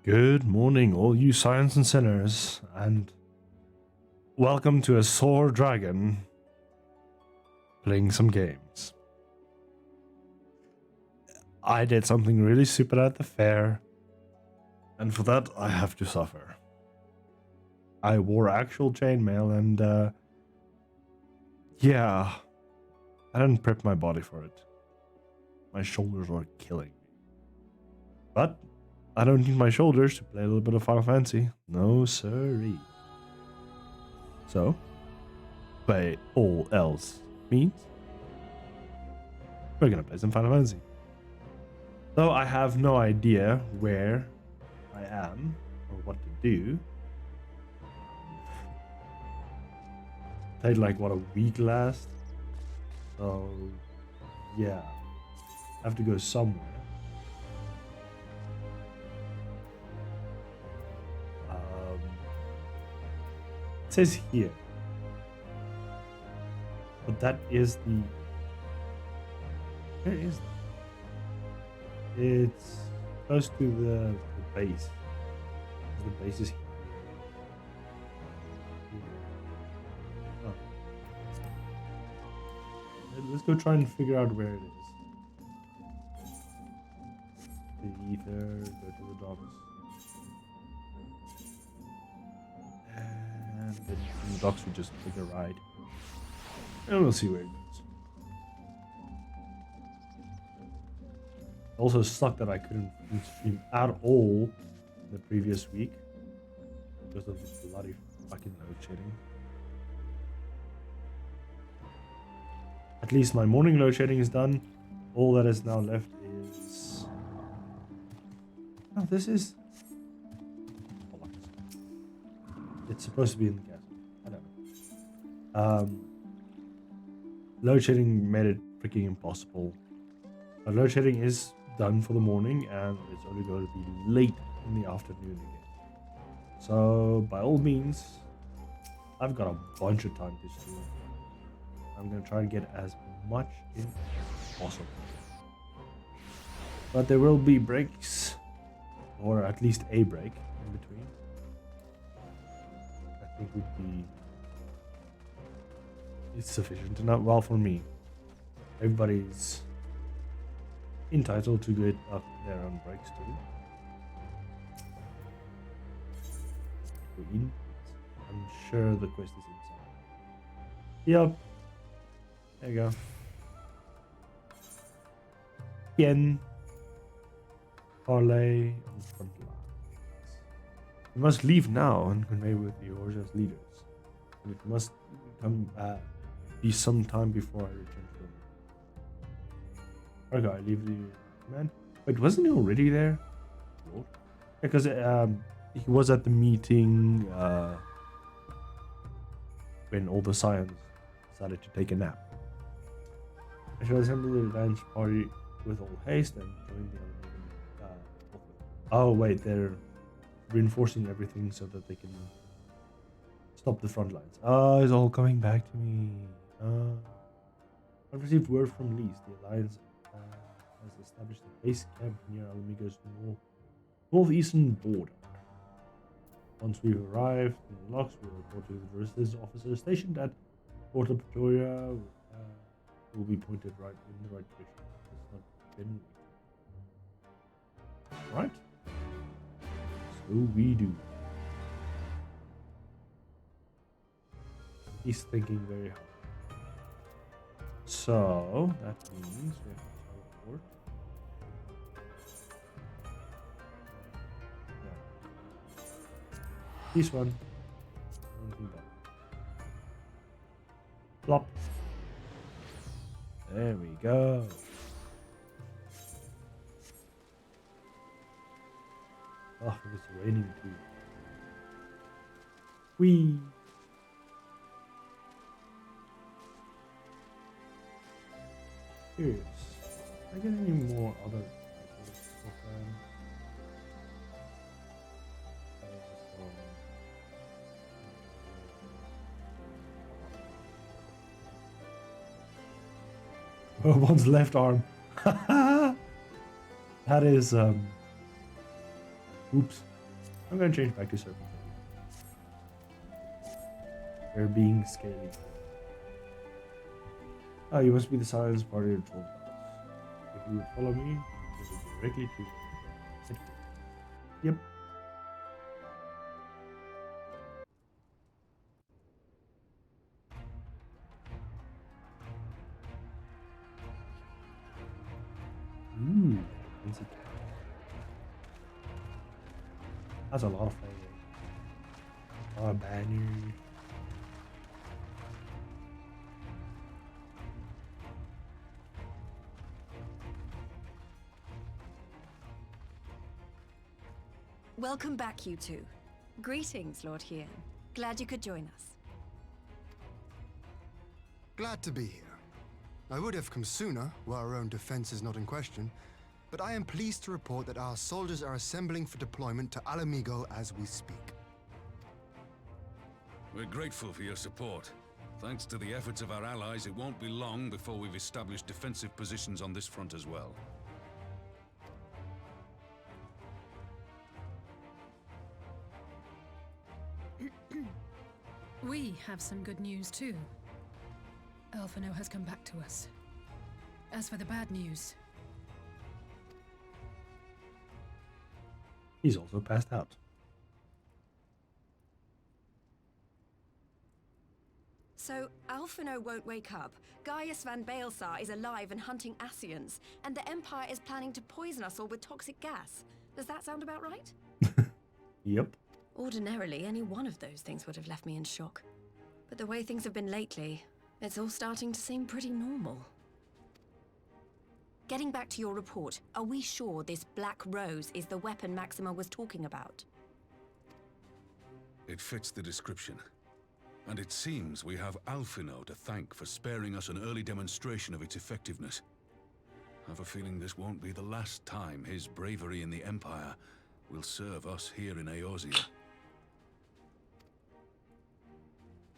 Good morning, all you science and sinners, and welcome to a sore dragon playing some games. I did something really stupid at the fair, and for that I have to suffer. I wore actual chainmail, and yeah, I didn't prep my body for it. My shoulders were killing me. But I don't need my shoulders to play a little bit of Final Fantasy. No siree. So, by all else means, we're gonna play some Final Fantasy. Though I have no idea where I am or what to do. Played like what, a week last? So, yeah. I have to go somewhere. It says here, but that is the. Where is it? It's close to the base. The base is here. Oh. Let's go try and figure out where it is. The ether, go to the docks. And then from the docks we just take a ride. And we'll see where it goes. Also sucked that I couldn't stream at all the previous week because of the bloody fucking load shedding. At least my morning load shedding is done. All that is now left is... Oh, this is... It's supposed to be in the castle. I don't know. Load shedding made it freaking impossible. But load shedding is done for the morning, and it's only going to be late in the afternoon again. So, by all means, I've got a bunch of time to stream. I'm going to try and get as much in as possible. But there will be breaks, or at least a break in between. I think would be it's sufficient enough. Well, for me, everybody's entitled to get up their own breaks too. Green. I'm sure the quest is inside. Yep. There you go. Bien. Parlay on front line. You must leave now and convey with yours as leaders. And it must come be some time before I return to them. Okay, I leave the command. Wait, wasn't he already there? Lord? Yeah, because he was at the meeting when all the scions decided to take a nap. I shall assemble the dance party with all haste and join the other meeting. Oh wait, they're reinforcing everything so that they can stop the front lines. It's all coming back to me. I've received word from Lees. The Alliance has established a base camp near Alamigo's northeastern border. Once we've arrived in the locks, we'll report to the resistance officer stationed at Porta Pretoria. Will be pointed right in the right direction. It's not been right. So we do. He's thinking very hard. So that means we have to teleport. Yeah. This one. Plop. There we go. Oh, it's raining too. Whee! Curious. Did I get any more other items? Oh, one's left arm. That is oops. I'm gonna change back to serpent. They're being scaly. Ah, you must be the science party of troll gods. If you would follow me, you would directly to. Yep. Ooh, fancy. That's a lot of flavor. A lot of banners. Welcome back, you two. Greetings, Lord Hien. Glad you could join us. Glad to be here. I would have come sooner, where our own defense is not in question, but I am pleased to report that our soldiers are assembling for deployment to Alamigo as we speak. We're grateful for your support. Thanks to the efforts of our allies, it won't be long before we've established defensive positions on this front as well. We have some good news too. Alphino has come back to us. As for the bad news, He's also passed out. So, Alphino won't wake up, Gaius van Baelsar is alive and hunting Asians, and the Empire is planning to poison us all with toxic gas. Does that sound about right? Yep. Ordinarily, any one of those things would have left me in shock. But the way things have been lately, it's all starting to seem pretty normal. Getting back to your report, are we sure this Black Rose is the weapon Maxima was talking about? It fits the description. And it seems we have Alphino to thank for sparing us an early demonstration of its effectiveness. I have a feeling this won't be the last time his bravery in the Empire will serve us here in Eorzea.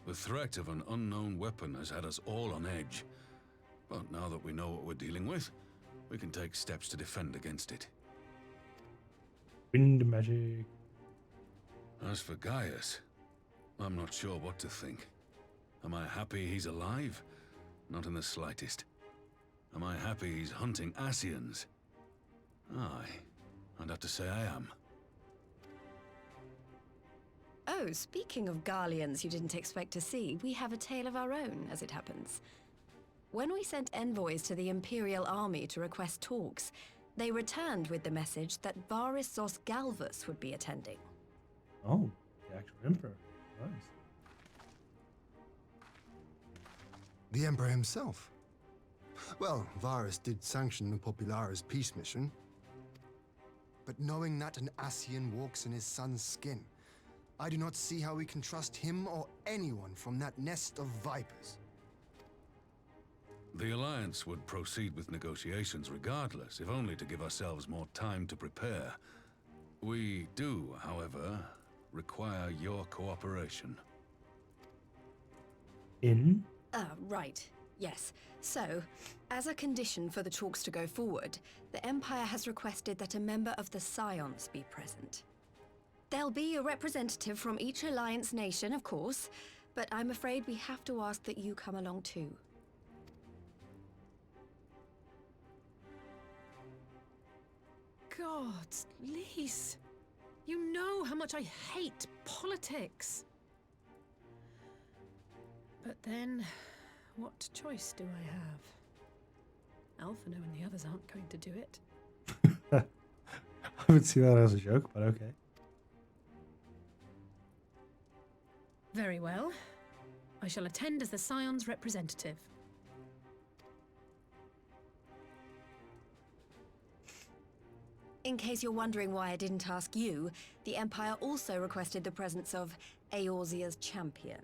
The threat of an unknown weapon has had us all on edge. But now that we know what we're dealing with, we can take steps to defend against it. Wind magic. As for Gaius, I'm not sure what to think. Am I happy he's alive? Not in the slightest. Am I happy he's hunting Asians? Aye, I'd have to say I am. Oh, speaking of Garleans you didn't expect to see, we have a tale of our own, as it happens. When we sent envoys to the Imperial Army to request talks, they returned with the message that Varys Zos Galvus would be attending. Oh, the actual emperor. Nice. The Emperor himself. Well, Varys did sanction the Popularis peace mission. But knowing that an Asian walks in his son's skin, I do not see how we can trust him or anyone from that nest of vipers. The Alliance would proceed with negotiations regardless, if only to give ourselves more time to prepare. We do, however, require your cooperation. In? Right. Yes. So, as a condition for the talks to go forward, the Empire has requested that a member of the Scions be present. There'll be a representative from each Alliance nation, of course, but I'm afraid we have to ask that you come along too. gods, Lise, you know how much I hate politics. But then, what choice do I have? Alphino and the others aren't going to do it. I would see that as a joke, but okay. Very well. I shall attend as the Scion's representative. In case you're wondering why I didn't ask you, the Empire also requested the presence of Eorzea's champion.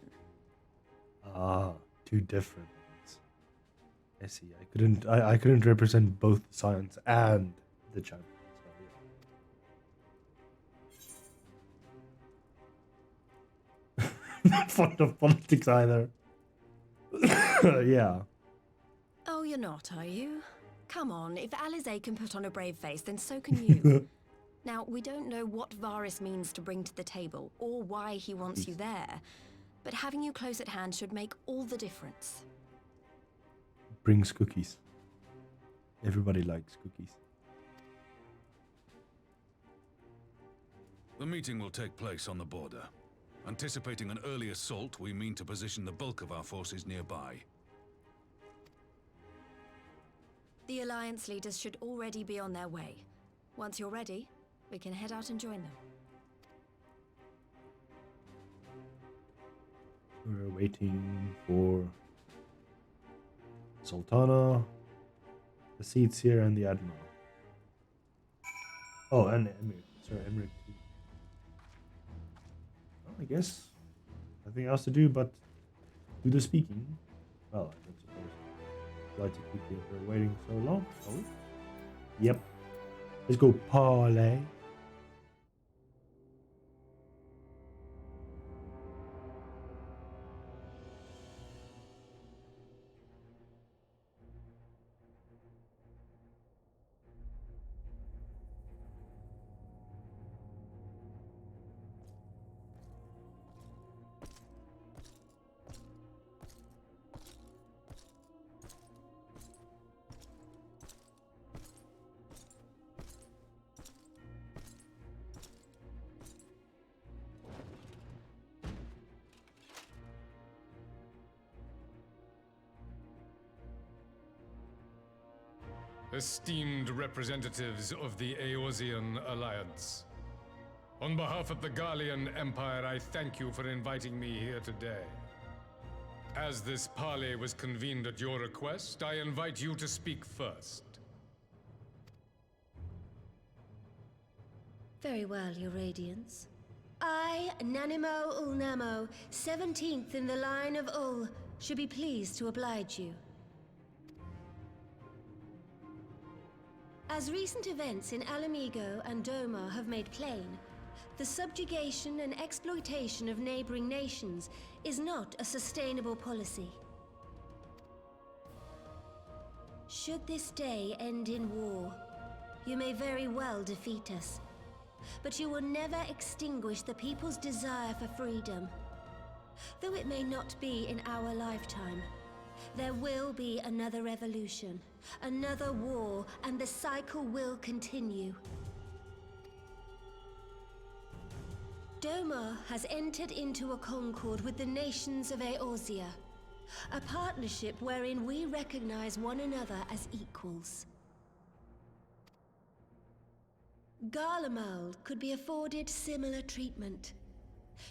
Ah, two different ones. I see. I couldn't represent both the Scions and the champion. So, yeah. Not fond of politics either. Yeah. Oh, you're not, are you? Come on, if Alizé can put on a brave face, then so can you. Now, we don't know what Varys means to bring to the table, or why he wants you there, but having you close at hand should make all the difference. Brings cookies. Everybody likes cookies. The meeting will take place on the border. Anticipating an early assault, we mean to position the bulk of our forces nearby. The Alliance leaders should already be on their way. Once you're ready, we can head out and join them. We're waiting for Sultana, the seats here, and the Admiral. Oh, and Emir. Sorry, Emir too. Well, I guess nothing else to do but do the speaking. Well, I don't suppose. I'd like to keep the Emperor waiting so long, shall we? Yep. Let's go parlay. Esteemed representatives of the Eorzean Alliance, on behalf of the Garlean Empire, I thank you for inviting me here today. As this parley was convened at your request, I invite you to speak first. Very well, Your Radiance. I, Nanimo Ulnamo, 17th in the line of Ul, should be pleased to oblige you. As recent events in Alamigo and Doma have made plain, the subjugation and exploitation of neighboring nations is not a sustainable policy. Should this day end in war, you may very well defeat us, but you will never extinguish the people's desire for freedom. Though it may not be in our lifetime, there will be another revolution, another war, and the cycle will continue. Doma has entered into a concord with the nations of Eorzea, a partnership wherein we recognize one another as equals. Garlemald could be afforded similar treatment.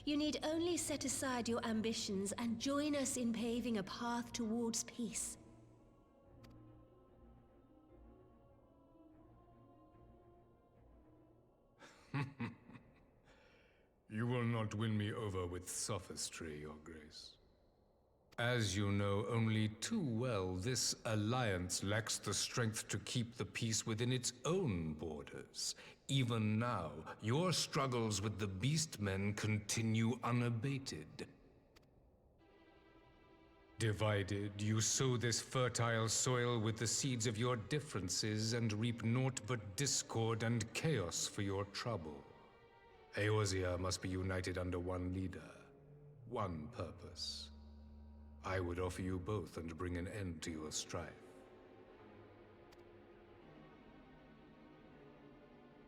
You need only set aside your ambitions and join us in paving a path towards peace. You will not win me over with sophistry, Your Grace. As you know only too well, this alliance lacks the strength to keep the peace within its own borders. Even now, your struggles with the Beastmen continue unabated. Divided, you sow this fertile soil with the seeds of your differences and reap naught but discord and chaos for your trouble. Eorzea must be united under one leader, one purpose. I would offer you both and bring an end to your strife.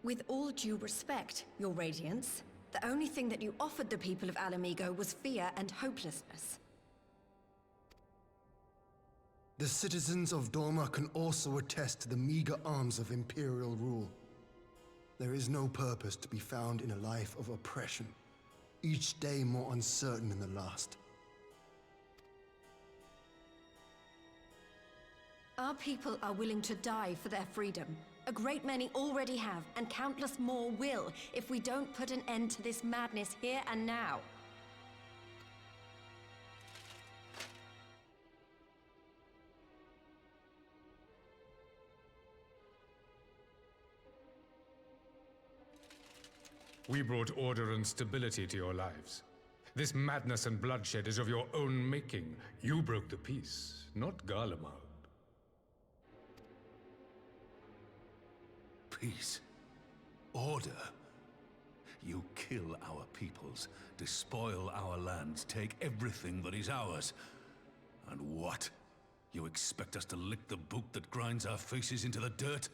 With all due respect, Your Radiance, the only thing that you offered the people of Alamigo was fear and hopelessness. The citizens of Doma can also attest to the meager arms of Imperial rule. There is no purpose to be found in a life of oppression, each day more uncertain than the last. Our people are willing to die for their freedom. A great many already have, and countless more will, if we don't put an end to this madness here and now. We brought order and stability to your lives. This madness and bloodshed is of your own making. You broke the peace, not Garlemald. Peace. Order? You kill our peoples, despoil our lands, take everything that is ours. And what? You expect us to lick the boot that grinds our faces into the dirt?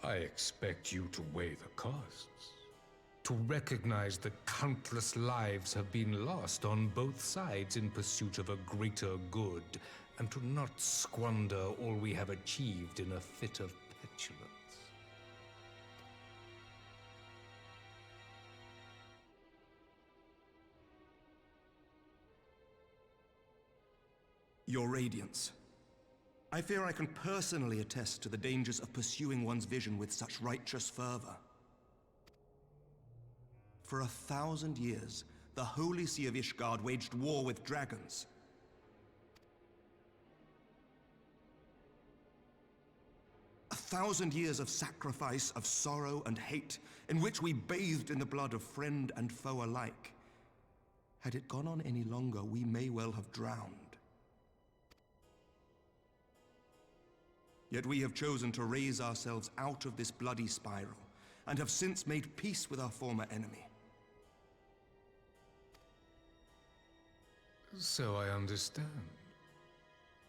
I expect you to weigh the costs. To recognize that countless lives have been lost on both sides in pursuit of a greater good, and to not squander all we have achieved in a fit of petulance. Your Radiance. I fear I can personally attest to the dangers of pursuing one's vision with such righteous fervor. For 1,000 years, the Holy See of Ishgard waged war with dragons. A 1,000 years of sacrifice, of sorrow and hate, in which we bathed in the blood of friend and foe alike. Had it gone on any longer, we may well have drowned. Yet we have chosen to raise ourselves out of this bloody spiral, and have since made peace with our former enemy. So I understand.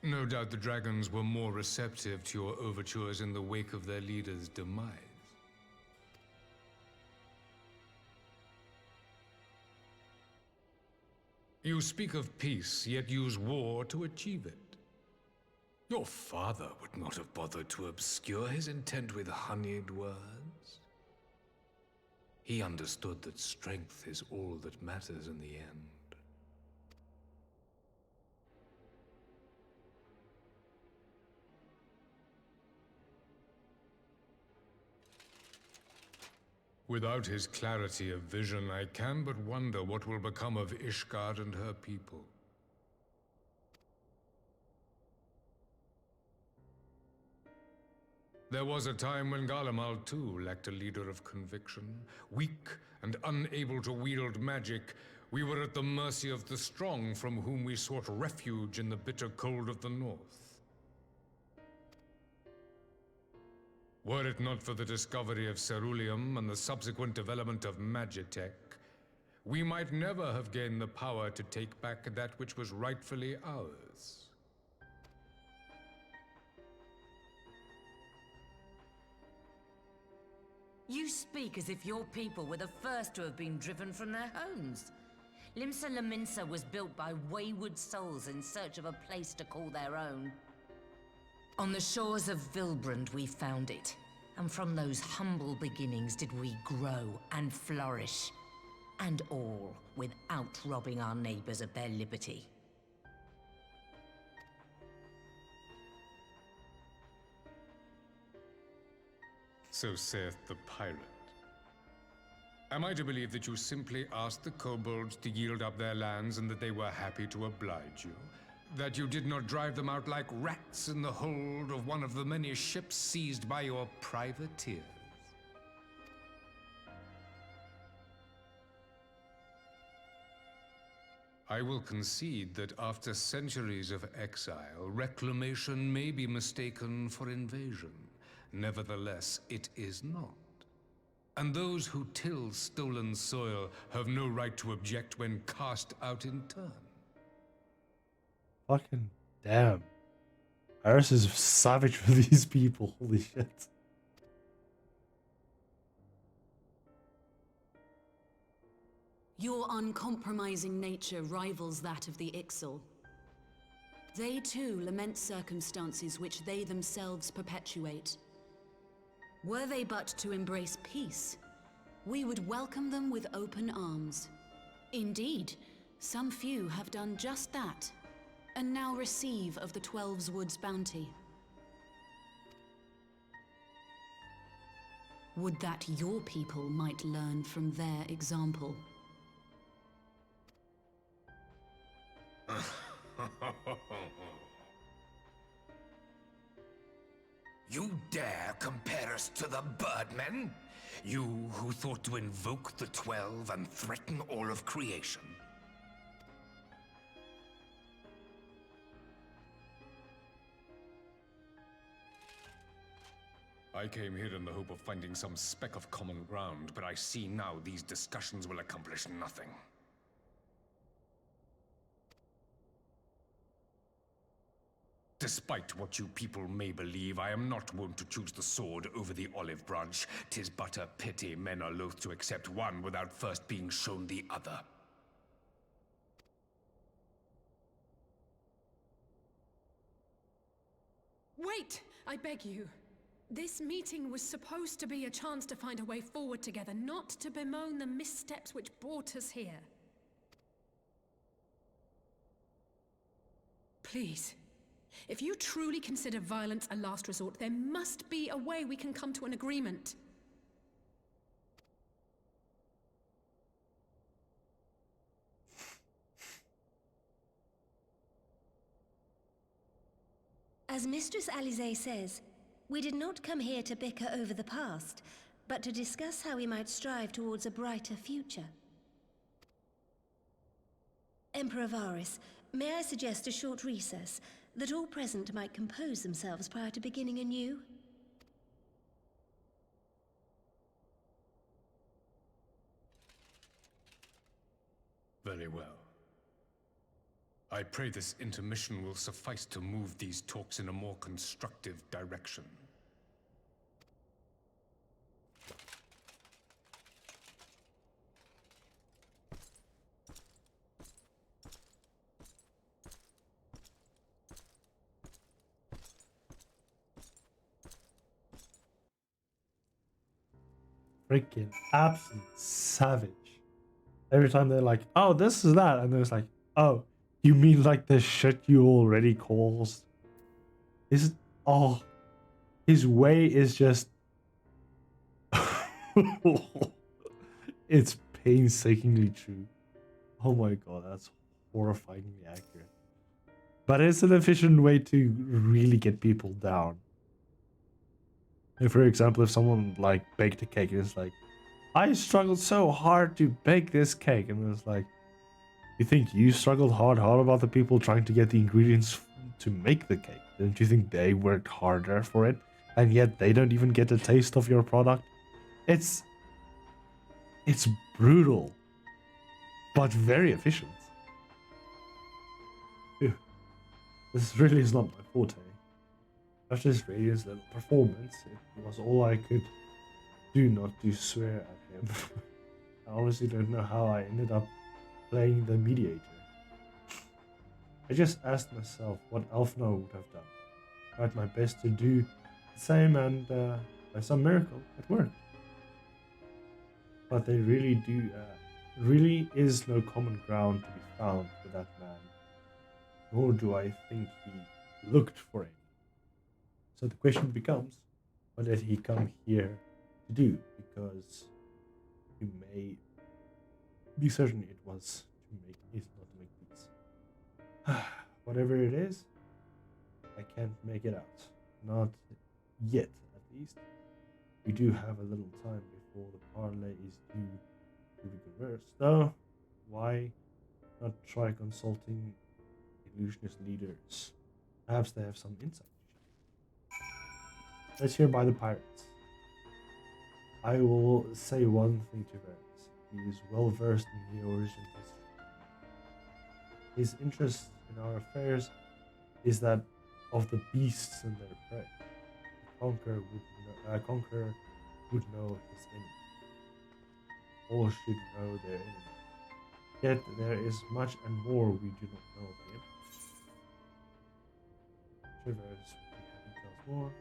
No doubt the dragons were more receptive to your overtures in the wake of their leader's demise. You speak of peace, yet use war to achieve it. Your father would not have bothered to obscure his intent with honeyed words. He understood that strength is all that matters in the end. Without his clarity of vision, I can but wonder what will become of Ishgard and her people. There was a time when Garlemald too lacked a leader of conviction. Weak and unable to wield magic, we were at the mercy of the strong from whom we sought refuge in the bitter cold of the north. Were it not for the discovery of ceruleum and the subsequent development of magitech, we might never have gained the power to take back that which was rightfully ours. You speak as if your people were the first to have been driven from their homes. Limsa Lominsa was built by wayward souls in search of a place to call their own. On the shores of Vilbrand we found it, and from those humble beginnings did we grow and flourish, and all without robbing our neighbors of their liberty. So saith the pirate. Am I to believe that you simply asked the kobolds to yield up their lands and that they were happy to oblige you? That you did not drive them out like rats in the hold of one of the many ships seized by your privateers? I will concede that after centuries of exile, reclamation may be mistaken for invasion. Nevertheless, it is not. And those who till stolen soil have no right to object when cast out in turn. Fucking damn. Iris is savage with these people. Holy shit. Your uncompromising nature rivals that of the Ixal. They too lament circumstances which they themselves perpetuate. Were they but to embrace peace, we would welcome them with open arms. Indeed, some few have done just that, and now receive of the Twelve's Wood's bounty. Would that your people might learn from their example. You dare compare us to the Birdmen? You who thought to invoke the 12 and threaten all of creation? I came here in the hope of finding some speck of common ground, but I see now these discussions will accomplish nothing. Despite what you people may believe, I am not wont to choose the sword over the olive branch. 'Tis but a pity men are loath to accept one without first being shown the other. Wait! I beg you. This meeting was supposed to be a chance to find a way forward together, not to bemoan the missteps which brought us here. Please. If you truly consider violence a last resort, there must be a way we can come to an agreement. As Mistress Alize says, we did not come here to bicker over the past, but to discuss how we might strive towards a brighter future. Emperor Varus, may I suggest a short recess, that all present might compose themselves prior to beginning anew? Very well. I pray this intermission will suffice to move these talks in a more constructive direction. Freaking absolute savage. Every time they're like, oh, this is that. And then it's like, oh, you mean like the shit you already caused? Oh, his way is just... It's painstakingly true. Oh my god, that's horrifyingly accurate. But it's an efficient way to really get people down. And for example, if someone like baked a cake and it's like, I struggled so hard to bake this cake, and it's like, you think you struggled hard about the people trying to get the ingredients to make the cake? Don't you think they worked harder for it, and yet they don't even get a taste of your product? It's brutal, but very efficient. Ew. This really is not my forte. After this Radiant's little performance, it was all I could do not to swear at him. I honestly don't know how I ended up playing the mediator. I just asked myself what Elfno would have done. Tried my best to do the same, and by some miracle, it worked. But there really is no common ground to be found with that man. Nor do I think he looked for it. So the question becomes, what did he come here to do? Because you may be certain it was not to make peace. Whatever it is, I can't make it out. Not yet, at least. We do have a little time before the parlay is due to be conversed. Though, why not try consulting illusionist leaders? Perhaps they have some insight. Let's hear by the pirates. I will say one thing to Varus. He is well versed in the origin history. His interest in our affairs is that of the beasts and their prey. A conqueror would know his enemy. All should know their enemy. Yet there is much and more we do not know of him. Sure, Varus would be happy to tell us more.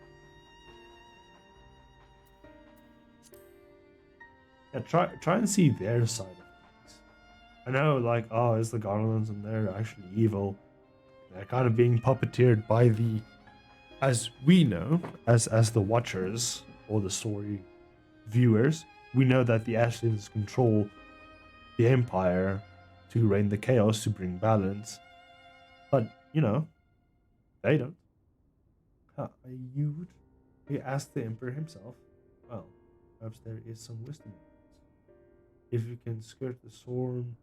Yeah, try and see their side of things. I know, like, oh, it's the Garlands and they're actually evil. They're kind of being puppeteered by the, as we know, as the watchers or the story viewers, we know that the Ashlings control the Empire to reign the chaos, to bring balance. But, you know, they don't. You ask the Emperor himself. Well, perhaps there is some wisdom in it. If you can skirt the storm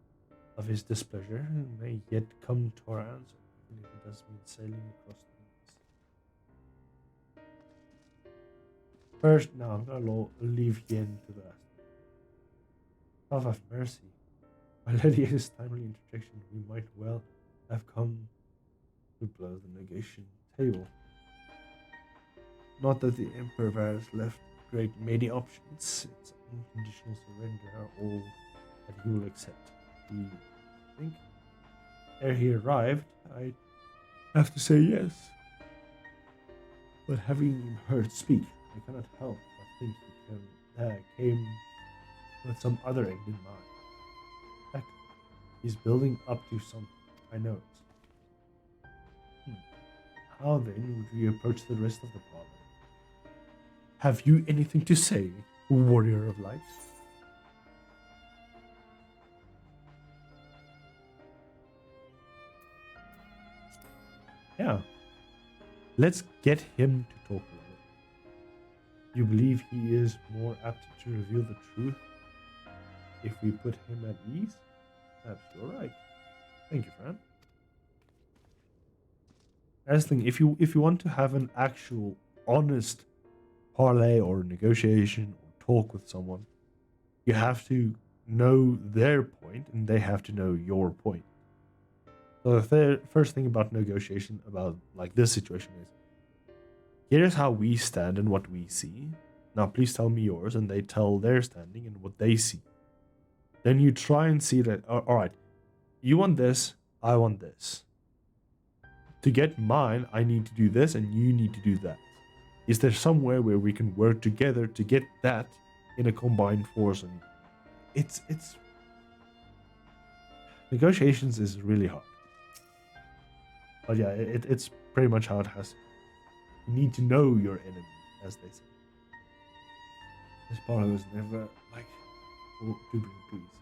of his displeasure, it may yet come to our answer, even if it does mean sailing across the First, now I'm gonna leave Yen to the rest. God have mercy. My lady, his timely interjection, we might well have come to blow the negation table. Not that the Emperor has left great many options. It's unconditional surrender are all that he will accept. I think ere he arrived, I'd have to say yes. But having heard speak, I cannot help but think he came with some other end in mind. Heck, he's building up to something. I know it. How then would we approach the rest of the parliament? Have you anything to say, warrior of light? Yeah. Let's get him to talk about it. You believe he is more apt to reveal the truth if we put him at ease? Perhaps you're right. Thank you, Fran. That's the thing, if you want to have an actual honest parlay or negotiation or talk with someone, you have to know their point and they have to know your point. So the first thing about negotiation about like this situation is, here's how we stand and what we see. Now please tell me yours, and they tell their standing and what they see. Then you try and see that, all right, you want this, I want this. To get mine, I need to do this and you need to do that. Is there somewhere where we can work together to get that in a combined force? And it's negotiations is really hard. But yeah, it's pretty much how it has. You need to know your enemy, as they say. This part was never like to bring peace,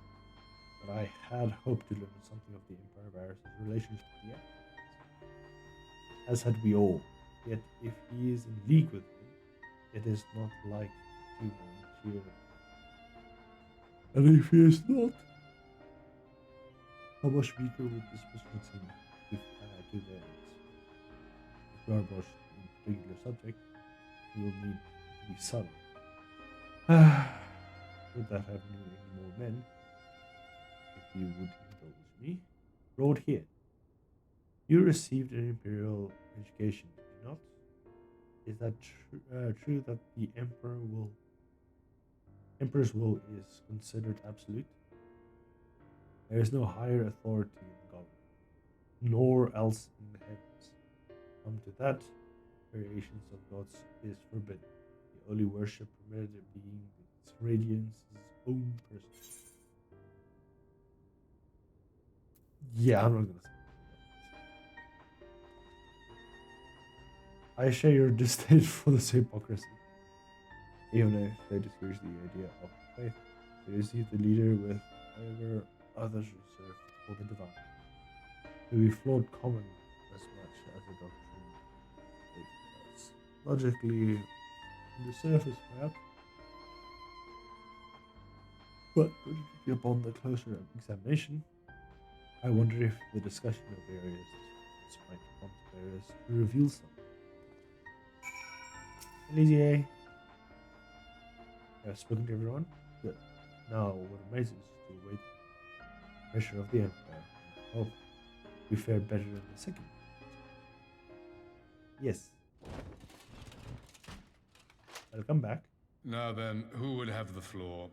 but I had hoped to learn something of the Emperor Varys' relationship with the Emperor. As had we all. Yet if he is in league with him, it is not like to cheer. And if he is not, how much weaker would this person seem if to theirs? If we are both in a particular subject, we will need to be subtle. Would that have any more men? If you would indulge me. Lord here, you received an imperial education, did you not? Is that true that the Emperor's will is considered absolute? There is no higher authority in the government, nor else in the heavens. Come to that, variations of gods is forbidden. The only worship permitted being its radiance, his own person. Yeah, I'm not gonna say. I share your disdain for this hypocrisy. Even if they discourage the idea of faith, it is he the leader with however others reserved for the divine. To be flawed common as much as the doctrine it does. Logically, on the surface, perhaps, but upon the closer examination, I wonder if the discussion of various might prompt various to reveal something. Elisier, I have spoken to everyone. Good. Now, what remains is to await the pressure of the Emperor and hope we fare better in the second. Yes. I'll come back. Now then, who would have the floor?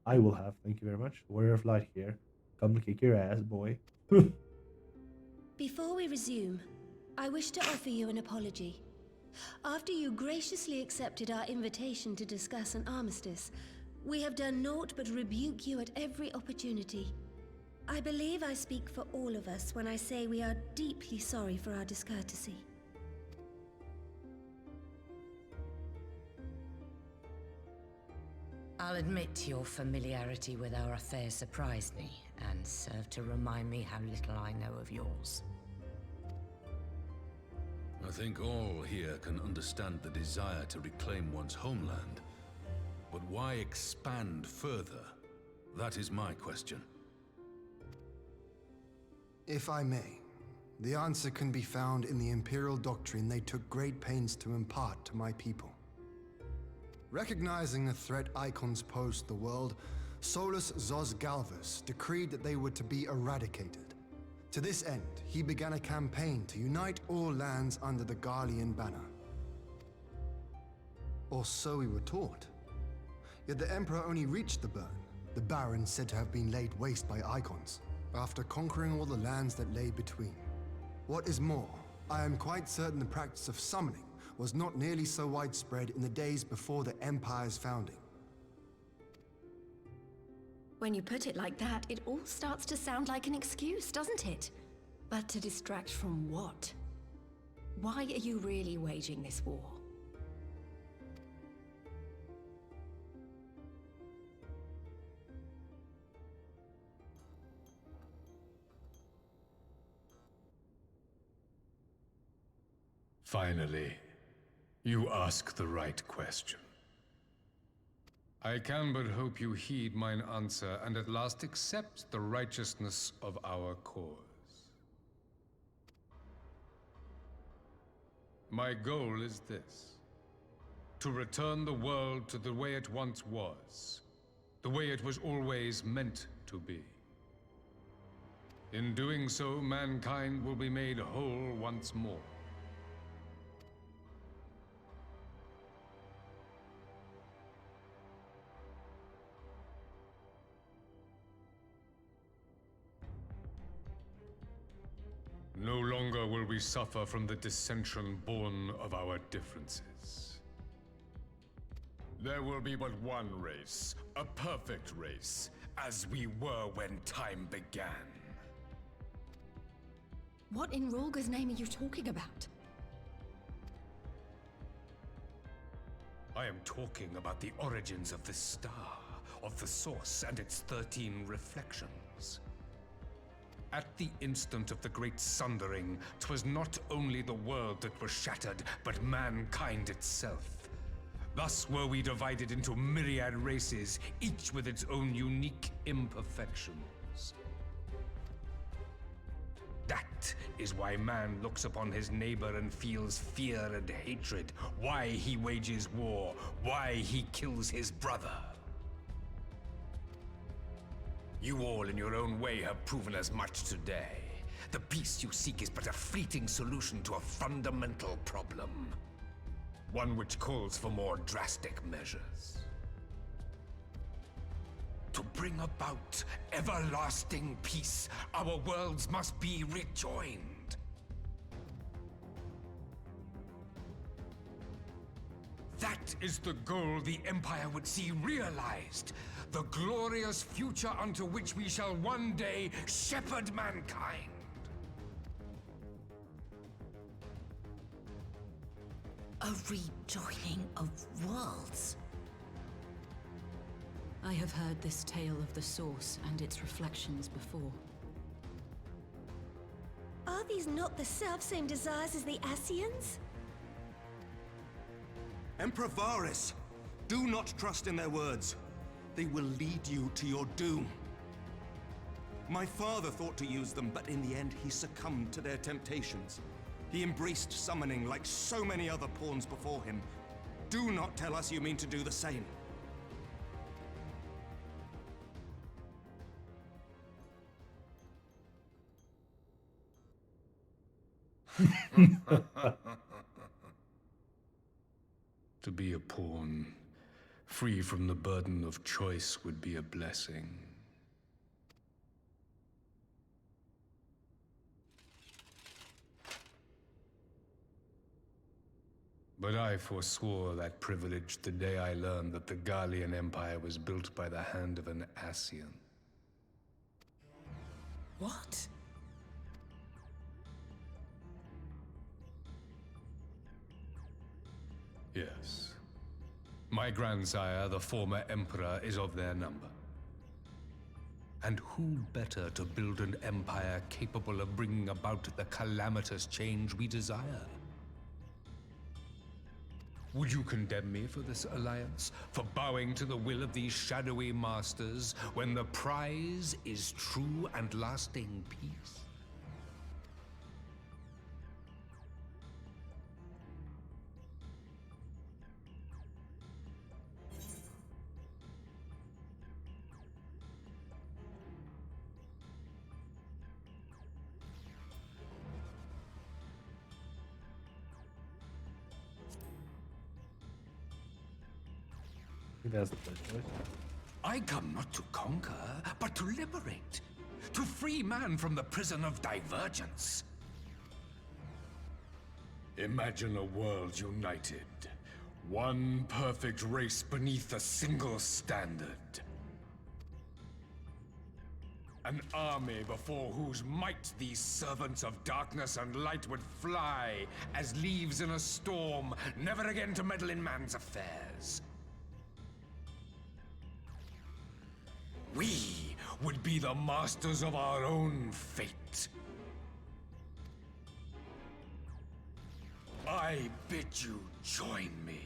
I will have, thank you very much. Warrior of Light here. Come kick your ass, boy. Before we resume, I wish to offer you an apology. After you graciously accepted our invitation to discuss an armistice, we have done naught but rebuke you at every opportunity. I believe I speak for all of us when I say we are deeply sorry for our discourtesy. I'll admit your familiarity with our affairs surprised me, and served to remind me how little I know of yours. I think all here can understand the desire to reclaim one's homeland. But why expand further? That is my question. If I may, the answer can be found in the Imperial doctrine they took great pains to impart to my people. Recognizing the threat icons posed to the world, Solus Zos Galvus decreed that they were to be eradicated. To this end, he began a campaign to unite all lands under the Garlean banner. Or so we were taught. Yet the Emperor only reached the burn, the Baron said to have been laid waste by icons, after conquering all the lands that lay between. What is more, I am quite certain the practice of summoning was not nearly so widespread in the days before the Empire's founding. When you put it like that, it all starts to sound like an excuse, doesn't it? But to distract from what? Why are you really waging this war? Finally, you ask the right question. I can but hope you heed mine answer and at last accept the righteousness of our cause. My goal is this: to return the world to the way it once was, the way it was always meant to be. In doing so, mankind will be made whole once more. No longer will we suffer from the dissension born of our differences. There will be but one race, a perfect race, as we were when time began. What in Rhalgr's name are you talking about? I am talking about the origins of the star, of the source and its 13 reflections. At the instant of the great sundering, 'twas not only the world that was shattered, but mankind itself. Thus were we divided into myriad races, each with its own unique imperfections. That is why man looks upon his neighbor and feels fear and hatred, why he wages war, why he kills his brother. You all in your own way have proven as much today. The peace you seek is but a fleeting solution to a fundamental problem. One which calls for more drastic measures. To bring about everlasting peace, our worlds must be rejoined. That is the goal the Empire would see realized. The glorious future unto which we shall one day shepherd mankind. A rejoining of worlds. I have heard this tale of the source and its reflections before. Are these not the self-same desires as the Ascians? Emperor Varys, do not trust in their words. They will lead you to your doom. My father thought to use them, but in the end he succumbed to their temptations. He embraced summoning like so many other pawns before him. Do not tell us you mean to do the same. To be a pawn, free from the burden of choice, would be a blessing. But I forswore that privilege the day I learned that the Garlean Empire was built by the hand of an Ascian. What? Yes. My grandsire, the former Emperor, is of their number. And who better to build an empire capable of bringing about the calamitous change we desire? Would you condemn me for this alliance? For bowing to the will of these shadowy masters, when the prize is true and lasting peace? there's the first choice. I come not to conquer, but to liberate. To free man from the prison of divergence. Imagine a world united. One perfect race beneath a single standard. An army before whose might these servants of darkness and light would fly as leaves in a storm, never again to meddle in man's affairs. We would be the masters of our own fate. I bid you join me,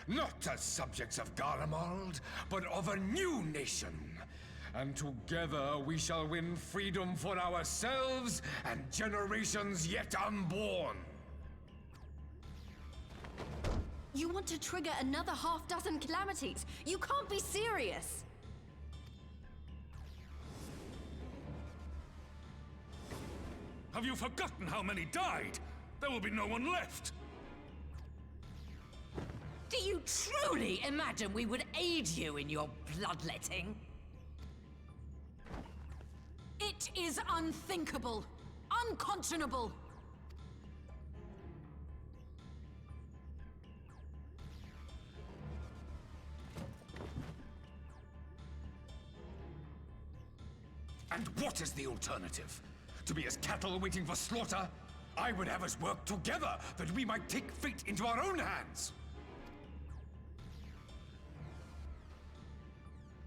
not as subjects of Garlemald, but of a new nation. And together we shall win freedom for ourselves and generations yet unborn. You want to trigger another half-dozen calamities? You can't be serious! Have you forgotten how many died? There will be no one left. Do you truly imagine we would aid you in your bloodletting? It is unthinkable, unconscionable. And what is the alternative? To be as cattle waiting for slaughter? I would have us work together, that we might take fate into our own hands.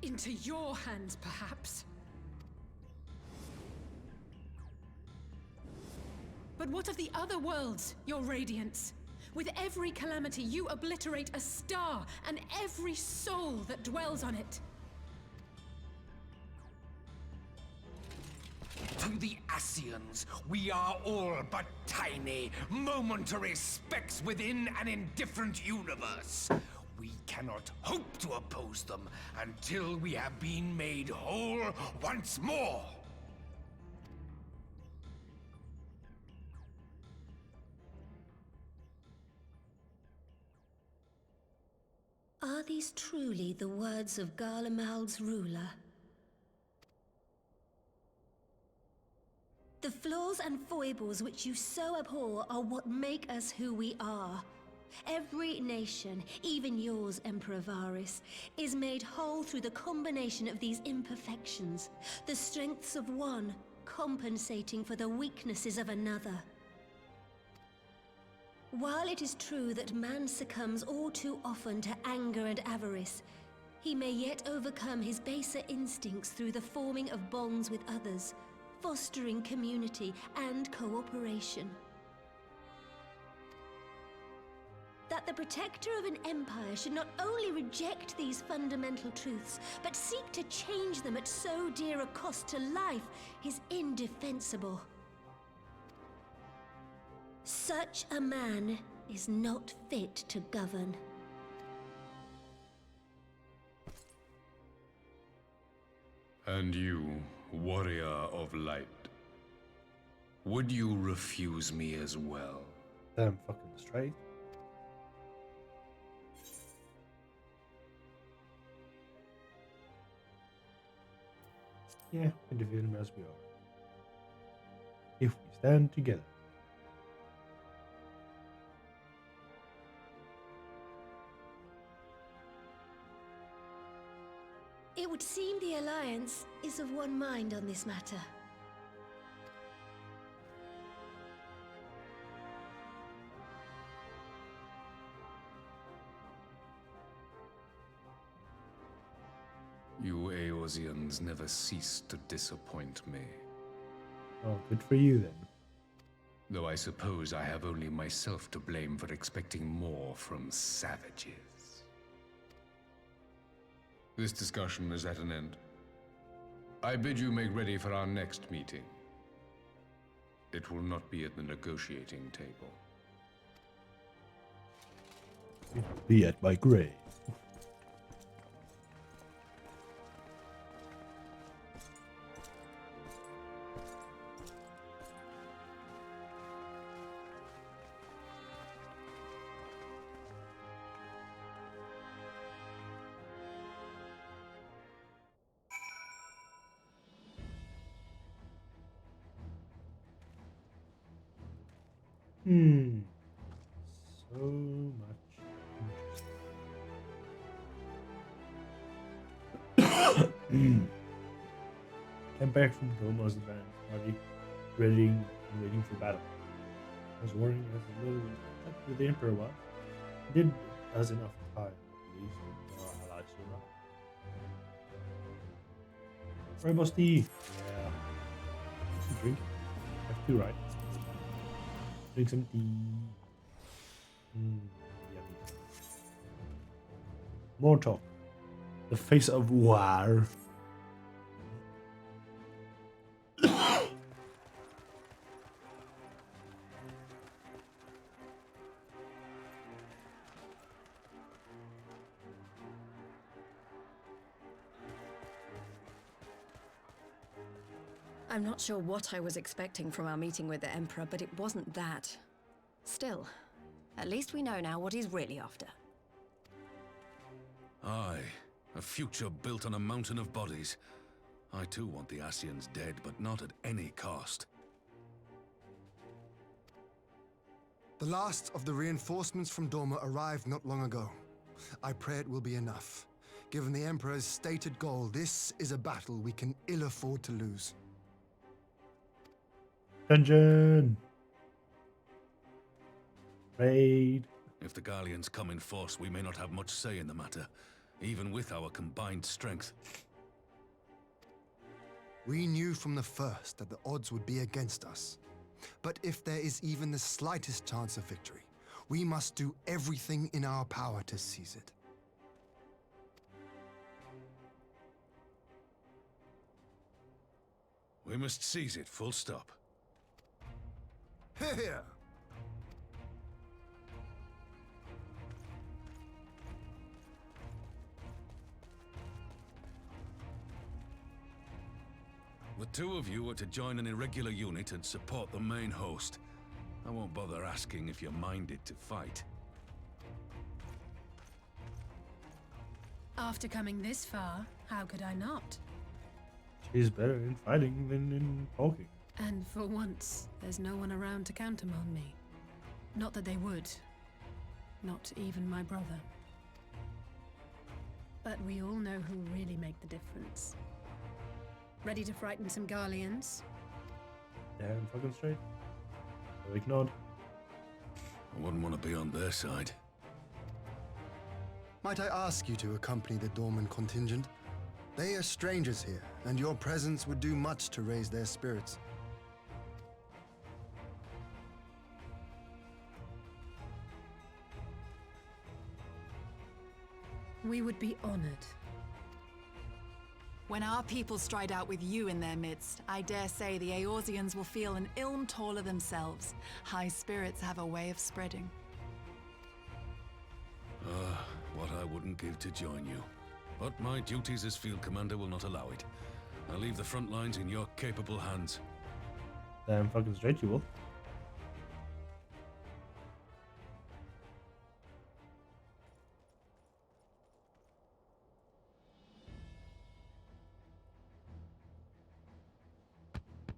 Into your hands, perhaps. But what of the other worlds, your radiance? With every calamity, you obliterate a star and every soul that dwells on it. To the Ascians, we are all but tiny, momentary specks within an indifferent universe. We cannot hope to oppose them until we have been made whole once more. Are these truly the words of Garlemald's ruler? The flaws and foibles which you so abhor are what make us who we are. Every nation, even yours, Emperor Varys, is made whole through the combination of these imperfections, the strengths of one compensating for the weaknesses of another. While it is true that man succumbs all too often to anger and avarice, he may yet overcome his baser instincts through the forming of bonds with others, fostering community and cooperation. That the protector of an empire should not only reject these fundamental truths, but seek to change them at so dear a cost to life is indefensible. Such a man is not fit to govern. And you, warrior of light, would you refuse me as well? Damn fucking straight. Yeah, we defeat him as we are. If we stand together. It would seem the Alliance is of one mind on this matter. You Eorzeans never cease to disappoint me. Oh, good for you then. Though I suppose I have only myself to blame for expecting more from savages. This discussion is at an end. I bid you make ready for our next meeting. It will not be at the negotiating table. It'll be at my grave. Hmm. So much interest. Came back from Domo's advance party, ready and waiting for battle. I was worrying as little with the Emperor was. He did us enough time, at least, for our allies sooner. Rainbow tea! Yeah. Some drink. I have two, right? Drink some tea. Yummy. More talk. The face of war. I'm not sure what I was expecting from our meeting with the Emperor, but it wasn't that. Still, at least we know now what he's really after. Aye, a future built on a mountain of bodies. I too want the Ascians dead, but not at any cost. The last of the reinforcements from Dorma arrived not long ago. I pray it will be enough. Given the Emperor's stated goal, this is a battle we can ill afford to lose. Dungeon! Raid! If the Gallians come in force, we may not have much say in the matter, even with our combined strength. We knew from the first that the odds would be against us. But if there is even the slightest chance of victory, we must do everything in our power to seize it. We must seize it, full stop. Here! The two of you are to join an irregular unit and support the main host. I won't bother asking if you're minded to fight. After coming this far, how could I not? She's better in fighting than in talking. And for once, there's no one around to counter on me. Not that they would. Not even my brother. But we all know who really make the difference. Ready to frighten some Garleans? Damn fucking straight. A big nod. I wouldn't want to be on their side. Might I ask you to accompany the Dorman contingent? They are strangers here, and your presence would do much to raise their spirits. We would be honored. When our people stride out with you in their midst, I dare say the Eorzeans will feel an ilm taller themselves. High spirits have a way of spreading. What I wouldn't give to join you. But my duties as field commander will not allow it. I'll leave the front lines in your capable hands. Damn fucking straight you will.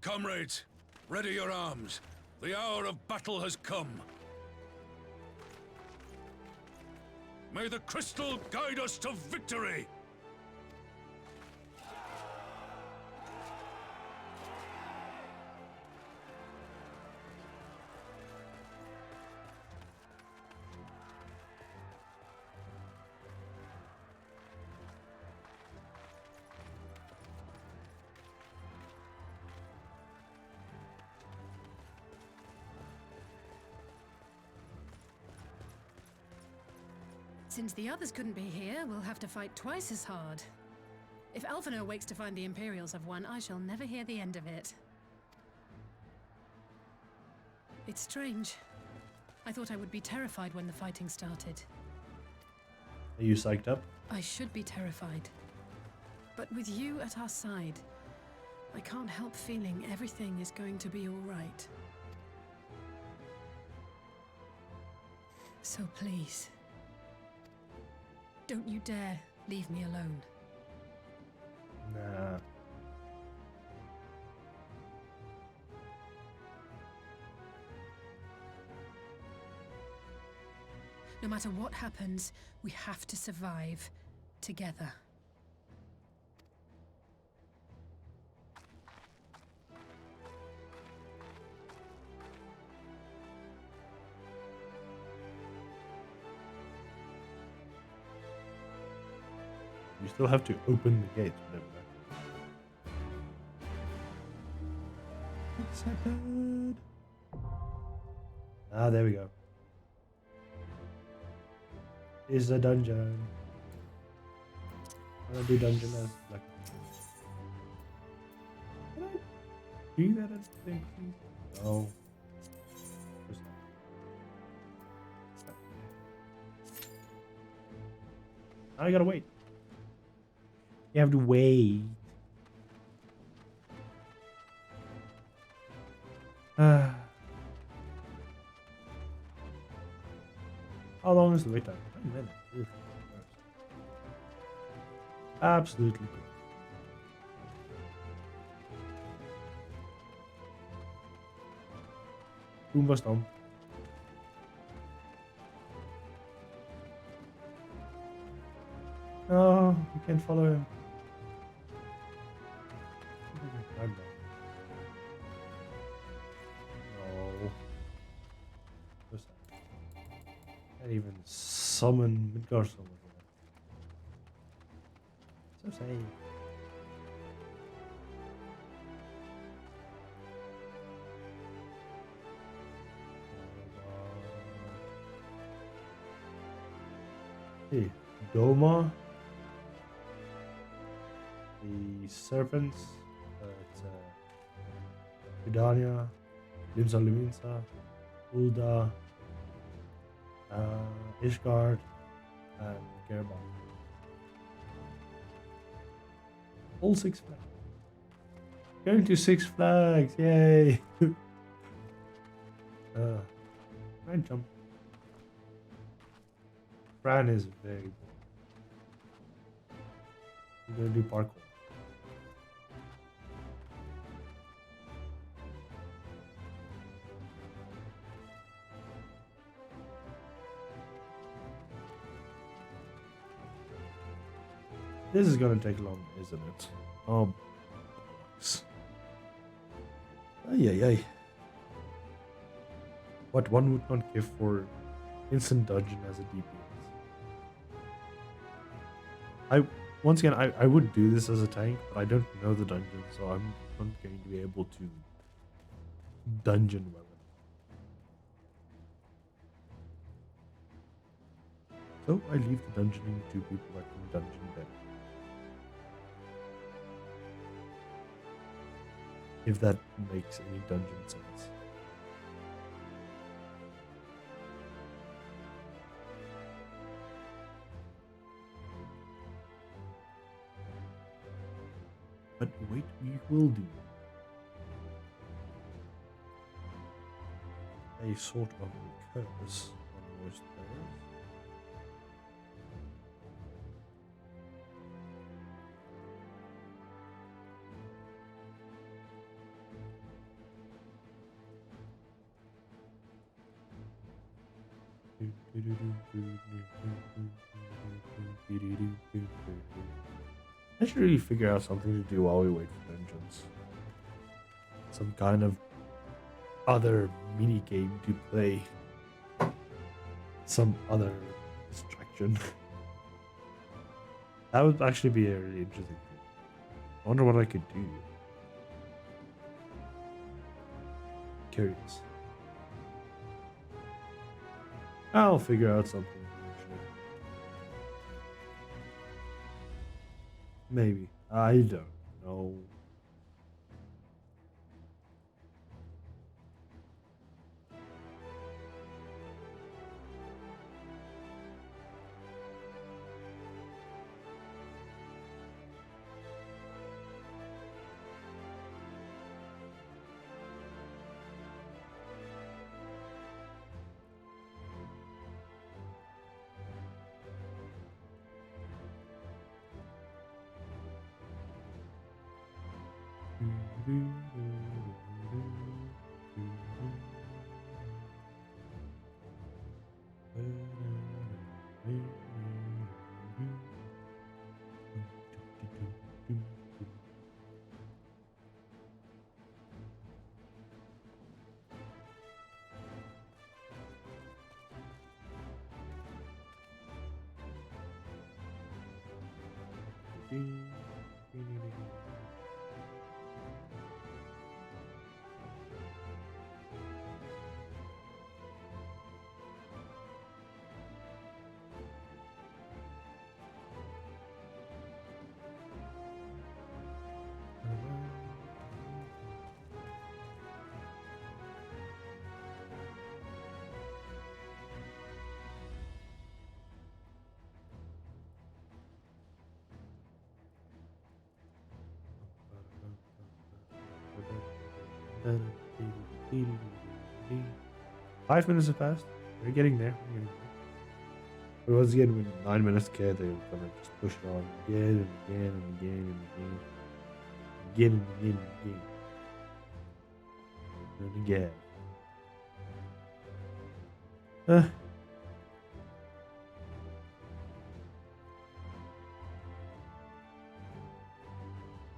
Comrades, ready your arms. The hour of battle has come. May the crystal guide us to victory! Since the others couldn't be here, we'll have to fight twice as hard. If Alphinaud wakes to find the Imperials have won, I shall never hear the end of it. It's strange. I thought I would be terrified when the fighting started. Are you psyched up? I should be terrified. But with you at our side, I can't help feeling everything is going to be all right. So please, don't you dare leave me alone. Nah. No matter what happens, we have to survive together. You still have to open the gates, whatever that is. Accepted. Ah, there we go. Is a dungeon. I'm gonna do dungeon as like. Can I do that as a thing, please? No. Just now you gotta wait. You have to wait. How long is the wait time? 10 minutes. Ugh. Absolutely good. Toen was dan. No, you can't follow him. No. What's that? Can't even summon Midgard summon. So sad. Hey, Doma. The serpents. It's Vidania, Limsa Liminsa, Ulda, Ishgard, and Gerbon. All 6 flags. Going to 6 Flags, yay! Can I jump? Fran is very good. I'm gonna do parkour. This is gonna take long, isn't it? Oh, bollocks. Ay, ay, ay. What one would not give for instant dungeon as a DPS. Once again, I would do this as a tank, but I don't know the dungeon, so I'm not going to be able to dungeon well enough. So I leave the dungeoning to people that can dungeon better. If that makes any dungeon sense. But wait, we will do a sort of curse on most players. I should really figure out something to do while we wait for dungeons. Some kind of other mini game to play. Some other distraction. That would actually be a really interesting thing. I wonder what I could do. Curious. I'll figure out something eventually. Maybe. I don't know. 5 minutes have passed. We're getting there. But once again, when 9 minutes care, they're gonna just push it on again and again and again and again. Again and again and again. And again.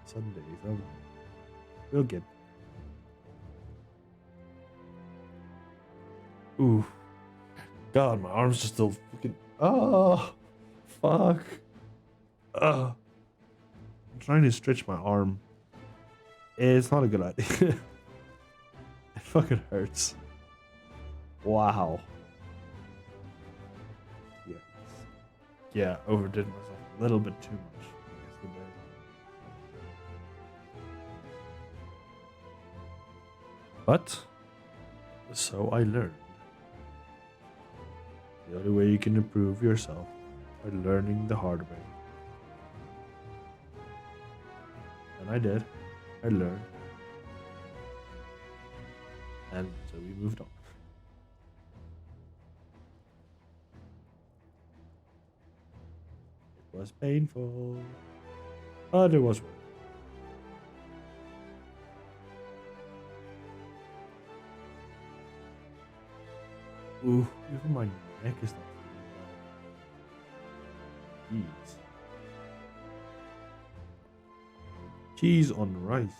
Sundays, we'll get. Ooh, God, my arms are still fucking. Oh, fuck. I'm trying to stretch my arm. It's not a good idea. It fucking hurts. Wow. Yeah. Yeah, overdid myself a little bit too much yesterday. But so I learned. The only way you can improve yourself by learning the hard way. And I did. I learned. And so we moved on. It was painful, but it was worth it. Ooh, even my neck is not feeling well. Jeez. Cheese on rice.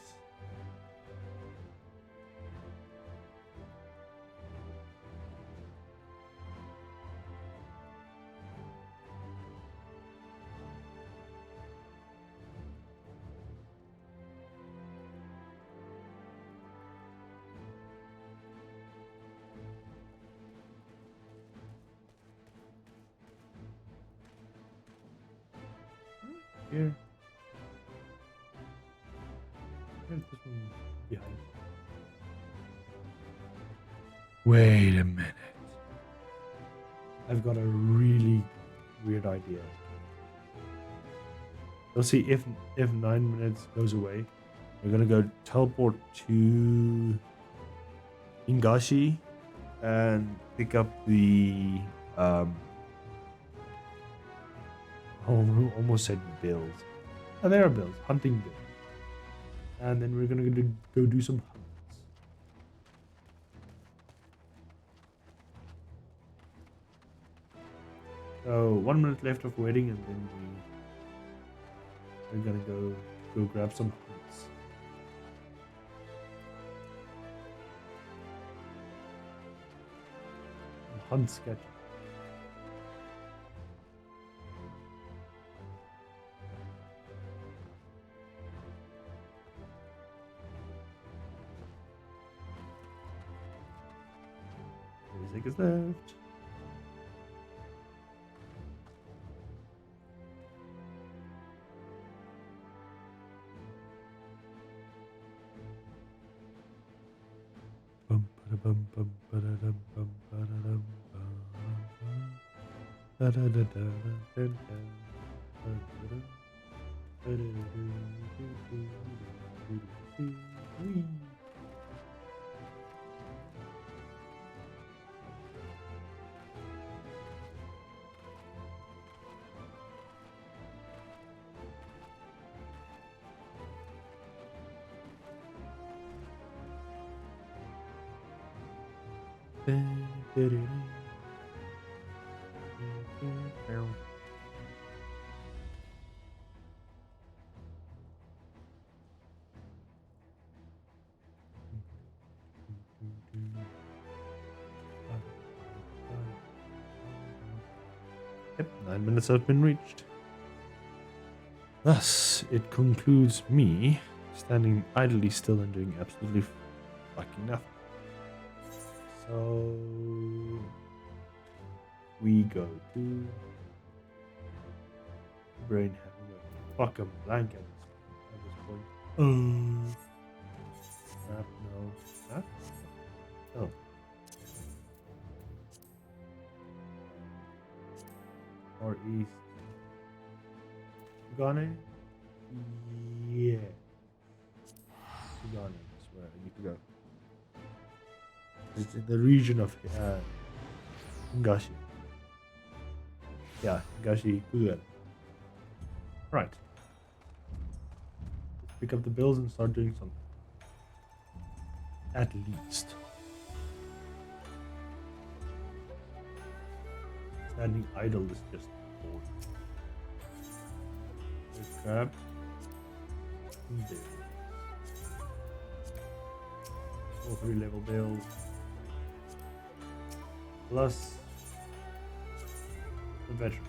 Here. Where's this one behind? Wait a minute. I've got a really weird idea. Let's see if 9 minutes goes away. We're gonna go teleport to Ingashi and pick up the almost said bills. Oh, they are bills. Hunting bills. And then we're gonna go do some hunts. So 1 minute left of waiting, and then we're gonna go grab some hunts. Hunt sketch. 30 seconds left. Bum bum bum ba-da-dum bum ba-da-dum bum ba-da-da-da-da-da-da. Yep, 9 minutes have been reached. Thus, it concludes me standing idly still and doing absolutely fucking nothing. So we go to brain having a fucking blank at this point. Snap, no. Snap? Oh. Or east. Gone? Yeah. Gone. That's where I need to go. It's in the region of Ngashi. Yeah, Ngashi Kugal. Right. Let's pick up the bills and start doing something. At least. Standing idle is just boring. Let's grab. There. All 3 level bills. Plus the veteran.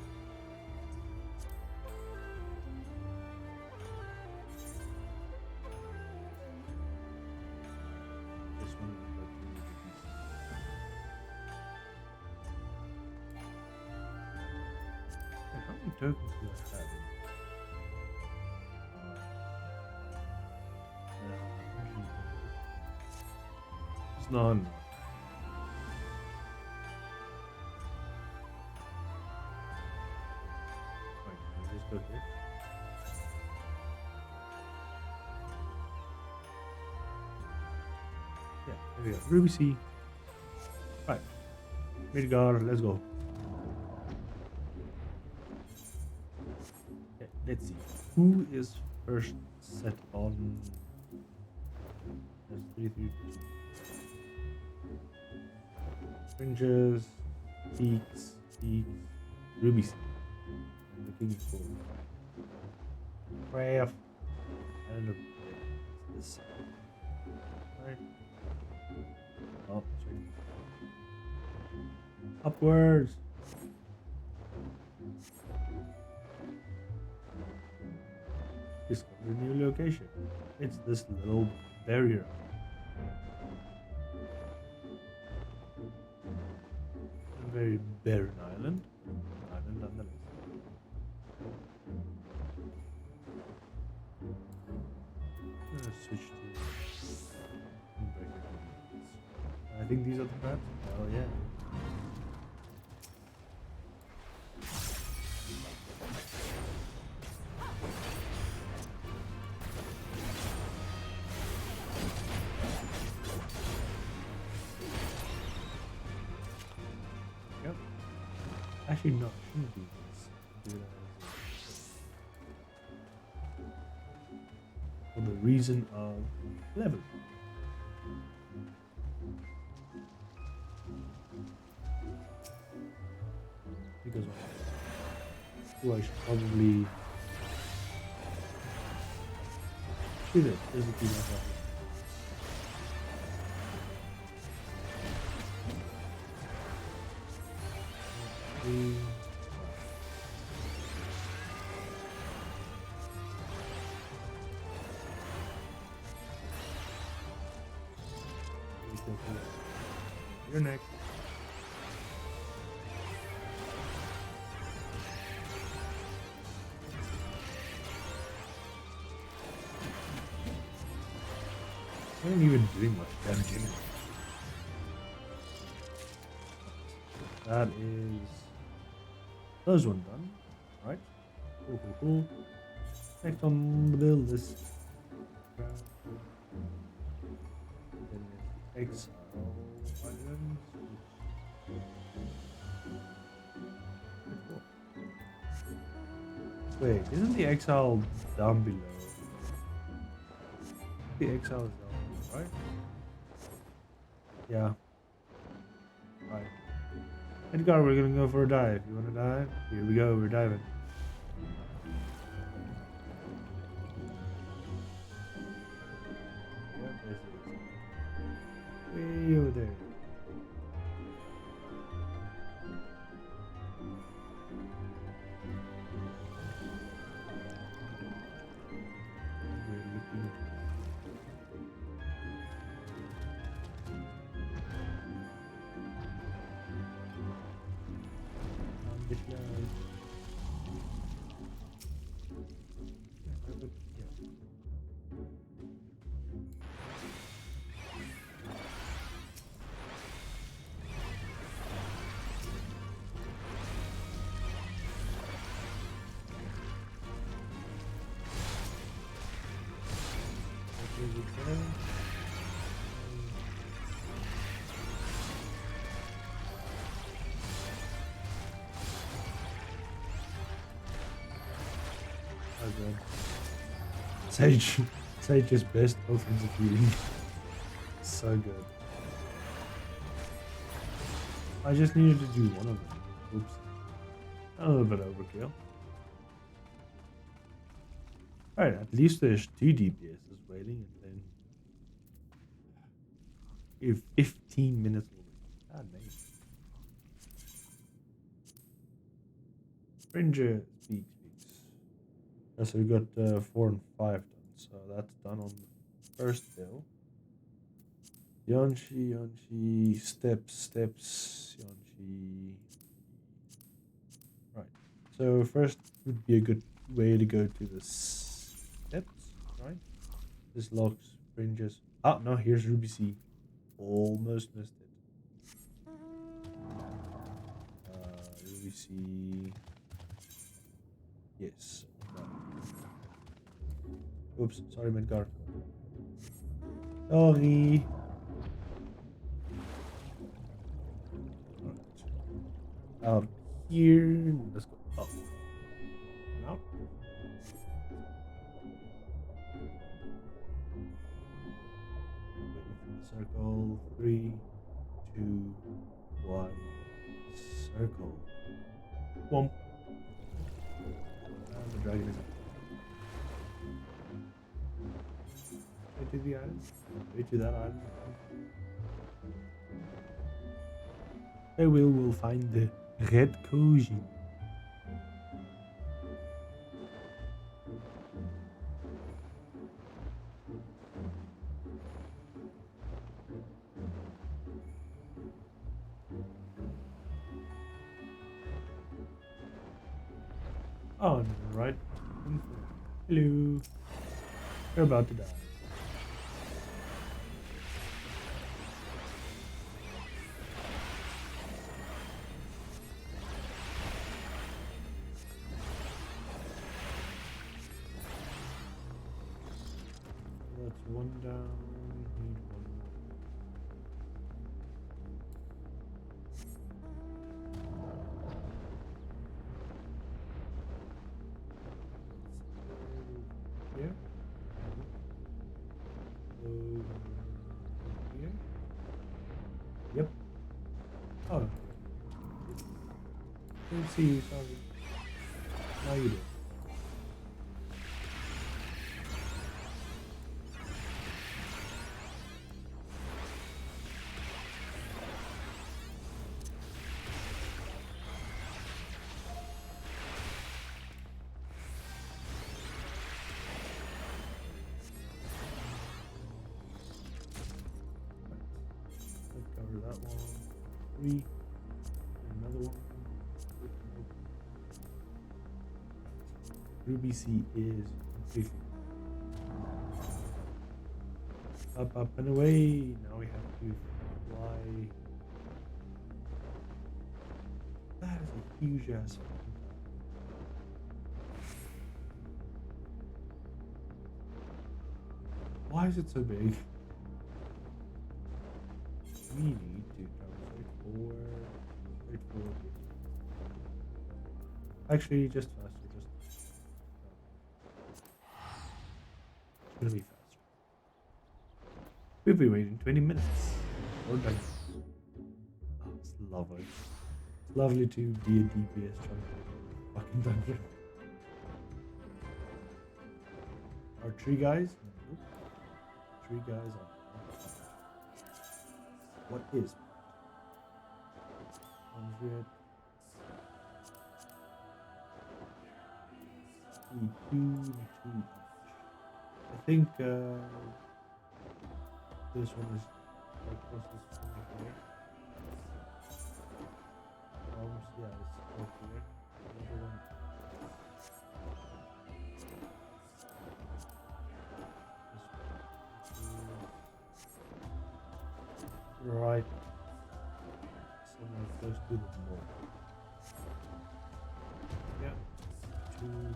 This one is about to be decent. How many tokens do I have? It's not enough. Go here. Yeah, there we go. Ruby C. Right. Midgar, let's go. Okay, let's see. Who is first set on? There's 3 Fringes, Peaks, Ruby C. Looking for craft. I don't know. This side. Right. Oh, sorry. Upwards. Discover a new location. It's this little barrier. A very barren island. Island nonetheless. Switch to I think these are the crabs. Oh yeah. Yep. Actually no, I shouldn't do this. Do it for the reason of level. Because I should probably do this. There's the key right there. You're next. I ain't even doing much damage anyway. That is first one done. Right. Cool. Next on the bill is exile items. Wait, isn't the exile down below? The exile is down below, right? Yeah. Right. Edgar, we're gonna go for a dive. You wanna dive? Here we go, we're diving. Yep, there's it. Way over there. good. Sage is best offensive healing. So good. I just needed to do one of them. Oops. A little bit overkill. Alright, at least there's 2 DPSs waiting and then if 15 minutes already. God dang. Fran-venture Streams. So we got 4 and 5 done. So that's done on the first bill. Yanshi, steps, Yanshi. Right. So first would be a good way to go to the steps, right? This locks fringes. Oh no, here's Ruby C. Almost missed it. Ruby C. Yes. Oops, sorry, Midgard. Sorry. Right. Out here. Let's go up. And out. Waiting for the circle. 3, 2, 1. Circle. Womp. And the dragon is up. To the island. Way to that island. I will find the red cozy. Oh, right. Hello. You're about to die. One down, we need one more. Here. Here. Yep. Oh. Didn't see you, sorry. Now you do. That one, 3, another one. Ruby C is completely up and away. Now we have to fly. That is a huge ass. Why is it so big? We need to travel straight forward. Actually, just faster. It's gonna be faster. We'll be waiting 20 minutes. Or done. Oh, it's lovely. It's lovely to be a DPS trying to get a fucking dungeon. Our tree guys? Nope. Tree guys are. What is 100? Two each. I think this one is like closest to me here. Yeah, it's right here. Another one. Right. Somewhere close to the mall. Yeah. 2 here.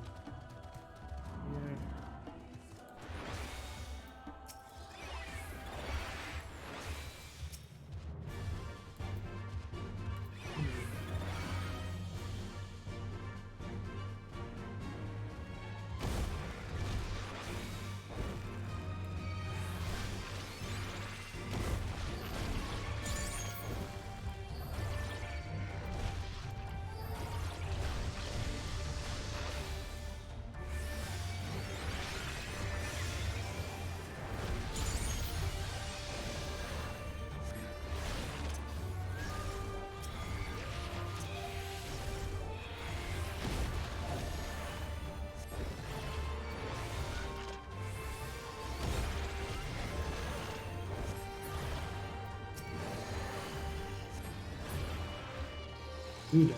do that.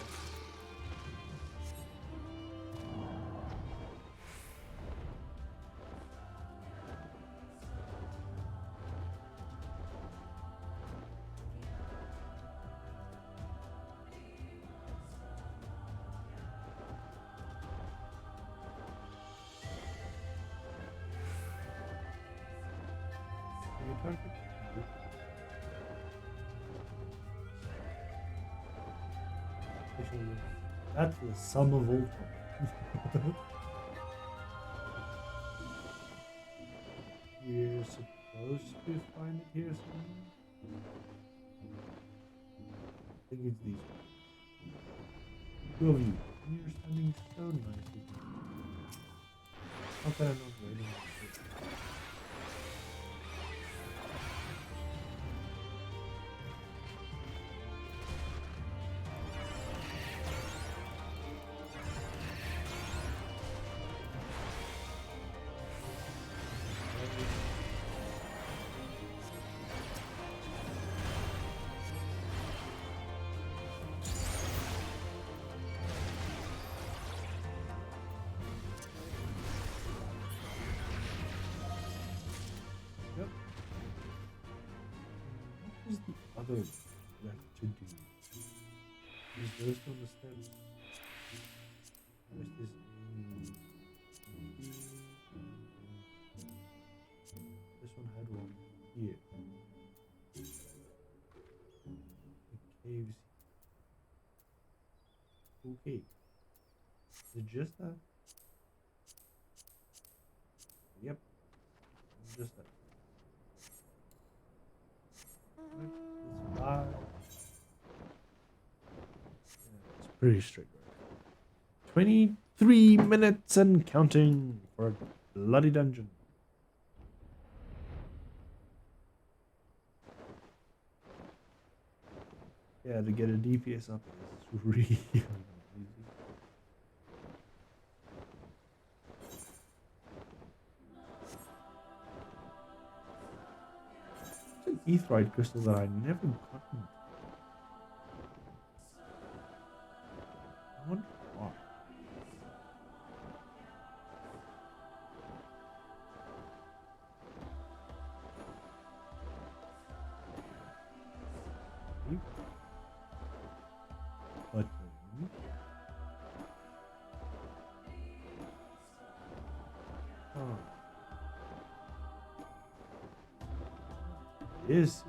That's the sum of all problems. We're supposed to find it here somewhere. I think it's these ones. Two of you. And you're standing so nicely. How can I not wait on this? Yep. What is the other left to do? Is those on the steps? Where's this? This one had one here. The caves. Okay. Is it just that? Yep. Just that. It's 5. Yeah, it's pretty strict. 23 minutes and counting for a bloody dungeon. Yeah, to get a DPS up is really easy. It's an etherite crystal that I never gotten. I wonder why. But oh. This is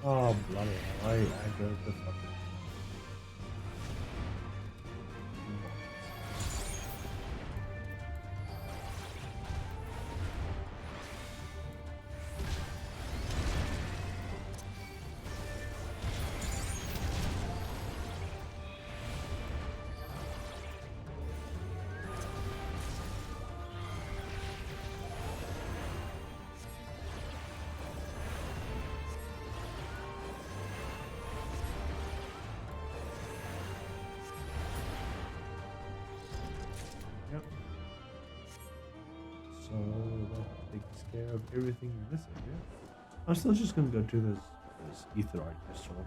oh bloody hell, I go the fucking yep. So that takes care of everything in this area. I'm still just gonna go to this etherite crystal.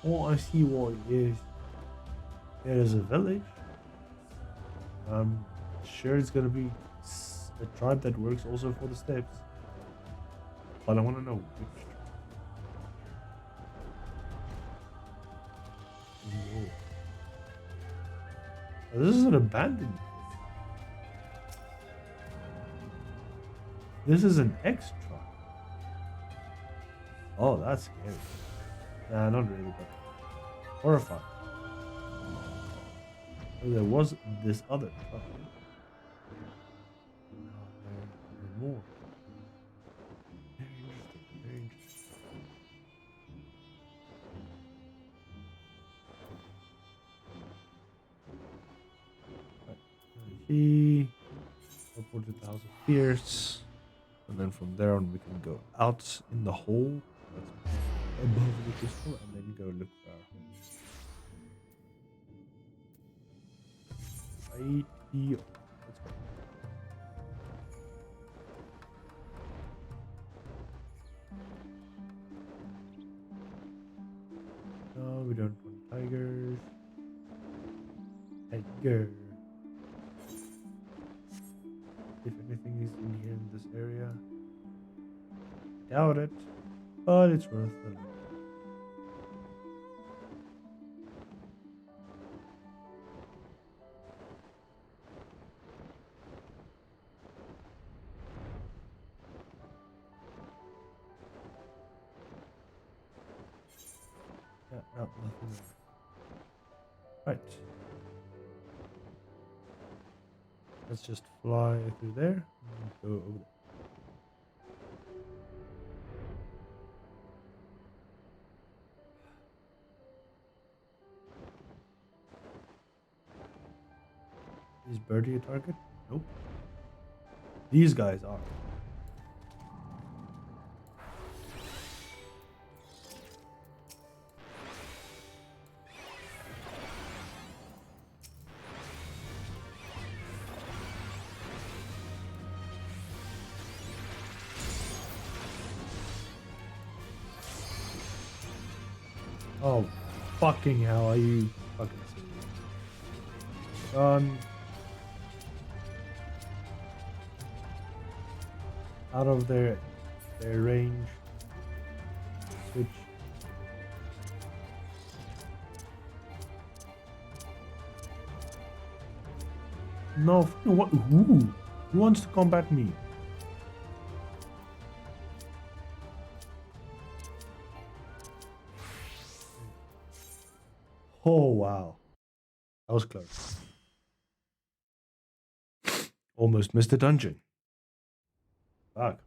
Oh, I see what it is. It is a village. Sure it's gonna be a tribe that works also for the steps. But I wanna know which tribe. Oh, this is an abandoned. This is an X tribe. Oh, that's scary. Nah, not really, but horrifying. Oh, there was this other tribe. No, there are more. Very interesting. Very interesting. Right. He reported the House of Fears. And then from there on we can go out in the hole that's above the crystal and then go look for our home. ATO. Let's go. No, we don't want tigers. Tiger. If anything is in here in this area. Doubt it, but it's worth a look. Yeah, no, nothing there. Right. Let's just fly through there and go over there. Is Birdie a target? Nope. These guys are. Oh, fucking hell, are you fucking serious? Run. Out of their range. Switch. No, what? Who wants to combat me? Oh wow, that was close. Almost missed the dungeon. Fuck.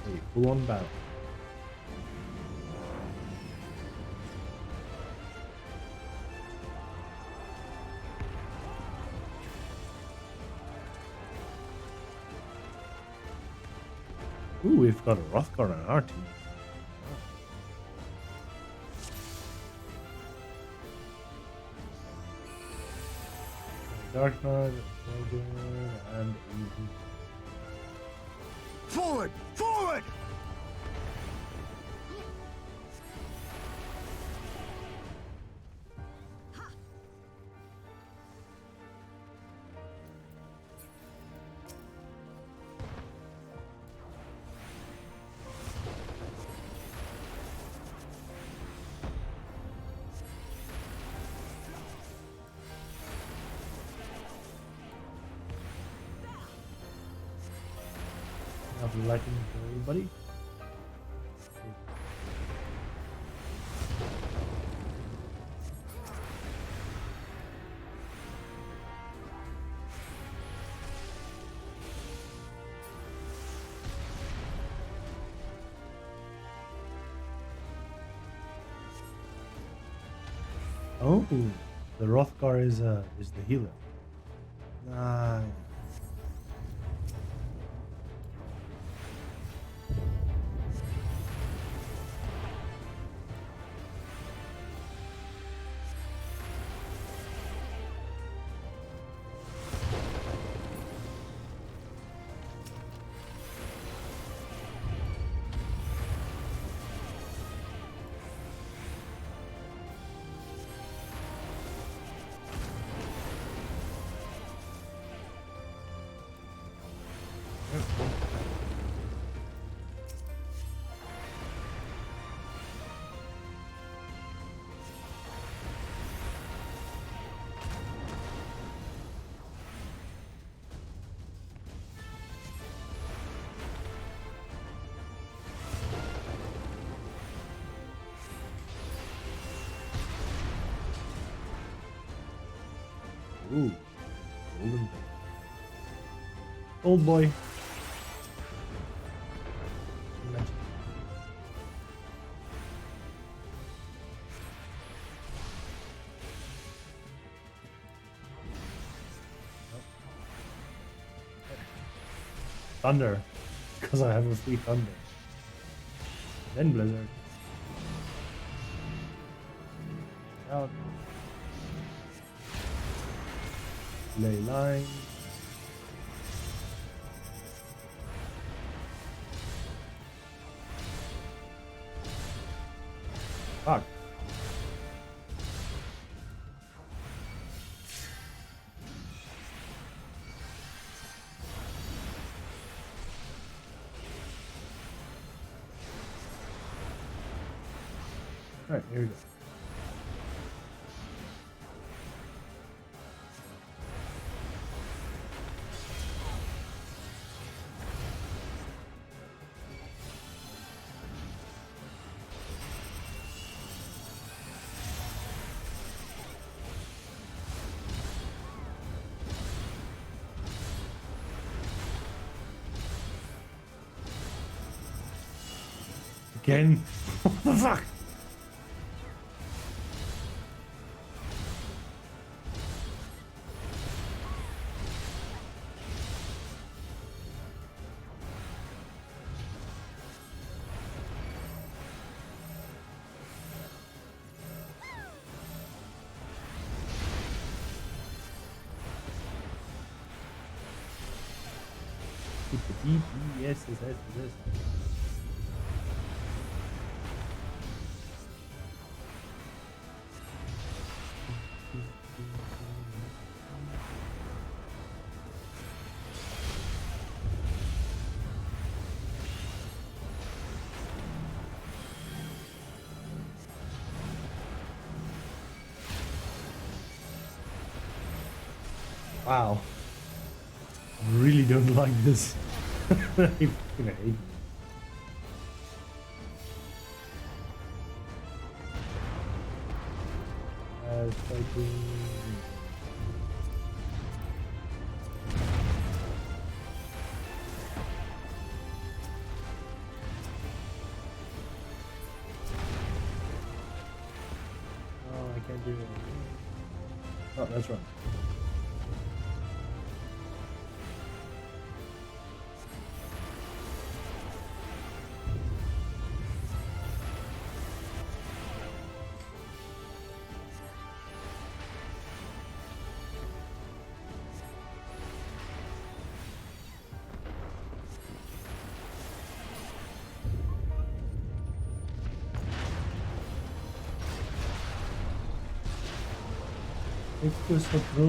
Hey, full on battle. Ooh, we've got a Rothgar on our team. Dark Knight, and Easy. Forward! Forward! Have lighting for everybody. Oh, the Rothgar is the healer. Nice. Ooh, golden. Old boy. Thunder, because I have a free thunder. Then blizzard. out. Ley line. Fuck. Alright, here we go. Again? What the fuck? Yes, yes, yes, yes. Wow. I really don't like this. I fucking hate it. Fighting. Oh, I can't do it. Oh, that's right. Esto es otro.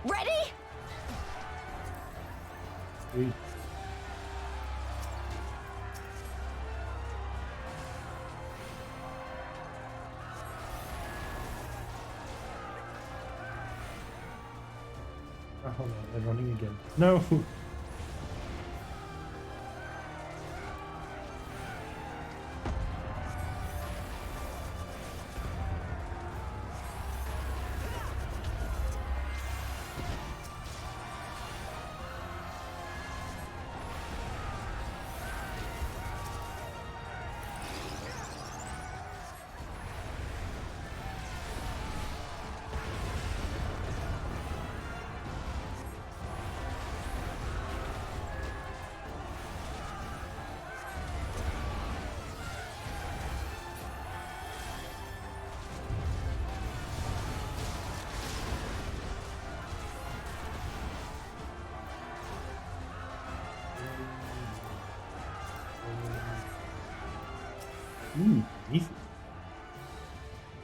Ready? Sweet. Oh, hold on, they're running again. No! Easy.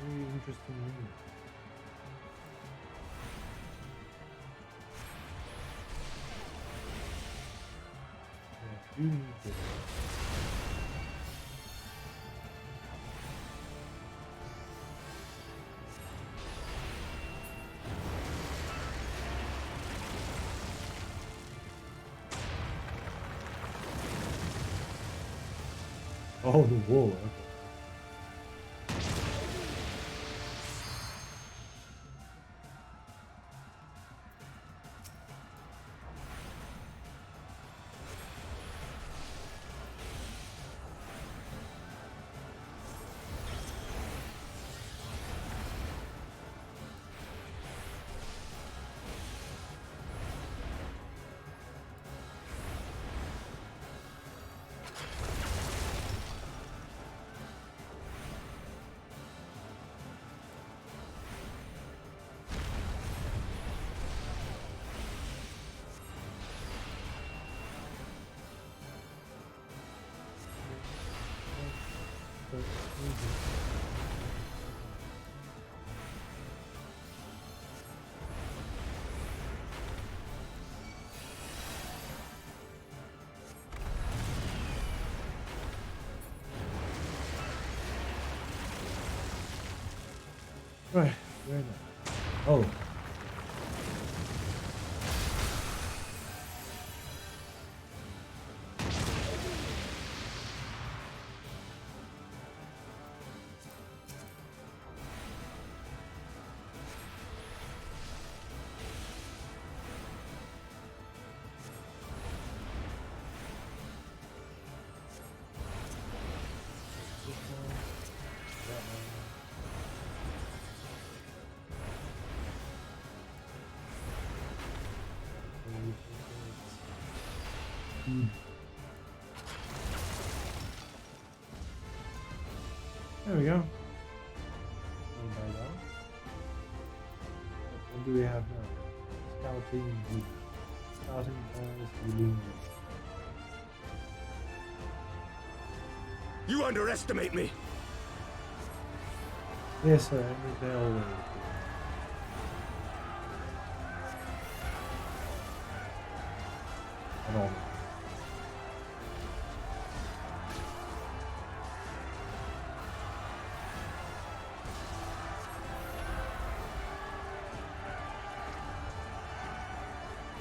Very interesting move. I do need this. Oh, the wall. Okay. Right, where now? Oh. There we go. What do we have now? Scouting healing. You underestimate me! Yes, sir. They always do. At all.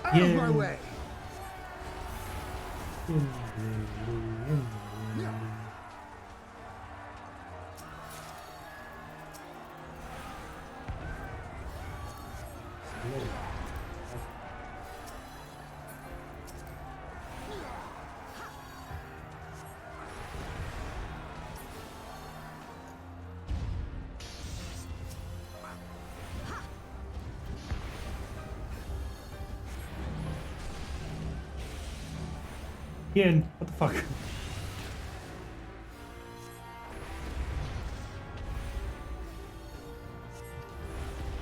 Out of my way! Ian, what the fuck?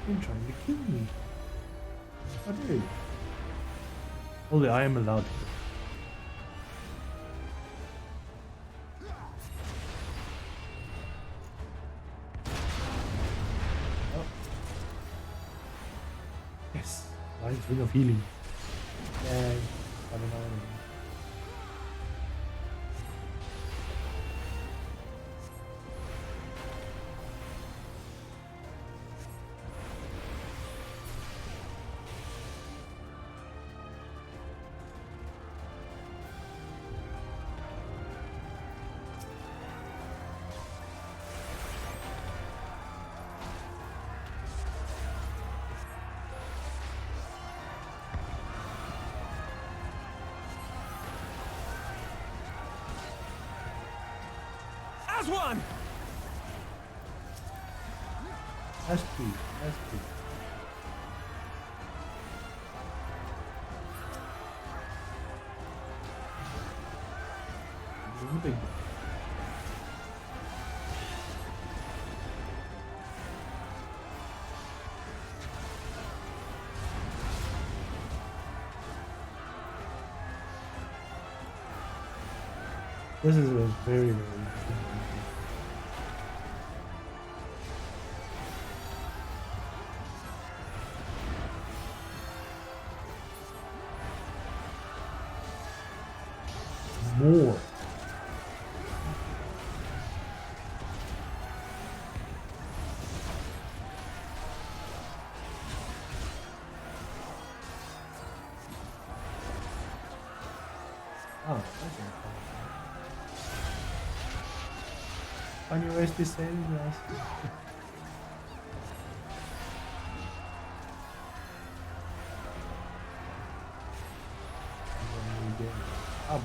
You're trying to kill me. How dare you? Only I am allowed to. Oh. Yes, Lion's Ring of Healing. Yay. I don't know. As one! As two. As two. Big. This is a very, very interesting. More. Oh, okay. Funny ways to say it, yes. Up.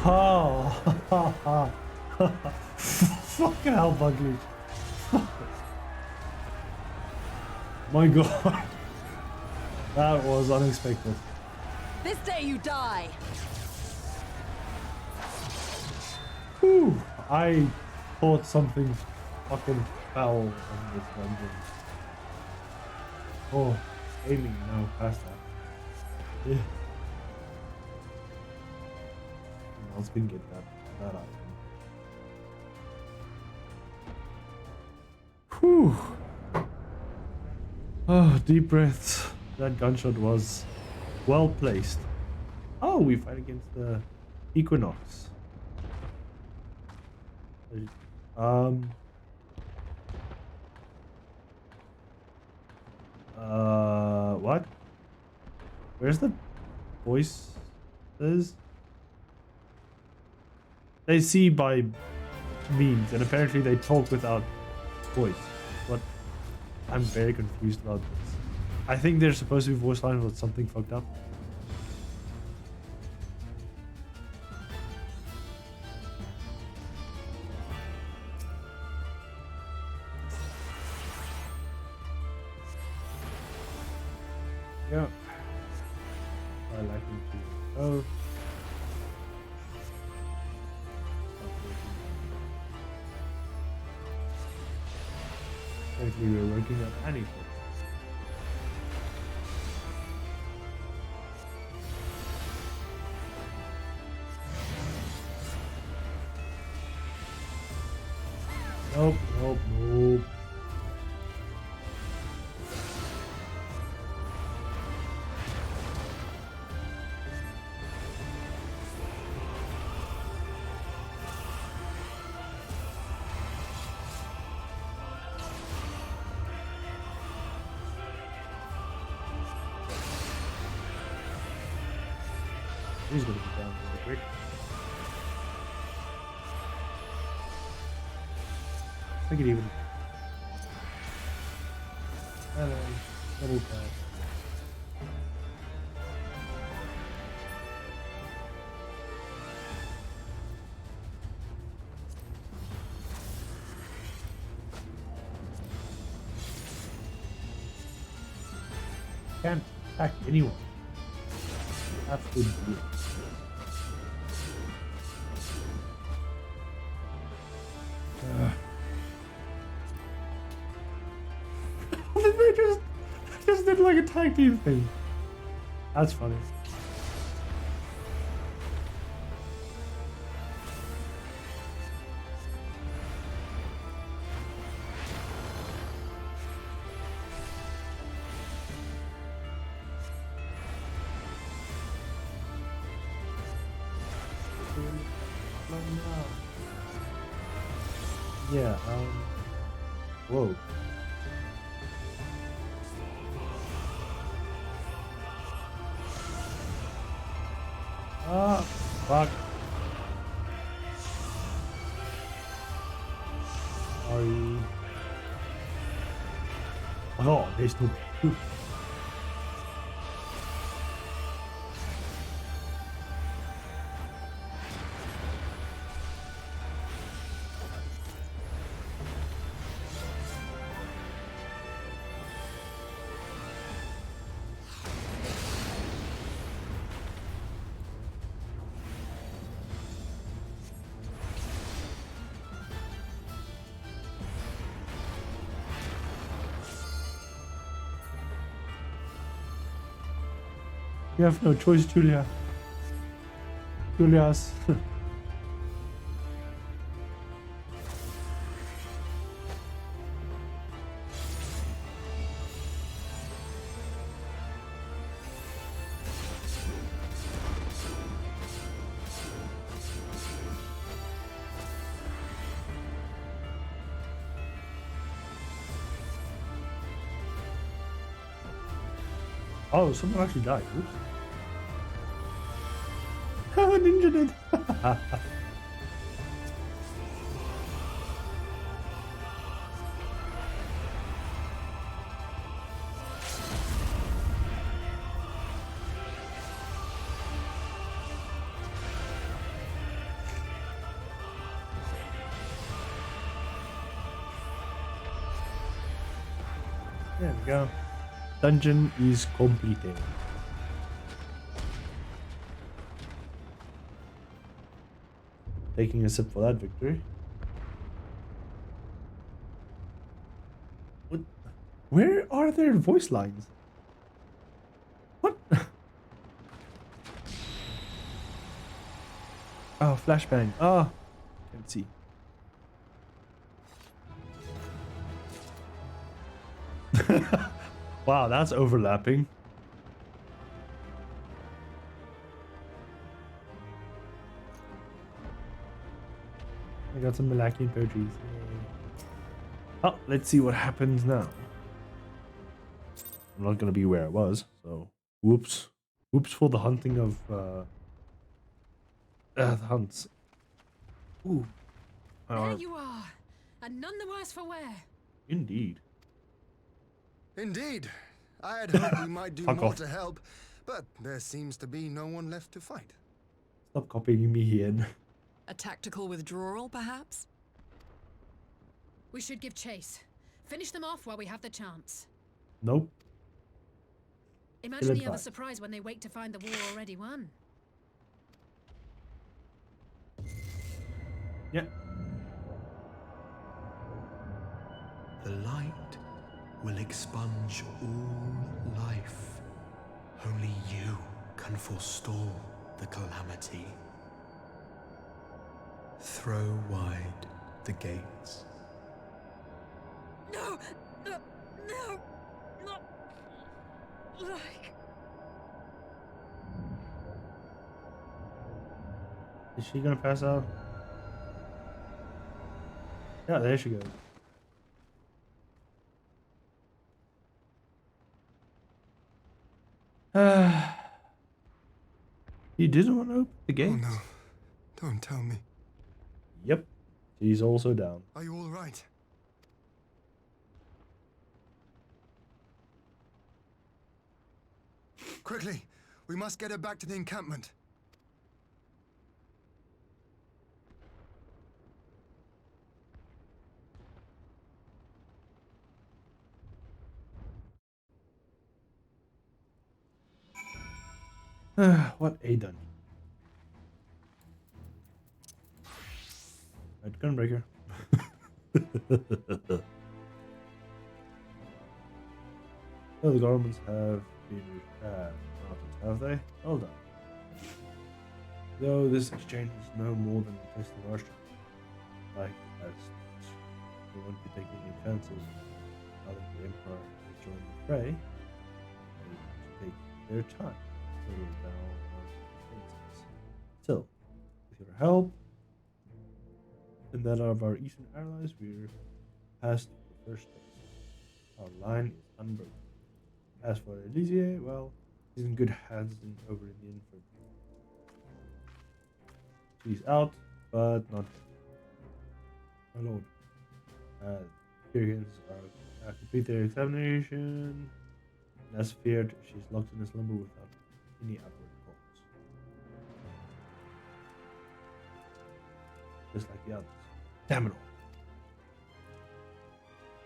Oh, fucking hell, Bugly. My god. That was unexpected. This day you die. Whew. I thought something fucking fell on this dungeon. Oh, aiming now past that. Yeah. Someone else can get that item. Whew. Oh, deep breaths. That gunshot was well placed. Oh, we fight against the Equinox. What? Where's the voices? They see by means, and apparently they talk without voice. What? I'm very confused about this. I think they're supposed to be voice lines, but something fucked up. Yeah. I like him too. Oh. Apparently we're working on anything. Nope, nope, nope. He's gonna be down really quick. I could even. Hello, double tap. Can't attack anyone. Absolutely. They just did like a tag team thing. That's funny. Yeah, whoa. Ah, fuck. Sorry. Oh, there's no. You have no choice, Julia. Julius. Oh, someone actually died. Oops. Ninja did. There we go. Dungeon is completed. Taking a sip for that victory. What? Where are their voice lines? What? Oh, flashbang. Oh, can't see. Wow, that's overlapping. I got some Malakian poetries. Oh, let's see what happens now. I'm not gonna be where I was, so whoops. Whoops for the hunting of the hunts. Ooh. There you are, and none the worse for wear. Indeed. Indeed. I had hoped we might do Fuck more off. to help, but there seems to be no one left to fight. Stop copying me in. A tactical withdrawal, perhaps? We should give chase. Finish them off while we have the chance. Nope. Imagine the other advised. surprise when they wake to find the war already won. Yeah. The light will expunge all life. Only you can forestall the calamity. Throw wide the gates. No! No! No! Not like... Is she gonna pass out? Yeah, there she goes. You didn't want to open the gate? Oh no. Don't tell me. Yep. She's also down. Are you all right? Quickly! We must get her back to the encampment. What a dungeon. Right, Gunbreaker. Oh, the garments have been mounted, have they? Well done. Though this exchange is no more than a test of our strength. Like, as we won't be taking any chances now that the Emperor has joined the fray, they should take their time to whittle down our defenses. Still, with your help and that of our eastern allies, we're past the first test. Our line is unbroken. As for Elysier, well, he's in good hands over in the infantry. She's out, but not dead. My lord. Syrians are complete their examination. As feared, she's locked in a slumber without any outward calls. Just like the others. Damn it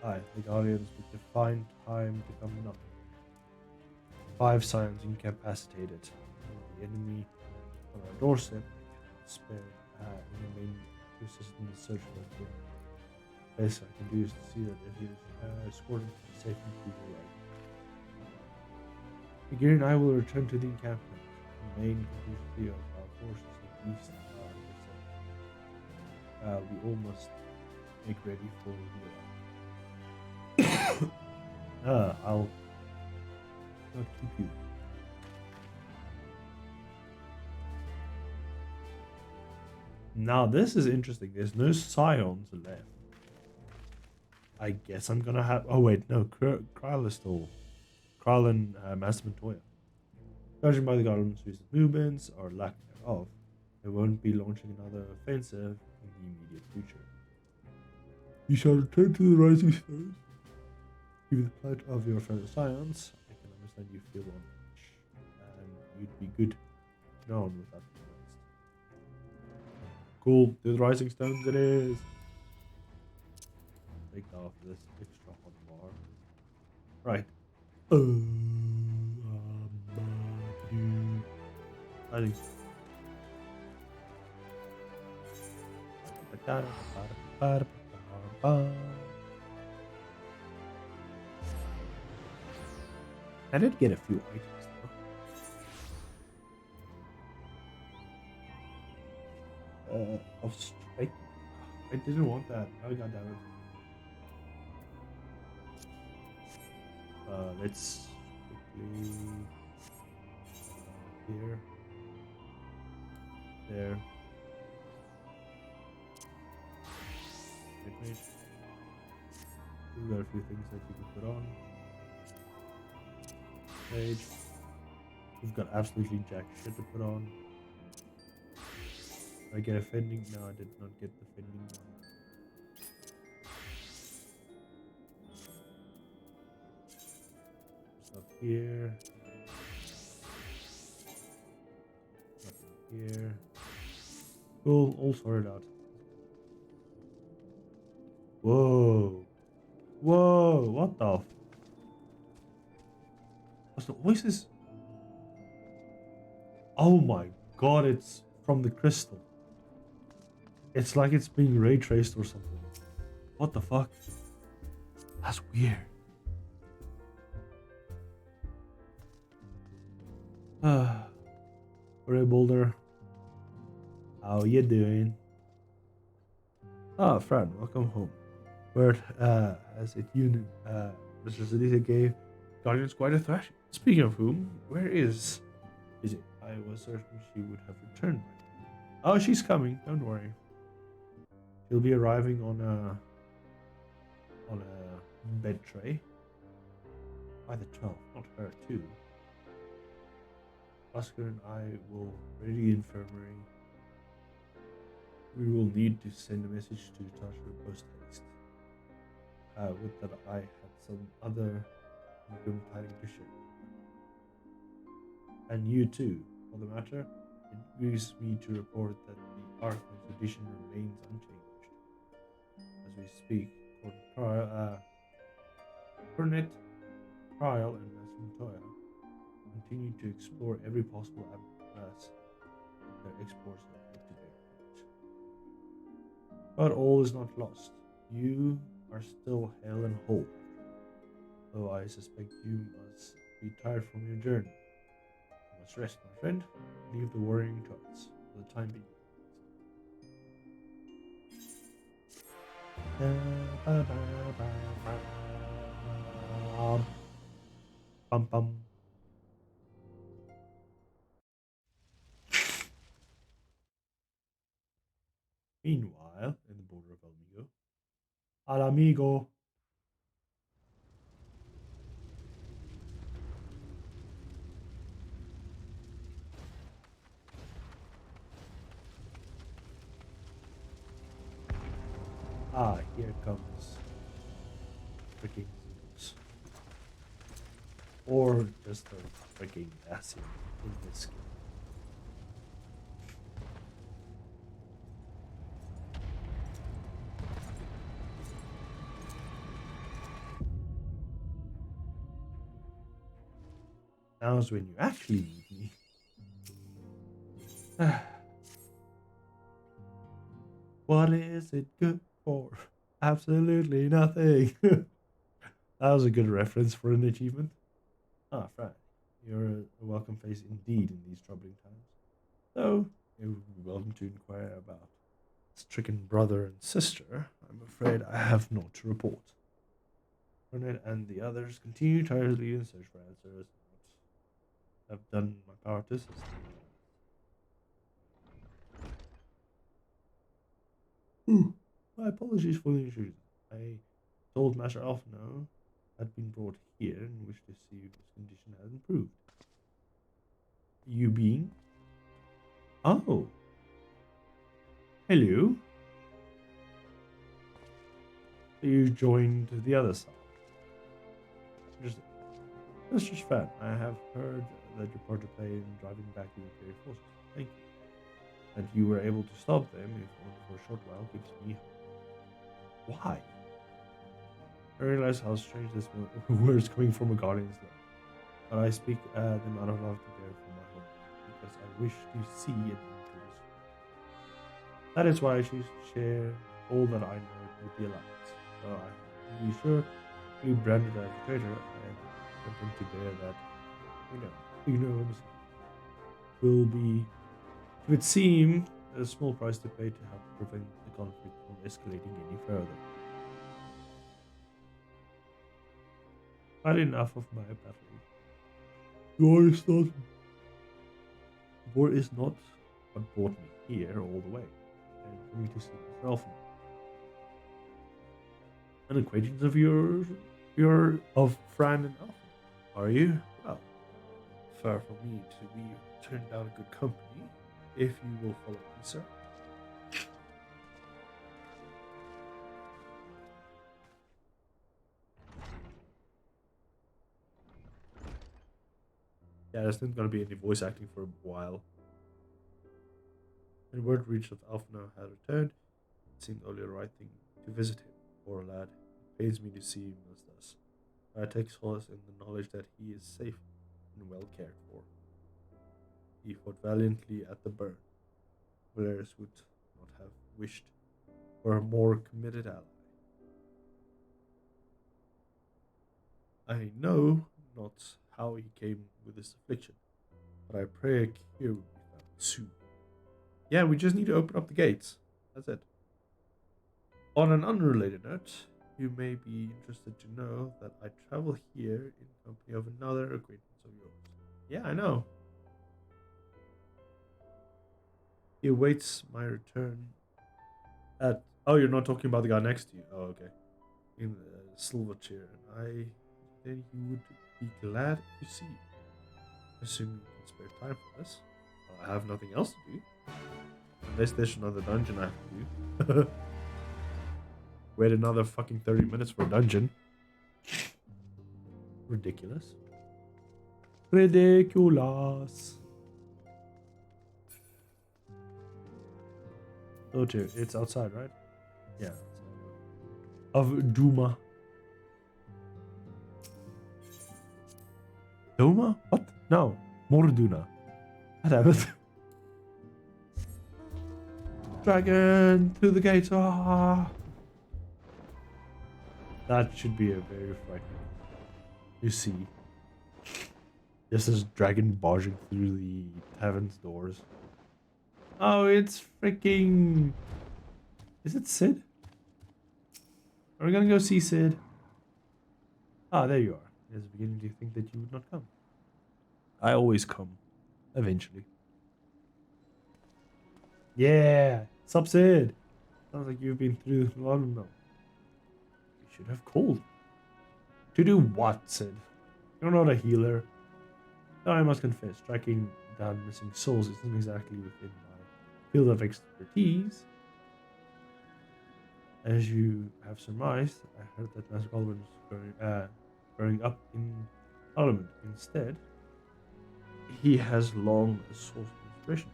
all. Aye, the Guardians would define time to come nothing. 5 scions incapacitated. The enemy on our doorstep. Spare remain to assist in the search for him. Best I can do is to see that if he is escorted safely to the right. Agir and I will return to the encampment. The main conclusion of our forces in the east are intercepted. We all must make ready for the I'll not keep you. Now this is interesting. There's no scions left. I guess I'm gonna have. Oh wait, no. Kryl is still. Kralin Master Montoya. Judging by the Golem's recent movements, or lack thereof, they won't be launching another offensive in the immediate future. You shall return to the Rising Stars. Given the plight of your fellow Scions, I can understand you feel on edge, and you'd be good to get on with that for the rest. Cool, to the Rising Stones it is! Take off this extra hot bar. Right. Rising Stones. I did get a few items though. Of strike. I didn't want that. I got that one. Let's quickly here. There. Wait. We've got a few things that you can put on. Page. We've got absolutely jack shit to put on. Did I get a fending? No, I did not get the fending one. What's up here? Nothing here. Cool, all sorted out. Whoa. Whoa, what the f... What's the voices? Oh my god, it's from the crystal. It's like it's being ray traced or something. What the fuck? That's weird. Ray Boulder. How you doing? Ah, Fran, welcome home. Word, as it you Mr. Zelita gave Guardians quite a thrashing. Speaking of whom, where is it? I was certain she would have returned by now. Oh, she's coming, don't worry. She'll be arriving on a bed tray by the 12th, not her too. Oscar and I will ready the infirmary. We will need to send a message to Tasha post haste. With that, I had some other good planning to share. And you too, for the matter. It grieves me to report that the Archivist edition remains unchanged. As we speak, Cornet, Trial, and Master Montoya continue to explore every possible avenue their exports are put to their point. But all is not lost. You are still hale and whole, though I suspect you must be tired from your journey. You must rest, my friend. Leave the worrying to us for the time being. Bum bum. Meanwhile, in the border of Elmigo, al amigo. Ah, here comes freaking Zeus. Or just a freaking Asien in this game. Now's when you actually need me. What is it good for? Absolutely nothing. That was a good reference for an achievement. Ah, Fran, you're a welcome face indeed in these troubling times. Though you would be welcome to inquire about stricken brother and sister, I'm afraid I have naught to report. Burnett and the others continue tirelessly in search for answers. I've done my power to assist. My apologies for the intrusion. I told Master Alpha no, had been brought here and wished to see if his condition had improved. You being? Oh. Hello. You joined the other side. Interesting. That's just fun. I have heard that your part to play in driving back the Imperial forces. Thank you. That you were able to stop them, if only for a short while, gives me hope. Why? I realize how strange this word is coming from a guardian's love. But I speak them out of love to care for my home, because I wish to see an end to this. That is why I choose to share all that I know with the Alliance. So I can be sure to be branded as a traitor and something to bear that, ignorance will be, it would seem, a small price to pay to help prevent the conflict from escalating any further. Had enough of my battle. War is not what brought me here all the way, and for me to see myself now. An acquaintance of yours, you're of Fran and Alpha, are you? Well, far from me to be turned down a good company, if you will follow me, sir. Yeah, there's not going to be any voice acting for a while. When word reached that Alphino had returned, it seemed only the right thing to visit him. Poor lad, it pains me to see him as thus. I take solace in the knowledge that he is safe and well cared for. He fought valiantly at the burn. Valerius would not have wished for a more committed ally. I know not how he came with this affliction, but I pray a cure will be found soon. Yeah, we just need to open up the gates. That's it. On an unrelated note, you may be interested to know that I travel here in company of another acquaintance of yours. Yeah, I know. He awaits my return at... Oh, you're not talking about the guy next to you. Oh, okay. In the silver chair. And then he would be glad to see you. Assuming you can spare time for this. Well, I have nothing else to do. Unless there's another dungeon I have to do. Wait another fucking 30 minutes for a dungeon. Ridiculous. Ridiculous. Oh, dear. It's outside, right? Yeah. Of Duma. Duma? What? No. Morduna. God damn it. Dragon through the gates. Ah. That should be a very frightening. You see. Just this dragon barging through the tavern's doors. Oh, it's freaking... Is it Sid? Are we gonna go see Sid? Ah, there you are. I was beginning to think that you would not come. I always come. Eventually. Yeah! Sup, Sid? Sounds like you've been through a lot of them. You should have called. To do what, Sid? You're not a healer. Though I must confess, tracking down missing souls isn't exactly within my field of expertise. As you have surmised, I heard that Master Goldman is growing up in Parliament. Instead, he has long a source of inspiration.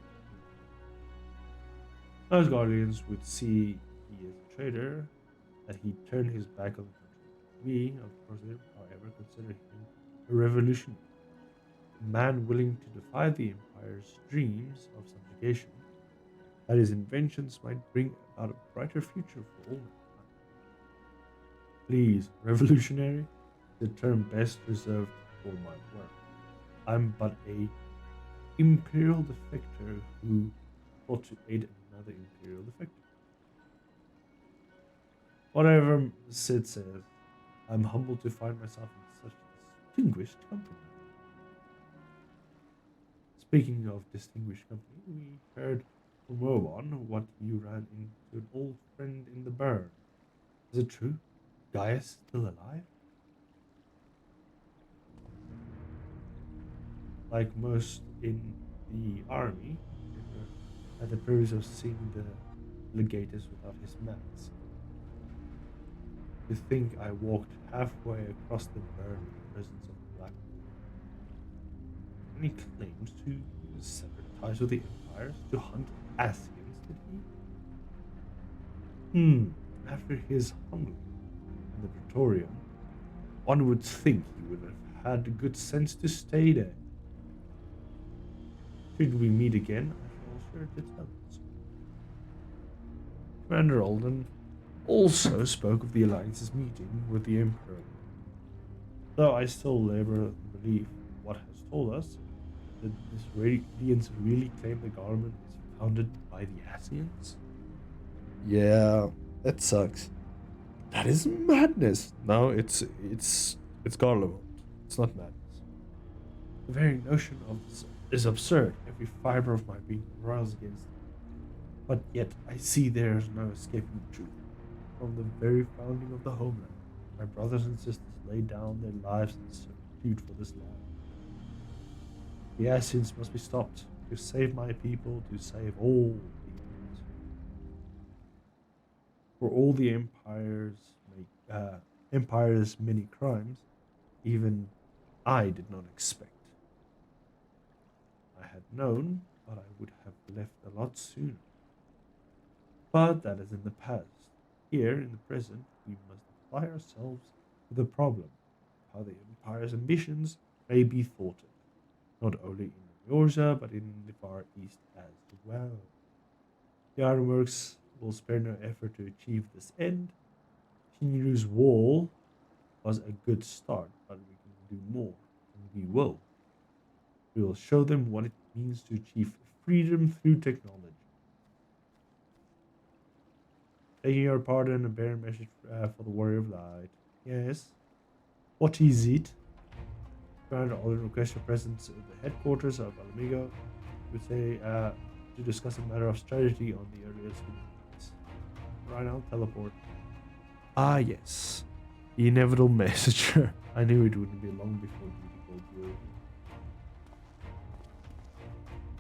Most guardians would see he is a traitor, that he turned his back on the country. We, of course, however, consider him a revolutionary. A man willing to defy the Empire's dreams of subjugation, that his inventions might bring about a brighter future for all mankind. Please, revolutionary, the term best reserved for my work. I'm but a imperial defector who thought to aid another imperial defector. Whatever Sid says, I'm humbled to find myself in such distinguished company. Speaking of distinguished company, we heard from Wowan what you ran into an old friend in the burn. Is it true? Gaius still alive? like most in the army, never had the privilege of seeing the legatus without his mask. To think I walked halfway across the burn in the presence of the Black Lord. And he claims to sever ties with the Empires to hunt Asians, did he? After his humbling in the Praetorium, one would think he would have had the good sense to stay there. Should we meet again, I shall sure to tell us. Commander Alden also spoke of the Alliance's meeting with the Emperor, though I still labor in belief what has told us that this Radiance really claim the government is founded by the Asians. Yeah, that sucks. That is madness. No, it's Garlemald. It's not madness. The very notion of this is absurd. Every fiber of my being riles against it. But yet I see there is no escaping the truth. From the very founding of the homeland, my brothers and sisters laid down their lives in servitude for this land. The Asians must be stopped to save my people, to save all peoples. For all the empire's many crimes, even I did not expect. I had known, but I would have left a lot sooner. But that is in the past. Here, in the present, we must apply ourselves to the problem of how the Empire's ambitions may be thwarted, not only in Eorzea, but in the Far East as well. The Ironworks will spare no effort to achieve this end. Shinryu's wall was a good start, but we can do more, and we will. We will show them what it means to achieve freedom through technology. Taking your pardon, a bearer message for the Warrior of Light. Yes. What is it? Commander Alden requests your presence at the headquarters of Alamigo. We say to discuss a matter of strategy on the earliest convenience. Right, I'll teleport. Ah, yes. The inevitable messenger. I knew it wouldn't be long before duty called you.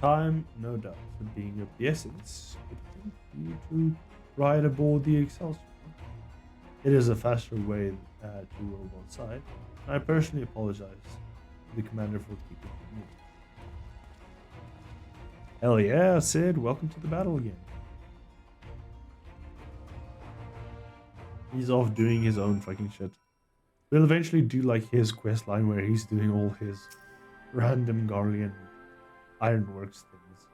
Time, no doubt, for being of the essence. It can you to ride aboard the Excelsior. It is a faster way to roam on side. I personally apologize to the commander for keeping it moving. Hell yeah, Sid, welcome to the battle again. He's off doing his own fucking shit. We'll eventually do like his quest line where he's doing all his random Garlean Ironworks things.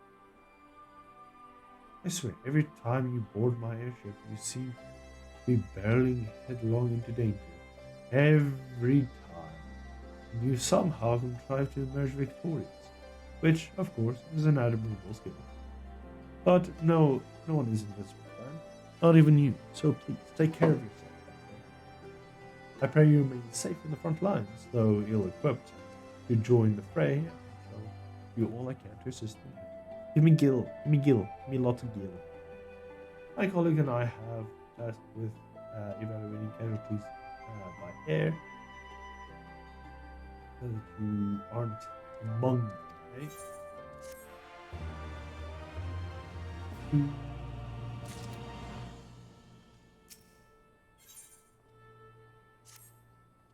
I swear, every time you board my airship, you seem to be barreling headlong into danger. Every time. And you somehow contrive to emerge victorious. Which, of course, is an admirable skill. But no one is invincible, man. Not even you. So please, take care of yourself. I pray you remain safe in the front lines, though ill-equipped to join the fray. I shall do all I can to assist you. Give me lots of gil. My colleague and I have tasked with evaluating casualties by air. So that you aren't among them, okay?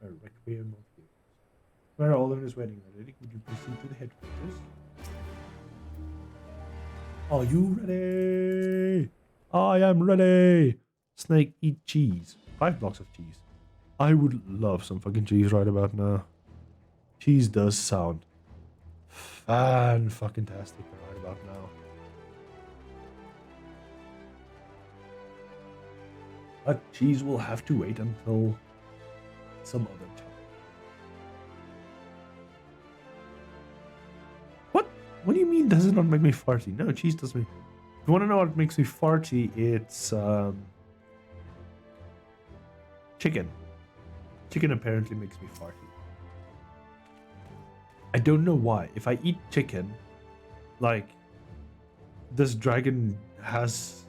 A requiem of heroes. Where Alden is waiting already, would you proceed to the headquarters? Are you ready? I am ready. Snake, eat cheese. 5 blocks of cheese. I would love some fucking cheese right about now. Cheese does sound fan-fucking-tastic right about now. But cheese will have to wait until some other time. What do you mean does it not make me farty? No, cheese does me. If you want to know what makes me farty, it's chicken. Chicken apparently makes me farty. I don't know why. If I eat chicken, like this dragon has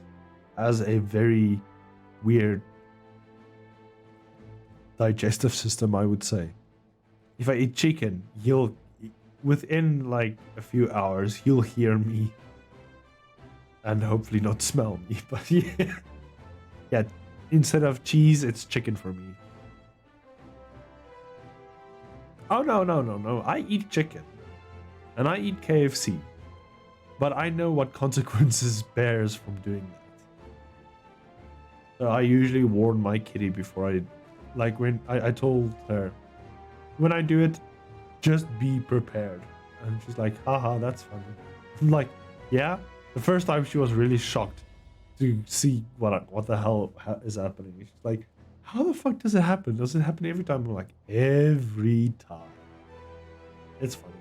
a very weird digestive system, I would say. If I eat chicken, within like a few hours, he'll hear me and hopefully not smell me. But yeah, yeah. Instead of cheese, it's chicken for me. Oh no! I eat chicken, and I eat KFC, but I know what consequences bears from doing that. So I usually warn my kitty before I, like when I told her, when I do it, just be prepared. And she's like, haha, that's funny. I'm like, yeah. The first time she was really shocked to see what the hell is happening. She's like, how the fuck does it happen? Does it happen every time? I'm like, every time. It's funny.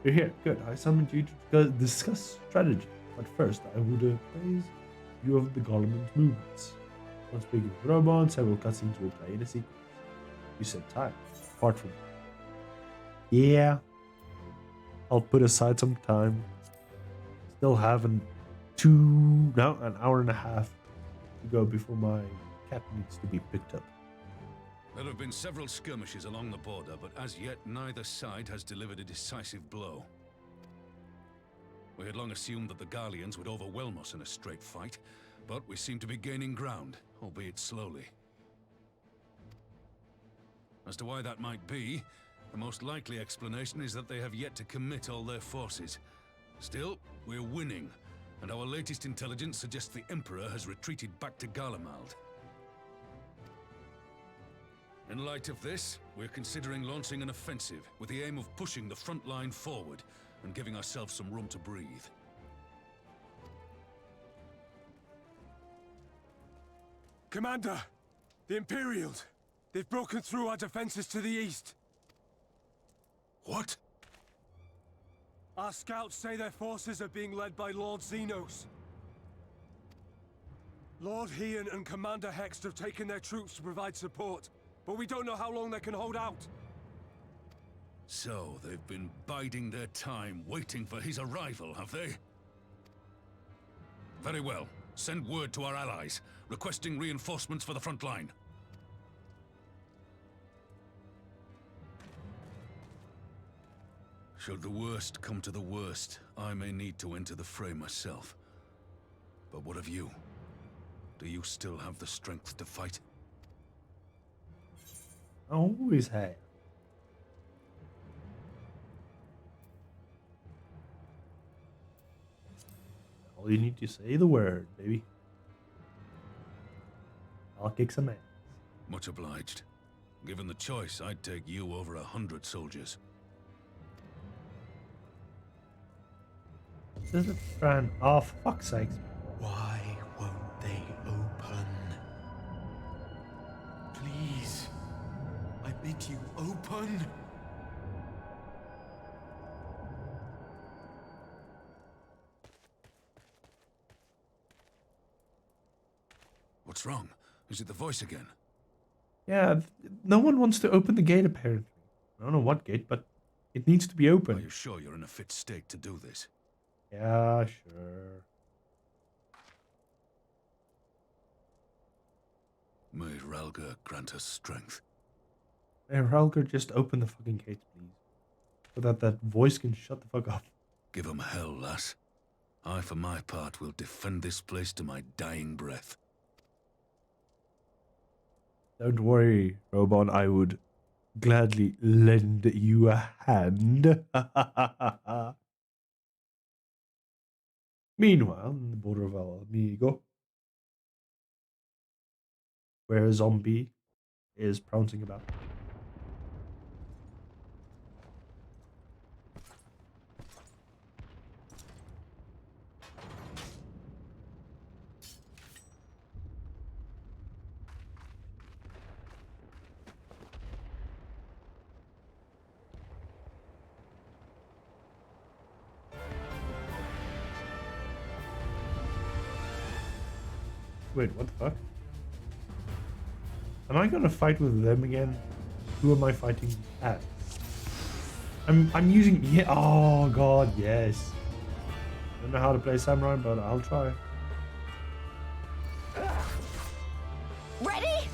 You're here. Good. I summoned you to discuss strategy. But first, I would praise you of the Golem's movements. Once speaking with robots, several cutscenes will play in a sequence. You said time. Apart from yeah. I'll put aside some time. Still have an hour and a half to go before my cat needs to be picked up. There have been several skirmishes along the border, but as yet neither side has delivered a decisive blow. We had long assumed that the Garleans would overwhelm us in a straight fight, but we seem to be gaining ground, albeit slowly. As to why that might be, the most likely explanation is that they have yet to commit all their forces. Still, we're winning, and our latest intelligence suggests the Emperor has retreated back to Garlemald. In light of this, we're considering launching an offensive with the aim of pushing the front line forward and giving ourselves some room to breathe. Commander! The Imperials! They've broken through our defenses to the east! What? Our scouts say their forces are being led by Lord Xenos. Lord Heian and Commander Hext have taken their troops to provide support, but we don't know how long they can hold out. So, they've been biding their time, waiting for his arrival, have they? Very well. Send word to our allies, requesting reinforcements for the front line. Should the worst come to the worst, I may need to enter the fray myself. But what of you? Do you still have the strength to fight? I always have. All you need to say the word, baby. I'll kick some ass. Much obliged. Given the choice, I'd take you over 100 soldiers. This is Fran. Oh, for fuck's sakes. Why won't they open? Please, I bid you open. What's wrong? Is it the voice again? Yeah, no one wants to open the gate apparently. I don't know what gate, but it needs to be open. Are you sure you're in a fit state to do this? Yeah, sure. May Ralga grant us strength. Hey, Ralger, just open the fucking gate, please. So that voice can shut the fuck up. Give 'em hell, lass. I, for my part, will defend this place to my dying breath. Don't worry, Robon, I would gladly lend you a hand. Meanwhile, in the border of El Amigo, where a zombie is prancing about. Wait, what the fuck? Am I gonna fight with them again? Who am I fighting at? I'm using, yeah, oh god, yes. I don't know how to play samurai, but I'll try. Ready?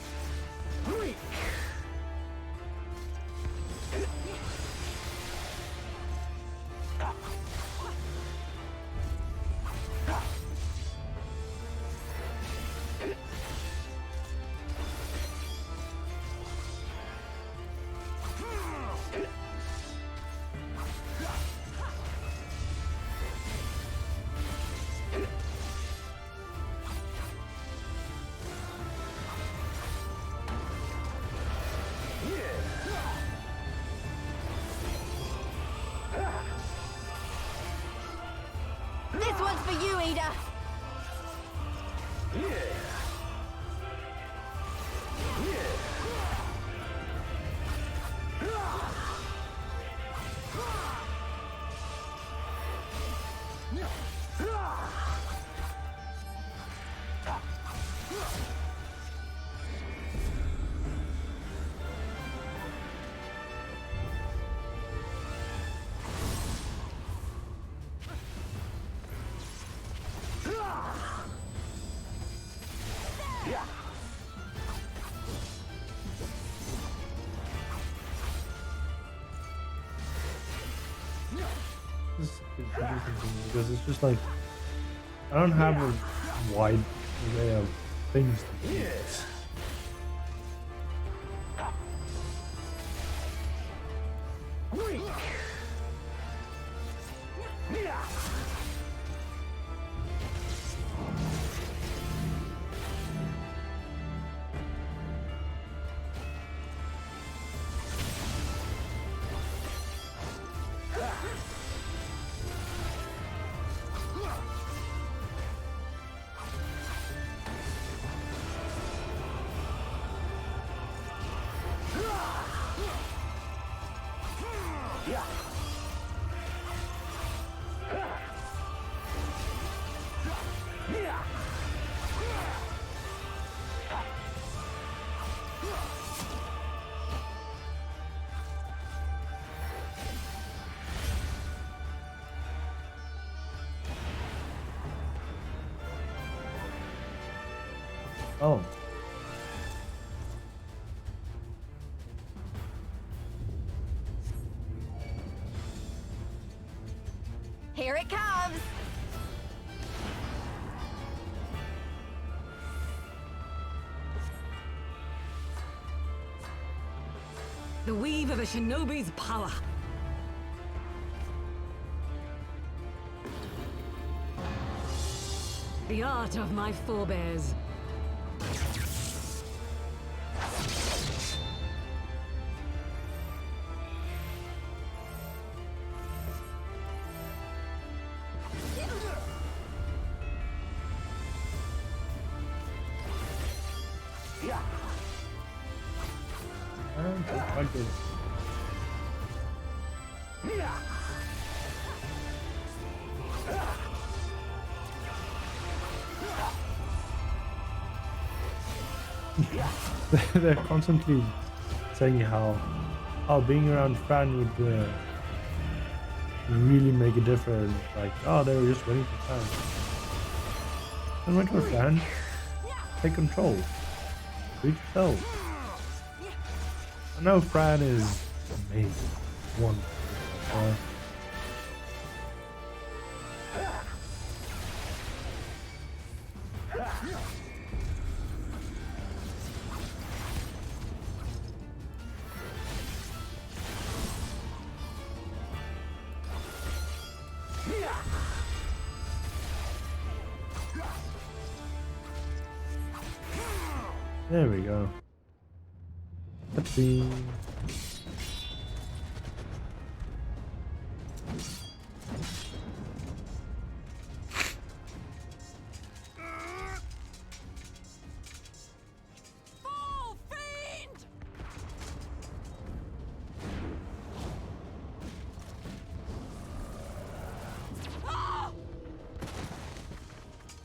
This is confusing to me because it's just like I don't have a wide array of things to do. Oh. Here it comes! The weave of a shinobi's power. The art of my forebears. Like this. They're constantly saying how being around Fran would really make a difference. Like, oh, they were just waiting for Fran. Then wait for Fran. Take control. Reach yourself. I know Fran is amazing. Wonderful. There we go. Let's see.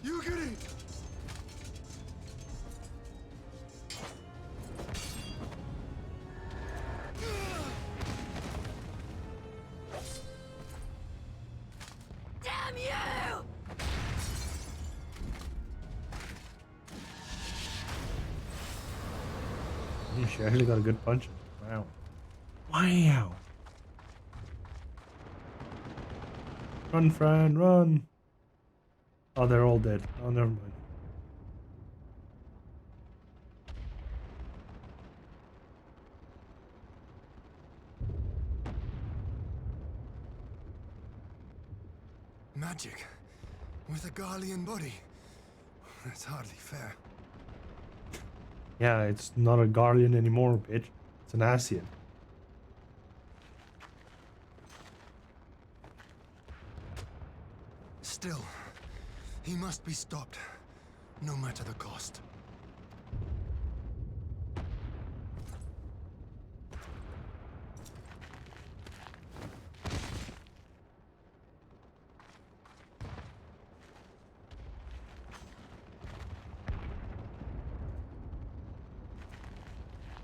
You get it! Damn you! She actually got a good punch. Wow. Wow. Run, Fran, run. Oh, they're all dead. Oh, never mind. Magic. With a Garlean body. That's hardly fair. Yeah, it's not a Guardian anymore, bitch. It's an Asian. Still, he must be stopped, no matter the cost.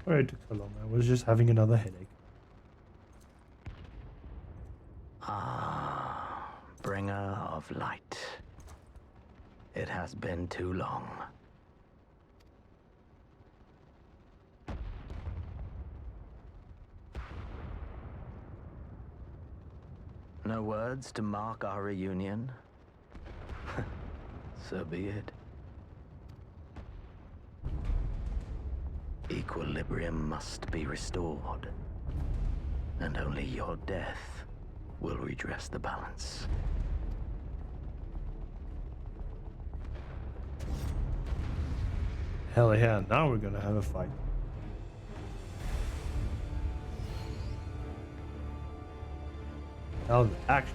Sorry it took so long. I was just having another headache. Ah, bringer of light. It has been too long. No words to mark our reunion? So be it. Equilibrium must be restored, and only your death will redress the balance. Hell yeah, now we're gonna have a fight. Now the action.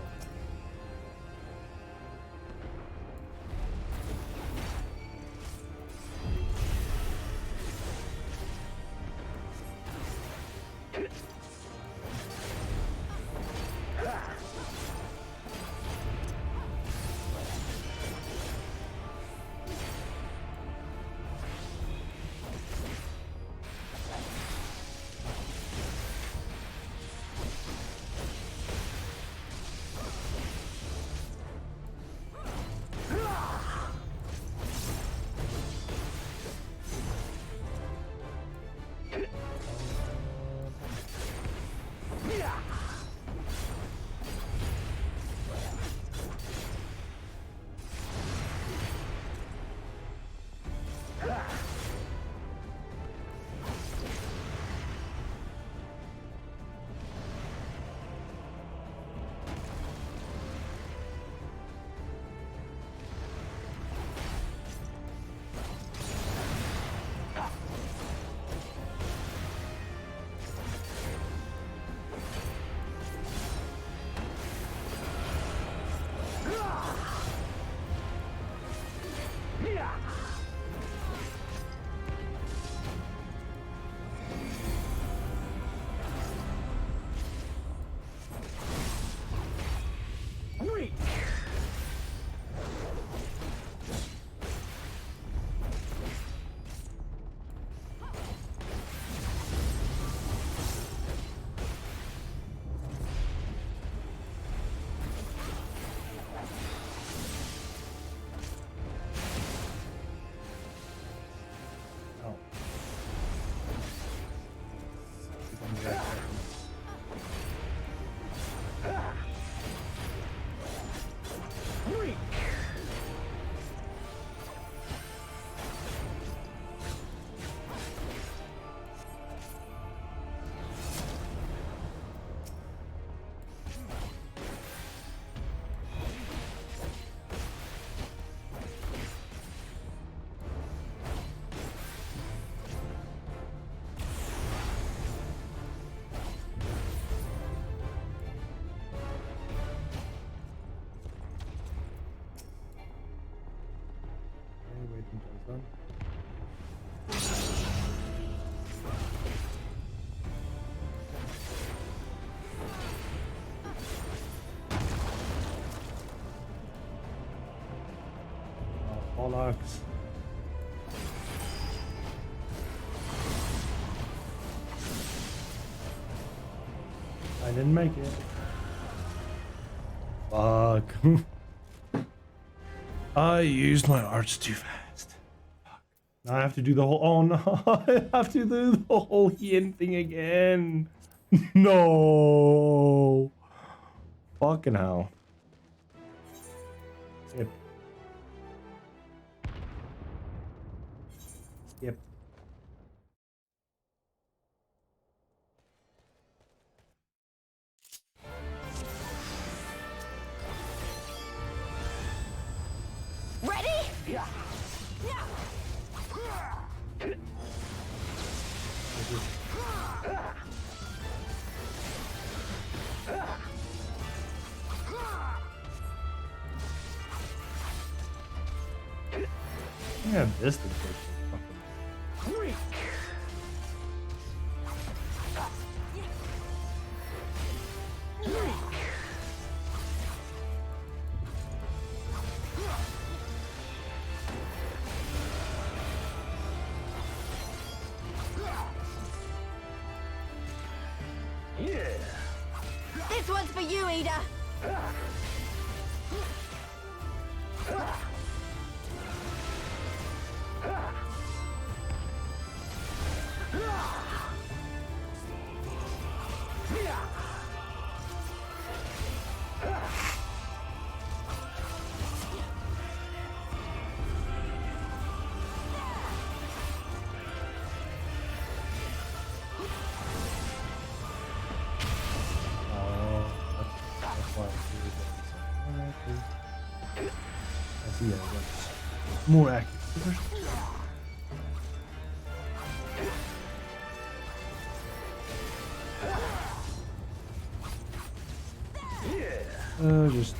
Bollocks. I didn't make it. Fuck. I used my arts too fast. Fuck. Now I have to do the whole. Oh no! I have to do the whole yin thing again. No. Fucking hell. Skip. Skip. Ready? Yeah. Yeah, this thing fucking. This one's for you, Ida. Yeah, that's more accurate. Just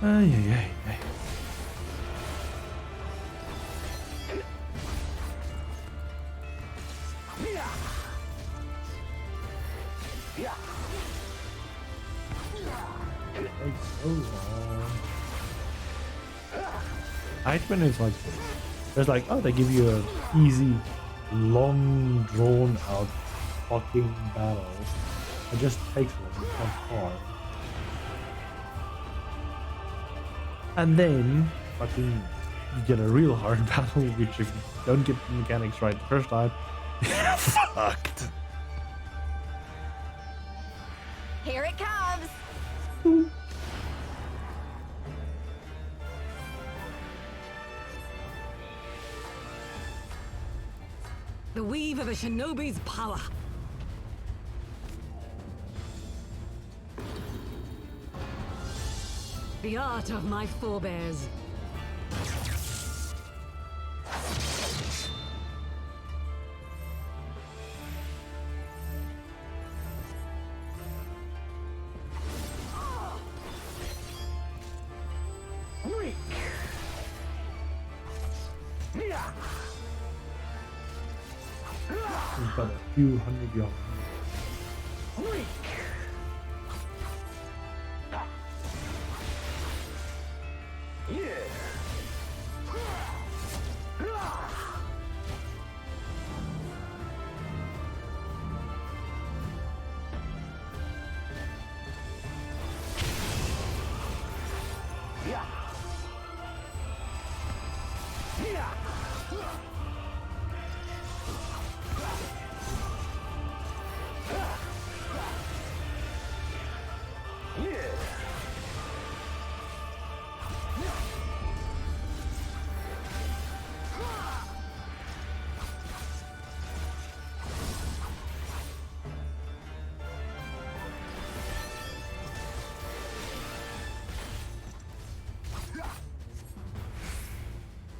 ay. Eichmann is like, there's like, oh, they give you an easy, long, drawn out fucking battle. It just takes one, it's not hard. And then, fucking, you get a real hard battle, which if you don't get the mechanics right the first time, fucked. Here it comes. The weave of a shinobi's power. The art of my forebears. We've got a few hundred yards.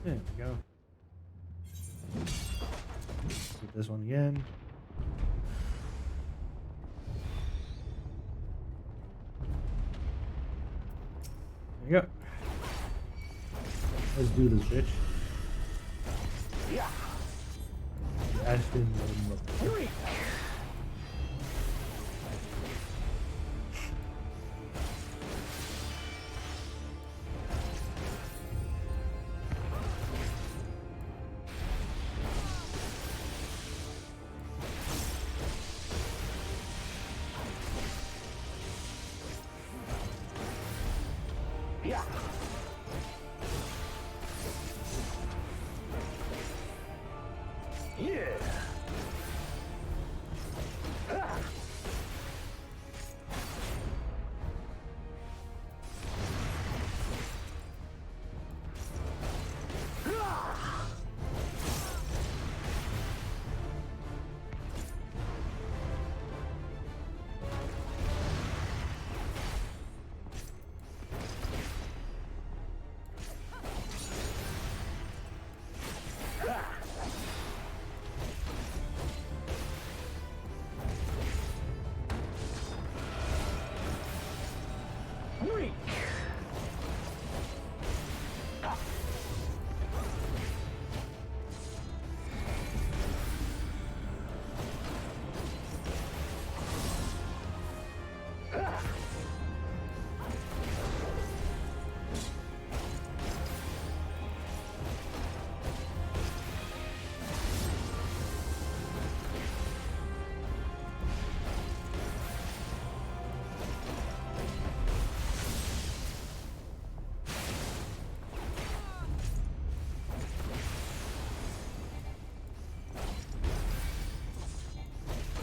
There we go. Do this one again. There you go. Let's do this, bitch. Ashton,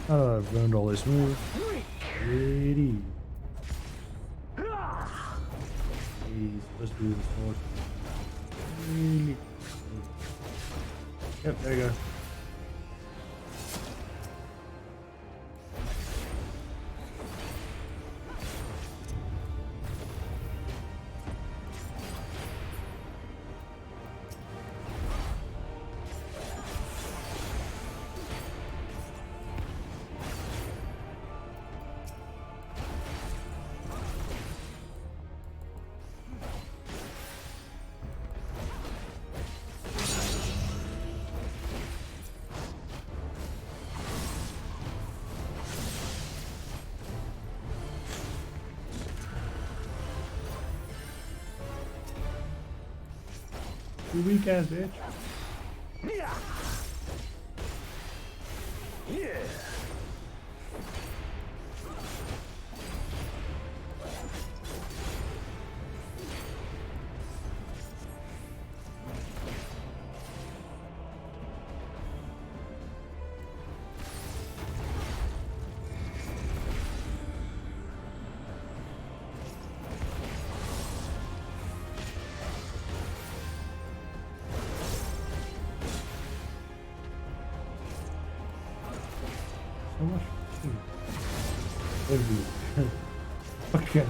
Now that I've learned all this move, ready. He's supposed to do the sword. Really? Yep, there you go. You weak ass bitch. Yeah. So much food. Okay.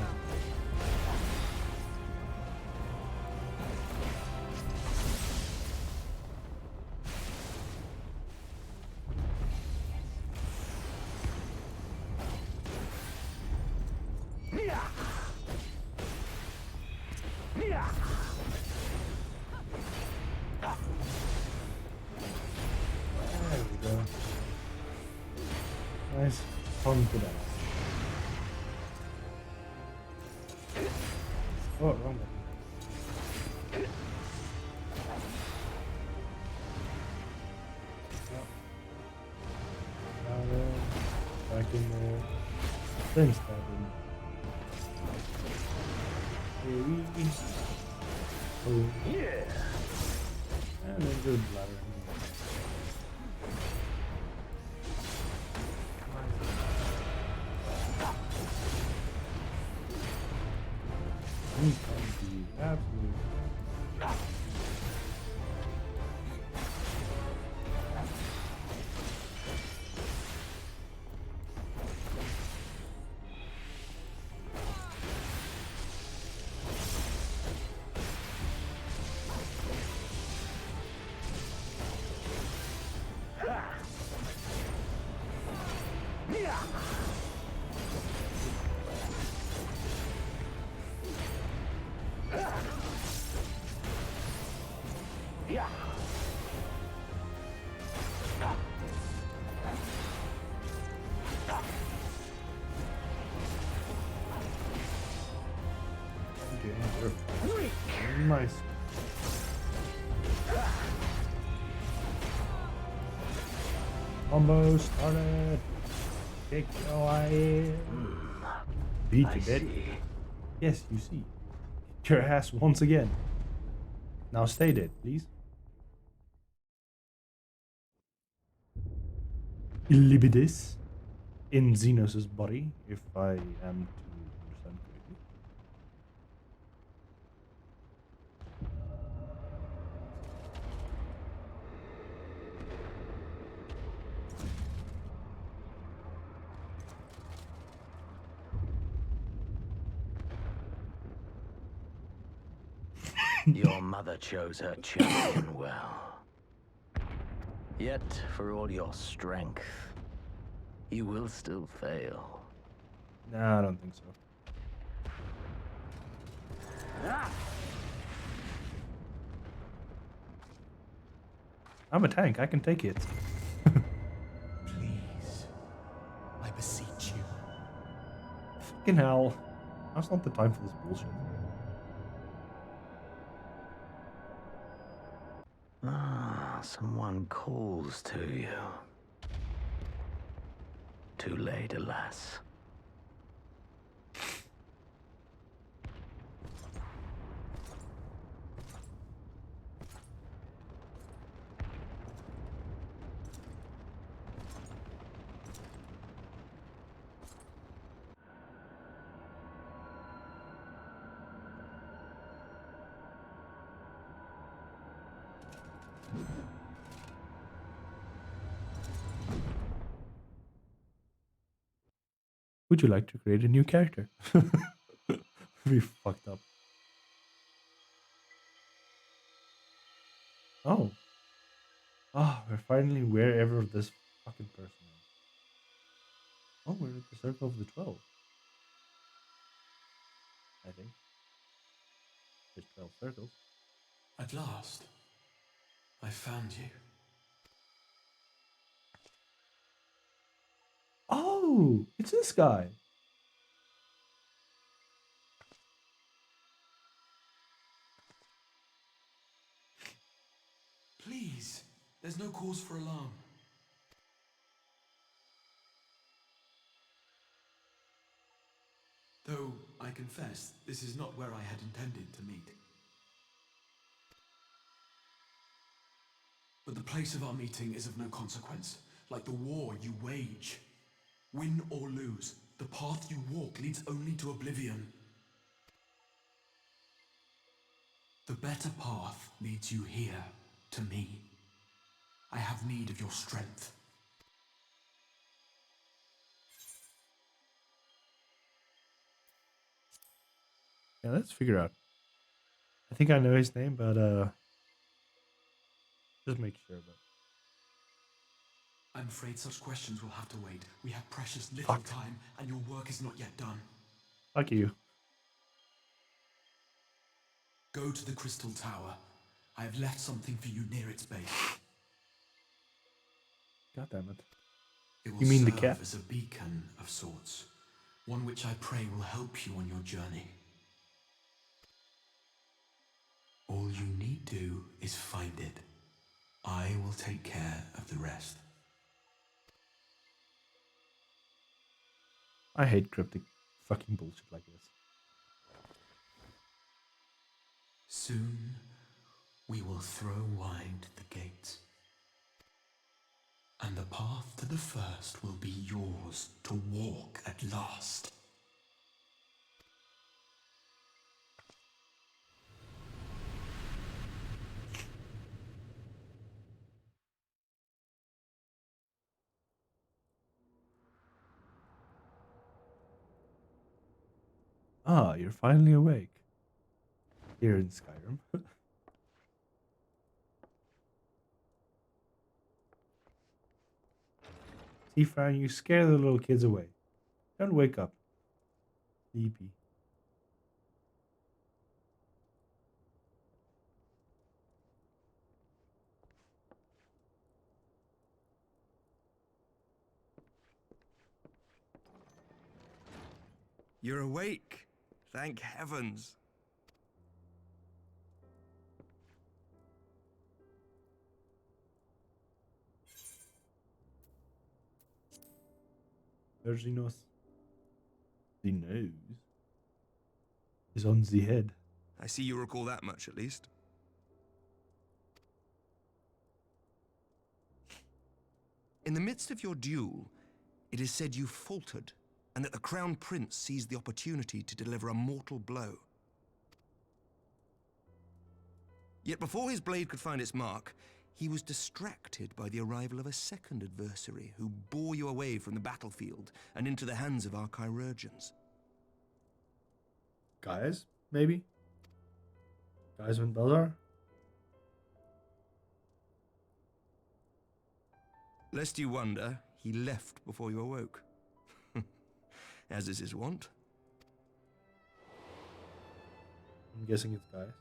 There we go. Nice confidence. Oh, wrong one. Down there, back in there, then stab him. Here we oh yeah, and then good bladder. He's coming to you, absolutely. Nice. Combo started. Kick your ass. Beat you, bitch. Yes, you see. Kick your ass once again. Now stay dead, please. Libidis in Xenos' body, if I am to understand correctly. Your mother chose her champion well. Yet, for all your strength, you will still fail. Nah, I don't think so. I'm a tank, I can take it. Please, I beseech you. Fucking hell. Now's not the time for this bullshit. Ah, someone calls to you. Too late, alas. Would you like to create a new character? We fucked up. Oh. Ah, we're finally wherever this fucking person is. Oh, we're at the Circle of the 12. I think. There's 12 circles. At last, I found you. Oh, it's this guy. Please, there's no cause for alarm. Though, I confess, this is not where I had intended to meet. But the place of our meeting is of no consequence, like the war you wage. Win or lose, the path you walk leads only to oblivion. The better path leads you here, to me. I have need of your strength. Yeah, let's figure out. I think I know his name, but just make sure. But I'm afraid such questions will have to wait. We have precious little time, and your work is not yet done. fuck you. Go to the Crystal Tower. I have left something for you near its base. God damn it. It will You mean the serve cat? as a beacon of sorts, one which I pray will help you on your journey. All you need do is find it. I will take care of the rest. I hate cryptic fucking bullshit like this. Soon, we will throw wide the gates. And the path to the first will be yours to walk at last. Ah, you're finally awake. Here in Skyrim. See, Fran, you scare the little kids away. Don't wake up. Sleepy. You're awake. Thank heavens. Virginos. The nose is on the head. I see you recall that much, at least. In the midst of your duel, it is said you faltered, and that the Crown Prince seized the opportunity to deliver a mortal blow. Yet before his blade could find its mark, he was distracted by the arrival of a second adversary who bore you away from the battlefield and into the hands of our chirurgeons. Guys, maybe? Guys with Belzar? Lest you wonder, he left before you awoke. As is his wont. I'm guessing it's guys.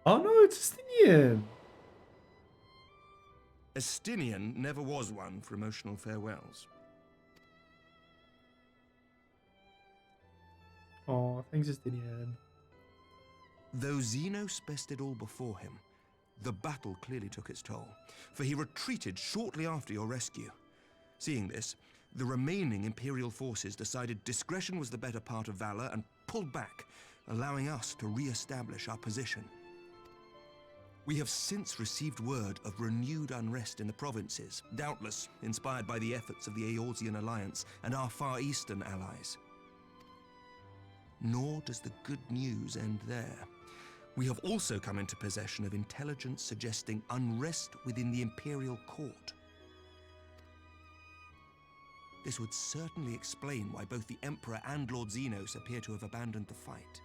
Oh no, it's Estinian! Estinian never was one for emotional farewells. Oh, thanks, Estinian. Though Xenos bested all before him, the battle clearly took its toll, for he retreated shortly after your rescue. Seeing this, the remaining Imperial forces decided discretion was the better part of valor and pulled back, allowing us to re-establish our position. We have since received word of renewed unrest in the provinces, doubtless inspired by the efforts of the Eorzean Alliance and our Far Eastern allies. Nor does the good news end there. We have also come into possession of intelligence suggesting unrest within the Imperial Court. This would certainly explain why both the Emperor and Lord Xenos appear to have abandoned the fight.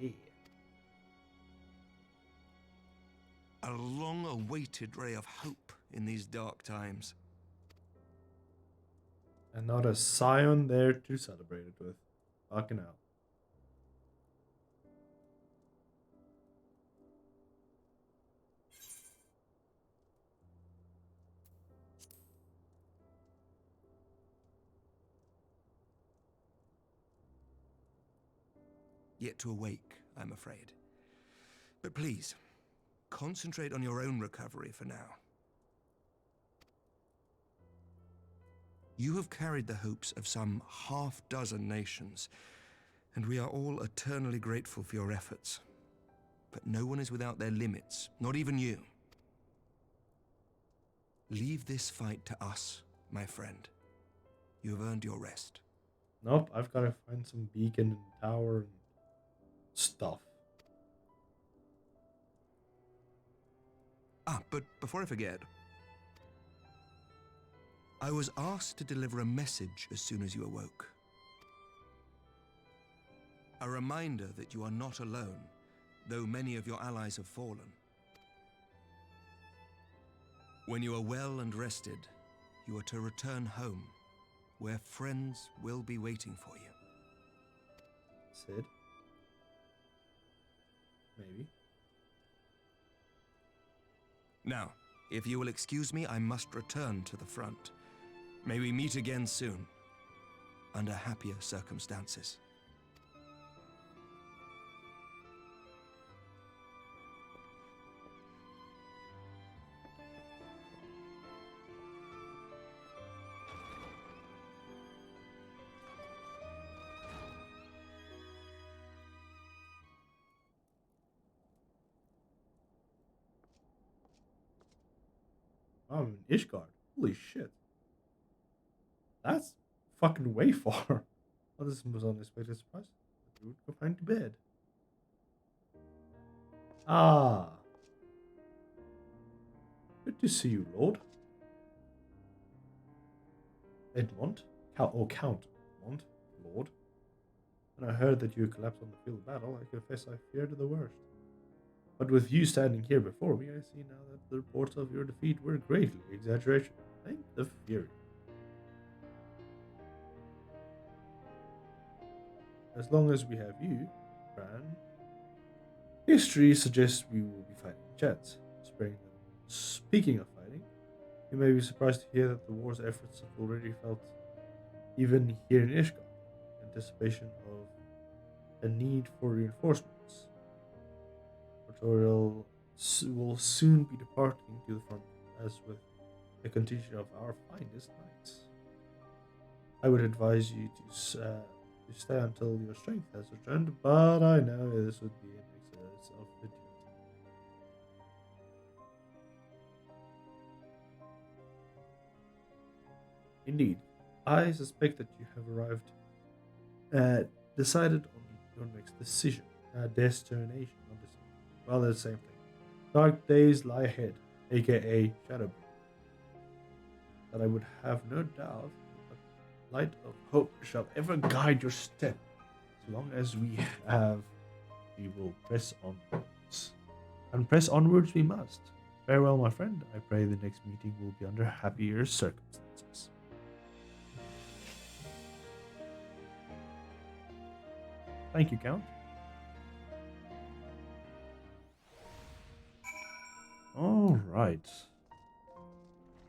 Yeah. A long-awaited ray of hope in these dark times. And not a scion there to celebrate it with. Fucking hell. Yet to awake, I'm afraid. But please, concentrate on your own recovery for now. You have carried the hopes of some half-dozen nations, and we are all eternally grateful for your efforts. But no one is without their limits, not even you. Leave this fight to us, my friend. You have earned your rest. Nope, I've got to find some beacon and tower and stuff. But before I forget, I was asked to deliver a message as soon as you awoke. A reminder that you are not alone, though many of your allies have fallen. When you are well and rested, you are to return home, where friends will be waiting for you. Sid? Maybe. Now, if you will excuse me, I must return to the front. May we meet again soon, under happier circumstances. I'm in Ishgard. Holy shit. That's fucking way far. Oh, this was unexpected surprise. We would go find to bed. Ah. Good to see you, Lord. Edmond? Count Edmond, Lord. When I heard that you collapsed on the field of battle, I confess I feared the worst. But with you standing here before me, I see now that the reports of your defeat were greatly exaggeration. Thank the Fury. As long as we have you, Fran, history suggests we will be fighting chance. Speaking of fighting, you may be surprised to hear that the war's efforts have already felt even here in Ishgard, anticipation of a need for reinforcements. Praetorial will soon be departing to the front, as with a contingent of our finest knights. I would advise you to stay until your strength has returned, but I know this would be an excess of fatigue. Indeed, I suspect that you have arrived, decided on your next decision, destination, not decision. Well, they're the same thing. Dark days lie ahead, aka Shadowbringers. That I would have no doubt that the light of hope shall ever guide your step. As long as we have, we will press onwards. And press onwards we must. Farewell, my friend. I pray the next meeting will be under happier circumstances. Thank you, Count. All right.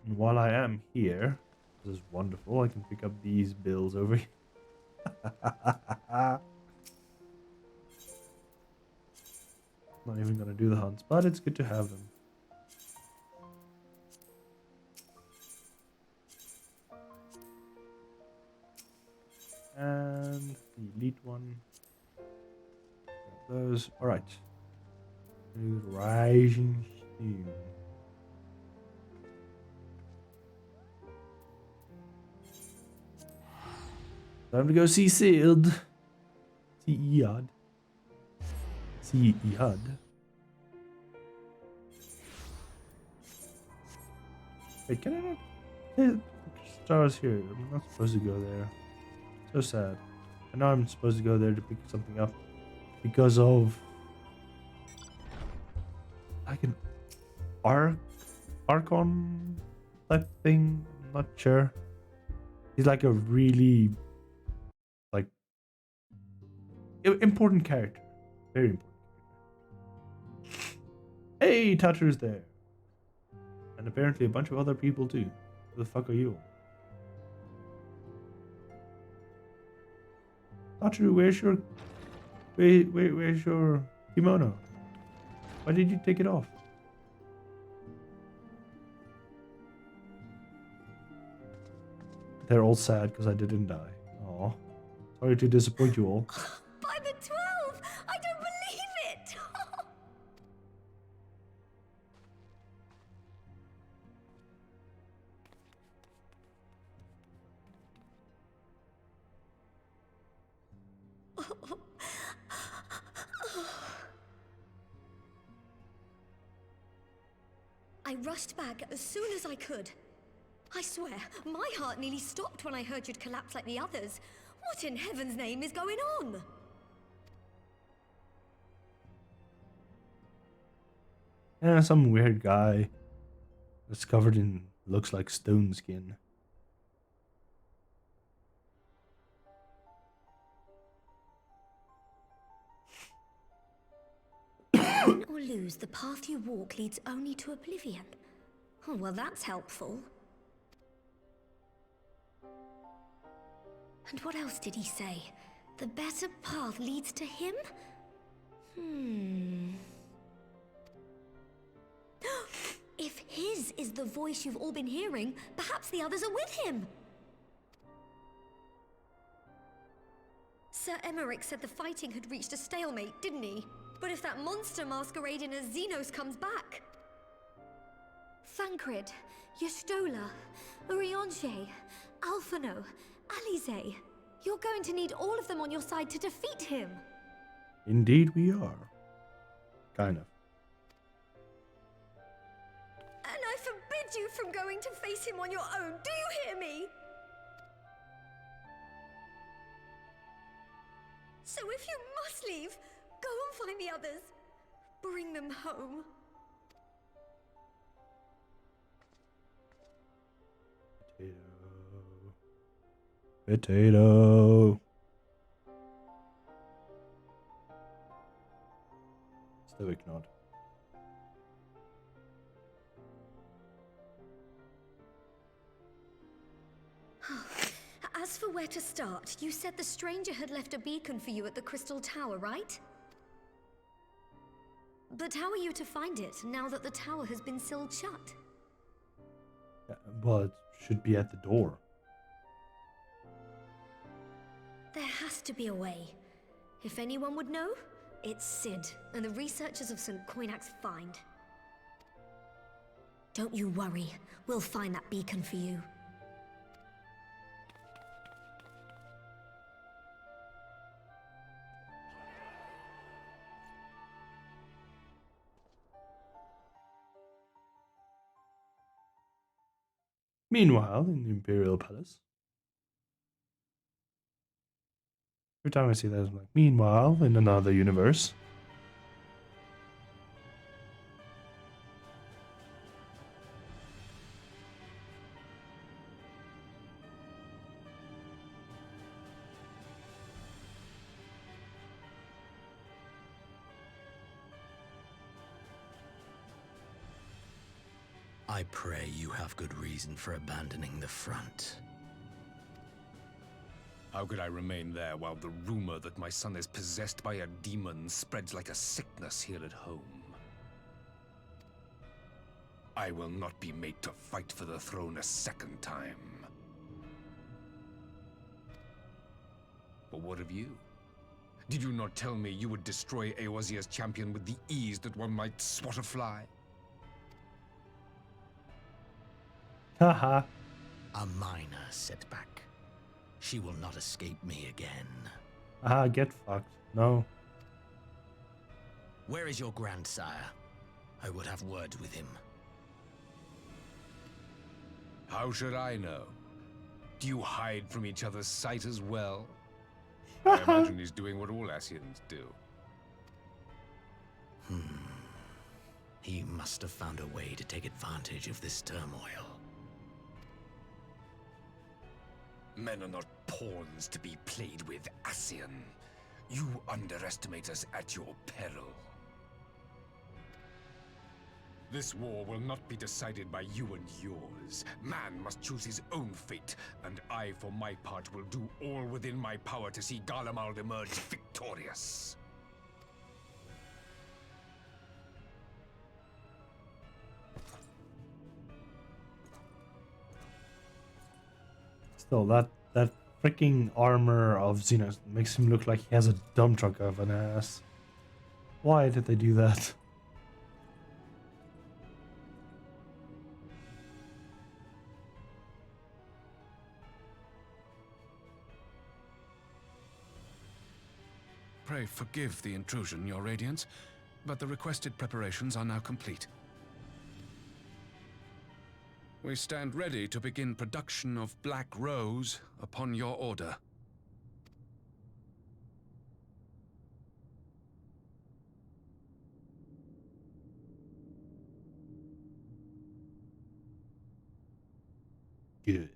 And while I am here, this is wonderful. I can pick up these bills over here. Not even gonna do the hunts, but it's good to have them. And the elite one. Got those. All right. Rising Steam. Time to go see Sid. See Iad. See Iad. Wait, can I not? So I was here. I'm not supposed to go there. So sad. I know I'm supposed to go there to pick something up because of like an Archon type thing. I'm not sure. He's like a really like important character. Very important. Hey, Tatru's there. And apparently a bunch of other people too. Who the fuck are you? Tatru, where's your where's your kimono? Why did you take it off? They're all sad because I didn't die. Aw. Sorry to disappoint you all. By the 12! I don't believe it! I rushed back as soon as I could. I swear, my heart nearly stopped when I heard you'd collapse like the others. What in heaven's name is going on? Yeah, some weird guy that's covered in looks like stone skin. Win or lose, the path you walk leads only to oblivion. Oh, well, that's helpful. And what else did he say? The better path leads to him? If his is the voice you've all been hearing, perhaps the others are with him. Sir Emmerich said the fighting had reached a stalemate, didn't he? But if that monster masquerading as Xenos comes back... Thancred, Yestola, Urianger, Alphano, Alize, you're going to need all of them on your side to defeat him. Indeed we are. Kind of. And I forbid you from going to face him on your own, do you hear me? So if you must leave, go and find the others. Bring them home. Potato. Stoic nod. As for where to start, you said the stranger had left a beacon for you at the Crystal Tower, right? But how are you to find it, now that the tower has been sealed shut? Well, it should be at the door. There has to be a way. If anyone would know, it's Sid and the researchers of St. Coinac's find. Don't you worry, we'll find that beacon for you. Meanwhile, in the Imperial Palace. Every time I see that, I'm like, meanwhile, in another universe. I pray you have good reason for abandoning the front. How could I remain there while the rumor that my son is possessed by a demon spreads like a sickness here at home? I will not be made to fight for the throne a second time. But what of you? Did you not tell me you would destroy Eorzea's champion with the ease that one might swat a fly? Haha. A minor setback. She will not escape me again. Ah, get fucked. No. Where is your grandsire? I would have word with him. How should I know? Do you hide from each other's sight as well? I imagine he's doing what all Ascians do. He must have found a way to take advantage of this turmoil. Men are not pawns to be played with, Ascian. You underestimate us at your peril. This war will not be decided by you and yours. Man must choose his own fate, and I, for my part, will do all within my power to see Garlemald emerge victorious. Still, that freaking armor of Xenos makes him look like he has a dump truck of an ass. Why did they do that? Pray forgive the intrusion, Your Radiance, but the requested preparations are now complete. We stand ready to begin production of Black Rose upon your order. Good.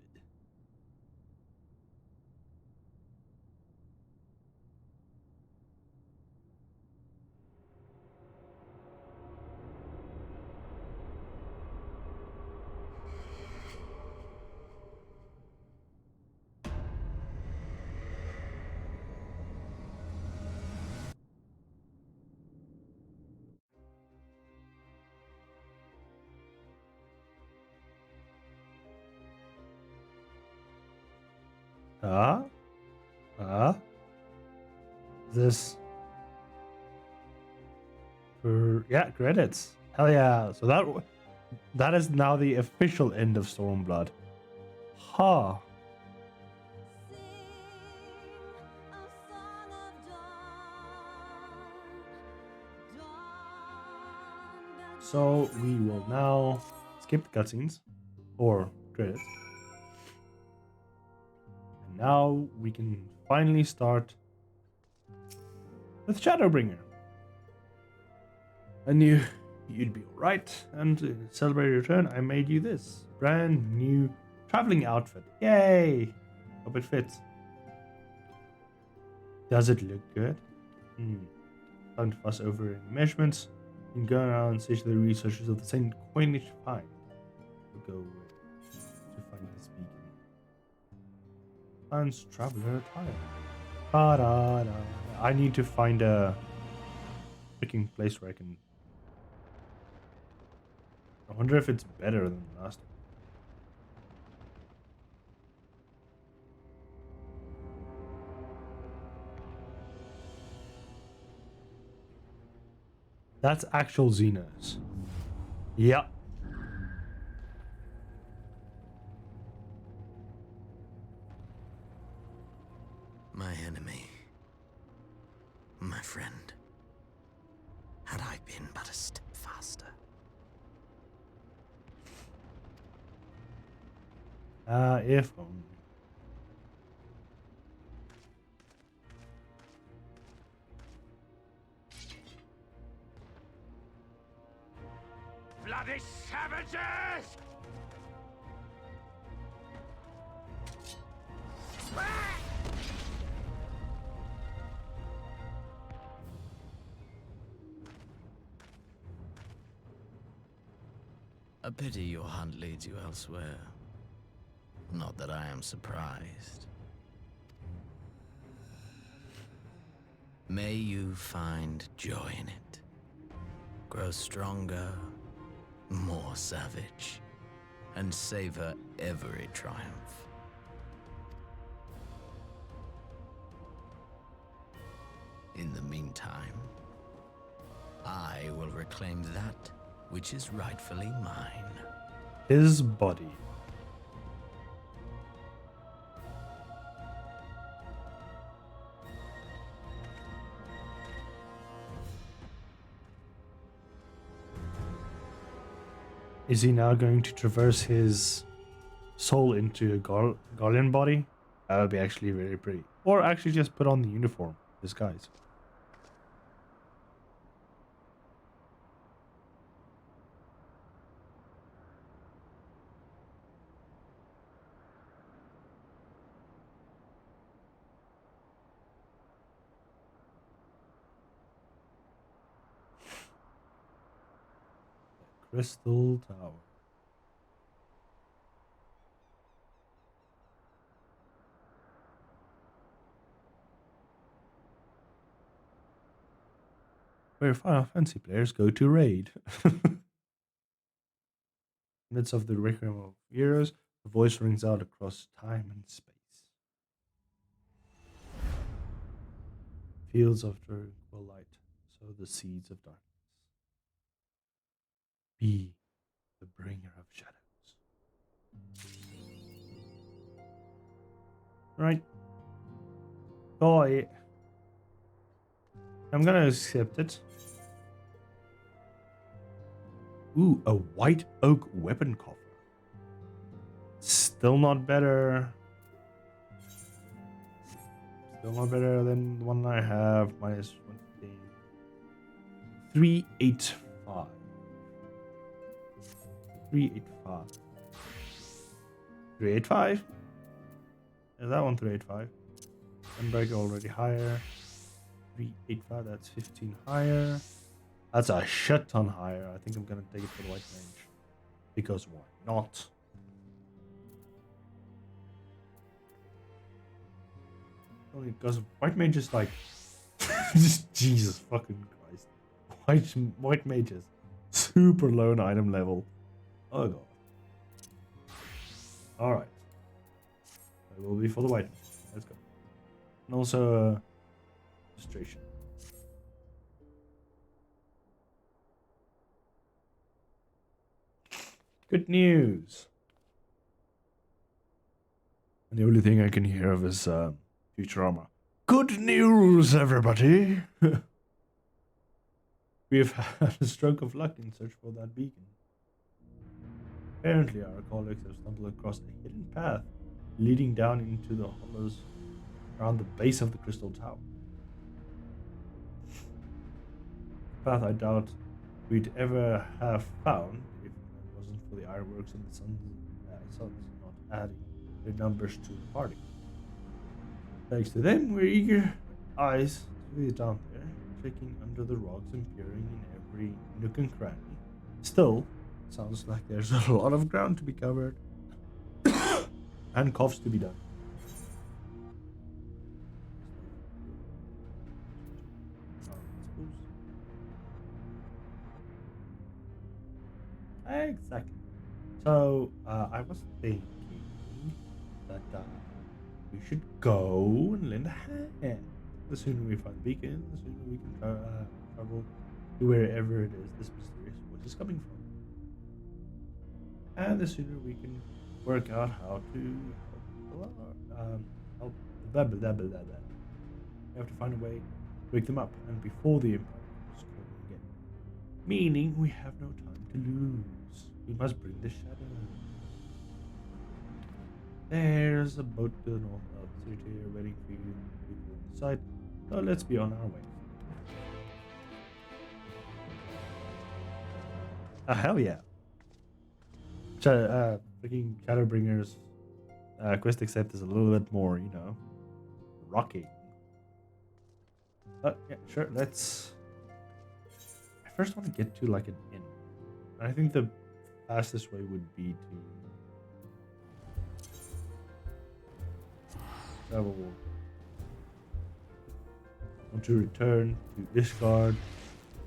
This for yeah, credits. Hell yeah. So that is now the official end of Stormblood. Ha. So we will now skip the cutscenes or credits. And now we can finally start with Shadowbringer. I knew you'd be alright, and to celebrate your return, I made you this brand new traveling outfit. Yay! Hope it fits. Does it look good? Don't fuss over any measurements. You can go around and see the researchers of the same coinage find. We'll go to find this beacon. Finds traveler attire. Da-da-da. I need to find a freaking place where I can. I wonder if it's better than the last one. That's actual Xenos. Yep. My enemy. My friend. Had I been but a step faster. If only. Bloody savages! A pity your hunt leads you elsewhere. Not that I am surprised. May you find joy in it. Grow stronger, more savage, and savor every triumph. In the meantime, I will reclaim that which is rightfully mine. His body. Is he now going to traverse his soul into a Guardian body, that would be actually very pretty. Or actually just put on the uniform, disguise. Crystal Tower. Where Final Fantasy players go to raid. Midst of the Requiem of Heroes, the voice rings out across time and space. Fields of tranquil light, sow the seeds of darkness. Be the bringer of shadows. Right. Boy. I'm gonna accept it. Ooh, a white oak weapon coffer. Still not better. Still not better than the one I have. Minus 1 385. 385. 385? Is that one 385? Unbreaker already higher. 385, that's 15 higher. That's a shit ton higher. I think I'm gonna take it for the white mage. Because why not? Only because white mage is like just Jesus fucking Christ. White mages. Super low in item level. Oh god. Alright. It will be for the white mage. Let's go. And also illustration. Good news. And the only thing I can hear of is Futurama. Good news, everybody! We have had a stroke of luck in search for that beacon. Apparently, our colleagues have stumbled across a hidden path leading down into the hollows around the base of the Crystal Tower. A path I doubt we'd ever have found if it wasn't for the ironworks and the sons not adding their numbers to the party. Thanks to them, we're eager eyes to be down there, checking under the rocks and peering in every nook and cranny. Still, sounds like there's a lot of ground to be covered and coughs to be done. Exactly. So, I was thinking that we should go and lend a hand. The sooner we find the beacon, the sooner we can travel to wherever it is this mysterious voice is coming from. And the sooner we can work out how to help blah blah blah blah blah. We have to find a way to wake them up, and before the Empire is calling again. Meaning we have no time to lose. We must bring the shadow. There's a boat to the north of the city waiting for you people on the side, so let's be on our way. Hell yeah. Freaking Shadowbringers quest accept is a little bit more, you know, rocky. But yeah, sure, let's... I first want to get to like an inn. I think the fastest way would be to travel. Want to return to Ishgard,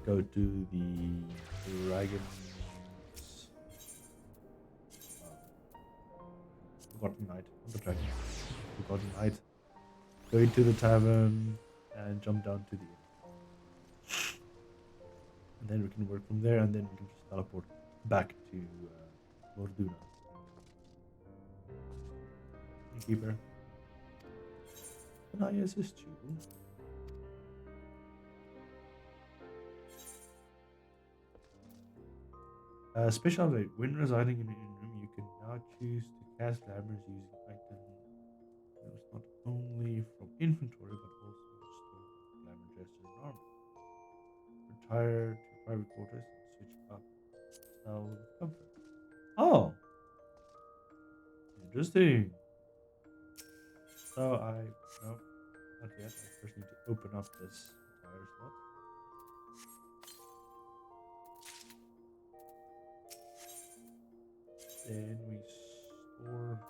go to the Dragon. Forgotten Knight, not the dragon. Forgotten Knight. Go into the tavern and jump down to the inn. And then we can work from there, and then we can just teleport back to Morduna. Keeper. Can I assist you? Special update. When residing in an inn room, you can now choose to cast glamours using items. Not only from inventory, but also store glamour gestures and armor. Retire to private quarters and switch up style with comfort. Oh! Interesting. So no, not yet. I first need to open up this entire slot. Then we store.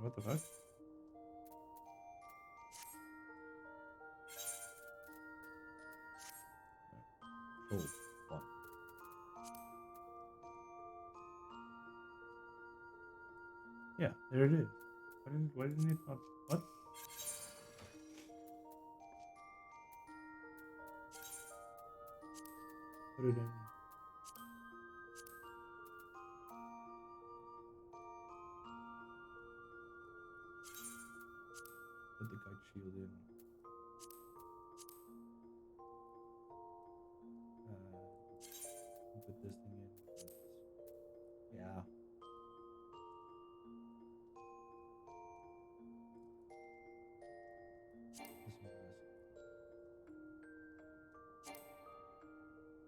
What the fuck? Control 1. Yeah, there it is. Why didn't it not? What? Put it in. Put the kite shield in. Put this thing in. Yeah.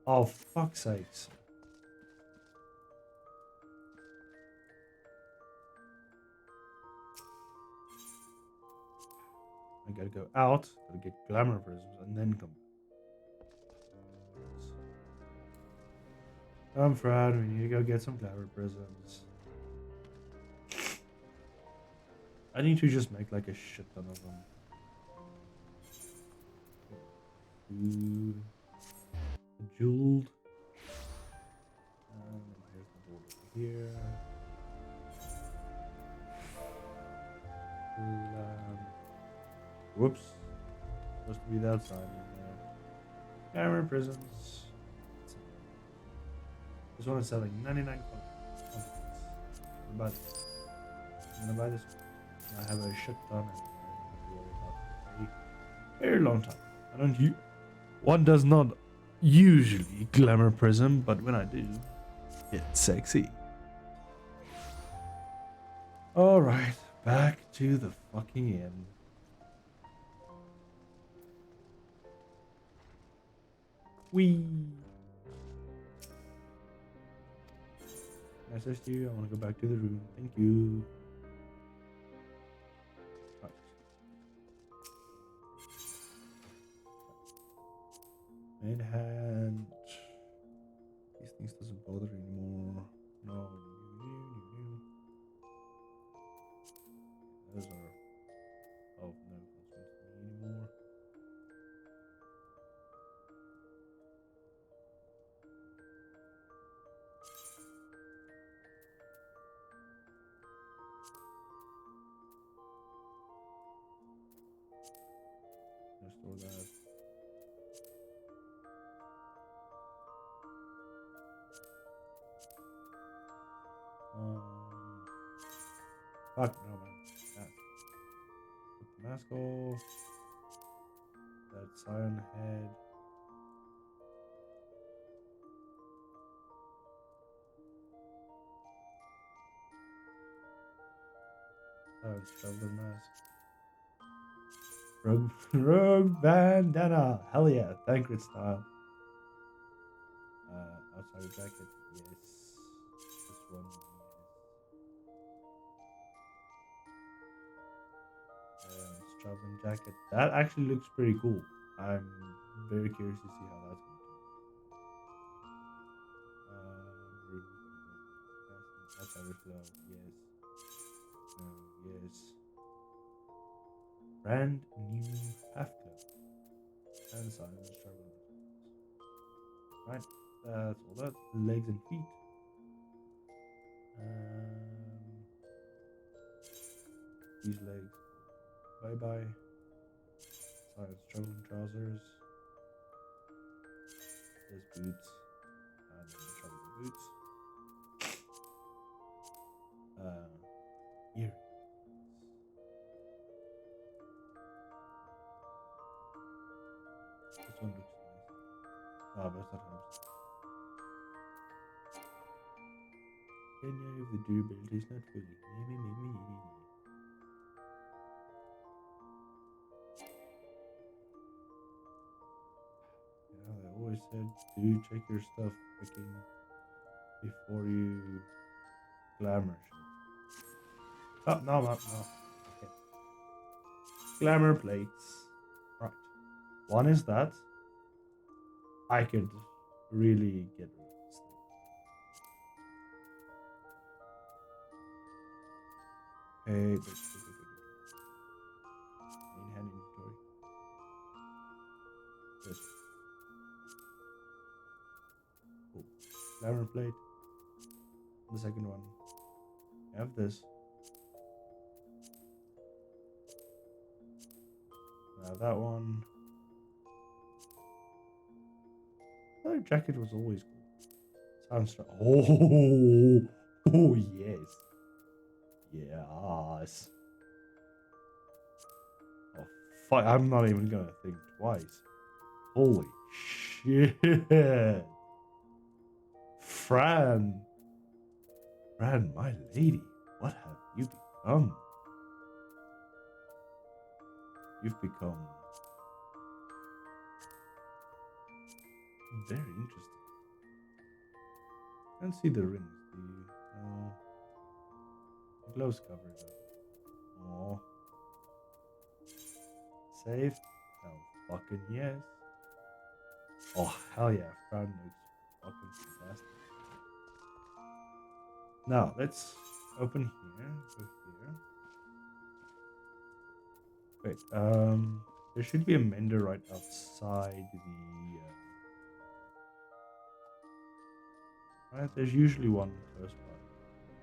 Oh, fuck's sakes. I gotta go out, gotta get glamour prisms, and then come back. Come, Fran, we need to go get some glamour prisms. I need to just make like a shit ton of them. Food. Jeweled. And here's the board over here. Whoops. Supposed to be the outside in there. Camera prisms. This one is selling 99 coins. I'm gonna buy this. I'm gonna buy this one. I have a shit ton and I don't have to worry about it for a very long time. I don't use. One does not usually glamour prism, but when I do, it's sexy. Alright, back to the fucking inn. Whee! Can I assist you? I want to go back to the room. Thank you. Right. Main hand. These things doesn't bother anymore. No. Those are of no consequence to me anymore. Store that. Fuck no, man. Put the mask off. That scion head. Shoulder mask. Rogue bandana. Hell yeah. Thancred style. Outside jacket. Yes. This one. Traveling jacket. That actually looks pretty cool. I'm very curious to see how that's going to go. Outsider's glove. Yes. Yes. Brand new half glove. And silence traveling. Right. That's all that. Legs and feet. These legs. Bye bye. Silence traveling trousers. There's boots. And then the traveling boots. one looks nice. Ah, but it's not 100%. If the durability is not fully. Yeah, they always said do check your stuff freaking before you glamour shit. Oh, no. Okay. Glamour plates. Right. One is that. I could really get rid of this thing. Hey, wait. Main hand inventory. This. Cool. Glamour plate. The second one. I have this. Now that one. Leather jacket was always cool. Sounds oh yes. Yes. Oh fuck! I'm not even gonna think twice. Holy shit! Fran, my lady, what have you become? You've become very interesting. Can't see the rings, do you? No. The gloves covered up. Aww. Safe? Hell fucking yes. Oh hell yeah, Fran looks fucking fantastic. Now let's open here. Go here. Wait, there should be a mender right outside the right, there's usually one close by.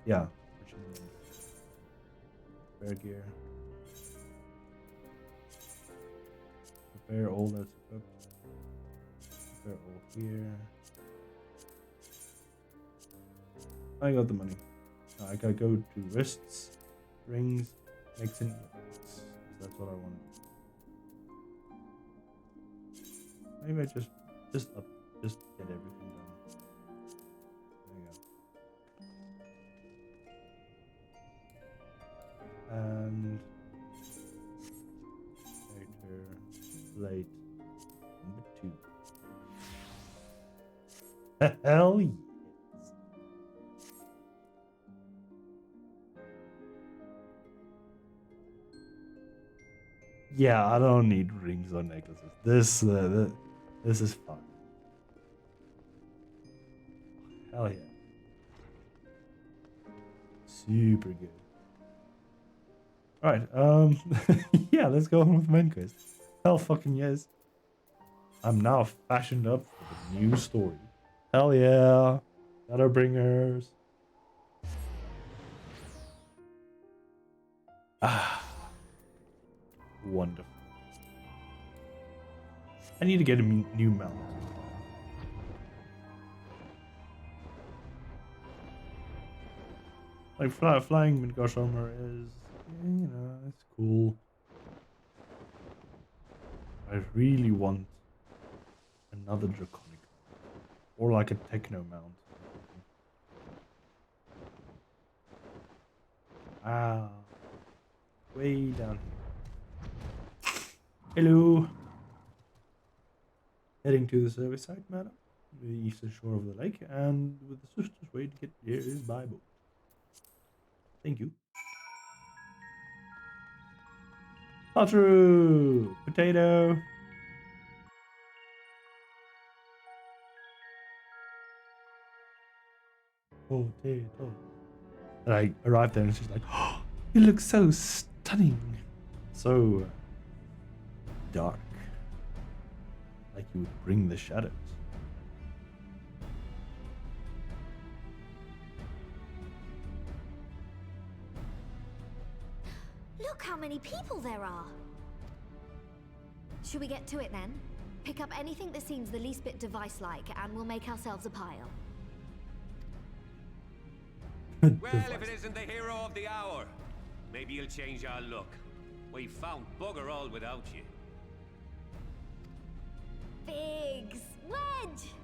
Yeah, which is repair gear. Repair all that's equipped. Repair all here. I got the money. Now I gotta go to wrists, rings, necks, and earrings. That's what I want. Maybe I just get everything done. And character plate number 2. Hell yes. Yeah, I don't need rings or necklaces. This is fun. Hell yeah. Super good. Alright, yeah, let's go on with the main quest. Hell fucking yes. I'm now fashioned up for the new story. Hell yeah. Shadowbringers. Ah. Wonderful. I need to get a new mount. Like flying Midgard armor is, you know, it's cool. I really want another draconic or like a techno mount. Ah, way down here. Hello. Heading to the service site, madam, the eastern shore of the lake, and with the swiftest way to get there is by boat. Thank you. True. Potato. Potato. And I arrived there and she's like, oh, you look so stunning. So dark. Like you would bring the shadows. Look how many people there are. Should we get to it then? Pick up anything that seems the least bit device-like, and we'll make ourselves a pile. Well, if it isn't the hero of the hour, maybe you'll change our look. We found bugger all without you. Figs! Wedge!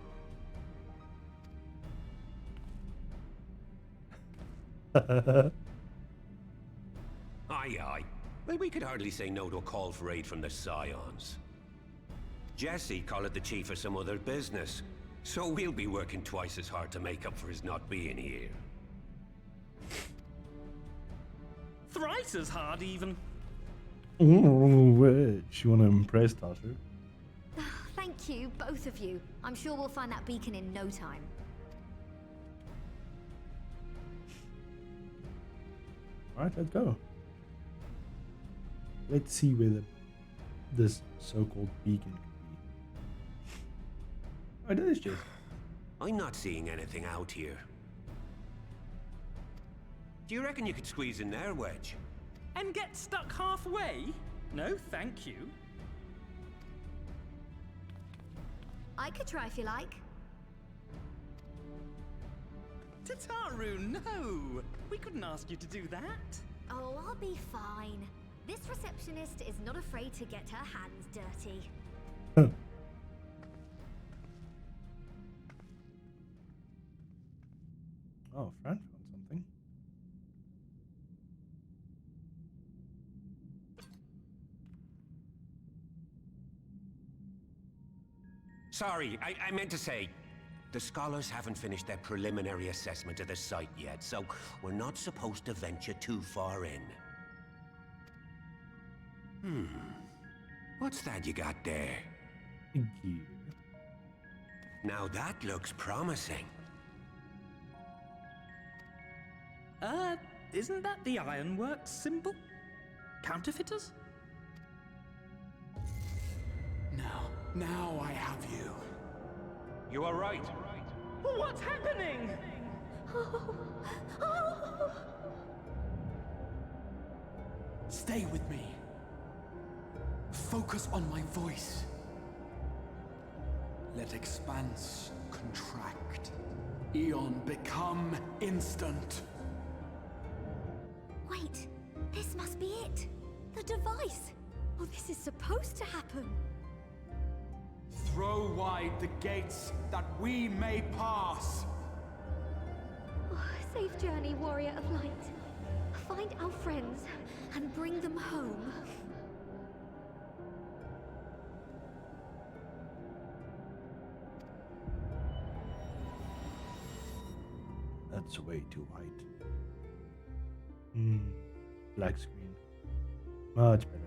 Aye, aye. Well, we could hardly say no to a call for aid from the Scions. Jesse called the chief of some other business, so we'll be working twice as hard to make up for his not being here. Thrice as hard, even. Ooh, you want to impress Tasha? Thank you, both of you. I'm sure we'll find that beacon in no time. Alright, let's go. Let's see where this so-called beacon could be. Oh, that is just... I'm not seeing anything out here. Do you reckon you could squeeze in there, Wedge? And get stuck halfway? No, thank you. I could try if you like. Tataru, no! We couldn't ask you to do that. Oh, I'll be fine. This receptionist is not afraid to get her hands dirty. Oh, Fran found something. Sorry, I meant to say, the scholars haven't finished their preliminary assessment of the site yet, so we're not supposed to venture too far in. What's that you got there? Thank you. Now that looks promising. Isn't that the Ironworks symbol? Counterfeiters? Now I have you. You are right. What's happening? Stay with me. Focus on my voice. Let expanse contract. Eon become instant. Wait, this must be it. The device. Oh, this is supposed to happen. Throw wide the gates that we may pass. Oh, safe journey, warrior of light. Find our friends and bring them home. That's way too white. Black screen. Much better.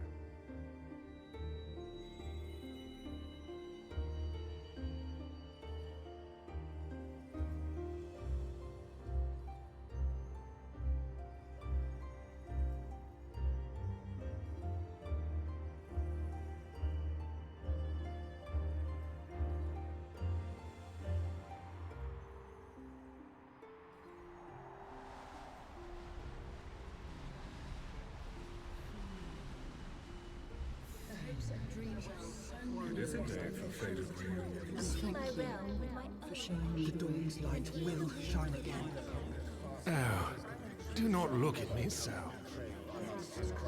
Is it day for fated reunions? Thank you for showing me the dawn's light will shine again. Oh, do not look at me so.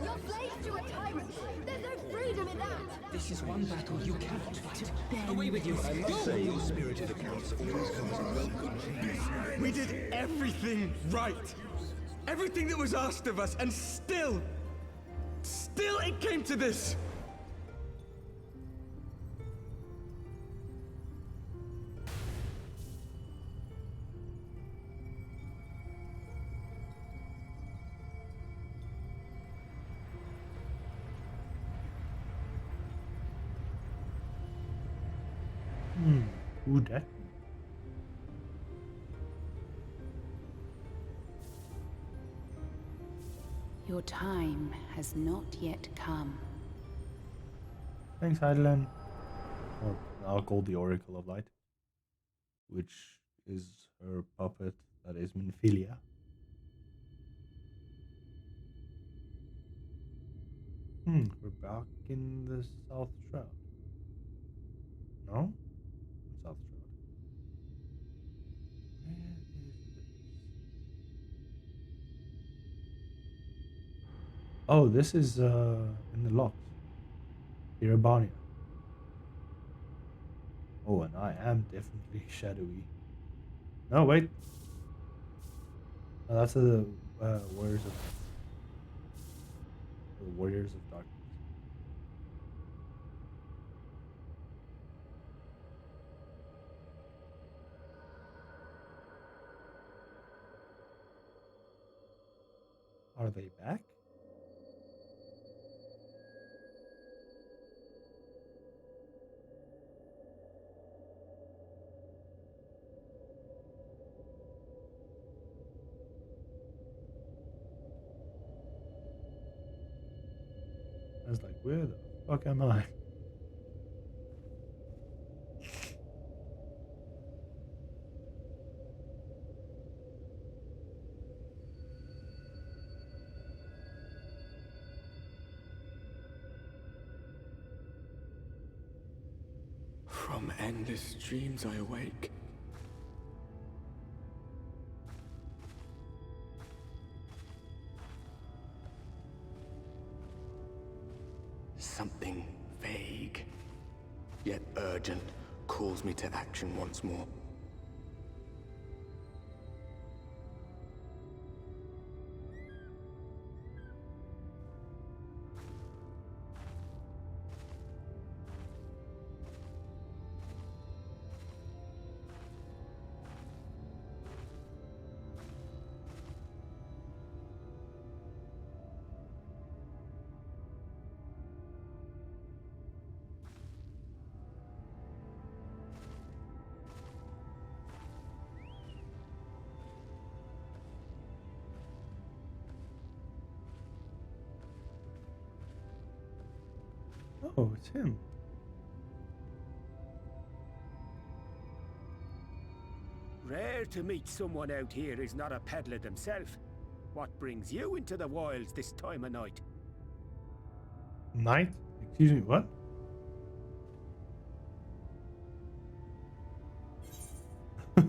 You're slaves to a tyrant. There's no freedom in that. This is one battle you cannot fight. Away with you. I must say your spirited accounts always comes in welcome. We did everything right. Everything that was asked of us, and still it came to this. Who that? Your time has not yet come. Thanks, Heideland. Or I'll call the Oracle of Light, which is her puppet, that is Minfilia. We're back in the South Shroud. No? South Shroud. Where is this? Oh, this is in the locks. Irabania. Oh, and I am definitely shadowy. No, wait. Oh, that's the warriors of darkness. Are they back? I was like, where the fuck am I? From endless dreams I awake. Something vague, yet urgent, calls me to action once more. Oh, it's him. Rare to meet someone out here who's not a peddler themselves. What brings you into the wilds this time of night? Night? Excuse me, what? What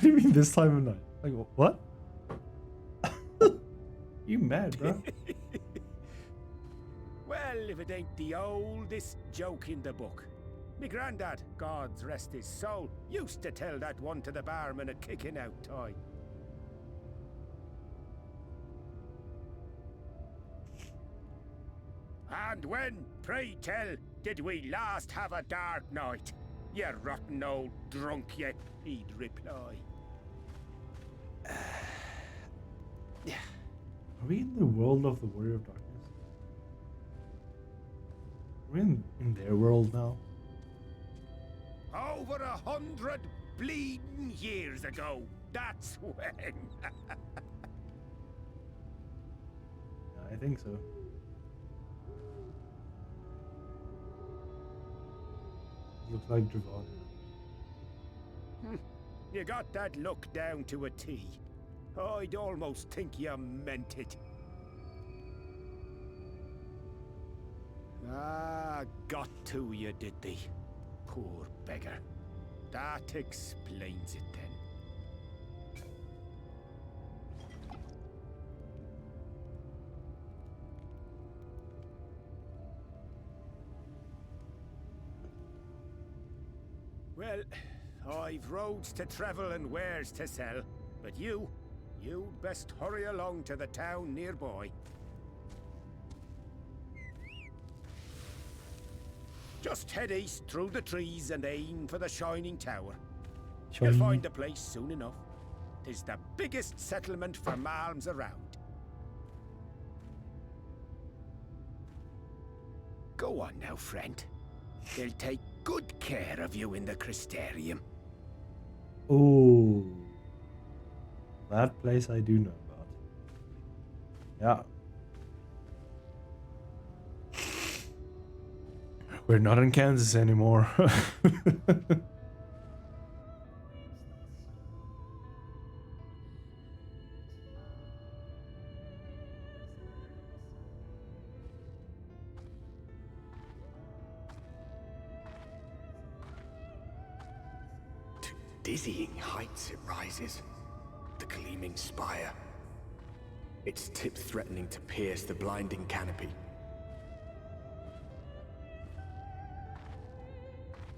do you mean this time of night? Like, what? You mad, bro? Well, if it ain't the oldest joke in the book. Me granddad, God's rest his soul, used to tell that one to the barman at kicking out time. And when, pray tell, did we last have a dark night? You rotten old drunk, you, he'd reply. Are we in the world of the Warrior of Darkness? Are we in their world now? Over 100 bleeding years ago, that's when. I think so. Looks like Dravon. You got that look down to a T. I'd almost think you meant it. Ah, got to you, did they? Poor beggar. That explains it then. Well, I've roads to travel and wares to sell, but you'd best hurry along to the town nearby. Just head east through the trees and aim for the Shining Tower. You'll find the place soon enough. 'Tis the biggest settlement for malms around. Go on now, friend. They'll take good care of you in the Crystarium. Oh, that place I do know about. Yeah. We're not in Kansas anymore. To dizzying heights it rises, the gleaming spire. Its tip threatening to pierce the blinding canopy.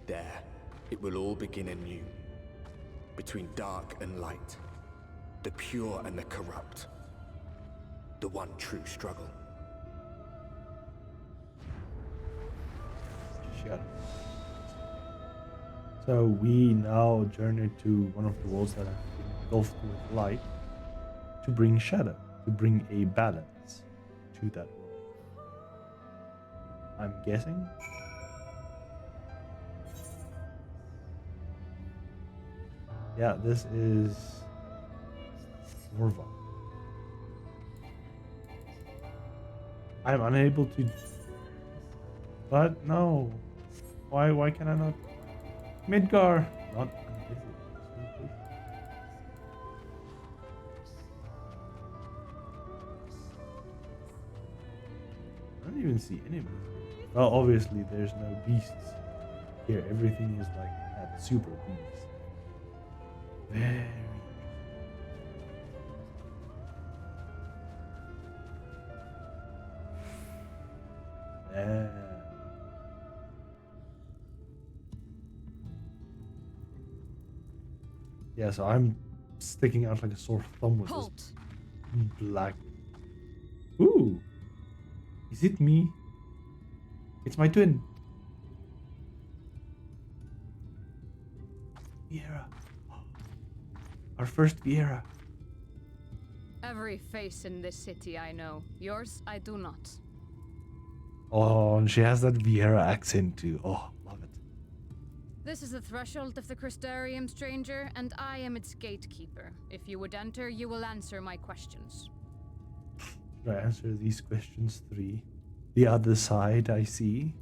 There, it will all begin anew. Between dark and light, the pure and the corrupt. The one true struggle. Shadow. So we now journey to one of the worlds that have been engulfed with light to bring shadow, to bring a balance to that world. I'm guessing. Yeah, this is Morva. I'm unable to. But no. Why can I not? Midgar. Not. I don't even see enemies. Well, obviously there's no beasts here. Everything is like at super beast. Very. Yeah. Yeah, so I'm sticking out like a sore thumb with this black. Ooh, is it me? It's my twin. Viera. Our first Viera. Every face in this city I know. Yours, I do not. Oh, and she has that Viera accent too. Oh, love it. This is the threshold of the Crystarium, stranger, and I am its gatekeeper. If you would enter, you will answer my questions. Should I answer these questions 3? The other side, I see.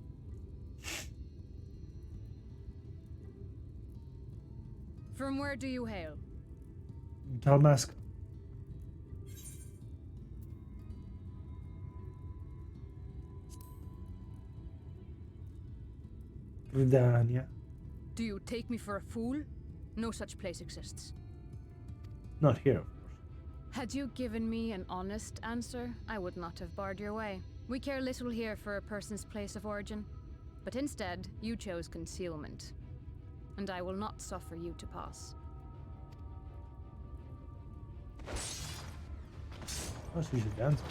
From where do you hail? Talmask. Gridania. Do you take me for a fool? No such place exists. Not here, of course. Had you given me an honest answer, I would not have barred your way. We care little here for a person's place of origin. But instead, you chose concealment. And I will not suffer you to pass. Oh, she's a dancer.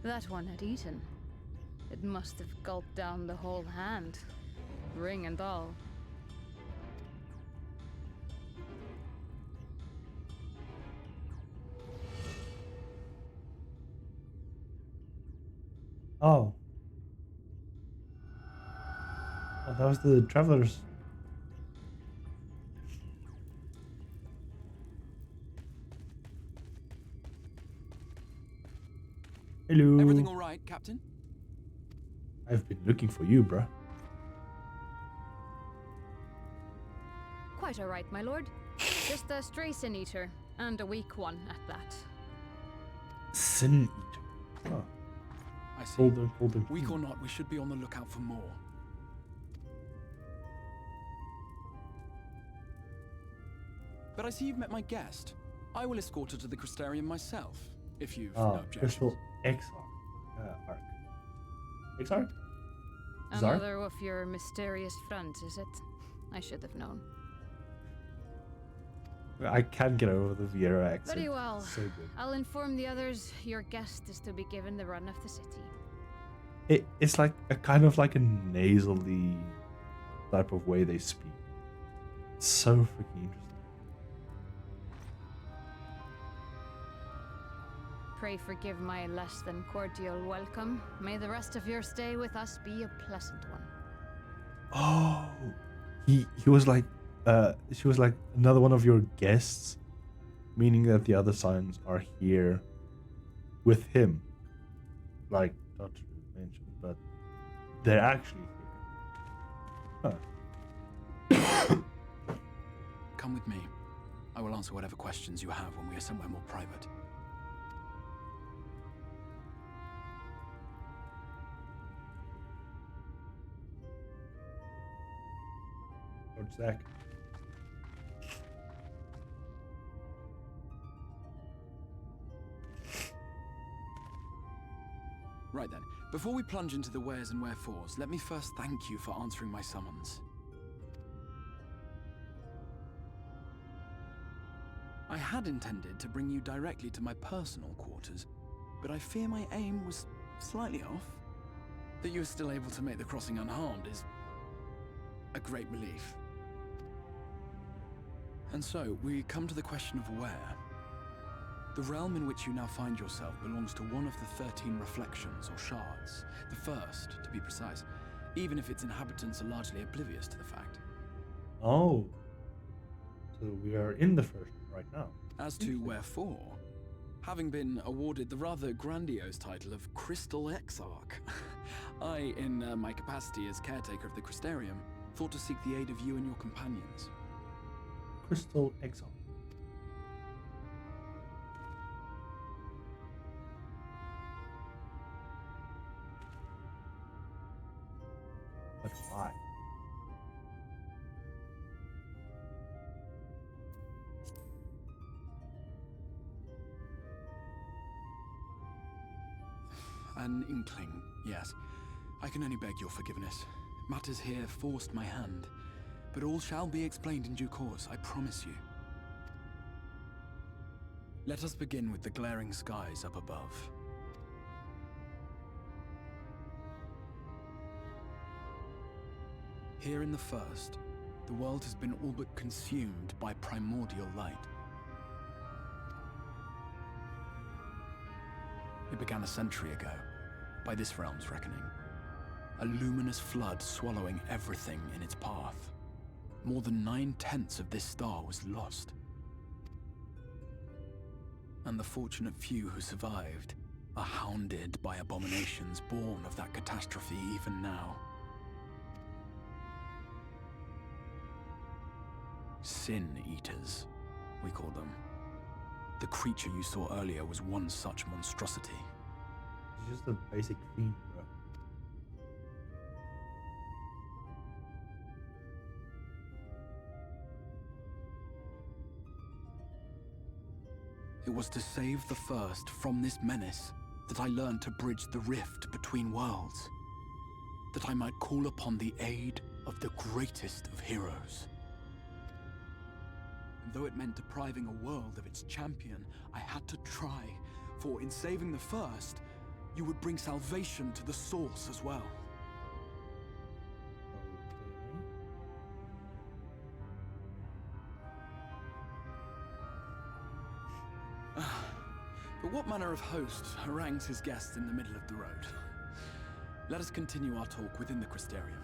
That one had eaten. It must have gulped down the whole hand, ring and all. Oh. Oh, that was the travelers. Hello. Everything all right, Captain? I've been looking for you, bruh. Quite all right, my lord. Just a stray sin eater, and a weak one at that. Sin eater. Oh. I see. Hold them. Weak or not, we should be on the lookout for more. But I see you've met my guest. I will escort her to the Crystarium myself, if you've no objections. Crystal Exarch. Arc. Exarch? Another of your mysterious friends, is it? I should have known. I can't get over the Viera accent. Very well. So good. I'll inform the others your guest is to be given the run of the city. It's like a kind of like a nasally type of way they speak. It's so freaking interesting. Pray forgive my less than cordial welcome. May the rest of your stay with us be a pleasant one. Oh, he was like, she was like another one of your guests, meaning that the other Scions are here with him. Like, not to mention, but they're actually here. Huh. Come with me. I will answer whatever questions you have when we are somewhere more private. Sword stack. Right then, before we plunge into the wheres and wherefores, let me first thank you for answering my summons. I had intended to bring you directly to my personal quarters, but I fear my aim was slightly off. That you were still able to make the crossing unharmed is a great relief. And so, we come to the question of where. The realm in which you now find yourself belongs to one of the 13 reflections, or shards. The first, to be precise, even if its inhabitants are largely oblivious to the fact. Oh. So we are in the first right now. As to wherefore, having been awarded the rather grandiose title of Crystal Exarch, I, in my capacity as caretaker of the Crystarium, thought to seek the aid of you and your companions. Crystal Exile. But why? An inkling, yes. I can only beg your forgiveness. Matters here forced my hand, but all shall be explained in due course, I promise you. Let us begin with the glaring skies up above. Here in the first, the world has been all but consumed by primordial light. It began a century ago, by this realm's reckoning. A luminous flood swallowing everything in its path. More than 9/10 of this star was lost. And the fortunate few who survived are hounded by abominations born of that catastrophe even now. Sin Eaters, we call them. The creature you saw earlier was one such monstrosity. It's just a basic fiend, bro. It was to save the first from this menace that I learned to bridge the rift between worlds. That I might call upon the aid of the greatest of heroes. And though it meant depriving a world of its champion, I had to try, for in saving the first, you would bring salvation to the source as well. But what manner of host harangues his guests in the middle of the road? Let us continue our talk within the Crystarium.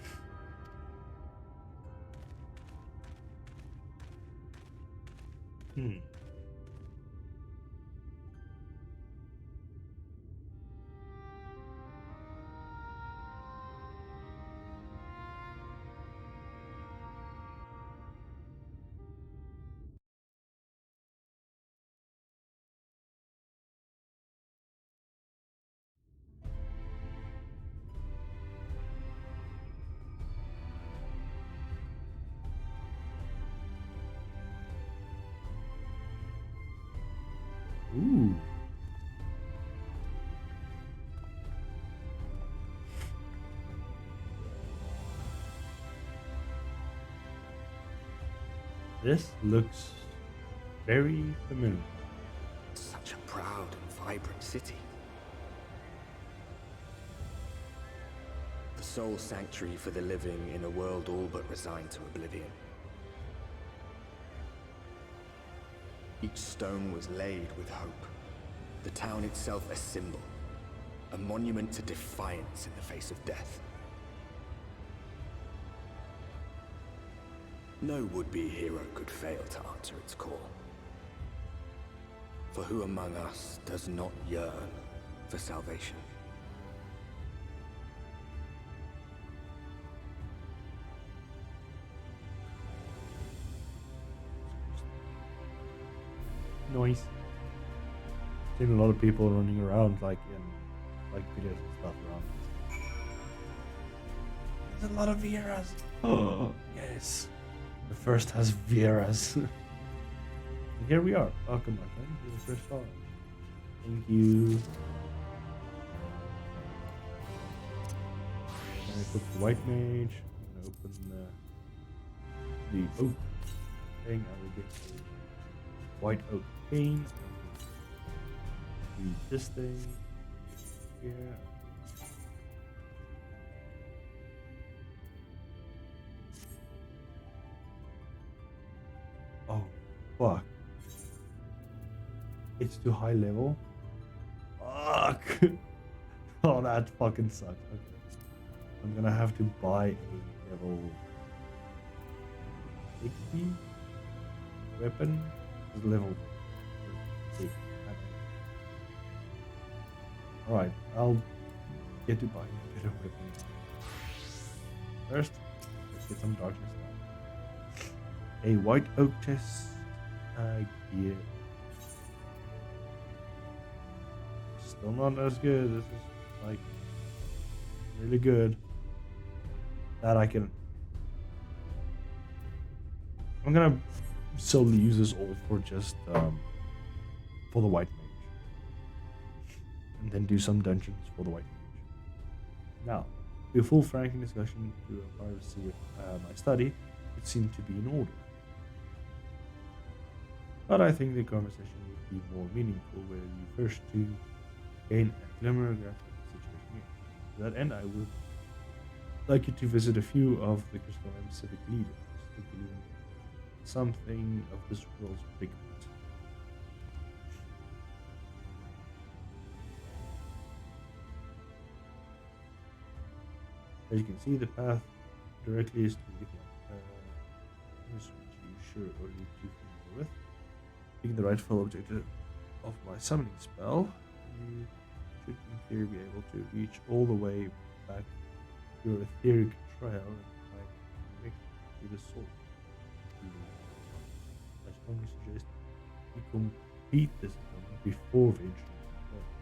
Ooh. This looks very familiar. Such a proud and vibrant city. The sole sanctuary for the living in a world all but resigned to oblivion. Each stone was laid with hope. The town itself a symbol, a monument to defiance in the face of death. No would-be hero could fail to answer its call. For who among us does not yearn for salvation? Nice. Seen a lot of people running around like in videos and stuff around this. There's a lot of Vieras. Oh yes. The first has Vieras. And here we are. Welcome, my friend, to the first star. Thank you. I'm gonna put the white mage. I'm gonna open the oak thing. I will get a white oak cane. Read this thing here. Oh, fuck. It's too high level. Fuck. Oh, that fucking sucks. Okay. I'm gonna have to buy a level 60 weapon. Level 8. Alright, I'll get to buy a better weapon. First, let's get some darkness down. A white oak chest. Gear. Still not as good. This is like really good. That I can. I'm gonna solely use this all for just for the white mage, and then do some dungeons for the white mage. Now, to a full franking discussion to a privacy of my study, it seemed to be in order. But I think the conversation would be more meaningful where you first to gain a glimmer of the situation here. To that end, I would like you to visit a few of the Crystal M civic leaders to glean something of this world's predicament. As you can see, the path directly is to the which you sure already too familiar with. Being the rightful objective of my summoning spell, you should in theory be able to reach all the way back your etheric trail and find connection to the soul. I strongly suggest you complete this attempt before venturing further.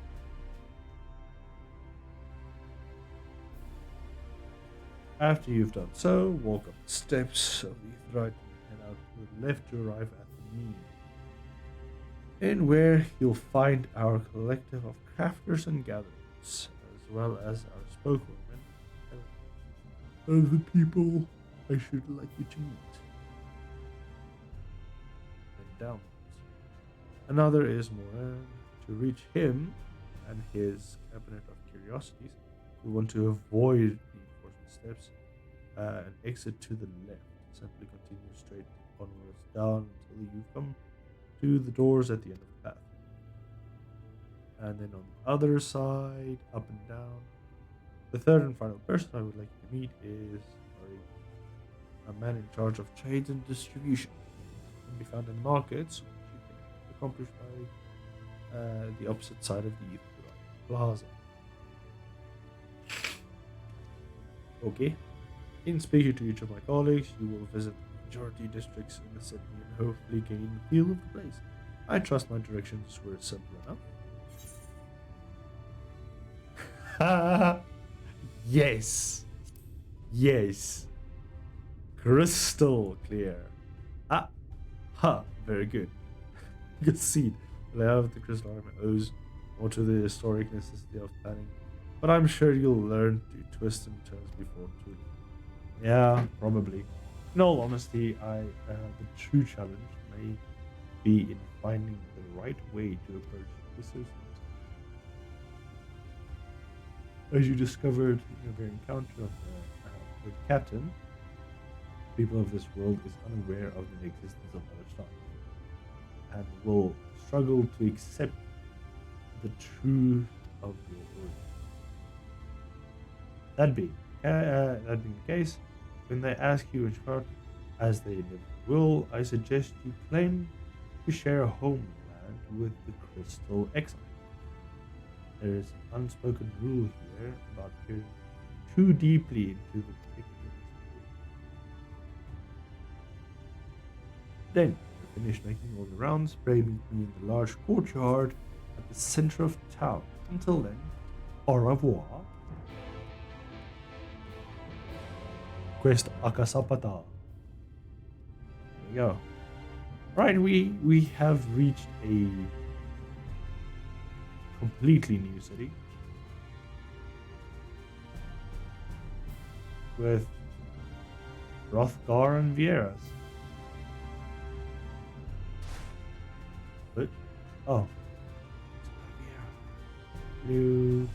After you've done so, walk up the steps of the Thrite and head out to the left to arrive at the mean, in where you'll find our collective of crafters and gatherers, as well as our spokeswomen and the people I should like you to meet. Then downwards. Another is Moran. To reach him and his cabinet of curiosities, you want to avoid the enforcement steps and exit to the left. Simply continue straight onwards down until you come to the doors at the end of the path. And then on the other side, up and down. The third and final person I would like you to meet is a man in charge of trade and distribution. Can be found in markets, which you can accomplish by the opposite side of the plaza. Okay. In speaking to each of my colleagues, you will visit the majority districts in the city and hopefully gain a feel of the place. I trust my directions were simple enough. Yes. Yes. Crystal clear. Ah. Ha. Very good. You can see the layout of the crystal armor owes more to the historic necessity of planning, but I'm sure you'll learn to twist and turns before too. Yeah, probably. In all honesty, the true challenge may be in finding the right way to approach the associates. As you discovered in your encounter with the captain, people of this world is unaware of the existence of other stars and will struggle to accept the truth of your origin. That being the case, when they ask you in short, as they never will, I suggest you claim to share a homeland with the Crystal Exile. There is an unspoken rule here about peering too deeply into the particulars. Then, to finish making all the rounds, pray meet me in the large courtyard at the center of town. Until then, au revoir. Quest Akasapata. we go. Right, we have reached a completely new city with Hrothgar and Vieras. But oh, new.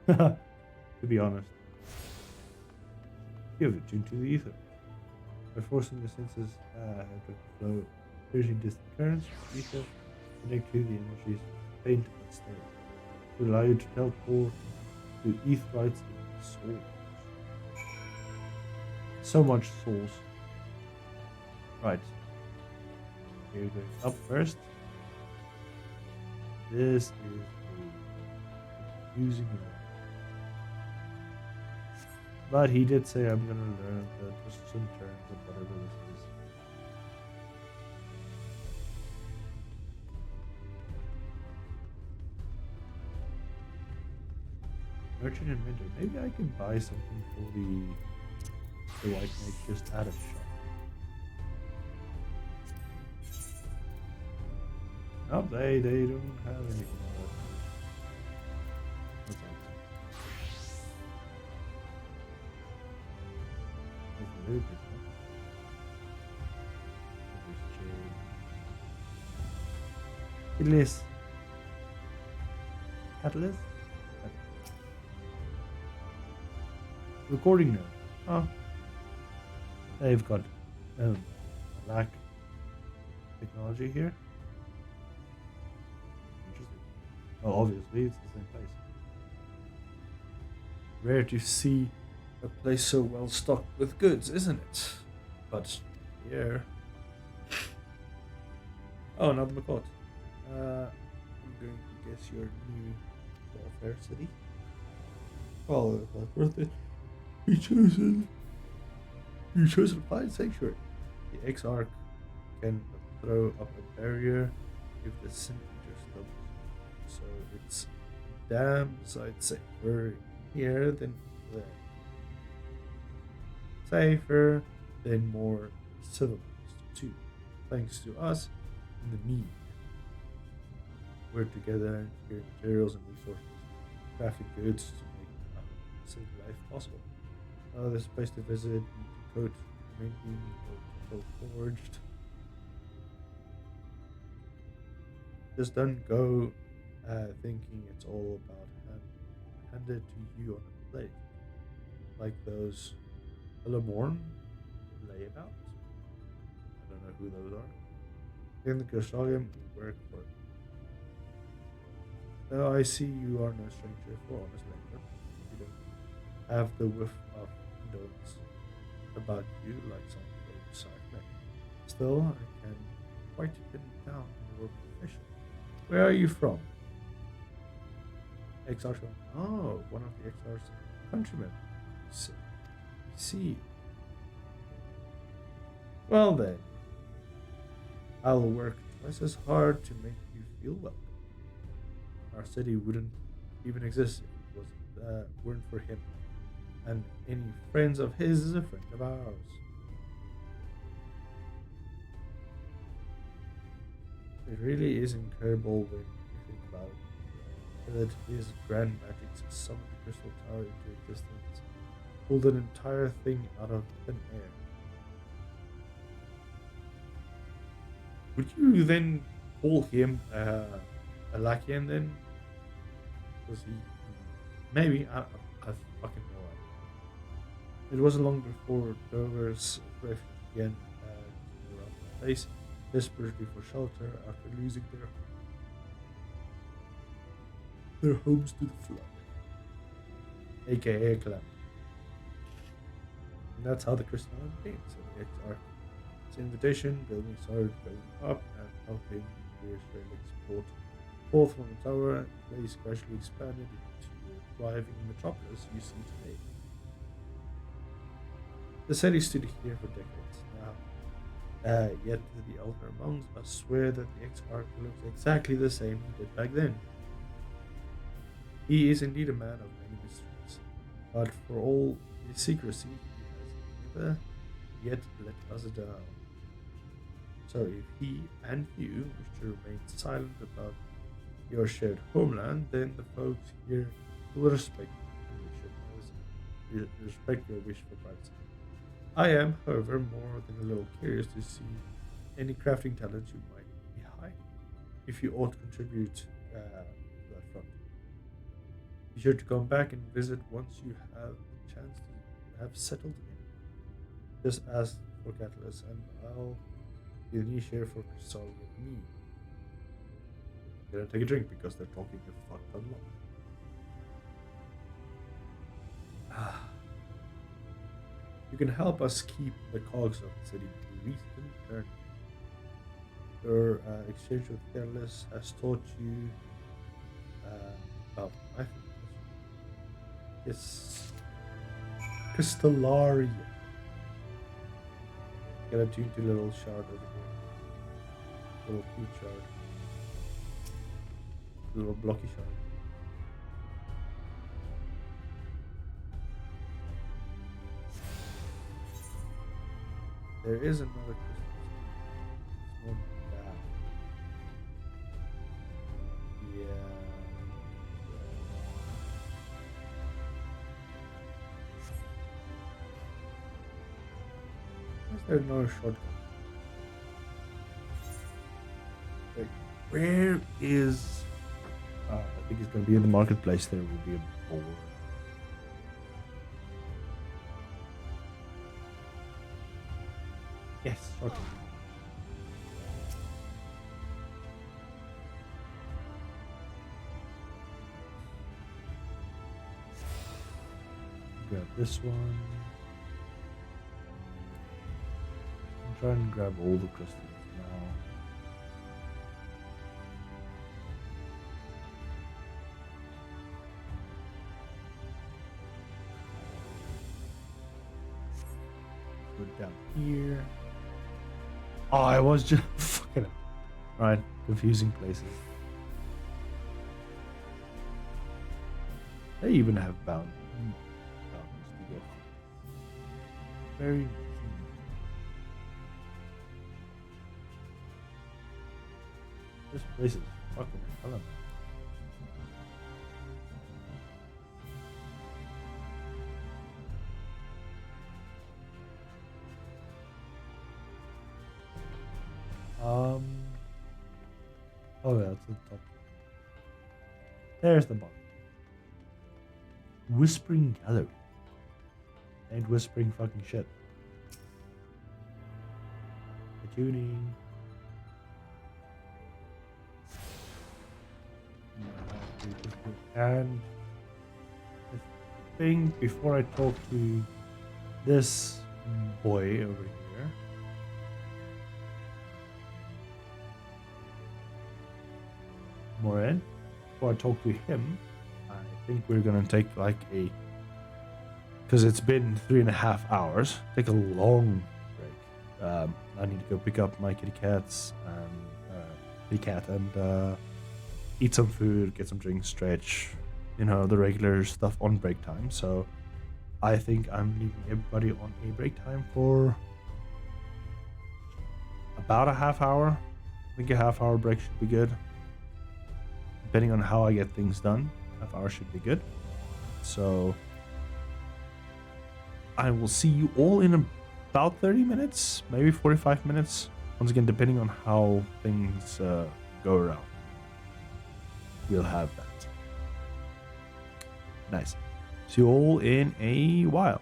To be honest, give it into the ether. By forcing the senses to flow piercing distant currents, ether connect to the energies faint but steady to allow you to teleport to Aetherites in souls. So much souls. Right. Here we go. Up first. This is a confusing one. But he did say I'm gonna learn the twists and turns of whatever this is. Merchant and Mentor. Maybe I can buy something for the White Knight just out of shop. Nope, they don't have anything on that. What's that? That's a little bit, huh? Catalyst. Catalyst? Recording now. Oh. They've got black technology here. Interesting. Well, obviously it's the same place. Rare to see a place so well stocked with goods, isn't it? But here. Oh, another McCourt. I'm going to guess your new welfare city. Well, it's my birthday. You chose a fine sanctuary. The Exarch can throw up a barrier if the centimeter stops. So it's damn sight safer here than there. Safer than more civilized too, thanks to us and the need. Work together and share materials and resources, crafting goods to make city life possible. There's a place to visit, coat, making, or forged. Just don't go thinking it's all about handed to you on a plate, like those Lamorn layabouts. I don't know who those are. In the Gostalium, we work for it. Though I see you are no stranger for honest labor. You don't have the whiff of indolence about you like some roadside men. Still, I can quite pin down your profession. Where are you from? Exarch. Oh, one of the Exarch's countrymen. So, I see. Well then, I'll work twice as hard to make you feel welcome. Our city wouldn't even exist if it weren't for him. And any friends of his is a friend of ours. It really is incredible when you think about it. That his grand magic to summon the Crystal Tower into existence, pulled an entire thing out of thin air. Would you then call him a Lachian then? Was he? Maybe. I fucking know. It wasn't long before Dover's refuge began to around the place, desperately for shelter after losing their homes to the flood, aka a calamity. And that's how the Crystalline came. So the Exarch's invitation, building started going up and helping various relics brought forth from the tower, the place gradually expanded into the thriving metropolis you see today. The city stood here for decades now, yet the elder monks must swear that the Exarch looks exactly the same he did back then. He is indeed a man of many mysteries, but for all his secrecy, he has never yet let us down. So if he and you wish to remain silent about your shared homeland, then the folks here will respect your wish for privacy. I am, however, more than a little curious to see any crafting talent you might be hiding, if you ought to contribute to that front. Be sure to come back and visit once you have the chance to have settled in. Just ask for Catalyst, and I'll be the new sheriff for Crystal with me. I'm gonna take a drink because they're talking a fuck ton long. You can help us keep the cogs of the city recent turning. Your exchange with Careless has taught you about, I think, it's Crystallaria. Get a tuned to little shard over here. Little cute shard. Little blocky shard. There is another crystal. It's more down. Yeah. Is there no shortcut? Wait, where is... I think it's going to be in the marketplace. There will be a board. Yes, shortcut. Grab this one. I'm trying to grab all the crystals now. Go down here. Oh, I was just fucking right, confusing places. They even have boundaries to get. Very. This place is fucking hella. Oh, yeah, that's the top. There's the bottom. Whispering Gallery. Ain't whispering fucking shit. The tuning. And I think before I talk to this boy over here. Morin, before I talk to him, I think we're gonna take like a, because it's been 3.5 hours, take a long break. I need to go pick up my kitty cat and eat some food, get some drinks, stretch, you know, the regular stuff on break time. So I think I'm leaving everybody on a break time for about a half hour. I think a half-hour break should be good. Depending on how I get things done, half-hour should be good. So I will see you all in about 30 minutes, maybe 45 minutes. Once again, depending on how things go around. We'll have that. Nice. See you all in a while.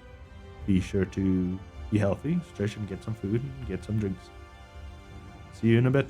Be sure to be healthy, stretch, and get some food and get some drinks. See you in a bit.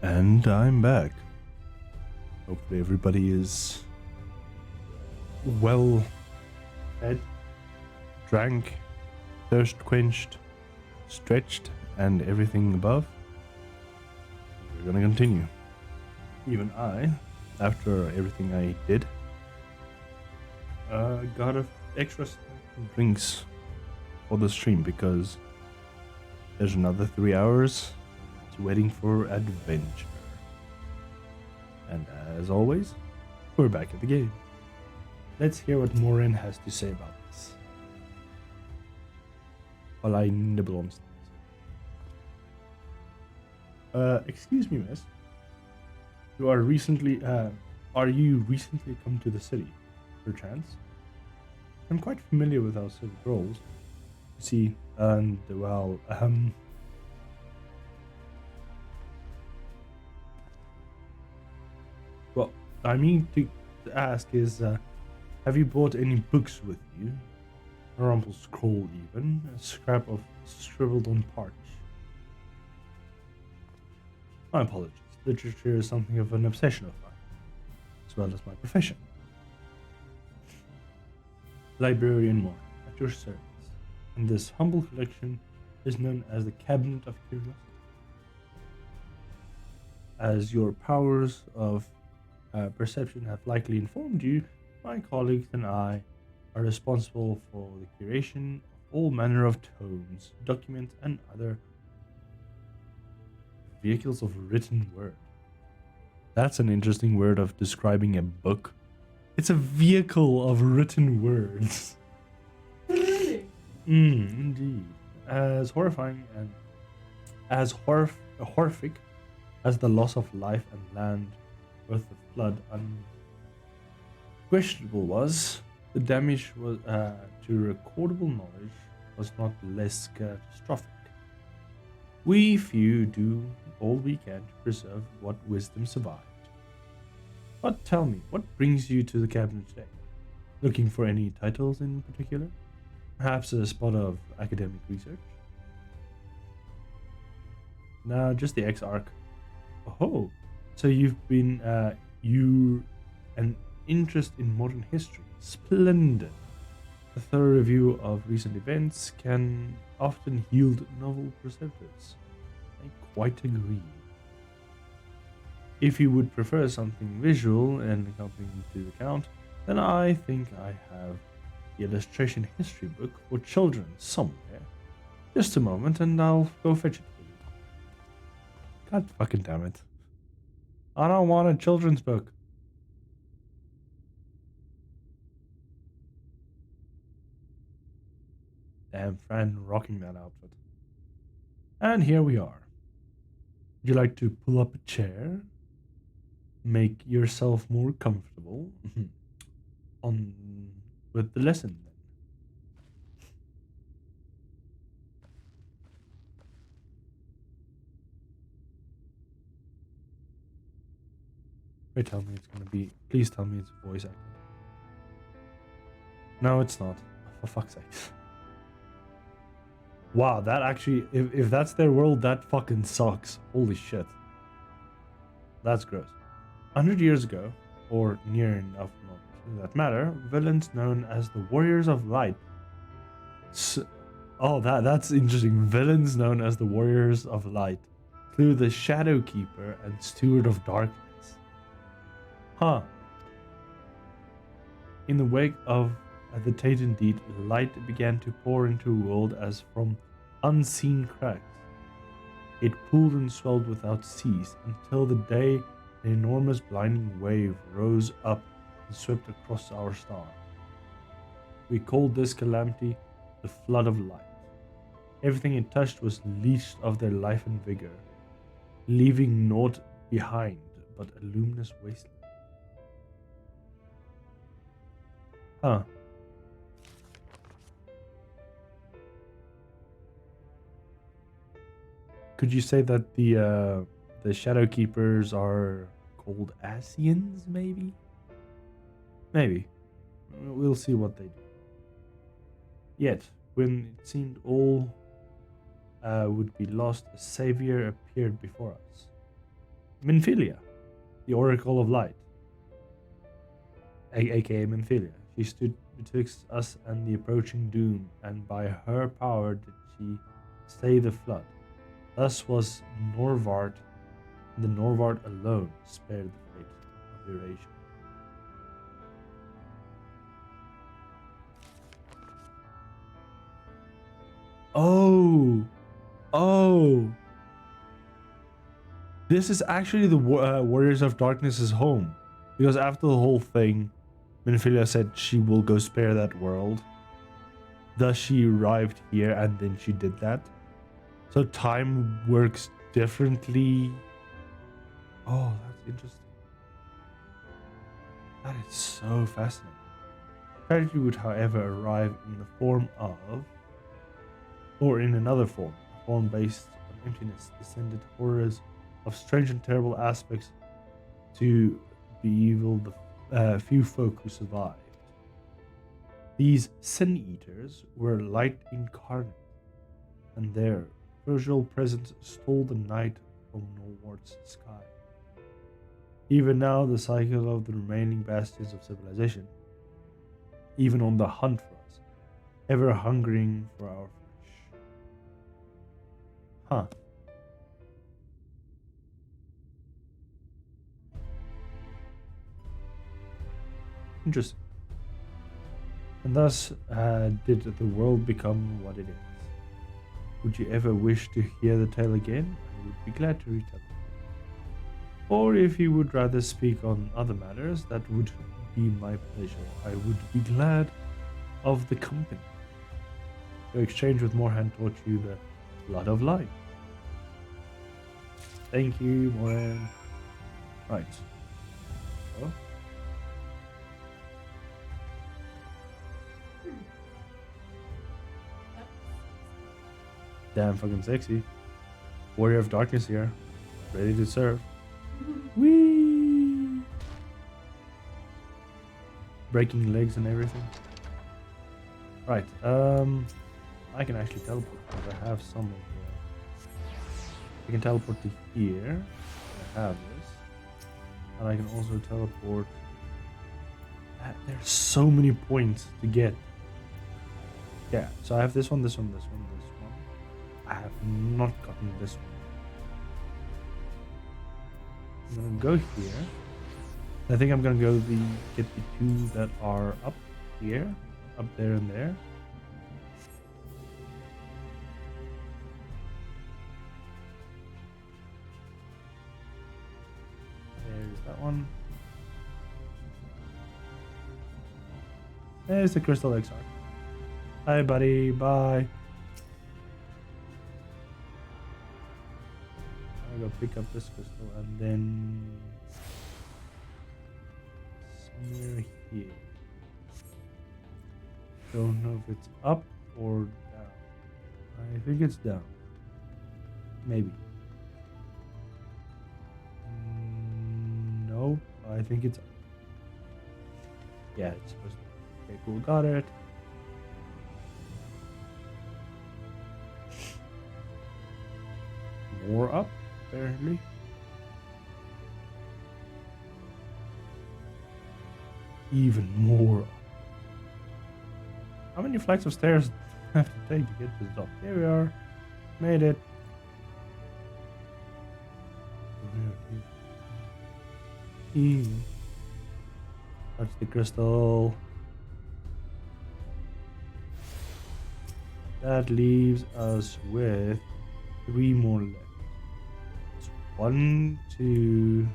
And I'm back. Hopefully everybody is well fed, drank, thirst quenched, stretched, and everything above. We're gonna continue. Even I, after everything I did, got an extra drinks for the stream because there's another 3 hours waiting for adventure. And as always, we're back at the game. Let's hear what Morin has to say about this. While I nibble on things. Excuse me, miss. Are you recently come to the city, perchance? I'm quite familiar with our civic roles. You see, and well, what I mean to ask is, have you brought any books with you? A rumple scroll even, a scrap of scribbled on parch. My apologies. Literature is something of an obsession of mine, as well as my profession. Librarian Moore, at your service. And this humble collection is known as the Cabinet of Curiosity. As your powers of perception have likely informed you, my colleagues and I are responsible for the curation of all manner of tomes, documents, and other vehicles of written word. That's an interesting word of describing a book. It's a vehicle of written words. Really? Indeed. As horrifying and as horrific as the loss of life and land with the flood unquestionable was, the damage was to recordable knowledge was not less catastrophic. We few do all we can to preserve what wisdom survived. But tell me, what brings you to the cabinet today? Looking for any titles in particular? Perhaps a spot of academic research? No, just the X-Arc. Oh, so you've been, an interest in modern history. Splendid. A thorough review of recent events can often yield novel perspectives. I quite agree. If you would prefer something visual and accompanying to the count, then I think I have the illustration history book for children somewhere. Just a moment and I'll go fetch it for you. God fucking damn it. I don't want a children's book. Damn, Fran rocking that outfit. And here we are. Would you like to pull up a chair? Make yourself more comfortable on with the lesson then. Wait, tell me it's gonna be. Please tell me it's voice acting. No, it's not. For fuck's sake. Wow, that actually, if that's their world, that fucking sucks. Holy shit. That's gross. 100 years ago, or near enough not to that matter, villains known as the Warriors of Light. That's interesting. Villains known as the Warriors of Light slew the Shadow Keeper and Steward of Darkness. Huh. In the wake of the Titan deed, light began to pour into the world as from unseen cracks. It pooled and swelled without cease until the day an enormous blinding wave rose up and swept across our star. We called this calamity the Flood of Light. Everything it touched was leached of their life and vigor, leaving naught behind but a luminous wasteland. Huh. Could you say that the Shadow Keepers are called Asians, maybe? Maybe. We'll see what they do. Yet, when it seemed all would be lost, a savior appeared before us. Minfilia, the Oracle of Light, aka Minfilia. She stood betwixt us and the approaching doom, and by her power did she stay the flood. Thus was Norvard, and the Norvard alone spared the fate of Eurasia. Oh! This is actually the Warriors of Darkness's home, because after the whole thing, Minfilia said she will go spare that world. Thus she arrived here and then she did that. So time works differently. Oh, that's interesting. That is so fascinating. Tragedy would, however, arrive in the form of, or in another form, a form based on emptiness, descended horrors of strange and terrible aspects to beevil the few folk who survived. These sin eaters were light incarnate, and their virtual presence stole the night from Norward's sky. Even now, the cycle of the remaining bastions of civilization, even on the hunt for us, ever hungering for our flesh. Huh. Interesting. And thus did the world become what it is. Would you ever wish to hear the tale again? I would be glad to retell it. Or if you would rather speak on other matters, that would be my pleasure. I would be glad of the company. Your exchange with Morhan taught you the blood of life. Thank you, Morhan. Right. So. Damn fucking sexy. Warrior of Darkness here. Ready to serve. Whee! Breaking legs and everything. Right, I can actually teleport because I have some of the... I can teleport to here. I have this. And I can also teleport... There's so many points to get. Yeah, so I have this one, this one, this one, this one. I have not gotten this one. I'm gonna go here. I think I'm gonna go get the two that are up here, up there and there. There's that one. There's the Crystal Exarch. Hi buddy, bye. I'll go pick up this crystal and then somewhere here. Don't know if it's up or down. I think it's down. Maybe. No, I think it's up. Yeah, it's supposed to. Okay, cool, got it. More up, apparently. Even more up. How many flights of stairs do I have to take to get this up? Here we are. Made it. Touch the crystal. That leaves us with 3 more left. It's 1, 2.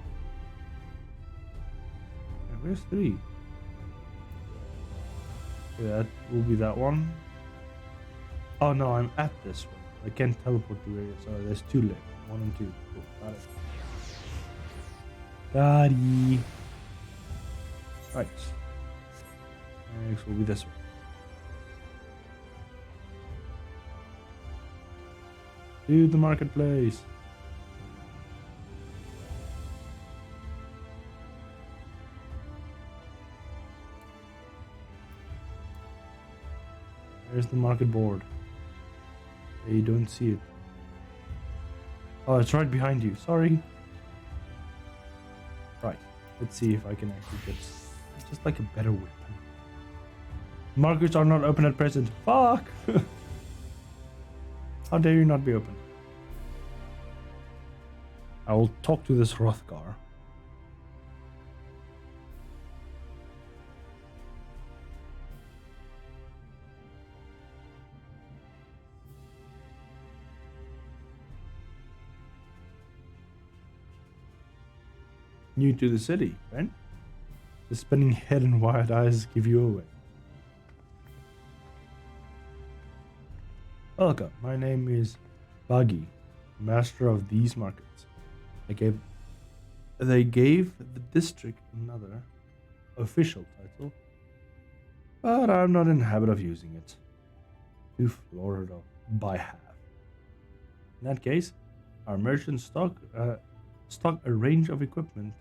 Where's 3? Okay, that will be that one. Oh no, I'm at this one. I can't teleport to area, so there's 2 left. 1 and 2. Cool, got it. Got it. Right. Next will be this one. To the marketplace. There's the market board. You don't see it. Oh, it's right behind you. Sorry. Right. Let's see if I can actually get just like a better weapon. Markets are not open at present. Fuck! How dare you not be open? I will talk to this Hrothgar. New to the city, right? The spinning head and wide eyes give you away. Welcome, my name is Buggy, master of these markets. They gave the district another official title, but I'm not in the habit of using it. To Florida by half. In that case, our merchants stock a range of equipment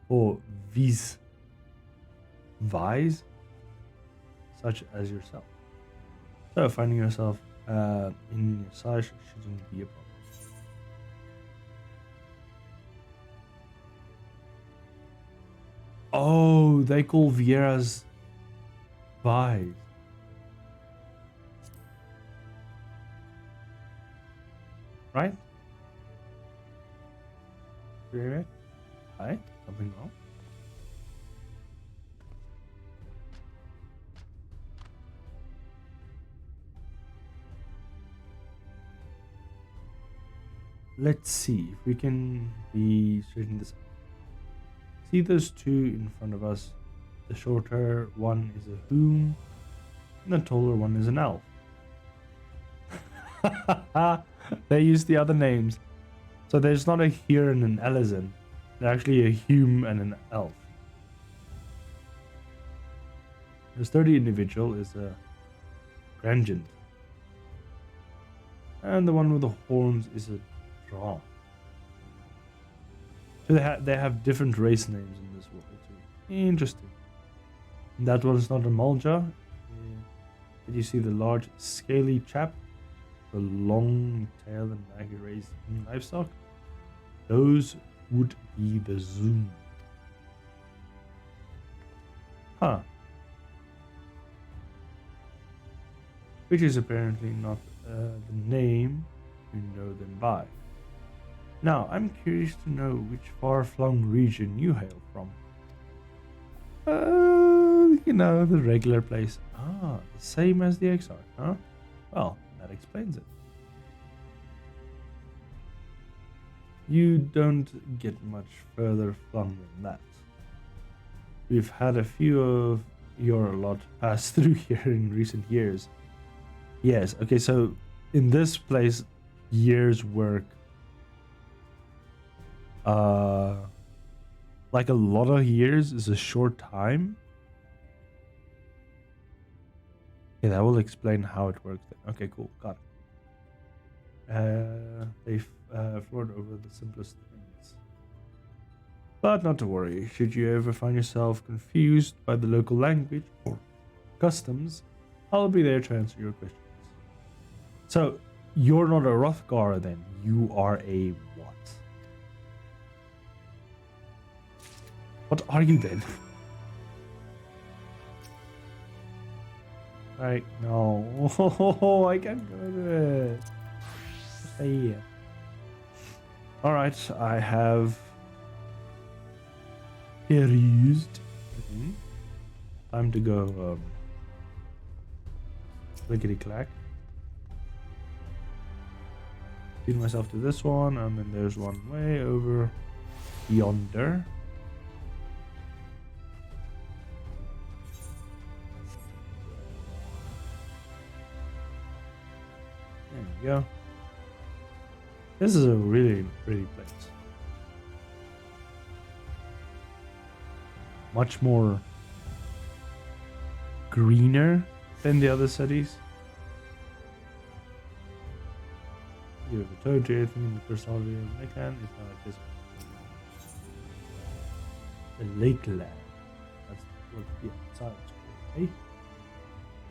for vies, such as yourself. So finding yourself in your size shouldn't be a problem. Oh, they call Vieira's vies. Right? Right? Something wrong? Let's see if we can be straighten this out. See those two in front of us? The shorter one is a whom, and the taller one is an elf. They use the other names. So there's not a here and an Elizin. There's actually a hume and an elf. The sturdy individual is a Grangent. And the one with the horns is a Draw. So they have different race names in this world too. Interesting. And that one's not a Mulja. Did you see the large scaly chap? The long tail and maggot raised livestock? Those would be the Zoom. Huh. Which is apparently not the name you know them by. Now, I'm curious to know which far-flung region you hail from. You know, the regular place. Ah, the same as the Exarch, huh? Well, that explains it. You don't get much further flung than that. We've had a few of your lot pass through here in recent years. Yes, okay, so in this place, years' work, like a lot of years is a short time. Yeah, that will explain how it works then. Okay, cool, got it. They floored over the simplest things. But not to worry, should you ever find yourself confused by the local language or customs, I'll be there to answer your questions. So, you're not a Hrothgar then, you are a what? What are you then? Right, no. Oh, I can't go to it. Hey. Alright, I have used. Time to go clickety clack. Feed myself to this one, and then there's one way over yonder. There we go. This is a really pretty place. Much more greener than the other cities. You have a toad to anything in the crystality of Lakeland. It's not like this. The Lakeland. That's what the outside is called, eh?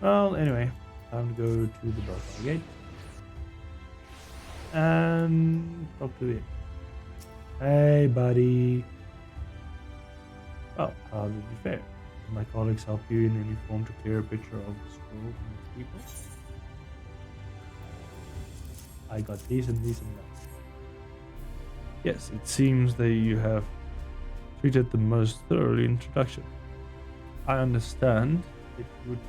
Well, anyway, time to go to the Belfast Gate. And talk to the. Hey, buddy. Well, how did you fare? Did my colleagues help you in any form to clear a picture of this world and its people? I got these and these and that. Yes, it seems that you have treated the most thoroughly introduction. I understand it would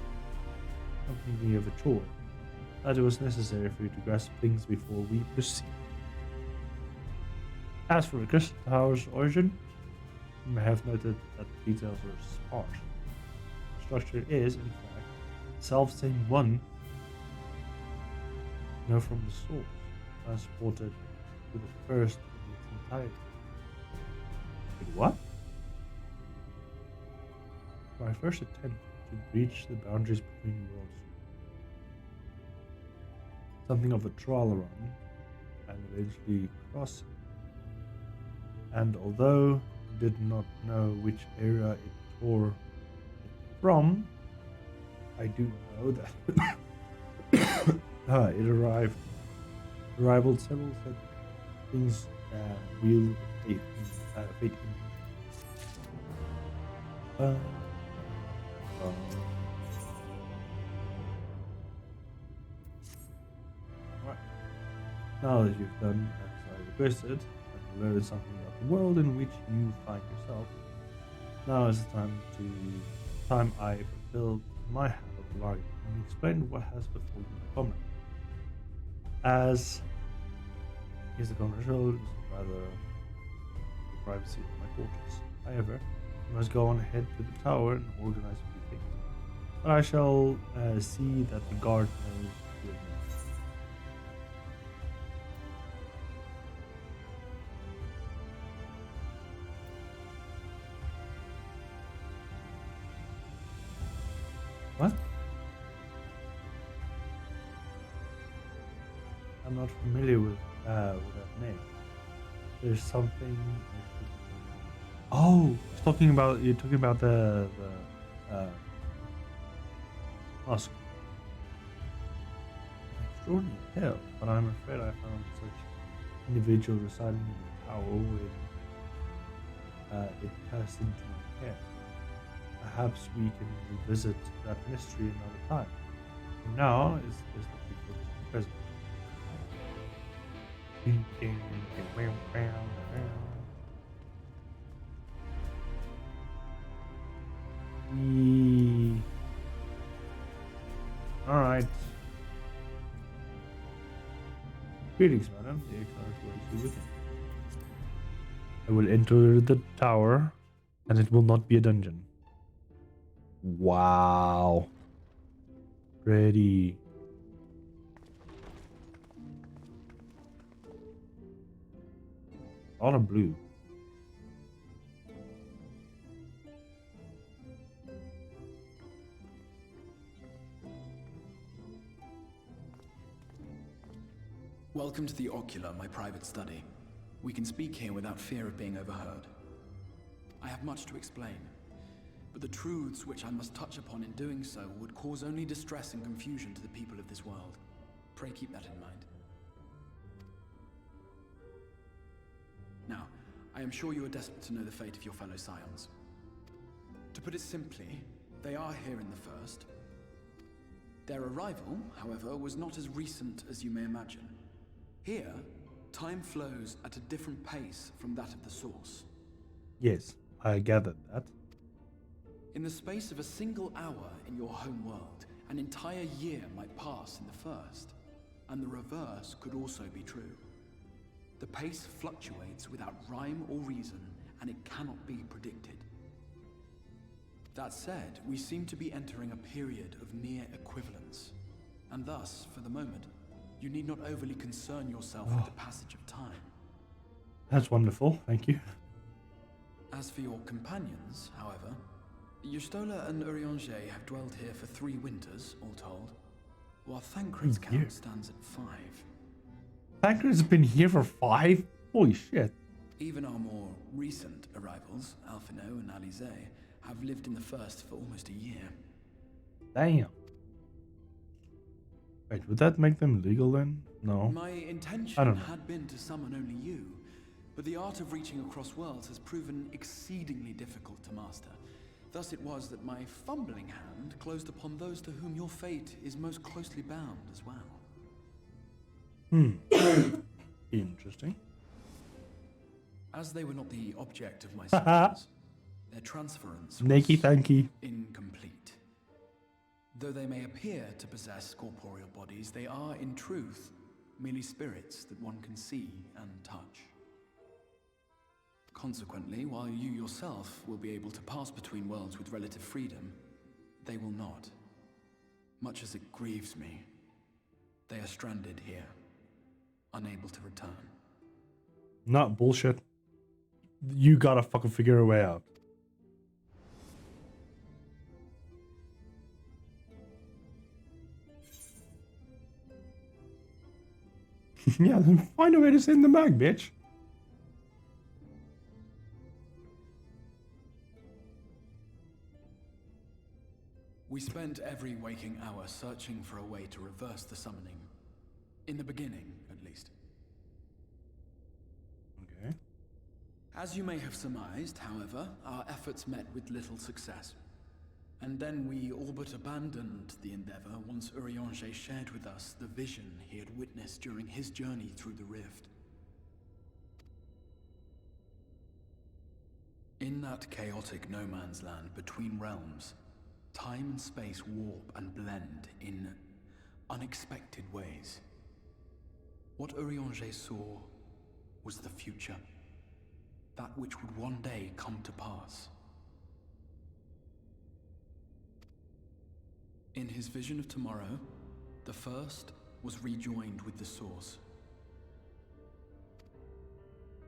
accompany me of a chore, that it was necessary for you to grasp things before we proceed. As for the crystal tower's origin, you may have noted that the details are sparse. The structure is, in fact, self-same one, from the source, transported to the first in its entirety. Wait, what? My first attempt to breach the boundaries between worlds. Something of a trial run, and eventually crossing. And although I did not know which area it tore it from, I do know that it arrived several things wield fate in Right. Now that you've done as I requested and learned something about the world in which you find yourself, now is the time I fulfilled my half of the bargain and explained what has befallen my comrade. As is the controversial, rather the privacy of my quarters. However, I must go on ahead to the tower and organize a few things. But I shall see that the guard knows your name. What? I'm not familiar with that name. There's something. Oh, you're talking about the mosque. Extraordinary hell, but I'm afraid I found such individual residing in the tower when it passed into my care. Perhaps we can revisit that mystery another time. For now, is the people present. Alright. Greetings, madam. The excellent ways I will enter the tower, and it will not be a dungeon. Wow. Ready. A lot of blue. Welcome to the Ocular, my private study. We can speak here without fear of being overheard. I have much to explain, but the truths which I must touch upon in doing so would cause only distress and confusion to the people of this world. Pray keep that in mind. Now, I am sure you are desperate to know the fate of your fellow scions. To put it simply, they are here in the first. Their arrival, however, was not as recent as you may imagine. Here, time flows at a different pace from that of the source. Yes, I gathered that. In the space of a single hour in your home world, an entire year might pass in the first, and the reverse could also be true. The pace fluctuates without rhyme or reason, and it cannot be predicted. That said, we seem to be entering a period of near equivalence, and thus, for the moment, you need not overly concern yourself with the passage of time. That's wonderful, thank you. As for your companions, however, Yustola and Urianger have dwelled here for 3 winters, all told, while Thancred's count stands at 5. Thancred's been here for 5? Holy shit. Even our more recent arrivals, Alphino and Alize, have lived in the first for almost a year. Damn. Wait, would that make them legal then? No. My intention had been to summon only you, But the art of reaching across worlds has proven exceedingly difficult to master. Thus it was that my fumbling hand closed upon those to whom your fate is most closely bound as well. Interesting. As they were not the object of my summons, their transference was Thanky. incomplete. Though they may appear to possess corporeal bodies, they are, in truth, merely spirits that one can see and touch. Consequently, while you yourself will be able to pass between worlds with relative freedom, they will not. Much as it grieves me, they are stranded here, unable to return. Not bullshit. You gotta fucking figure a way out. Yeah, then find a way to send them back, bitch. We spent every waking hour searching for a way to reverse the summoning. In the beginning, at least. Okay. As you may have surmised, however, our efforts met with little success. And then we all but abandoned the endeavor once Urianger shared with us the vision he had witnessed during his journey through the rift. In that chaotic no man's land between realms, time and space warp and blend in unexpected ways. What Urianger saw was the future, that which would one day come to pass. In his vision of tomorrow, the first was rejoined with the source.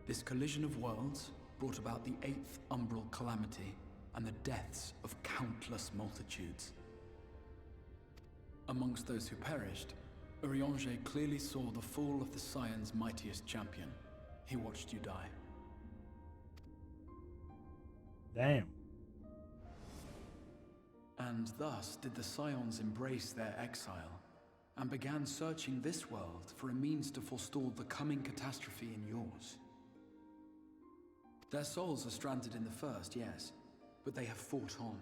This collision of worlds brought about the 8th umbral calamity and the deaths of countless multitudes. Amongst those who perished, Urianger clearly saw the fall of the Scion's mightiest champion. He watched you die. Damn. And thus did the Scions embrace their exile, and began searching this world for a means to forestall the coming catastrophe in yours. Their souls are stranded in the first, yes, but they have fought on,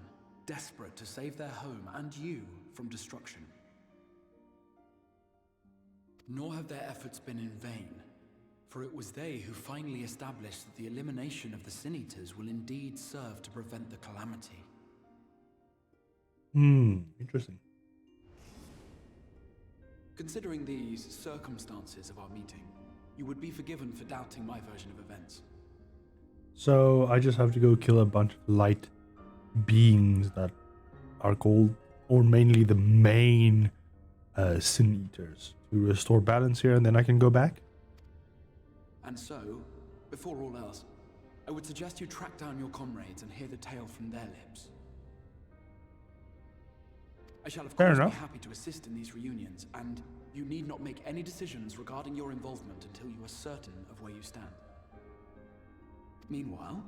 desperate to save their home and you from destruction. Nor have their efforts been in vain, for it was they who finally established that the elimination of the Sin-Eaters will indeed serve to prevent the calamity. Interesting. Considering these circumstances of our meeting, you would be forgiven for doubting my version of events. So I just have to go kill a bunch of light beings that are called, or mainly the main Sin-Eaters, to restore balance here, and then I can go back? And so, before all else, I would suggest you track down your comrades and hear the tale from their lips. I shall of course be happy to assist in these reunions, and you need not make any decisions regarding your involvement until you are certain of where you stand. Meanwhile,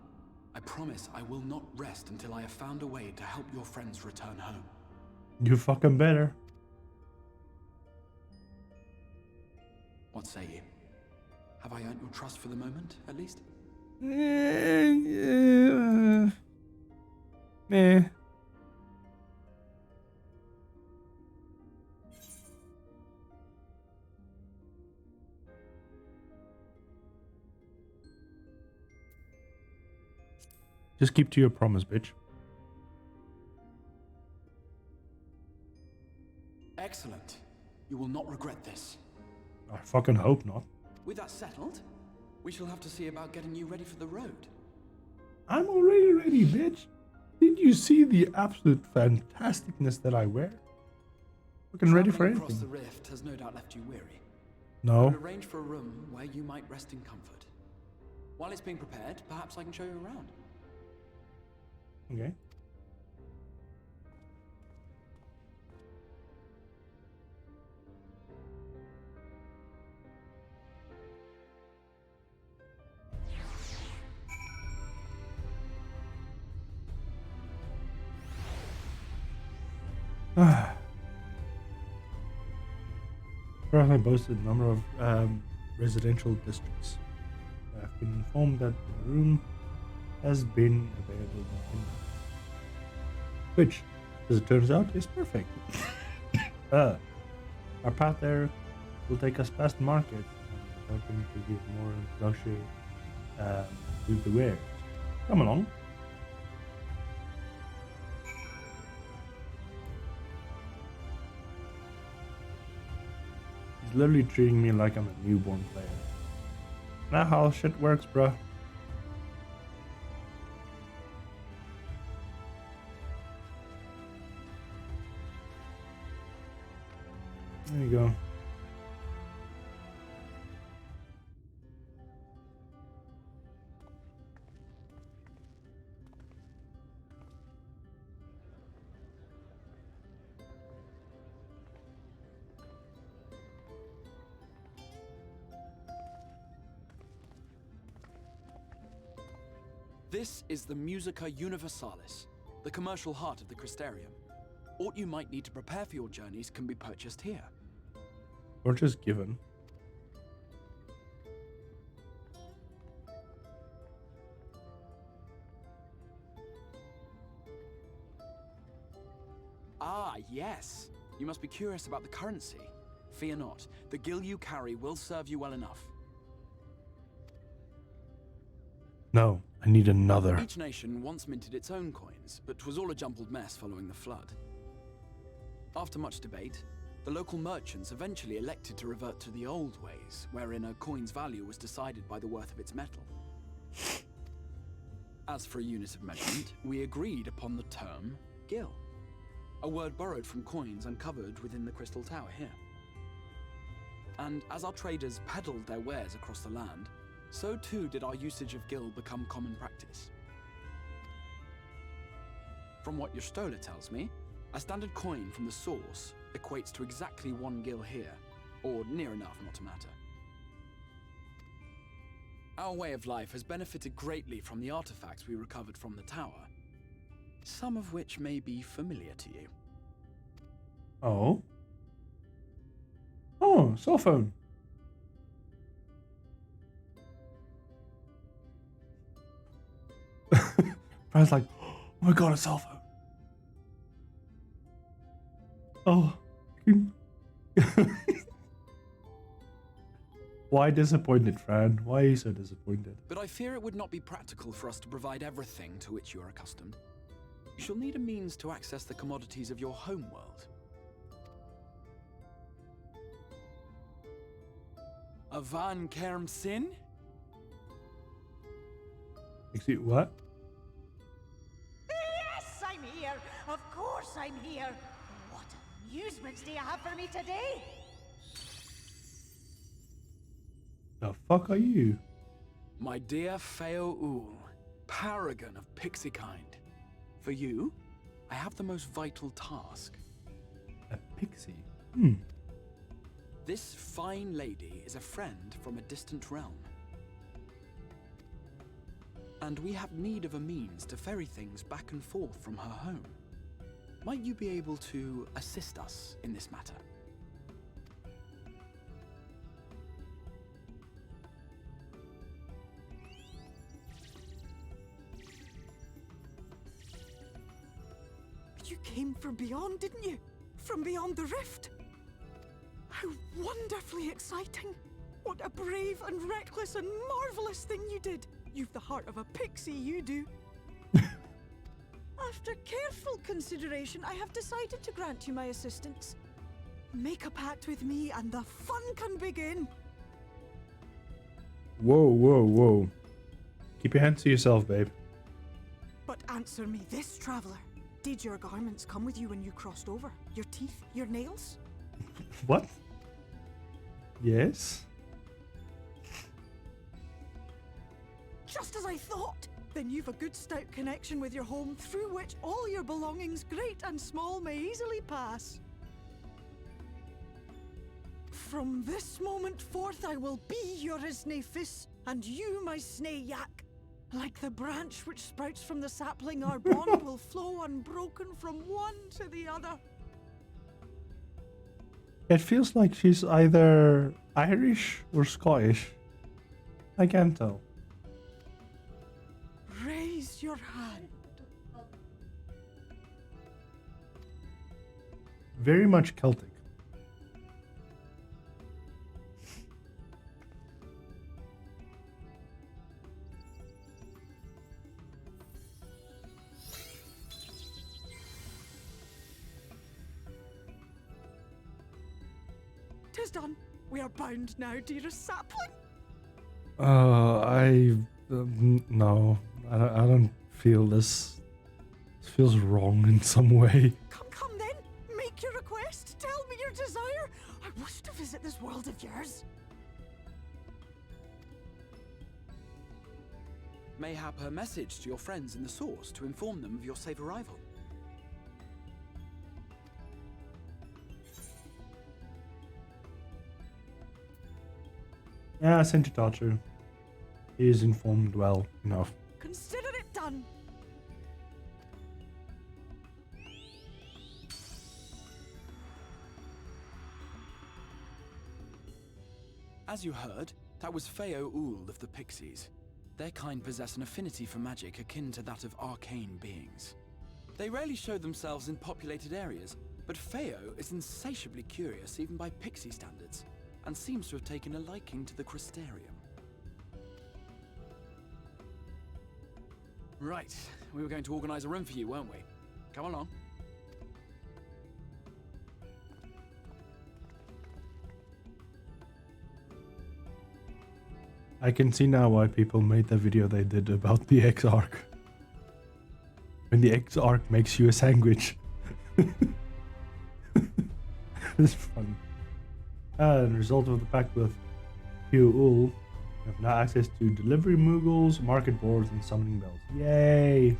I promise I will not rest until I have found a way to help your friends return home. You fucking better. What say you? Have I earned your trust for the moment, at least? Meh. Just keep to your promise, bitch. Excellent. You will not regret this. I fucking hope not. With that settled, we shall have to see about getting you ready for the road. I'm already ready, bitch. Did you see the absolute fantasticness that I wear? Fucking ready for anything. Across the rift has no doubt left you weary. No. I will arrange for a room where you might rest in comfort. While it's being prepared, perhaps I can show you around. Okay. Currently boasted a number of residential districts. I've been informed that the room has been available in which, as it turns out, is perfect. Our path there will take us past market, and we're hoping to give more luxury to the wares. Come along. He's literally treating me like I'm a newborn player. Now how shit works, bruh. There you go. This is the Musica Universalis, the commercial heart of the Crystarium. Aught you might need to prepare for your journeys can be purchased here. Or just given. Ah, yes. You must be curious about the currency. Fear not. The gil you carry will serve you well enough. No, I need another. Each nation once minted its own coins, but 'twas all a jumbled mess following the flood. After much debate, the local merchants eventually elected to revert to the old ways, wherein a coin's value was decided by the worth of its metal. As for a unit of measurement, we agreed upon the term gil, a word borrowed from coins uncovered within the Crystal Tower here. And as our traders peddled their wares across the land, so too did our usage of gil become common practice. From what your stola tells me, a standard coin from the source equates to exactly 1 gil here, or near enough not to matter. Our way of life has benefited greatly from the artifacts we recovered from the tower, some of which may be familiar to you. Oh. Oh, cell phone. Fran's like, oh my god, a cell phone. Oh. Why disappointed, Fran? Why are you so disappointed? But I fear it would not be practical for us to provide everything to which you are accustomed. You shall need a means to access the commodities of your homeworld. A Van Kerm Sin? Excuse what? Yes, I'm here. Of course I'm here. What amusements do you have for me today? The fuck are you? My dear Feo Ul, paragon of pixie kind. For you, I have the most vital task. A pixie? This fine lady is a friend from a distant realm. And we have need of a means to ferry things back and forth from her home. Might you be able to assist us in this matter? You came from beyond, didn't you? From beyond the rift? How wonderfully exciting! What a brave and reckless and marvelous thing you did! You've the heart of a pixie, you do. After careful consideration, I have decided to grant you my assistance. Make a pact with me and the fun can begin. Whoa, whoa, whoa. Keep your hands to yourself, babe. But answer me this, traveler. Did your garments come with you when you crossed over? Your teeth? Your nails? What? Yes? Just as I thought! Then you've a good stout connection with your home through which all your belongings, great and small, may easily pass. From this moment forth I will be your Isne Fis, and you my Snay Yak. Like the branch which sprouts from the sapling, our bond will flow unbroken from one to the other. It feels like she's either Irish or Scottish. I can't tell. kiss your hand. Very much Celtic. Tis done. We are bound now, dearest sapling. No, I don't feel this. This feels wrong in some way. Come then. Make your request. Tell me your desire. I wish to visit this world of yours. Mayhap her message to your friends in the Source to inform them of your safe arrival. Yeah, I sent it out to. He is informed well enough. Consider it done. As you heard, that was Feo Uld of the Pixies. Their kind possess an affinity for magic akin to that of arcane beings. They rarely show themselves in populated areas, but Feo is insatiably curious even by Pixie standards, and seems to have taken a liking to the Crystarium. Right, we were going to organize a room for you, weren't we? Come along. I can see now why people made the video they did about the Exarch. When the Exarch makes you a sandwich. It's funny. And result of the pact with Hugh Ul, you have now access to delivery moogles, market boards, and summoning bells. Yay!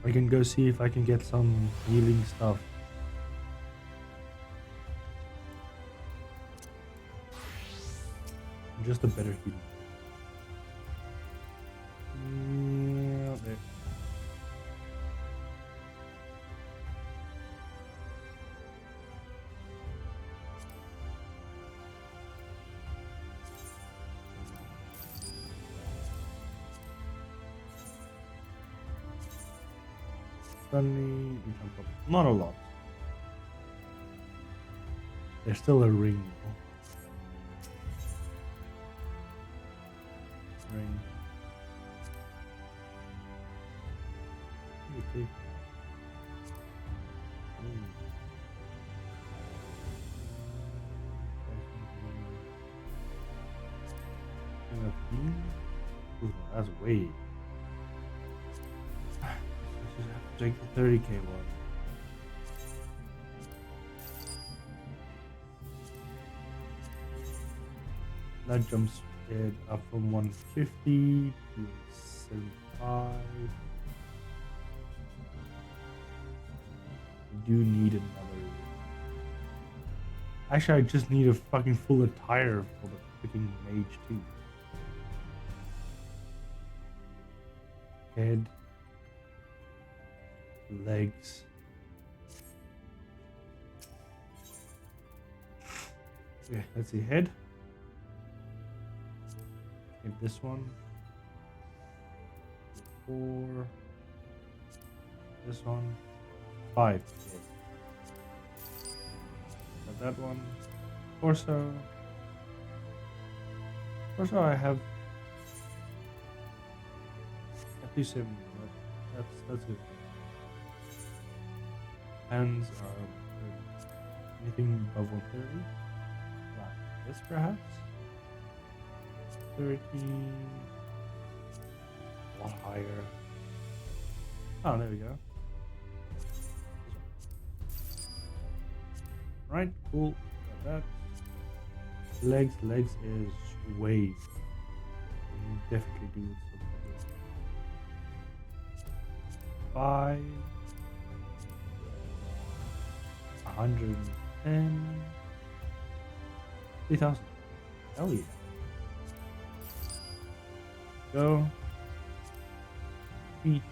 I can go see if I can get some healing stuff. Just a better healing. Yeah, there. Suddenly, we jump up. Not a lot. There's still a ring, though. Ring. Okay. Ooh, that's way. Just have to take the 30k one. That jumps it up from 150 to 75. I do need another. Actually, I just need a fucking full attire for the freaking mage too. Head, legs. Okay, let's see. Head. Get this one. 4. This one. 5. Got that one. Torso. Torso I have 270. That's good. Hands are anything above 130. Like this perhaps. 30. A lot higher. Oh, there we go. Right, cool. Got that. Legs is way. You can definitely do it. 5. 110. 3,000. Hell yeah. Go. Feet.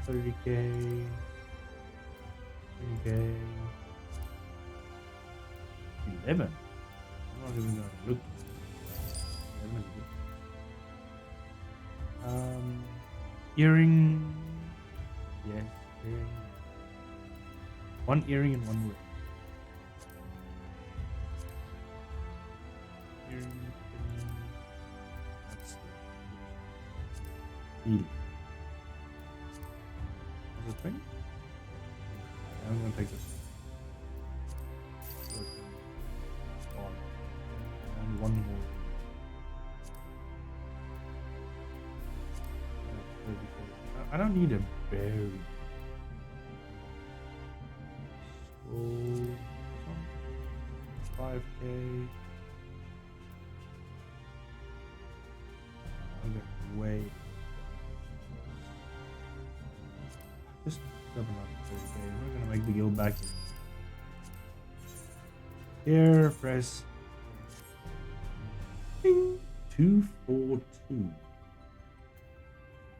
30k. 20k. 11. I'm not even gonna look. Earring. Yes, earring. One earring and one ring. Earring. That's the heal. Was it 20? I'm gonna take this. And one more. I don't need a berry. So 5k. I'm gonna wait. Just double up 30k. We're gonna make the guild back. Here, press. Ding. 242.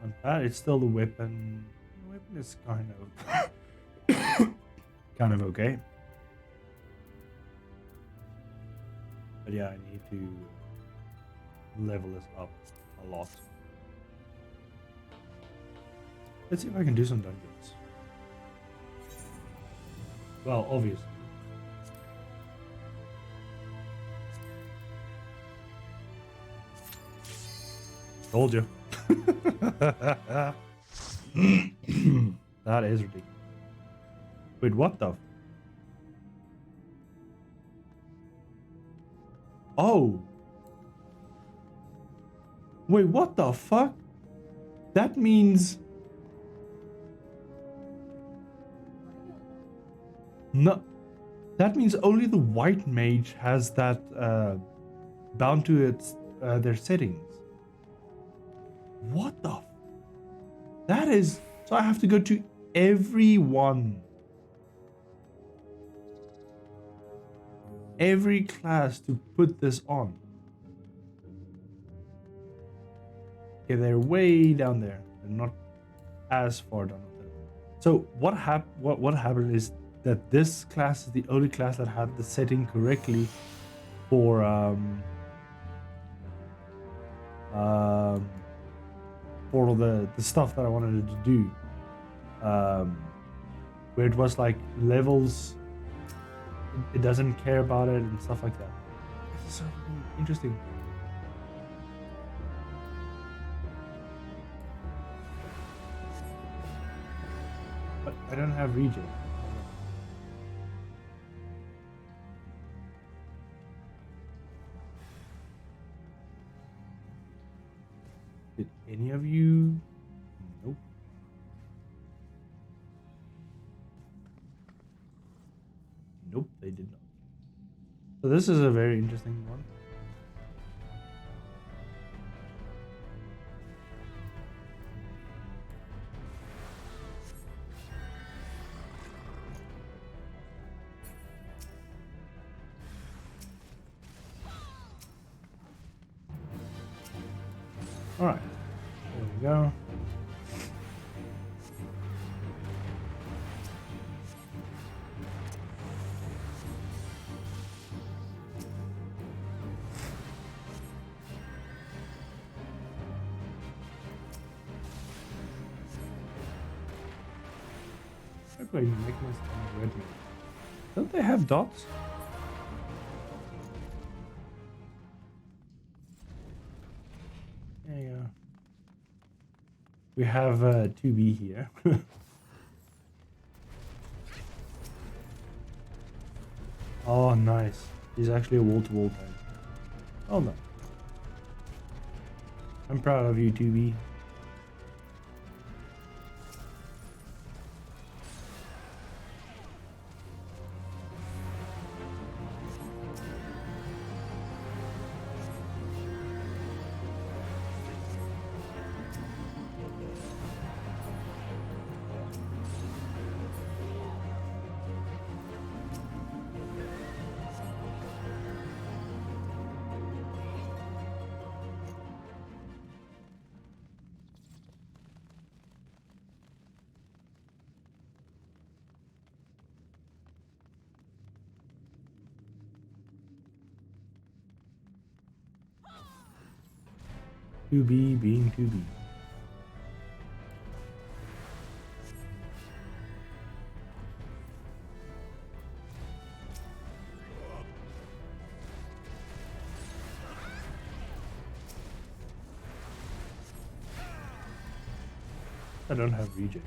Not bad. It's still the weapon. The weapon is kind of kind of okay. But yeah, I need to level this up a lot. Let's see if I can do some dungeons. Well, obviously. Told you. That is ridiculous. Wait, what the? Oh. Wait, what the fuck? That means... No. That means only the white mage has that bound to its their settings. What the? That is... So I have to go to every class to put this on. Okay, they're way down there. They're not as far down there. So what happened is that this class is the only class that had the setting correctly for the stuff that I wanted it to do, where it was like levels, it doesn't care about it and stuff like that. This is so interesting. But I don't have regen. Did any of you? Nope. Nope, they did not. So this is a very interesting one. All right, there we go. Okay, you make this red. Don't they have dots? There you go. We have 2B here. Oh, nice. He's actually a wall-to-wall tank. Oh, no. I'm proud of you, 2B. To be being to be. I don't have reject.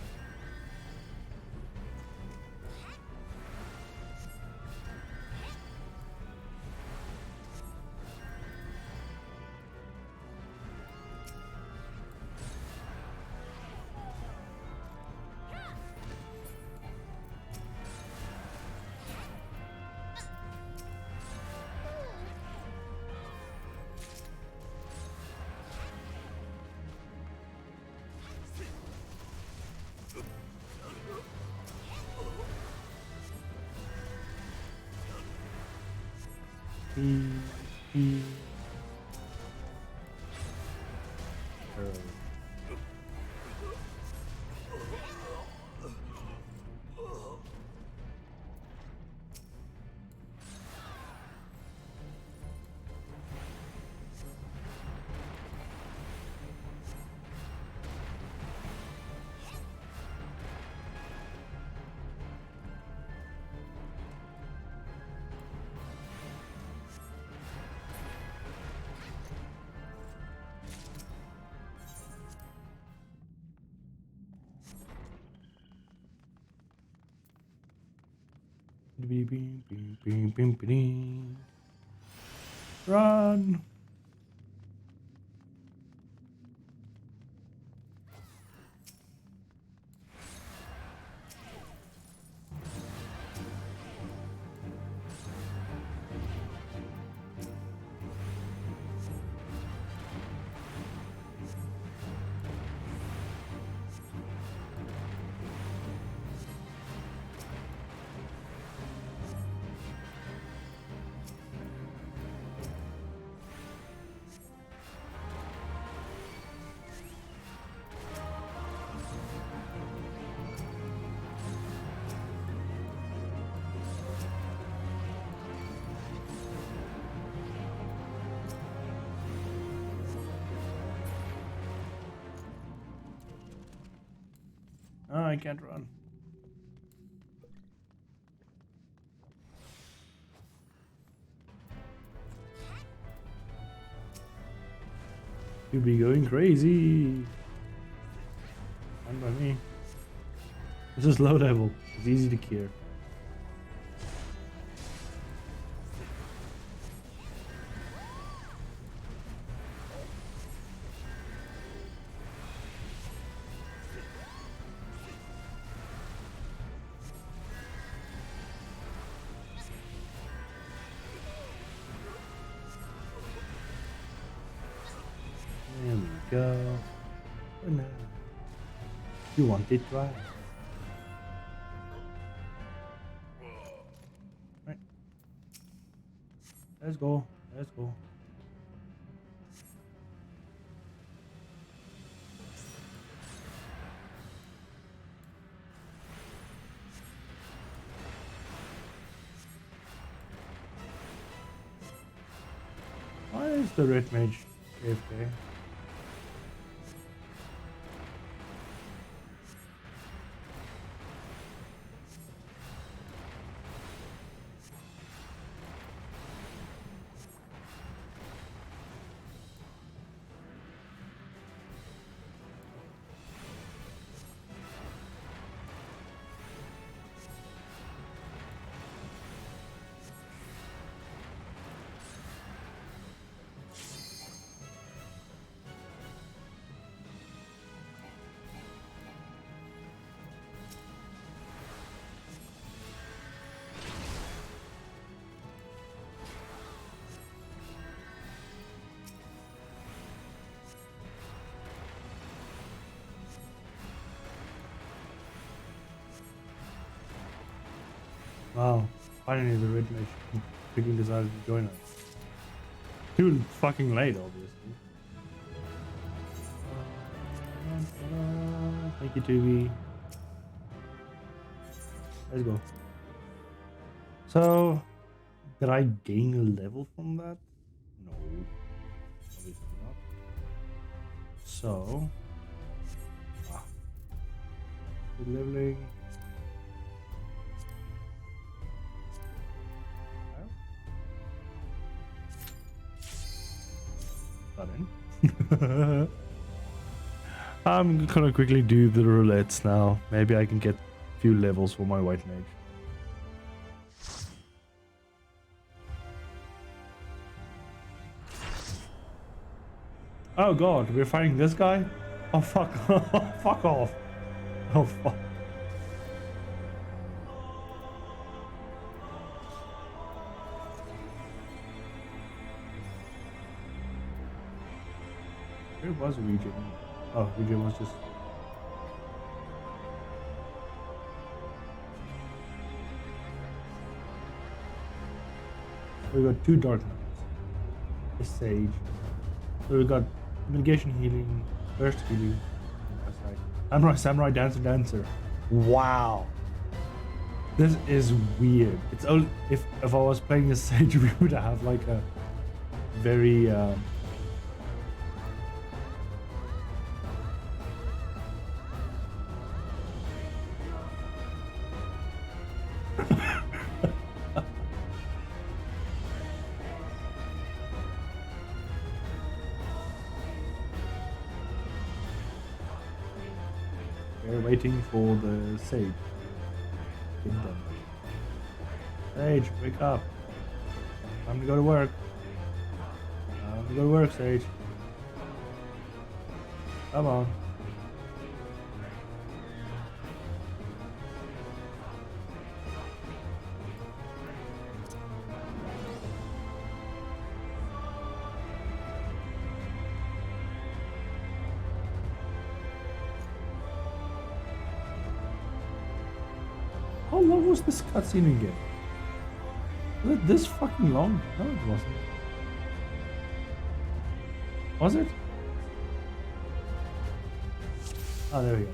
Run! Oh, I can't run. You'll be going crazy. Fine by me. This is low level. It's easy to cure. There we go. Oh, no. You want it right? Right. Let's go. Let's go. Why is the red mage AFK? Wow, finally the red mage freaking decided to join us. Too fucking late, obviously. Thank you, Tubi. Let's go. So, did I gain a level from that? No, obviously not. So, leveling. Done. I'm gonna quickly do the roulettes now. Maybe I can get a few levels for my white mage. Oh god, we're fighting this guy? Oh fuck. Fuck off. Oh fuck. Where was Region? Oh, Region was just... We got 2 Dark Knights. A Sage. So we got negation healing, burst healing. Samurai Dancer. Wow. This is weird. It's only if I was playing a Sage, we would have like a very we're waiting for the Sage. Kingdom. Sage, wake up. Time to go to work. Time to go to work, Sage. Come on. How long was this cutscene again? Was it this fucking long? No, it wasn't. Was it? Oh, there we go.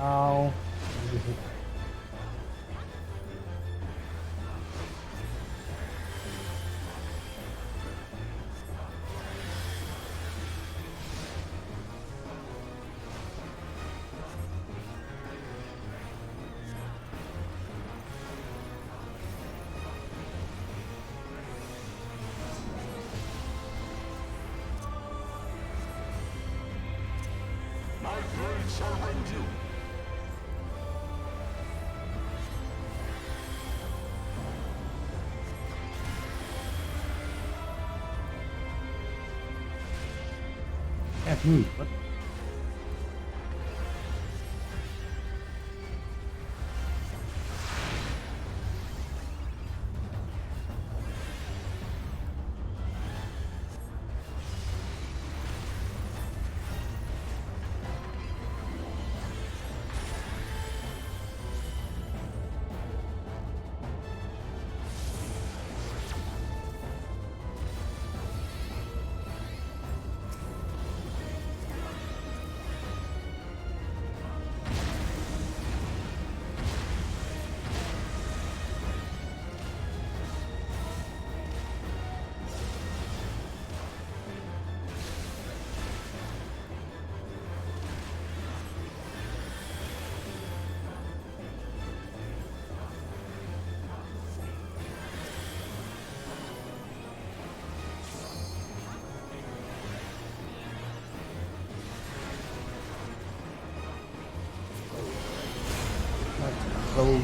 Ow. My blade shall rend you. Can't move. What? Go.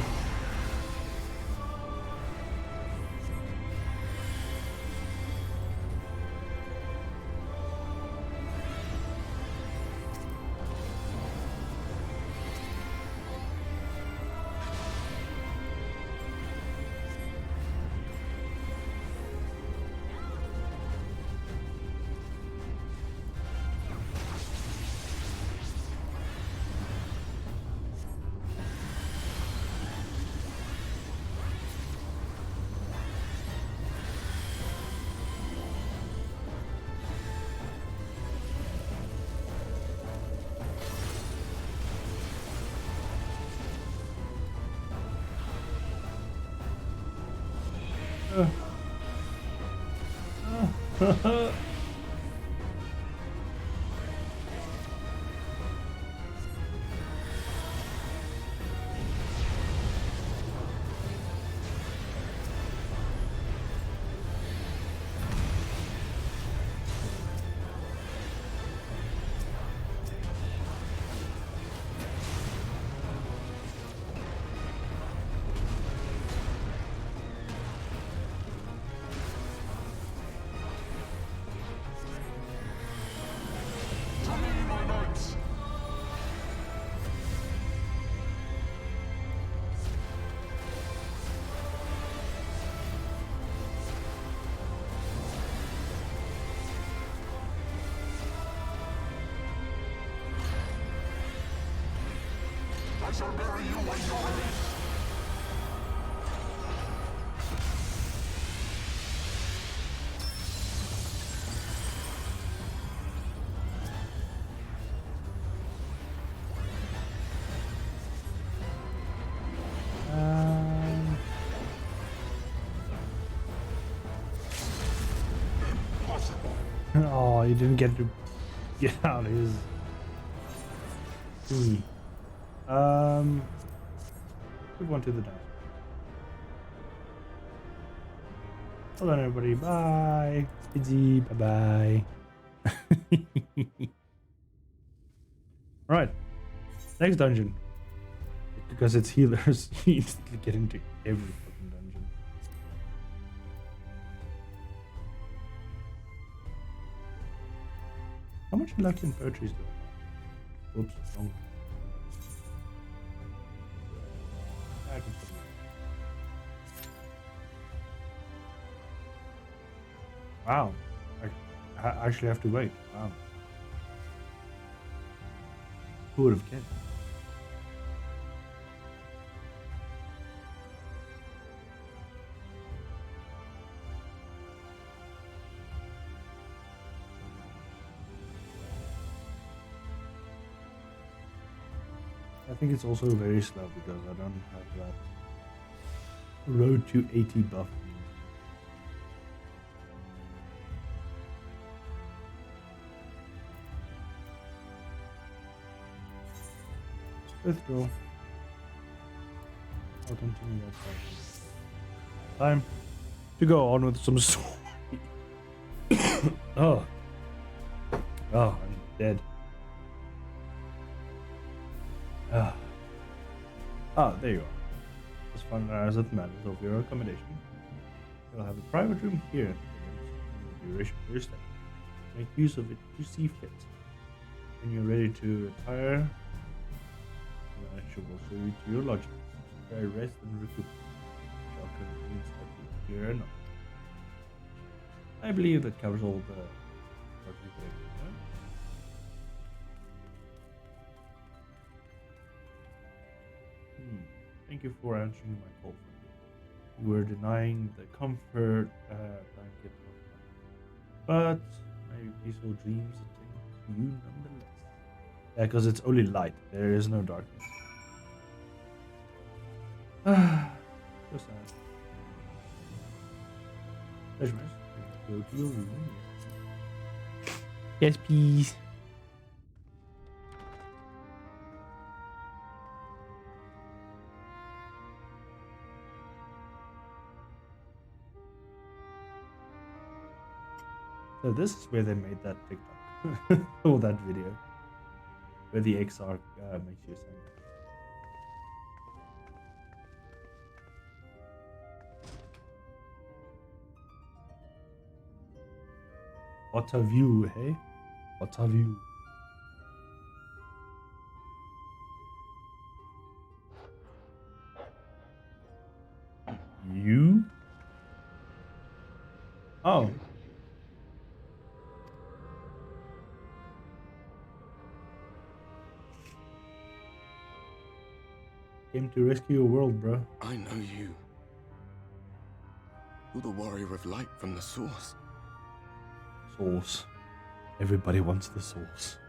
I shall bury you when you're released. Oh, you didn't get to get out of his thingy. Move on to the dinosaur. Hold on, everybody. Bye. Busy. Bye bye. Alright. Next dungeon. Because it's healers, you instantly get into every fucking dungeon. How much luck in poetry is there? Oops, wrong. I can put it in. Wow. I actually have to wait. Wow. Who would have guessed? I think it's also very slow because I don't have that road to 80 buff. Withdraw. I'll continue that fight. Time to go on with some story. Oh. Oh, I'm dead. There you are. Just finalize the matters of your accommodation. You'll have a private room here for the duration of your stay. Make use of it to see fit. When you're ready to retire, the manager will show you to your lodging. Try rest and recoup. Shall convenience of your knowledge. I believe that covers all the lodging things. Thank you for answering my call. You were denying the comfort blanket of but my peaceful dreams attend to you nonetheless. Yeah, because it's only light. There is no darkness. So sad. Pleasure, go to your room. Yes, please. So this is where they made that TikTok or that video where the XR makes you sing. What a view, hey? What a view. You? Oh. Came to rescue your world, bro. I know you. You're the warrior of light from the source. Source. Everybody wants the source.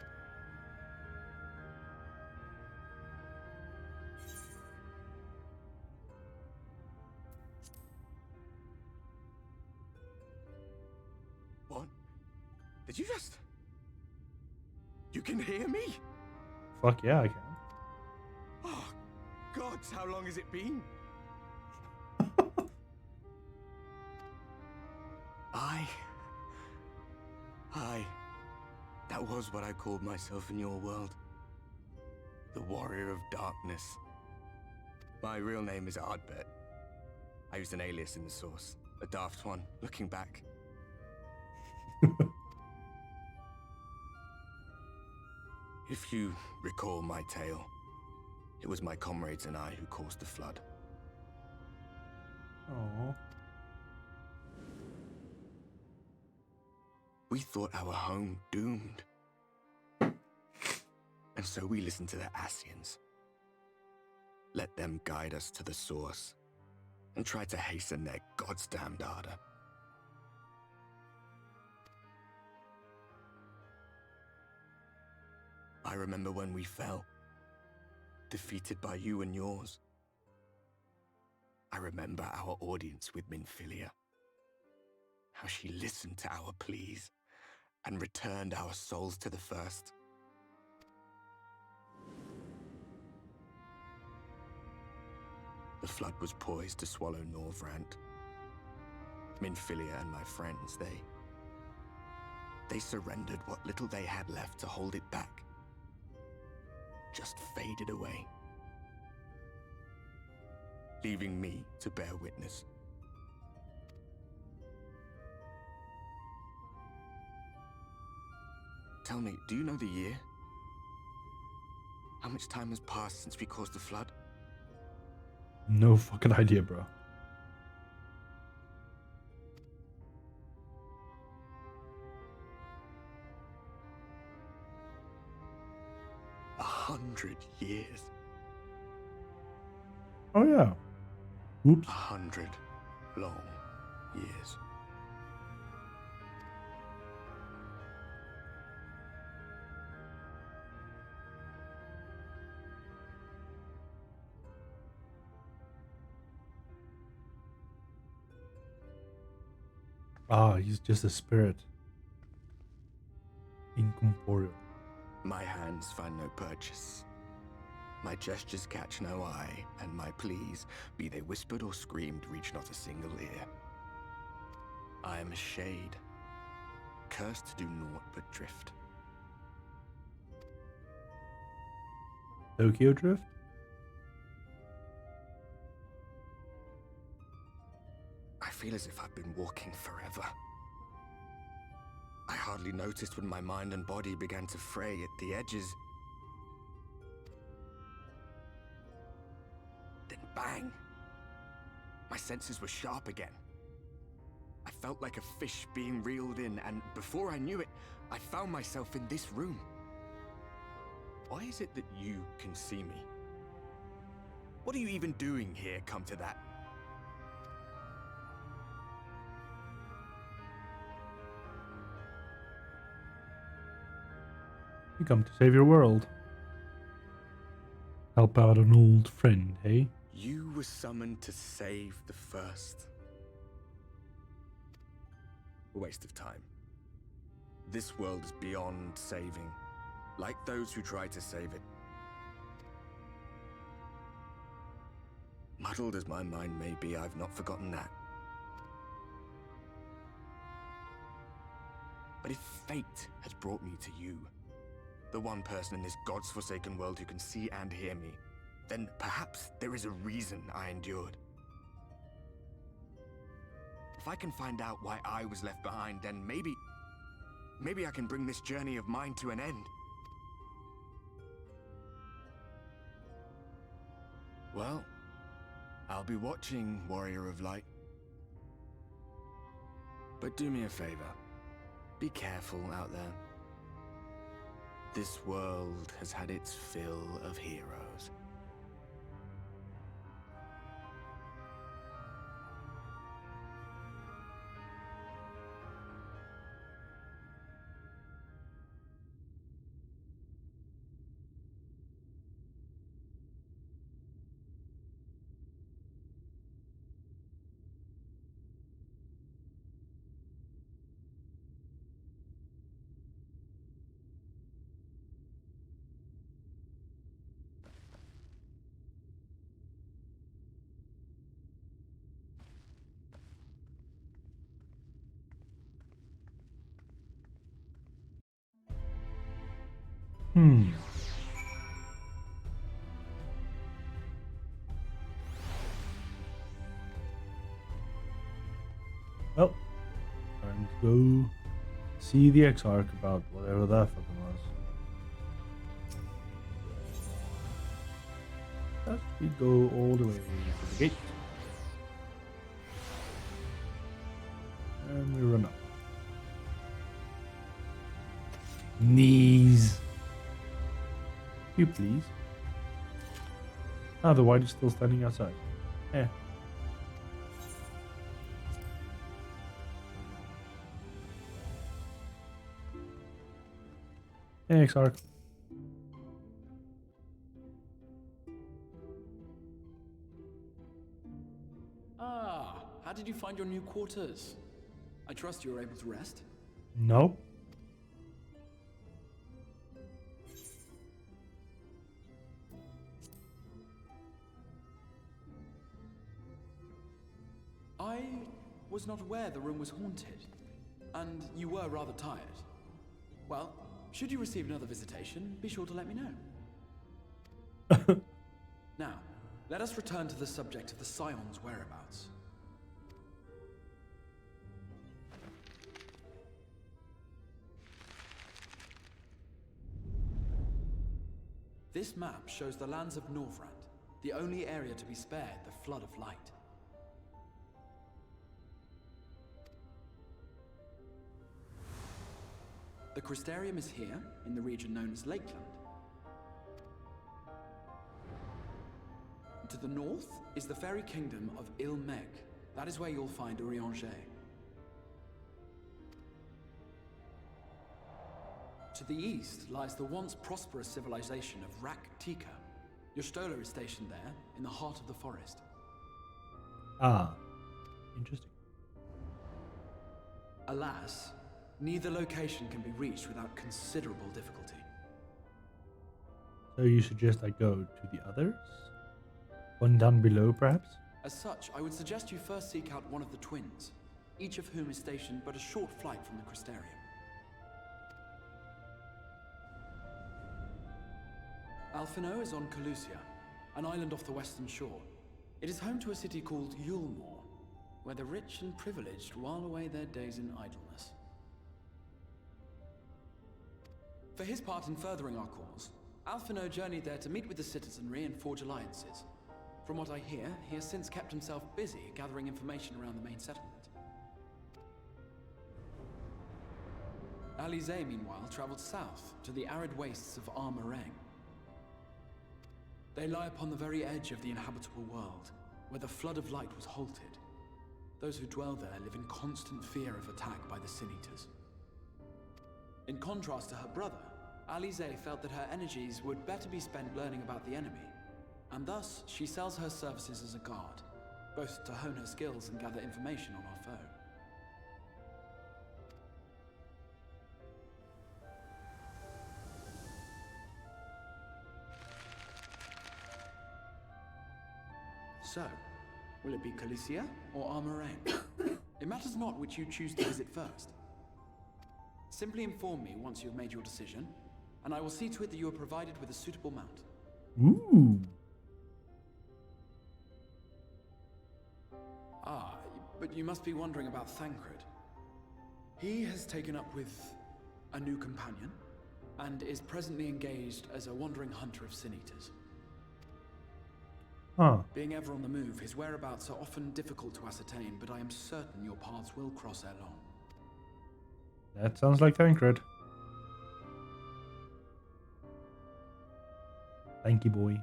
What? Did you just... You can hear me? Fuck yeah, I can. Oh, gods, how long has it been? That was what I called myself in your world. The Warrior of Darkness. My real name is Ardbert. I used an alias in the source. A daft one, looking back. If you recall my tale, it was my comrades and I who caused the flood. Oh. We thought our home doomed. And so we listened to the Ascians. Let them guide us to the source, and tried to hasten their goddamned ardor. I remember when we fell, defeated by you and yours. I remember our audience with Minfilia. How she listened to our pleas and returned our souls to the first. The flood was poised to swallow Norvrant. Minfilia and my friends, they surrendered what little they had left to hold it back. Just faded away, leaving me to bear witness. Tell me, do you know the year? How much time has passed since we caused the flood? No fucking idea, bro. A 100 years. Oh yeah. Oops. 100 long years. Ah, he's just a spirit. Incorporeal. My hands find no purchase. My gestures catch no eye, and my pleas, be they whispered or screamed, reach not a single ear. I am a shade, cursed to do naught but drift. Tokyo Drift? I feel as if I've been walking forever. I hardly noticed when my mind and body began to fray at the edges. Then bang! My senses were sharp again. I felt like a fish being reeled in, and before I knew it, I found myself in this room. Why is it that you can see me? What are you even doing here, come to that? You come to save your world. Help out an old friend, hey? You were summoned to save the first. A waste of time. This world is beyond saving, like those who try to save it. Muddled as my mind may be, I've not forgotten that. But if fate has brought me to you, the one person in this God's forsaken world who can see and hear me, then perhaps there is a reason I endured. If I can find out why I was left behind, then maybe I can bring this journey of mine to an end. Well, I'll be watching, Warrior of Light. But do me a favor. Be careful out there. This world has had its fill of heroes. Well, time to go see the Exarch about whatever that fucking was. As we go all the way to the gate. And we run up. Knees. You please. Ah, the white is still standing outside. Eh. Hey, Exarch. Ah, how did you find your new quarters? I trust you were able to rest? No. I was not aware the room was haunted, and you were rather tired. Well, should you receive another visitation, be sure to let me know. Now, let us return to the subject of the Scion's whereabouts. This map shows the lands of Norvrand, the only area to be spared the flood of light. The Crystarium is here, in the region known as Lakeland. To the north is the fairy kingdom of Il-Meg. That is where you'll find Urianger. To the east lies the once prosperous civilization of Rak-Tika. Your Stola is stationed there, in the heart of the forest. Ah, interesting. Alas, neither location can be reached without considerable difficulty. So you suggest I go to the others? One down below, perhaps? As such, I would suggest you first seek out one of the twins, each of whom is stationed but a short flight from the Crystarium. Alphino is on Calusia, an island off the western shore. It is home to a city called Yulmore, where the rich and privileged while away their days in idleness. For his part in furthering our cause, Alphino journeyed there to meet with the citizenry and forge alliances. From what I hear, he has since kept himself busy gathering information around the main settlement. Alize, meanwhile, traveled south to the arid wastes of Armarang. They lie upon the very edge of the inhabitable world, where the flood of light was halted. Those who dwell there live in constant fear of attack by the Sin Eaters. In contrast to her brother, Alize felt that her energies would better be spent learning about the enemy, and thus she sells her services as a guard, both to hone her skills and gather information on our foe. So, will it be Calusia or Armarang? It matters not which you choose to visit first. Simply inform me once you have made your decision, and I will see to it that you are provided with a suitable mount. Ooh. Ah, but you must be wondering about Thancred. He has taken up with a new companion, and is presently engaged as a wandering hunter of Sin Eaters. Huh. Being ever on the move, his whereabouts are often difficult to ascertain, but I am certain your paths will cross ere long. That sounds like Thancred. Thank you, boy.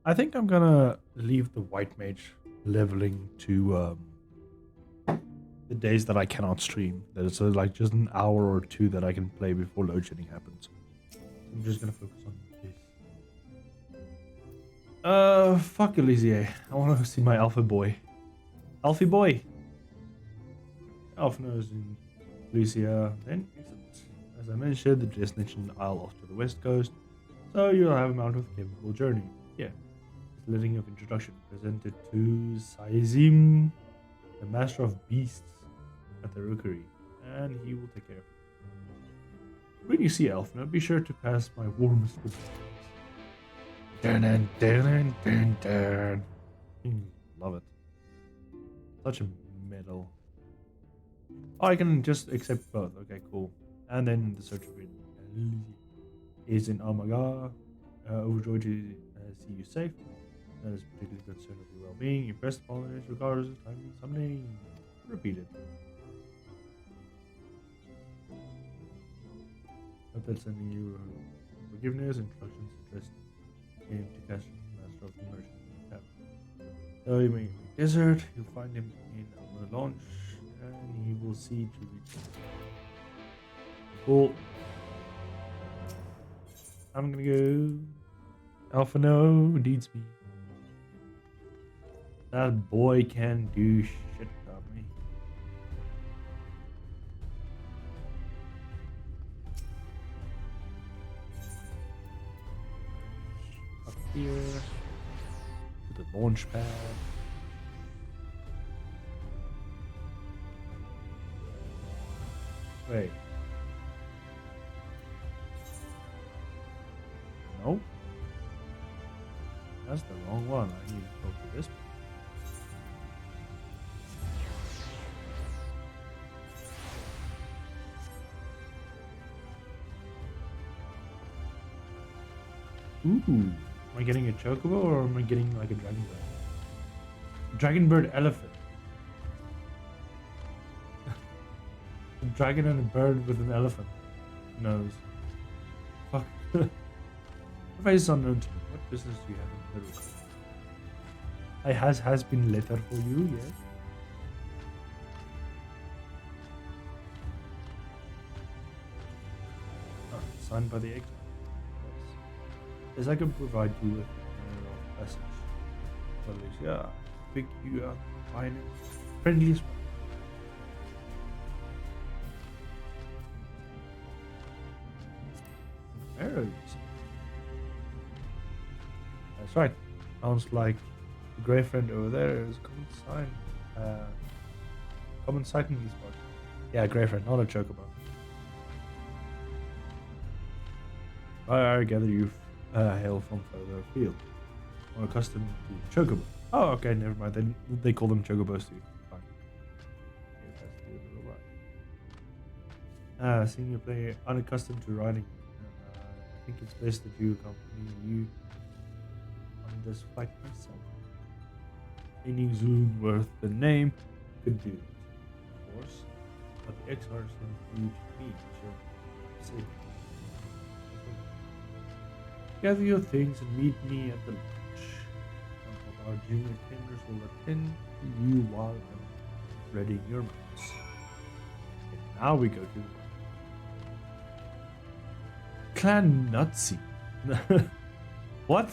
I think I'm gonna leave the white mage leveling to the days that I cannot stream. That it's like just an hour or two that I can play before load shedding happens. I'm just gonna focus on this. Fuck Elysier. I want to see my alpha boy. Alfie boy. Alpha is in Lucia. Then, as I mentioned, the destination isle off to the west coast. So you'll have a mount of capable journey. Yeah. This letter of introduction presented to Saizim, the master of beasts at the rookery, and he will take care of you. When you see Elfna, be sure to pass my warmest goodbyes. Love it. Such a metal. Oh, I can just accept both. Okay, cool. And then the search for is in Amaga. Overjoyed to see you safe. That is particularly concerned with your well-being. Impressed upon it, regardless of time someday. Repeat it. Hope that's sending you forgiveness, instructions addressed him to cast master of the merchant. So you may be desert, you'll find him in our launch, and he will see to reach. Cool. I'm gonna go. Alpha no needs me. That boy can do shit about me. Up here to the launch pad. Wait. No. That's the wrong one. I need to go to this one. Ooh, am I getting a chocobo or am I getting like a dragon bird? Dragon bird elephant. A dragon and a bird with an elephant nose. Fuck. The face is unknown to me. What business do you have in the room? I has been letter for you, yes. Oh, signed by the egg. Yes, I can provide you with a message. Well, at least, yeah, pick you up, finest, friendliest one. Arrows. That's right. Sounds like the grey friend over there is common sight in these parts. Yeah, grey friend, not a chocobo. I gather you hail from further afield. More accustomed to chocobo. Oh, okay, never mind. Then they call them chocobos too. Fine. Yes, that's the little right. Seeing you play unaccustomed to riding, I think it's best that you accompany you on this flight myself. Any zoom worth the name could do it, of course, but the XR sent you to me, so safe. Gather your things and meet me at the launch. Some of our junior tenders will attend to you while I'm readying your mounts. And now we go to the Clan Nazi. What?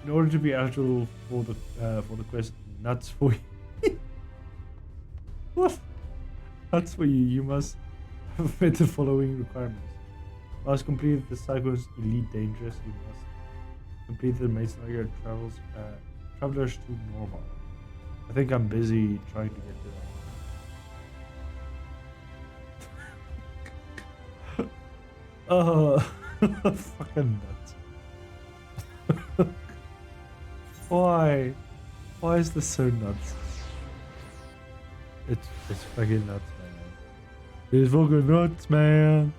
In order to be eligible for the quest, nuts for you. What? Nuts for you. You must have met the following requirements. You must complete the Cyclone's Elite Dangerous. You must complete the Mason Lager Travelers to Normal. I think I'm busy trying to get to that. Oh, fucking nuts. Why? Why is this so nuts? It's fucking nuts, man. It's fucking nuts, man.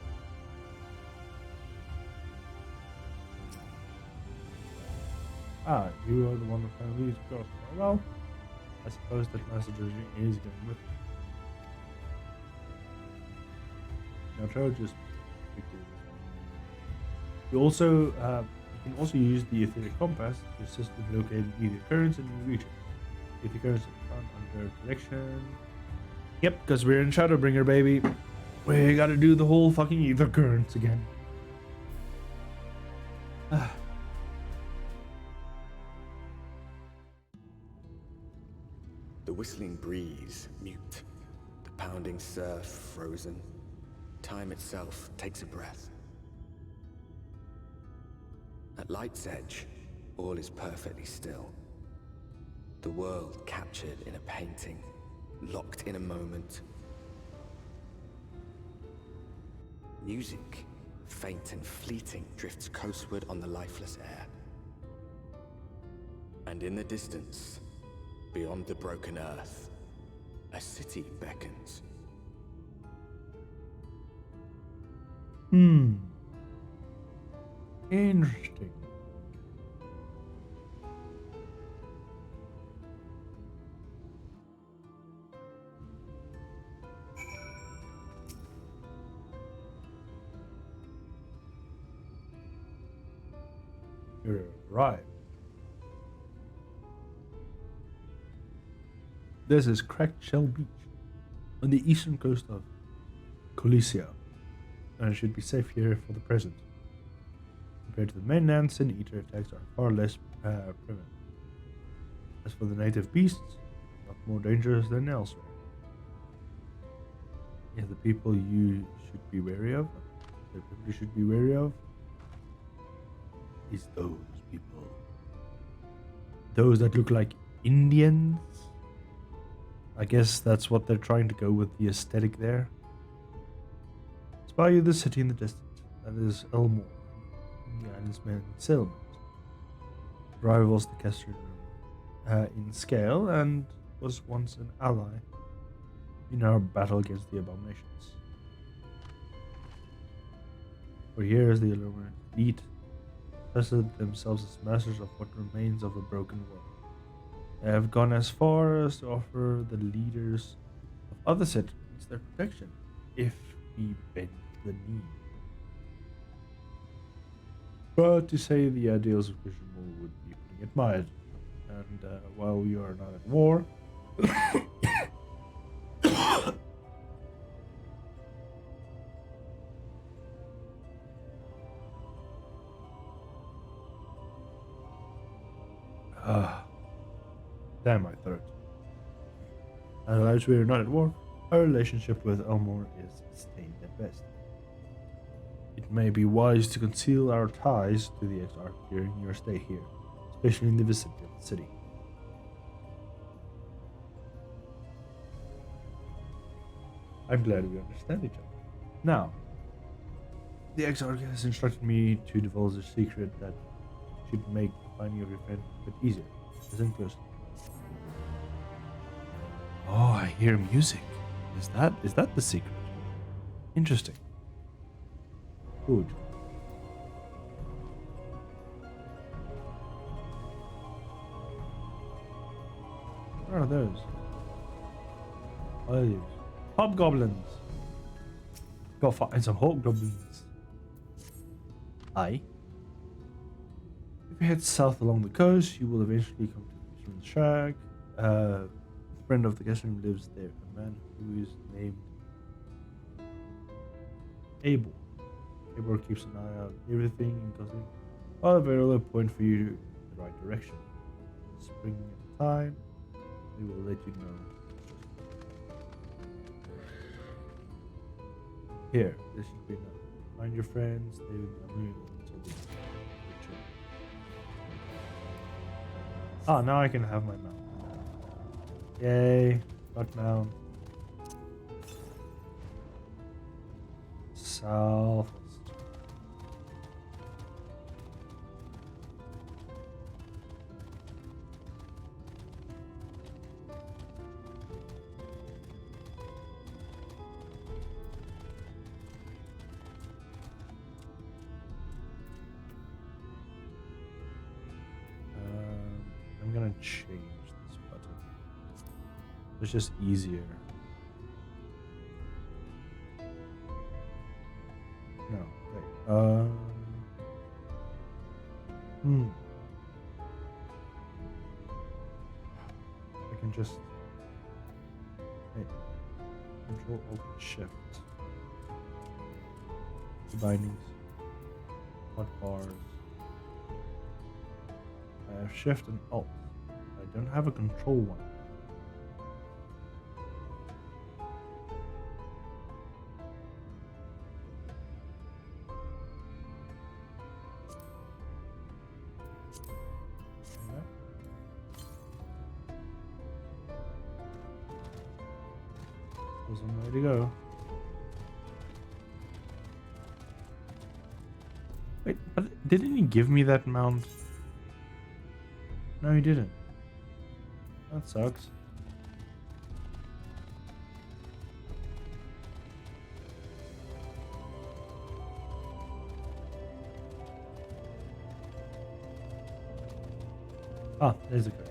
Ah, you are the one that found these girls. Well, I suppose that message is going with me. Now try to just pick this. You can also use the etheric compass to assist with locating either currents in the region. If the currents are found under collection. Yep, because we're in Shadowbringer, baby. We gotta do the whole fucking ether currents again. The whistling breeze, mute. The pounding surf, frozen. Time itself takes a breath. light's edge, all is perfectly still. The world captured in a painting, locked in a moment. Music, faint and fleeting, drifts coastward on the lifeless air. And in the distance, beyond the broken earth, a city beckons. Interesting. You're right. This is Cracked Shell Beach on the eastern coast of Colicia, and it should be safe here for the present. Compared to the mainland, Sin Eater attacks are far less prevalent. As for the native beasts, not more dangerous than elsewhere. Yet the people you should be wary of, is those people. Those that look like Indians. I guess that's what they're trying to go with the aesthetic there. Spy you the city in the distance. That is Elmore, the island's main settlement. Rivals the Castron in scale and was once an ally in our battle against the abominations. For years, the Illuminati elite tested themselves as masters of what remains of a broken world. They have gone as far as to offer the leaders of other settlements their protection, if we bend the knee. But to say the ideals of Christian war would be putting it mild, and while we are not at war, damn my throat. And as we are not at war, our relationship with Elmore is stained at best. It may be wise to conceal our ties to the Exarch during your stay here, especially in the vicinity of the city. I'm glad we understand each other. Now, the Exarch has instructed me to divulge a secret that should make the finding of your friend a bit easier. Listen closely. Oh, I hear music. Is that the secret? Interesting. Good. What are those? What are these? Hobgoblins. Go find some hobgoblins. Aye. If you head south along the coast, you will eventually come to the Fisherman's Shack. A friend of the guest room lives there, a man who is named Abel. Abel keeps an eye out on everything in Gosling. I'll will point for you in the right direction. Spring at a time, we will let you know. Here, this should be enough. Find your friends, stay with them until the return. Ah, now I can have my mount. Yay, got mount. South. I'm gonna change this button. It's just easier. No, wait. I can just Control Alt Shift. The bindings. Hot bars. I have Shift and Alt. I don't have a control one. still some way to go. Wait, but didn't he give me that mount? No, he didn't. That sucks. Ah, there's a code.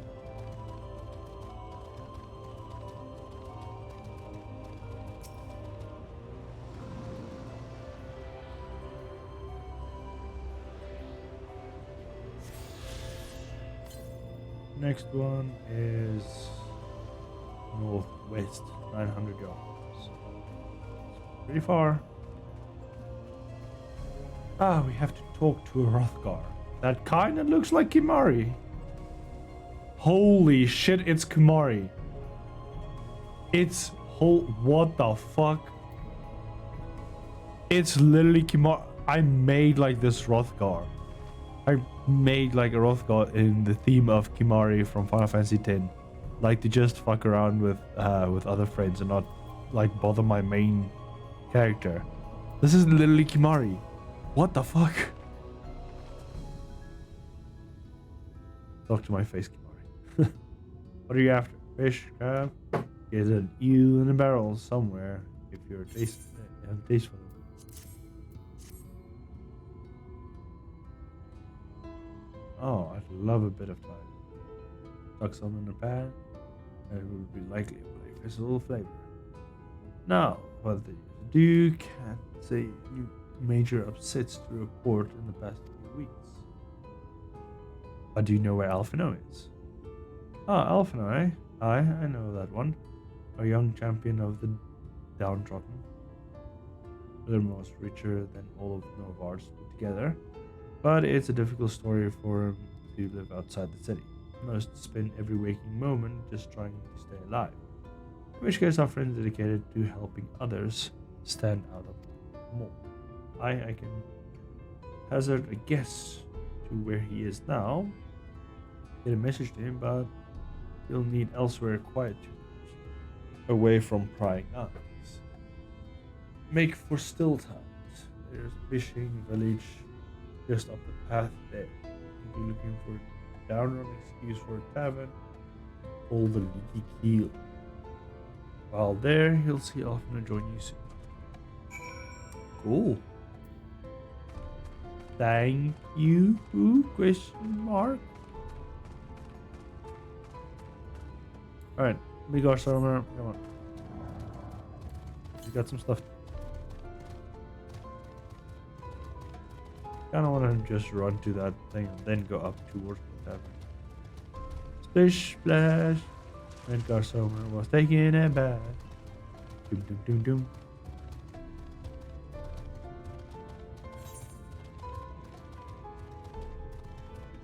Next one is northwest, 900 yards. Pretty far. Ah, we have to talk to a Hrothgar. That kinda looks like Kimari. Holy shit, it's Kimari. It's what the fuck? It's literally Kimari. I made like this Hrothgar. I made like a Hrothgar in the theme of Kimari from Final Fantasy X. Like to just fuck around with other friends and not like bother my main character. This is literally Kimari. What the fuck? Talk to my face, Kimari. What are you after? Fish, crab? There's an eel in a barrel somewhere if you're tasteful. Oh, I'd love a bit of time. Tuck some in a pan, and it would be likely a little flavor. Now, what the Duke can't say any major upsets to report in the past few weeks. But do you know where Alphino is? Ah, Alphino, eh? Aye, I know that one. A young champion of the downtrodden. They're most richer than all of Novar's put together. But it's a difficult story for him to live outside the city. Most spend every waking moment just trying to stay alive. In which case our friend is dedicated to helping others stand out of more. I can hazard a guess to where he is now. Get a message to him, but he'll need elsewhere quietude. Away from prying eyes. Make for still times. There's a fishing village just up the path there. If you're looking for a downrun excuse for a tavern, pull the leaky keel. While there, he'll see often and join you soon. Cool. Thank you? Question mark. Alright, we got somewhere. Come on. We got some stuff. Kinda wanna just run to that thing and then go up towards the tavern. Splish splash. Edgar Sommer was taking a bath. Doom doom doom doom.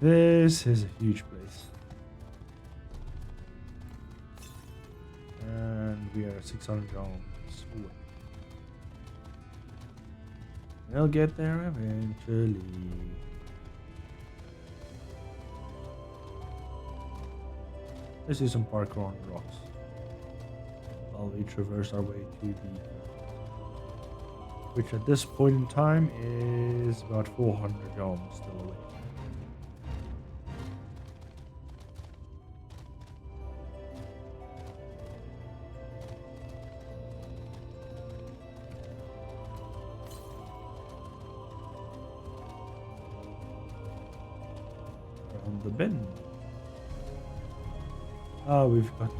This is a huge place. And we are 600 yards away. We'll get there eventually. Let's do some parkour on the rocks while we traverse our way to the which at this point in time is about 400 yards still away. Around the bend. Ah, we've got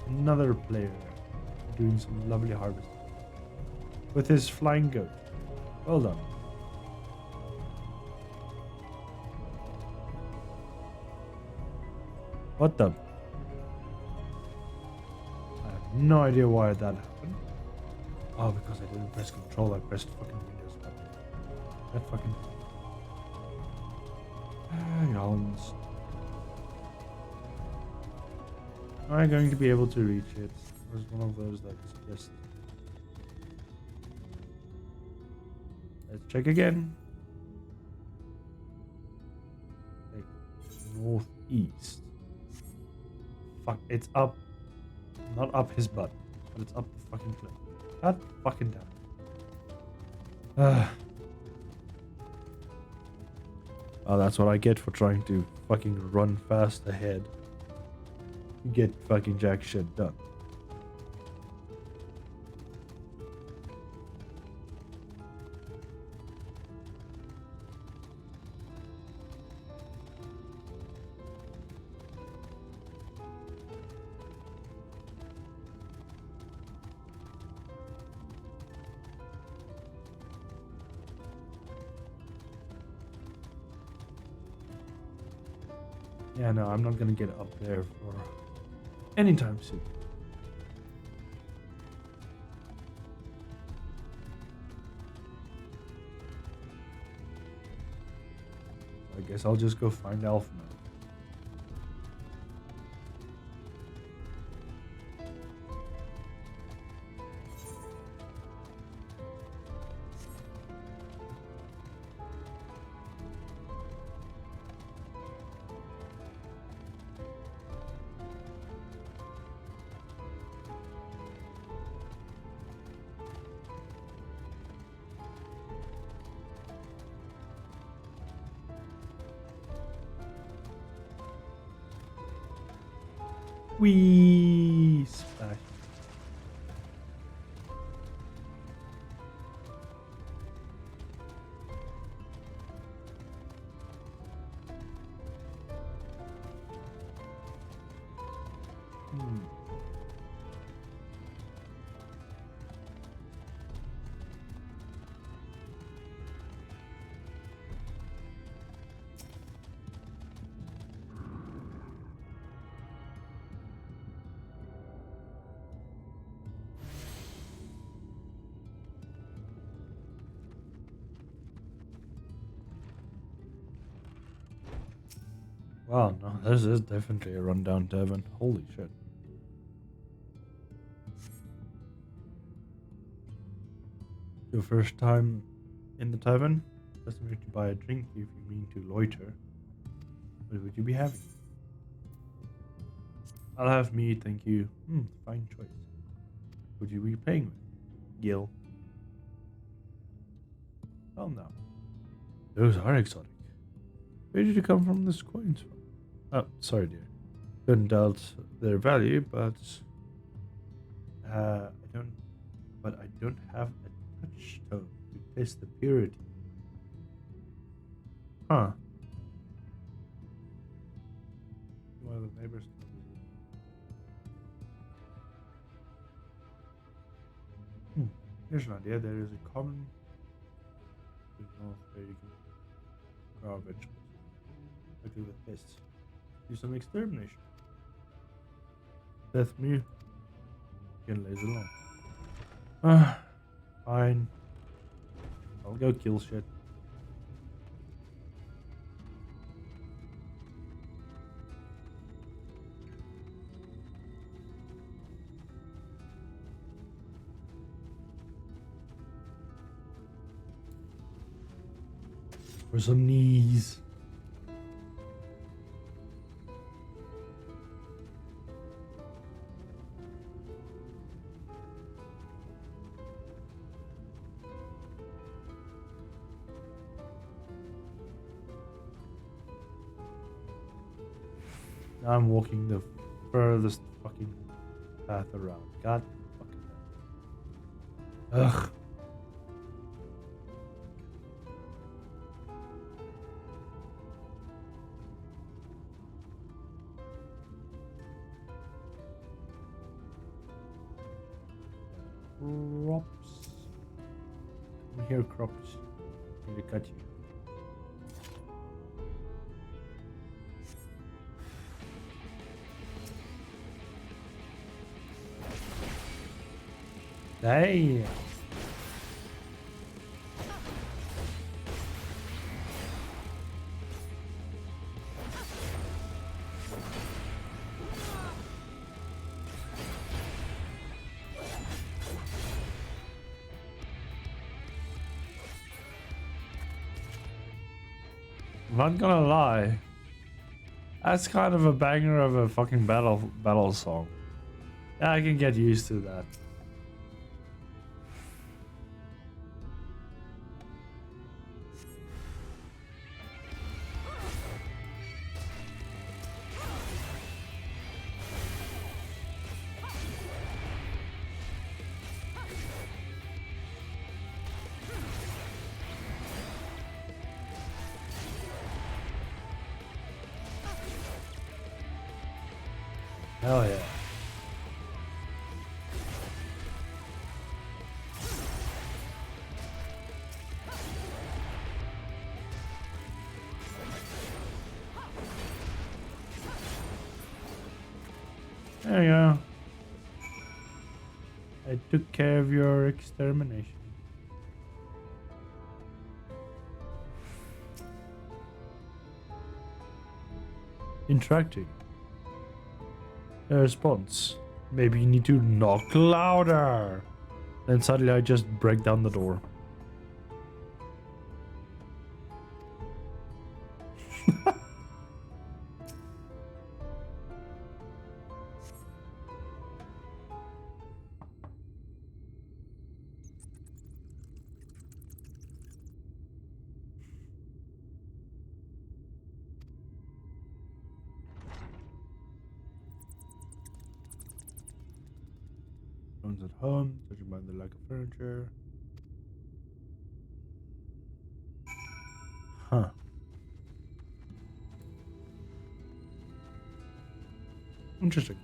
another player doing some lovely harvesting with his flying goat. Well done. What the? I have no idea why that happened. Oh, because I didn't press control, I pressed fucking Windows button. That fucking... Yawns. Am I going to be able to reach it? Or is one of those that's just... Let's check again. Like, northeast. Fuck, it's up. Not up his butt, but it's up the fucking cliff. God fucking damn. Oh, that's what I get for trying to fucking run fast ahead. Get fucking jack shit done. Yeah, no, I'm not gonna get up there for anytime soon. I guess I'll just go find Alpha now. Wee splash. Wow, no, this is definitely a rundown tavern. Holy shit. Your first time in the tavern? Customary to buy a drink if you mean to loiter. What would you be having? I'll have meat, thank you. Fine choice. Would you be paying with? Gil. Oh no. Those are exotic. Where did you come from this coins from? Oh, sorry dear. Couldn't doubt their value, but I don't have a touchstone to test the purity. Huh. One of the neighbors. Here's an idea. There is a common to the north where you can grow vegetables. Like with pests. Do some extermination. Death Mew. Can laser long. Fine. I'll go kill shit. For some knees. Now I'm walking the furthest fucking path around. God fucking hell. Ugh. Crops. Come here, crops. I'm gonna cut you. Hey. I'm not gonna lie. That's kind of a banger of a fucking battle song. Yeah, I can get used to that. Hell yeah. There you go. I took care of your extermination. Interacting. A response. Maybe you need to knock louder. Then suddenly I just break down the door. Phone's at home, judging by the lack of furniture. Huh. Interesting.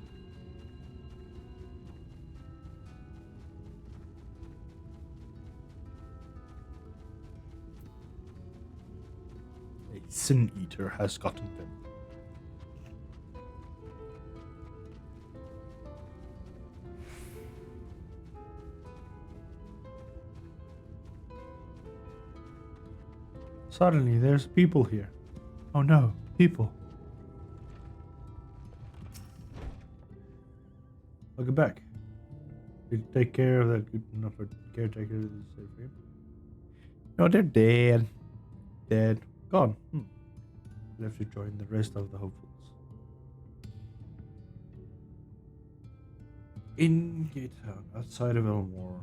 A sin eater has gotten them. Suddenly, there's people here. Oh no, people. Welcome back. Did you take care of that good enough for caretaker to save him? No, they're dead. Dead. Gone. Left to join the rest of the hopefuls. In Gate Town, outside of Elmore.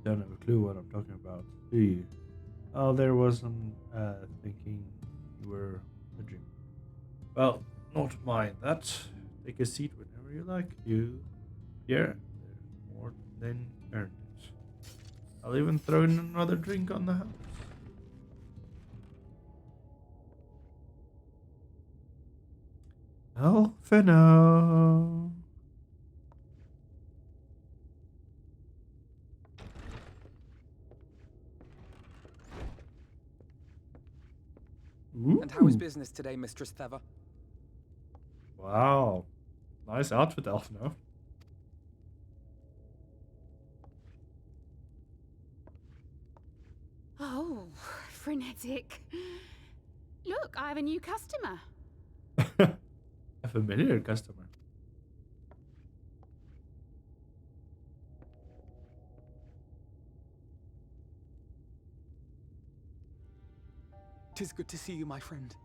Don't have a clue what I'm talking about, do you? Oh, there was some thinking you were a dream. Well, not mind that. Take a seat whenever you like. You, yeah, there's more than earned it. I'll even throw in another drink on the house. Oh, for now. And how is business today, Mistress Theva? Wow. Nice outfit, Elfno. Oh, frenetic. Look, I have a new customer. A familiar customer. Tis good to see you, my friend.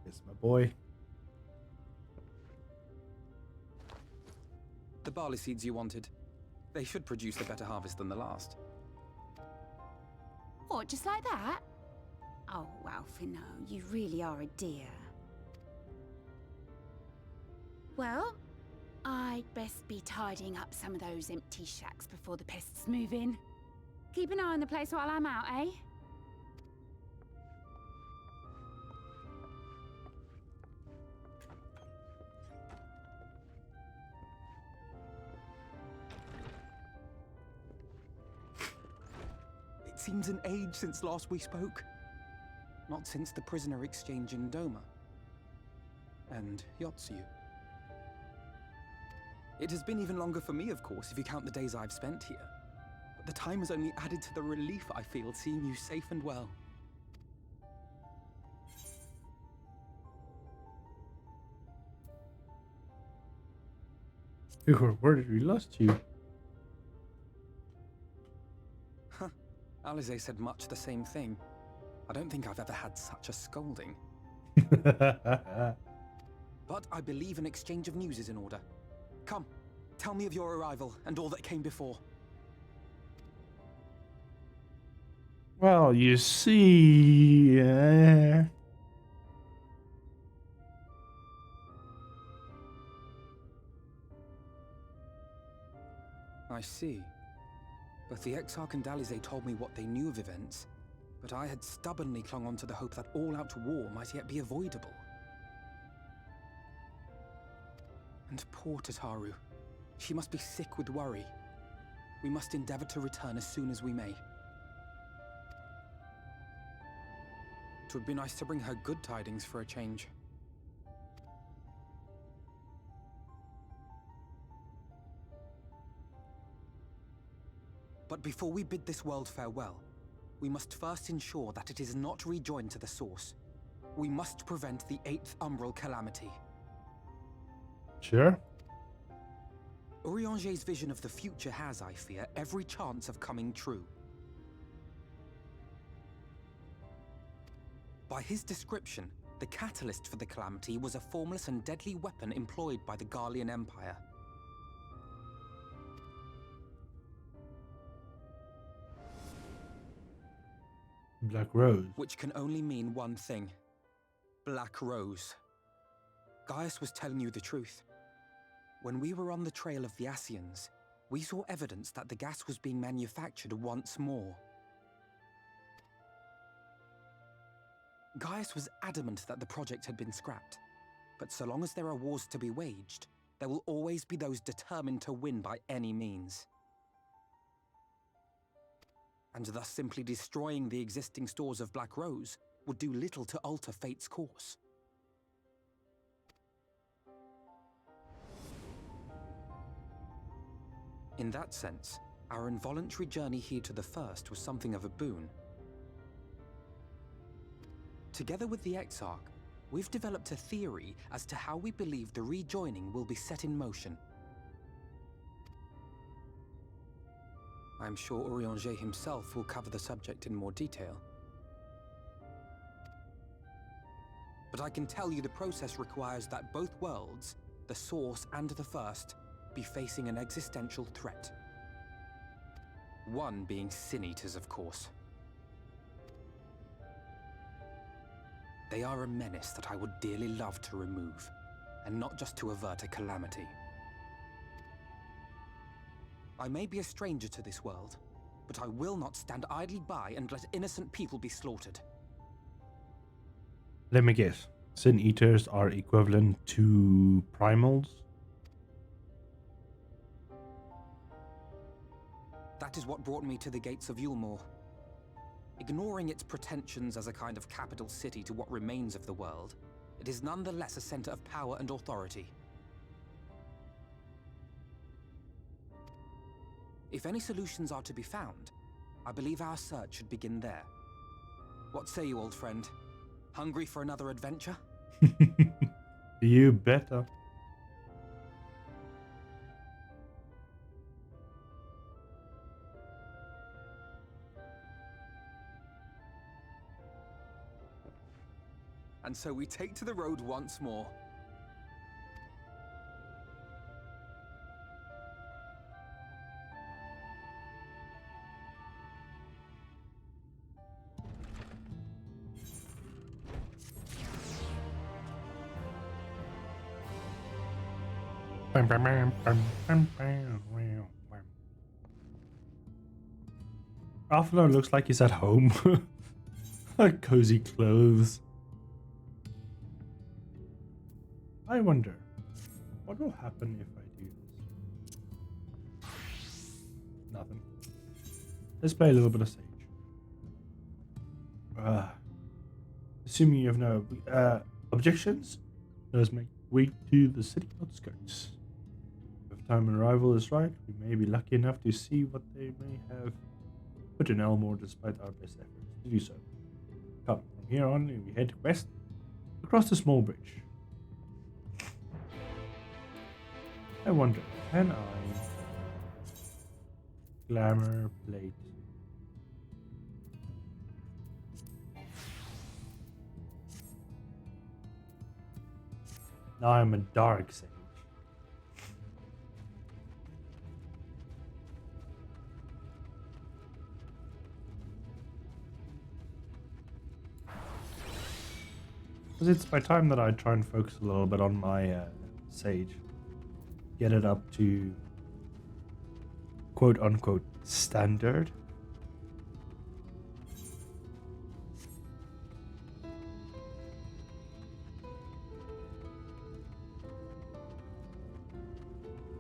Yes, my boy. The barley seeds you wanted. They should produce a better harvest than the last. What, just like that? Oh, Alfino, you really are a dear. Well, I'd best be tidying up some of those empty shacks before the pests move in. Keep an eye on the place while I'm out, eh? It seems an age since last we spoke. Not since the prisoner exchange in Doma. And Yotsu. It has been even longer for me, of course, if you count the days I've spent here. But the time has only added to the relief I feel seeing you safe and well. We were worried we lost you. Huh. Alize said much the same thing. I don't think I've ever had such a scolding. But I believe an exchange of news is in order. Come, tell me of your arrival and all that came before. Well, you see... I see. Both the Exarch and Alize told me what they knew of events, But I had stubbornly clung on to the hope that all-out war might yet be avoidable. And poor Tataru. She must be sick with worry. We must endeavor to return as soon as we may. It would be nice to bring her good tidings for a change. But before we bid this world farewell, we must first ensure that it is not rejoined to the source. We must prevent the 8th Umbral calamity. Sure. Urianger's vision of the future has, I fear, every chance of coming true. By his description, the catalyst for the calamity was a formless and deadly weapon employed by the Garlean Empire. Black Rose. Which can only mean one thing. Black Rose. Gaius was telling you the truth. When we were on the trail of the Ascians, we saw evidence that the gas was being manufactured once more. Gaius was adamant that the project had been scrapped, but so long as there are wars to be waged, there will always be those determined to win by any means. And thus simply destroying the existing stores of Black Rose would do little to alter fate's course. In that sense, our involuntary journey here to the First was something of a boon. Together with the Exarch, we've developed a theory as to how we believe the rejoining will be set in motion. I'm sure Urianger himself will cover the subject in more detail. But I can tell you the process requires that both worlds, the Source and the First, be facing an existential threat. One being Sin-Eaters, of course. They are a menace that I would dearly love to remove, and not just to avert a calamity. I may be a stranger to this world, but I will not stand idly by and let innocent people be slaughtered. Let me guess. Sin-Eaters are equivalent to primals? That is what brought me to the gates of Yulmore. Ignoring its pretensions as a kind of capital city to what remains of the world, it is nonetheless a center of power and authority. If any solutions are to be found, I believe our search should begin there. What say you, old friend? Hungry for another adventure? You better. And so we take to the road once more. Alphino looks like he's at home. Like cozy clothes. I wonder, what will happen if I do this? Nothing. Let's play a little bit of Sage. Assuming you have no objections, let us make way to the city outskirts. If time and arrival is right, we may be lucky enough to see what they may have put in Elmore despite our best efforts to do so. Come, from here on, we head west across the small bridge. I wonder, can I glamour plate? Now I'm a dark sage. Because it's by time that I try and focus a little bit on my sage. Get it up to quote unquote standard.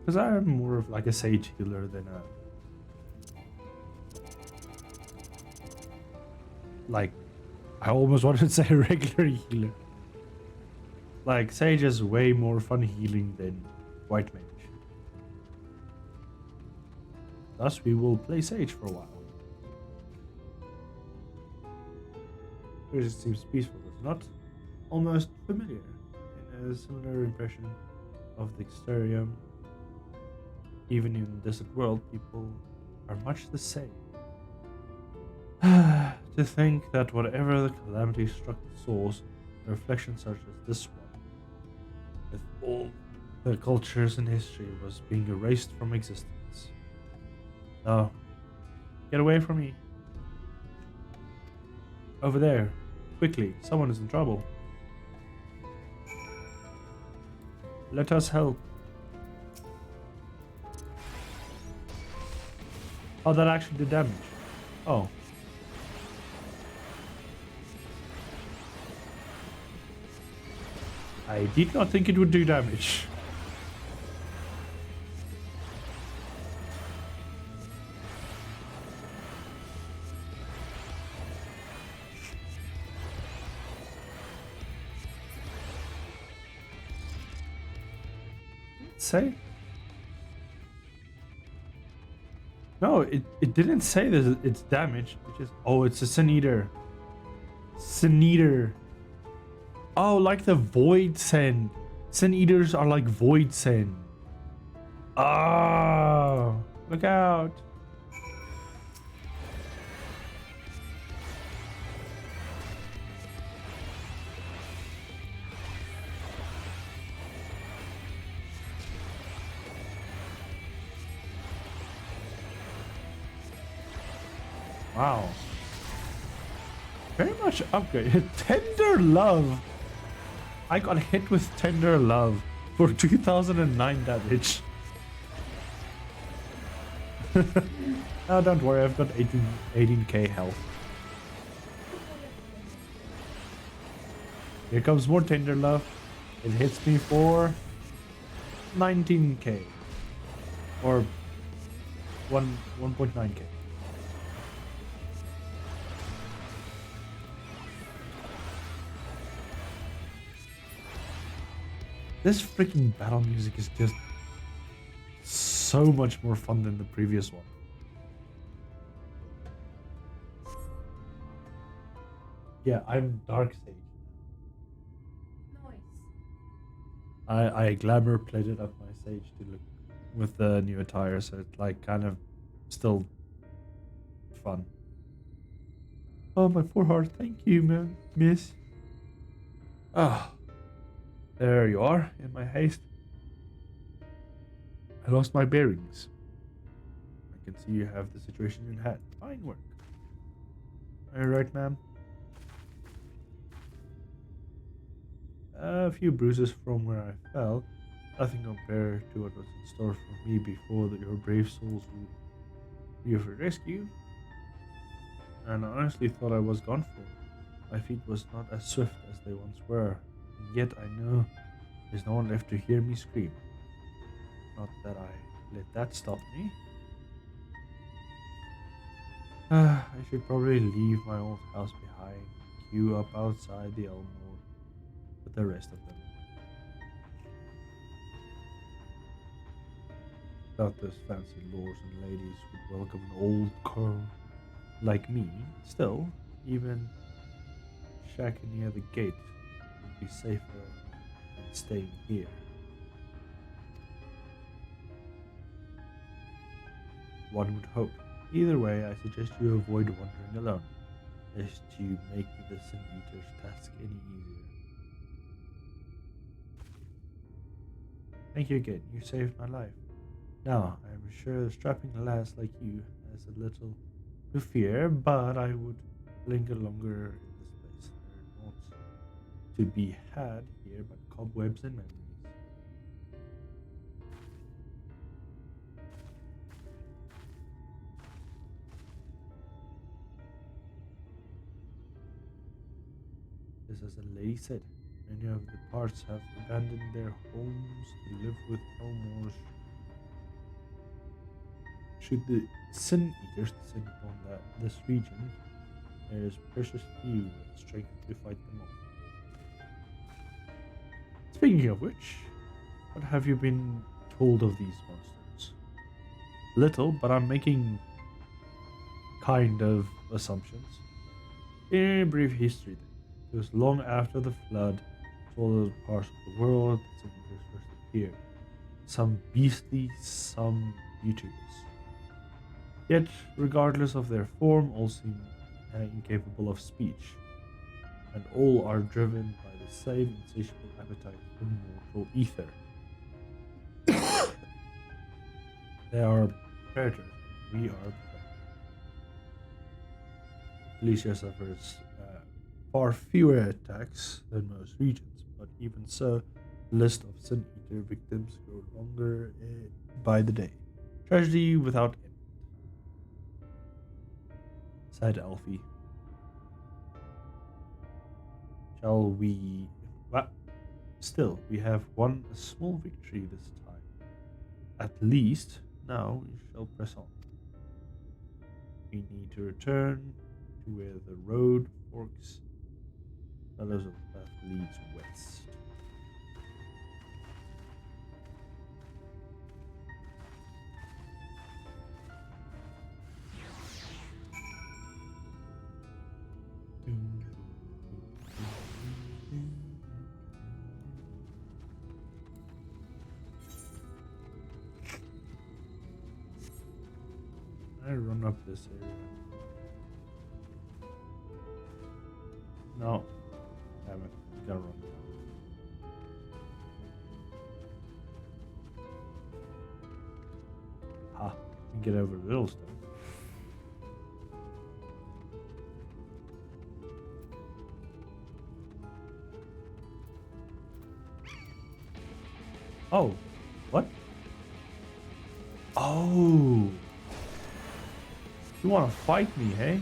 Because I'm more of like a sage healer than a... Like, I almost wanted to say a regular healer. Like, sage is way more fun healing than white mage. Thus, we will play sage for a while. It seems peaceful, does it not? Almost familiar, in a similar impression of the exterior. Even in this world, people are much the same. To think that whatever the calamity struck the source, a reflection such as this one, with all the cultures and history, was being erased from existence. No, get away from me. Over there, quickly, someone is in trouble. Let us help. Oh, that actually did damage. Oh. I did not think it would do damage. Say? No, it didn't say that it's damage. It just, oh, it's a Sin Eater. Sin Eater. Oh, like the Void Sen. Sin Eaters are like Void Sen. Oh, look out. Wow. Very much upgraded. Tender Love. I got hit with Tender Love for 2009 damage. Oh, don't worry, I've got 18k health. Here comes more Tender Love. It hits me for 19k. Or 1.9k. This freaking battle music is just so much more fun than the previous one. Yeah, I'm Dark Sage. Nice. I glamour plated up my Sage to look with the new attire, so it's like kind of still fun. Oh, my poor heart. Thank you, man, miss. Ah. There you are, in my haste. I lost my bearings. I can see you have the situation in hand. Fine work. Are you right, ma'am? A few bruises from where I fell. Nothing compared to what was in store for me before your brave souls were here for rescue. And I honestly thought I was gone for. My feet was not as swift as they once were. Yet I know there's no one left to hear me scream. Not that I let that stop me. I should probably leave my old house behind, queue up outside the Elmore with the rest of them. Thought those fancy lords and ladies would welcome an old cur like me. Still, even shacking near the gate would be safer than staying here. One would hope. Either way, I suggest you avoid wandering alone, lest you make the Sin Eater's task any easier. Thank you again, you saved my life. Now, I am sure a strapping lass like you has a little to fear, but I would linger longer in this place. There are naught to be had here but cobwebs and memories. Just as the lady said, many of the parts have abandoned their homes to live with Elmore's should the Sin Eaters descend upon this region, there is precious few with strength to fight them off. Speaking of which, what have you been told of these monsters? Little, but I'm making kind of assumptions. In a brief history then, it was long after the flood, all the parts of the world that Sin Eaters first appeared. Some beastly, some beauteous. Yet, regardless of their form, all seem incapable of speech, and all are driven by the same insatiable appetite for mortal ether. They are predators, we are the prey. Felicia suffers far fewer attacks than most regions, but even so, the list of Sin Eater victims grow longer by the day. Tragedy without end. Sighed Alfie. Shall we... Well, still, we have won a small victory this time. At least, now we shall press on. We need to return to where the road forks. Fellows of the path leads west. I run up this area. No. Damn it. Gotta run down. Ha. You can get over the little stuff. Oh. What? Oh. You want to fight me, hey?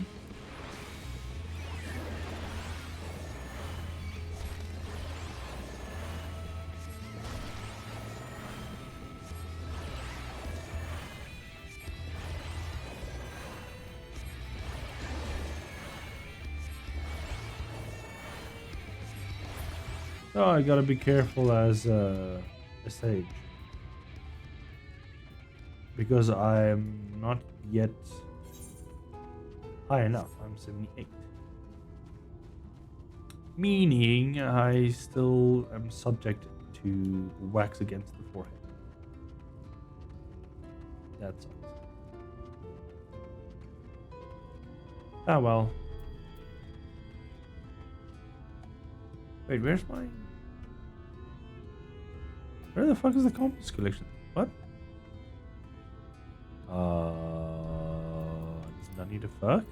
Oh, I gotta be careful as a sage. Because I'm not yet high enough. I'm 78. Meaning I still am subject to wax against the forehead. That sucks. Ah well. Wait, where's my... Where the fuck is the compass collection? What? Does not need to fuck?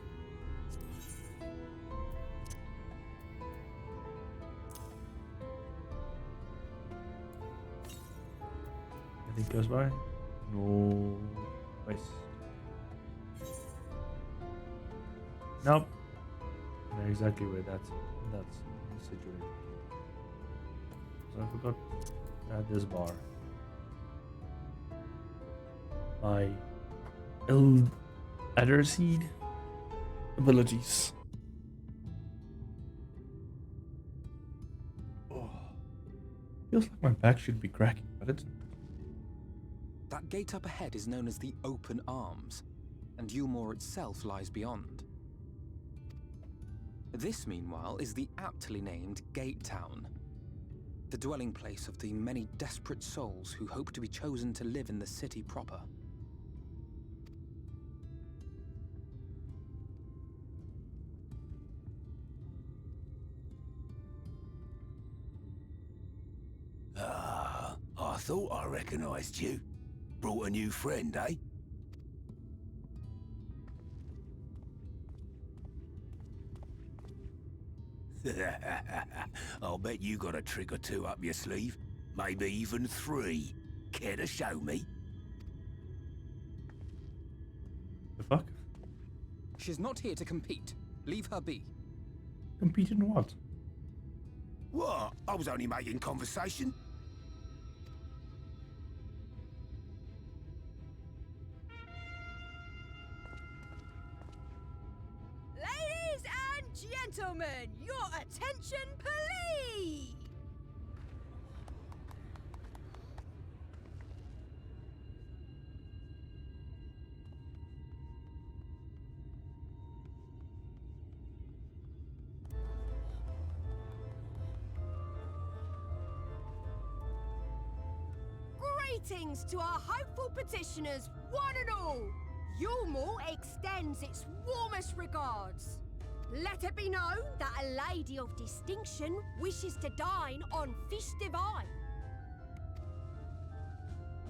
Anything goes by? No. Nice. Nope. I know exactly where that's situated. So I forgot at this bar. My Elder Seed abilities. Oh. Feels like my back should be cracking, but it's not. That gate up ahead is known as the Open Arms, and Yulmore itself lies beyond. This, meanwhile, is the aptly named Gate Town, the dwelling place of the many desperate souls who hope to be chosen to live in the city proper. Ah, I thought I recognized you. Brought a new friend, eh? I'll bet you got a trick or two up your sleeve. Maybe even 3. Care to show me? The fuck? She's not here to compete. Leave her be. Compete in what? What? I was only making conversation. Greetings to our hopeful petitioners, one and all. Yulmore extends its warmest regards. Let it be known that a lady of distinction wishes to dine on fish divine.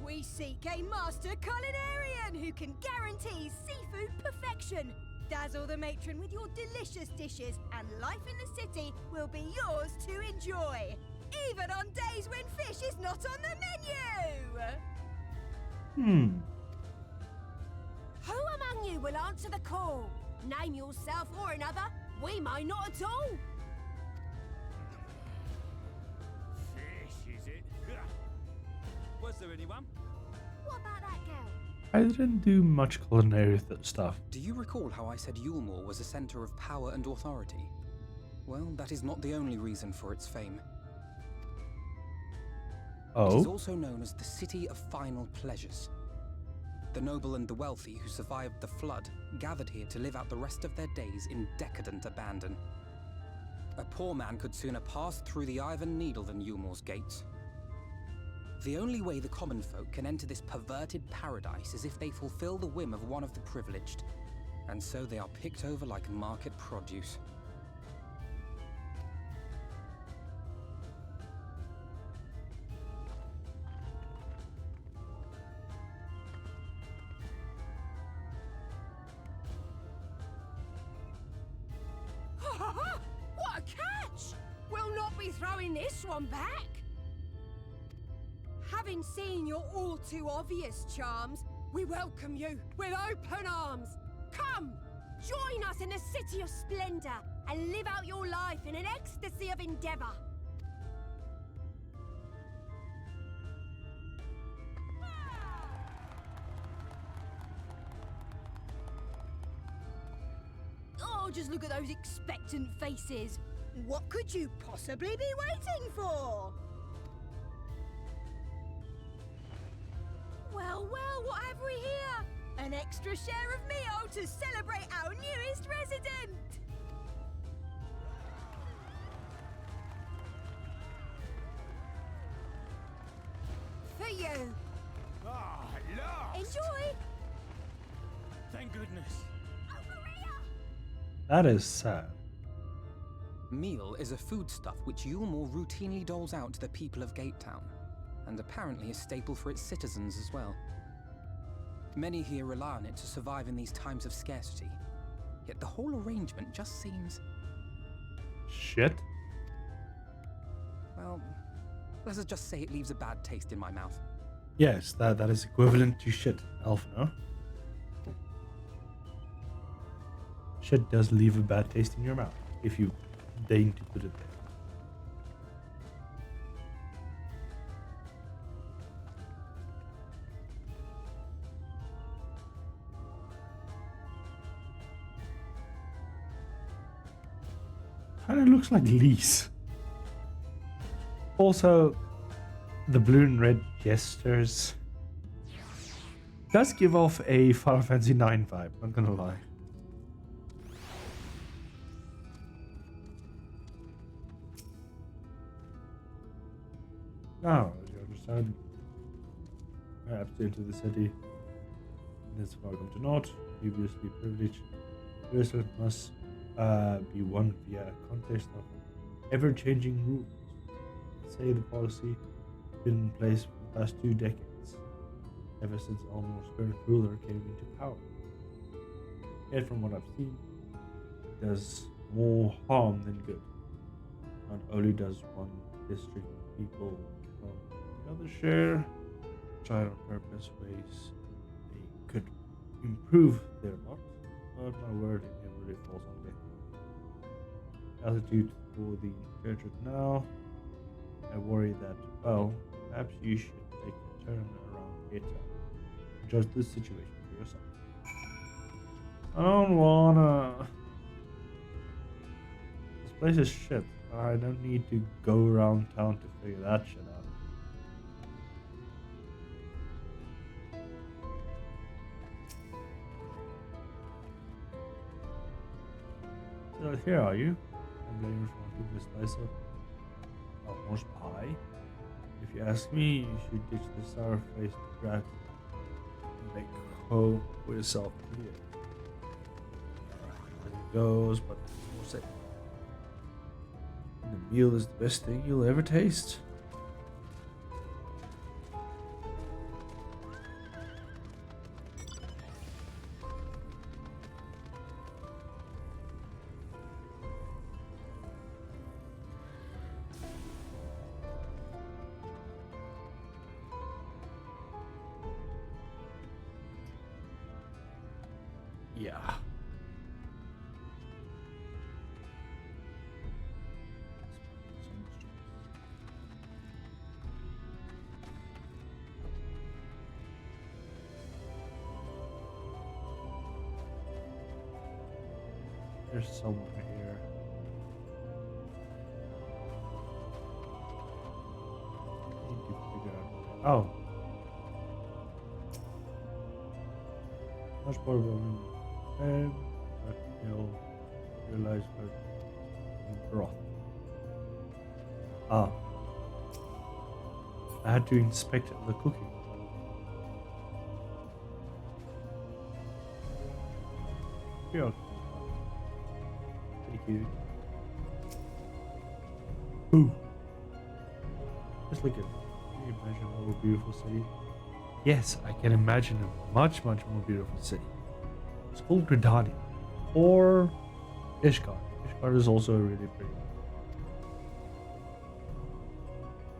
We seek a master culinarian who can guarantee seafood perfection. Dazzle the matron with your delicious dishes, and life in the city will be yours to enjoy. Even on days when fish is not on the menu! Who among you will answer the call? Name yourself or another. We may not at all. Fish, is it? Was there anyone? What about that girl? I didn't do much culinary stuff. Do you recall how I said Yulmore was a center of power and authority? Well, that is not the only reason for its fame. It is also known as the City of Final Pleasures. The noble and the wealthy who survived the flood gathered here to live out the rest of their days in decadent abandon. A poor man could sooner pass through the Iron Needle than Yulmore's gates. The only way the common folk can enter this perverted paradise is if they fulfill the whim of one of the privileged, and so they are picked over like market produce. What a catch! We'll not be throwing this one back. Having seen your all too obvious charms, we welcome you with open arms. Come, join us in a city of splendor and live out your life in an ecstasy of endeavor. Oh, just look at those expectant faces. What could you possibly be waiting for? Well, what have we here? An extra share of meal to celebrate our newest resident! For you! Ah, lost! Enjoy! Thank goodness. That is sad. Meal is a foodstuff which Yulmore routinely doles out to the people of Gatetown, and apparently a staple for its citizens as well. Many here rely on it to survive in these times of scarcity, yet the whole arrangement just seems... shit. Well, let's just say it leaves a bad taste in my mouth. Yes, that is equivalent to shit, Alphino. Shit does leave a bad taste in your mouth, if you deign to put it there. Kind of looks like Lise. Also, the blue and red gestures does give off a Final Fantasy IX vibe, not gonna lie. Now, as you understand, perhaps to enter the city. This welcome to not previously privileged. Resident must be won via a contest of ever-changing rules. Say the policy been in place for the past 2 decades, ever since Almore's current ruler came into power. Yet from what I've seen, it does more harm than good. Not only does one district people from the other share, try on purpose ways they could improve their lot, but my word inevitably falls on deaf ears. Attitude for the church now, I worry that, well, perhaps you should take a turn around here and judge this situation for yourself. I don't wanna... This place is shit. I don't need to go around town to figure that shit out. So here are you. I'm blaming for keeping this slice of almost pie. If you ask me, you should ditch the sour-faced brat and make home for yourself here. As it goes, but more safe. And the meal is the best thing you'll ever taste. Yeah. There's someone here. I need to figure out. Oh. Much more about and you'll realize that broth. Ah. I had to inspect the cooking. Yeah. Pretty cute. Ooh. Just look at it. Can you imagine a more beautiful city? Yes, I can imagine a much, much more beautiful city. It's called Gridania, or Ishgard. Ishgard is also really pretty.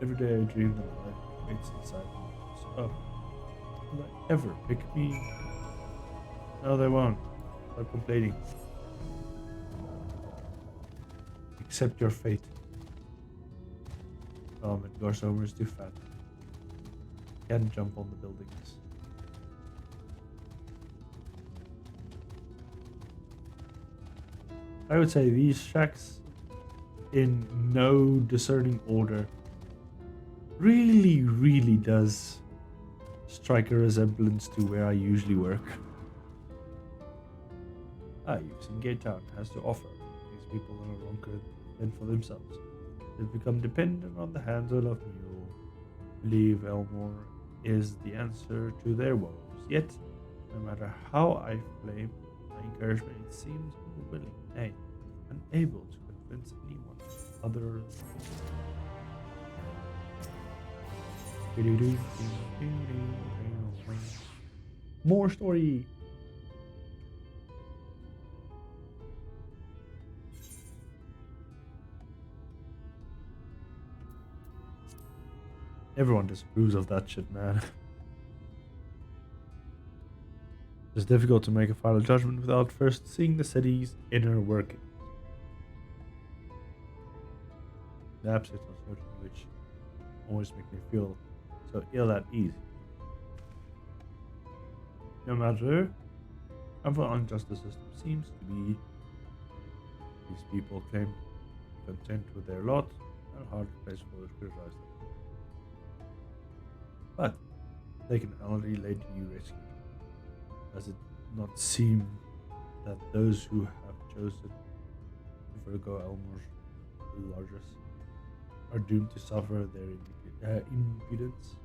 Every day I dream that life waits inside me. So, will they ever pick me? No, they won't. Stop complaining. Accept your fate. Oh, but Garsomer is too fat. Can't jump on the buildings. I would say these shacks, in no discerning order, really does strike a resemblance to where I usually work. You've seen Gate Town has to offer. These people are no longer fend for themselves. They've become dependent on the handle of mule. Believe Elmore is the answer to their woes. Yet, no matter how I flame my encouragement, it seems unwilling, nay, unable to convince anyone other. More story. Everyone disapproves of that shit, man. It's difficult to make a final judgment without first seeing the city's inner workings. The absence of certain which always make me feel so ill at ease. No matter how unjust the system seems to be, these people claim to be content with their lot and hard place for us to criticize them. But they can only lay to you rescue. Does it not seem that those who have chosen to forego Elmore's largesse are doomed to suffer their impudence?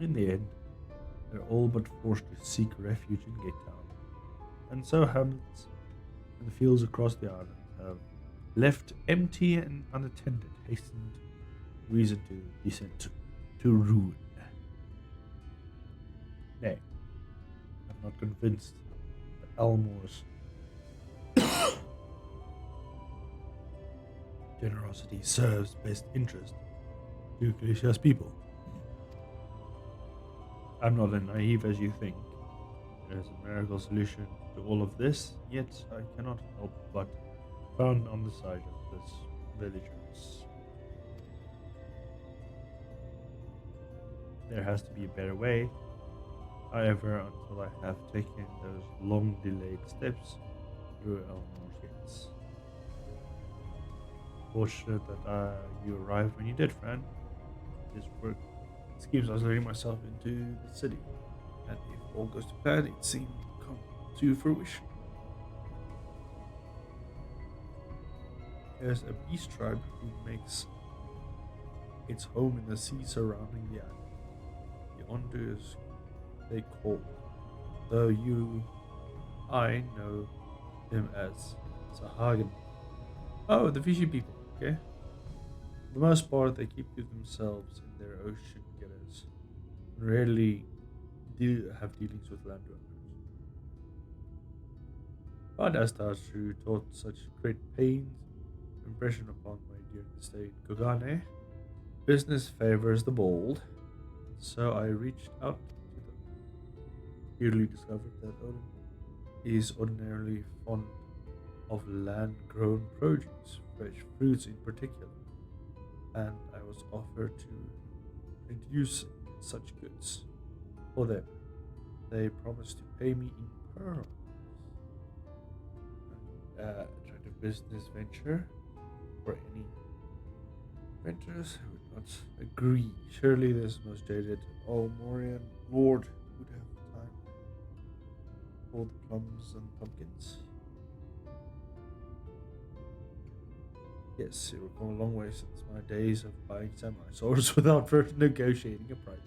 In the end, they're all but forced to seek refuge in Gate Town, and so hamlets and the fields across the island have left empty and unattended, hastened reason to descend to ruin. Nay, I'm not convinced that Elmore's generosity serves best interest to Galicia's people. I'm not as naive as you think. There's a miracle solution to all of this, yet I cannot help but frown on the sight of this villagers. There has to be a better way. However, until I have taken those long-delayed steps through Elmore's gates. Fortunate that you arrived when you did, Fran. This work schemes I was letting myself into the city, and if all goes to plan, it seemed to come to fruition. There's a beast tribe who makes its home in the sea surrounding the island. The Onders they call, though I know them as Sahagan. Oh, the fishy people, okay? For the most part, they keep to themselves in their ocean getters, and rarely have dealings with landowners. But as Tashu taught such great pains impression upon me during the stay in Kogane, business favors the bold, so I reached out to them. Clearly discovered that Odin is ordinarily fond of land-grown produce, fresh fruits in particular, and I was offered to introduce such goods for them. They promised to pay me in pearls. Attractive business venture for any ventures who would not agree. Surely this most jaded Almorian lord would have time for the plums and pumpkins. Yes, it will come a long way since my days of buying samurai swords without first negotiating a price.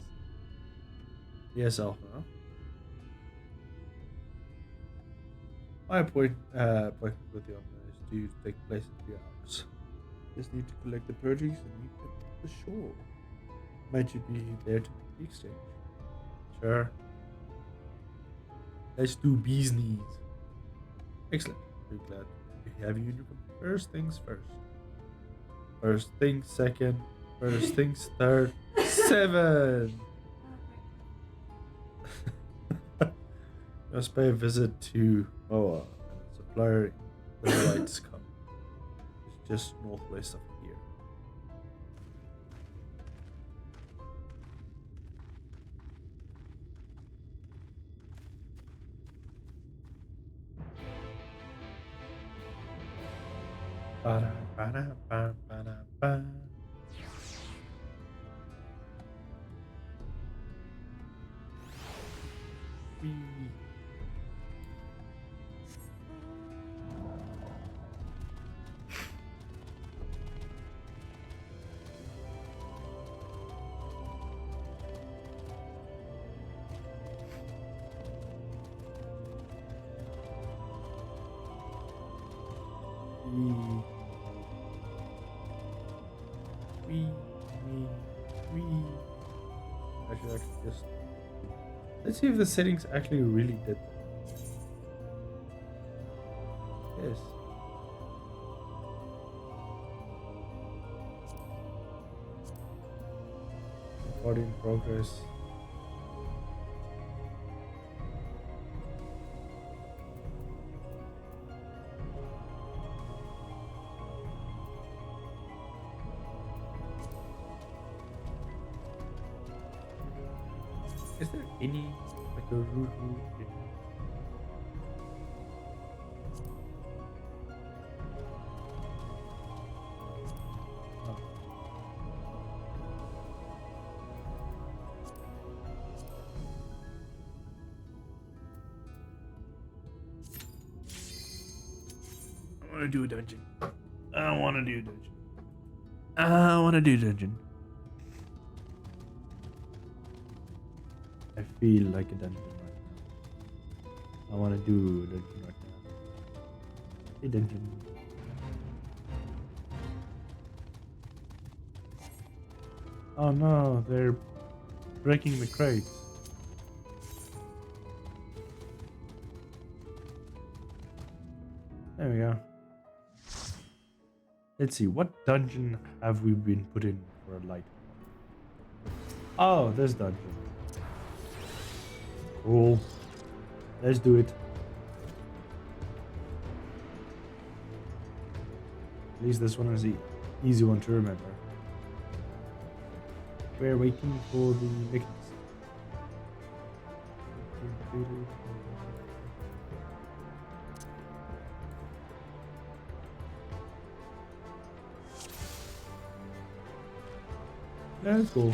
Yes, Alpha. My appointment with the owner is due to take place in 3 hours. Just need to collect the purchase and meet them at the shore. Might you be there to make the exchange? Sure. Let's do bees knees. Excellent. We're glad to have you in your company. First things first. First things second. First things third. 7! Let's pay a visit to Moa and its supplier in the lights come. It's just northwest of here. Ba-da, ba-da, ba, ba-da, ba. Wee. I should actually just... Let's see if the settings actually really did that. Yes. Recording in progress. Is there any like a root in oh. I want to do a dungeon. I want to do a dungeon. I want to do a dungeon. I feel like a dungeon right now. I want to do a dungeon right now. A dungeon. Oh no, they're breaking the crates. There we go. Let's see, what dungeon have we been put in for a light? Oh, this dungeon. Cool. Let's do it. At least this one is the easy one to remember. We're waiting for the mechanics. Let's go.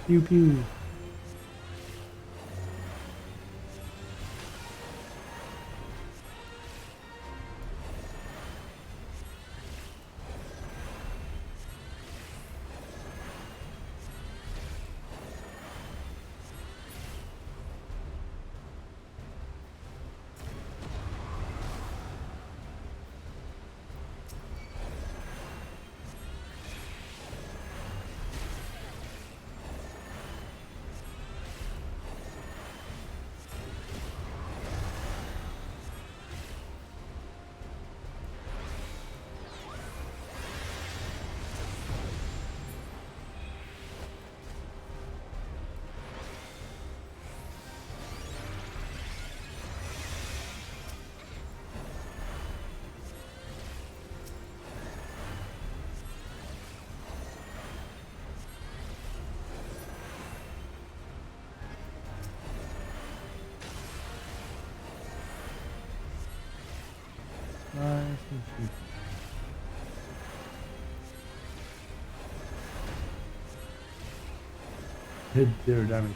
Pew pew. Nice and sweet. Did zero damage.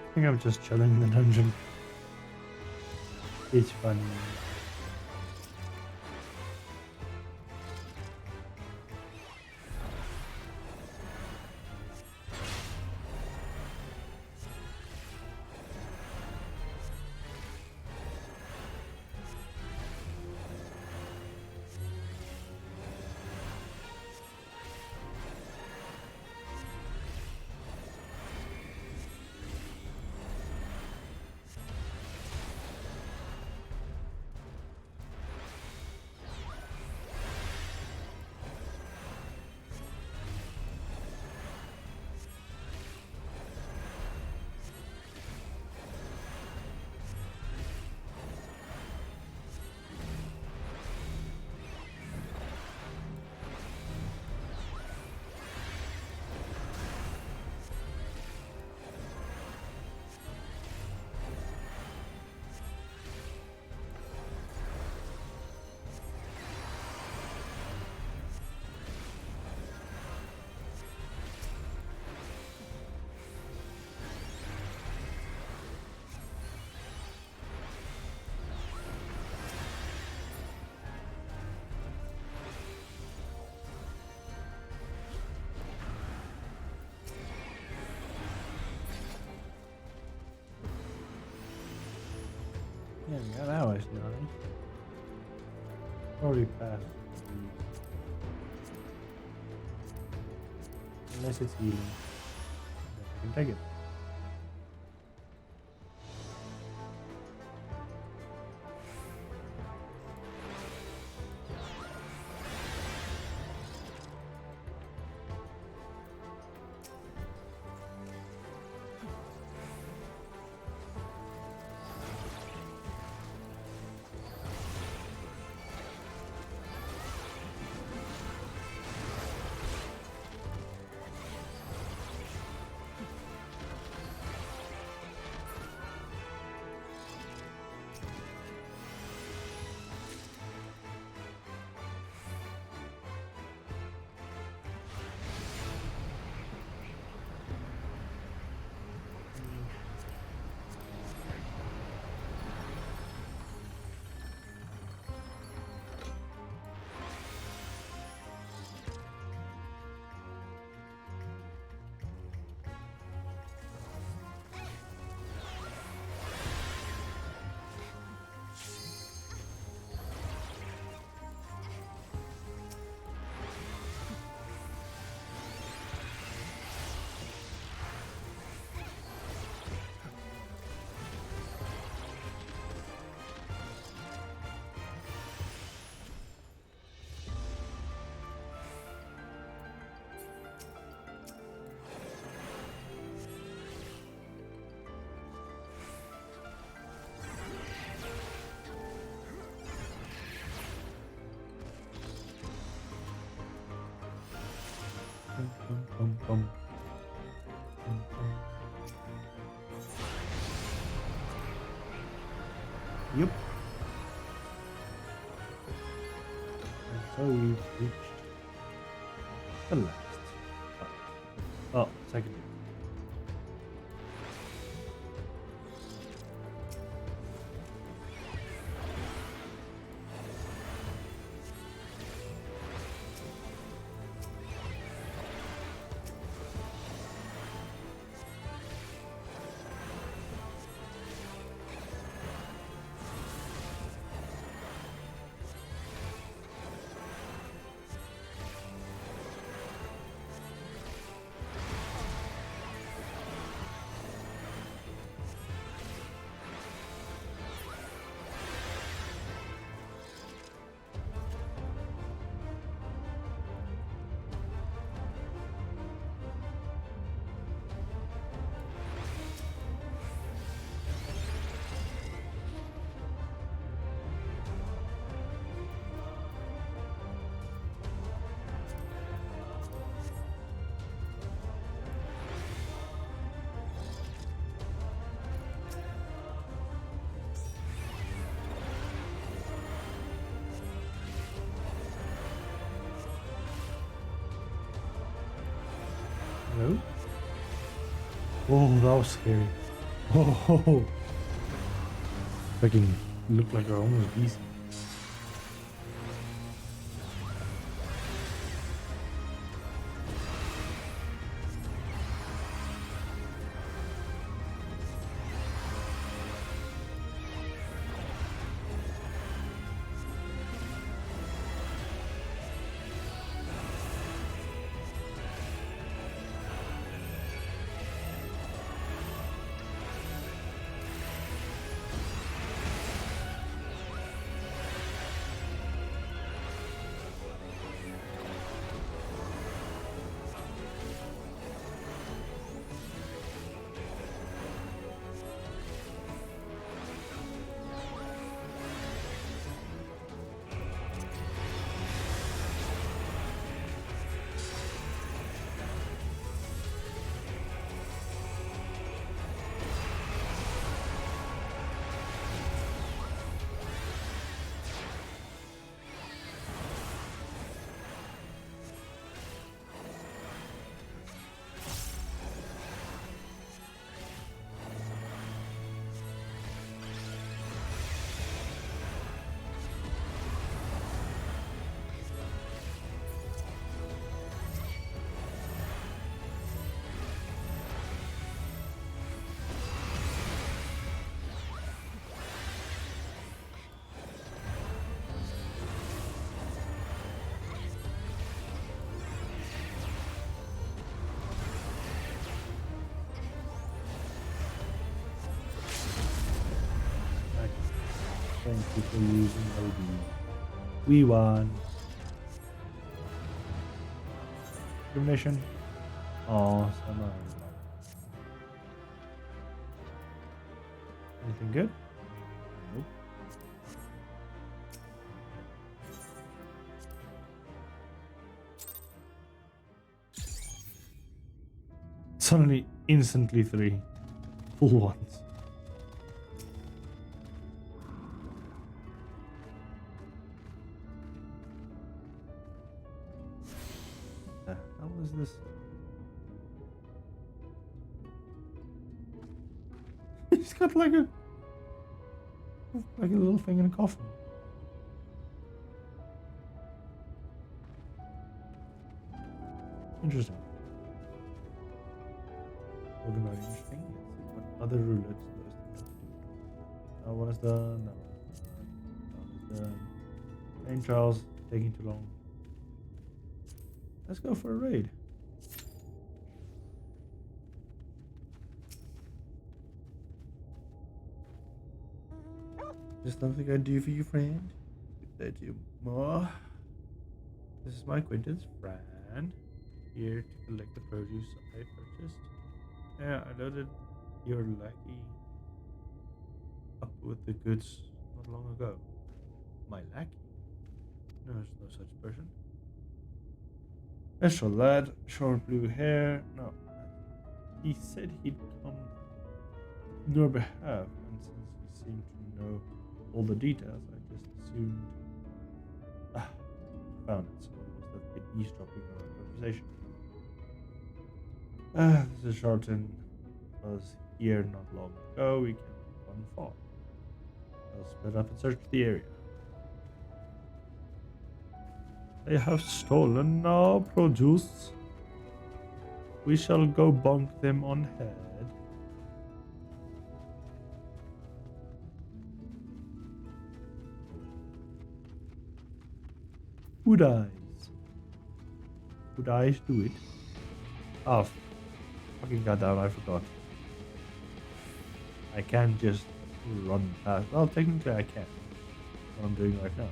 I think I'm just chilling in the dungeon. It's funny. Yeah, that was nice. Probably past. Unless it's healing. I can take it. Yep. And so we've reached the last part. Oh, second. Hello? Oh, that was scary. Oh, freaking looked like our almost beast. Thank you for using LB. We won. Elimination. Oh, someone. Anything good? Nope. Suddenly, instantly 3 full ones. The hell is this? He's got like a little thing in a coffin. Interesting. Talking about interesting. Let's see what other roulettes do I still have to do. That one is done. That one is done. That one is done. Name trials taking too long. Let's go for a raid. Just something I do for you, friend. If I do more. This is my acquaintance, Fran. Here to collect the produce I purchased. Yeah, I noted your lackey up with the goods not long ago. My lackey? No, there's no such person. A short lad, short blue hair. No. He said he'd come on your behalf, and since he seemed to know all the details, I just assumed. Found it. Someone must have been eavesdropping on our conversation. Mr. Shorten was here not long ago. We can run far. I'll split up and search the area. They have stolen our produce. We shall go bonk them on head. Who dies? Who dies do it? Oh, fucking goddamn, I forgot. I can't just run past. Well, technically I can. What I'm doing right now.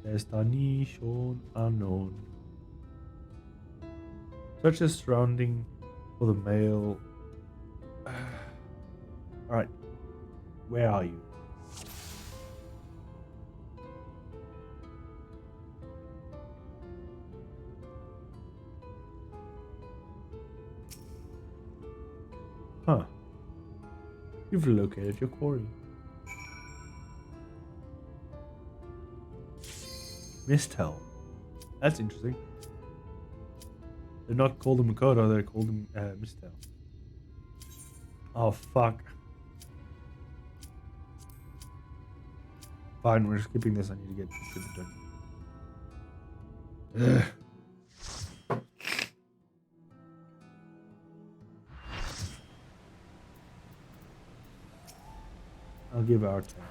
Destination unknown. Search the surrounding for the male. Alright. Where are you? Huh. You've located your quarry. Mistel. That's interesting. They're not called the Makoto, they're called the Mistel. Oh, fuck. Fine, we're skipping this. I need to get it done. Ugh. I'll give our time.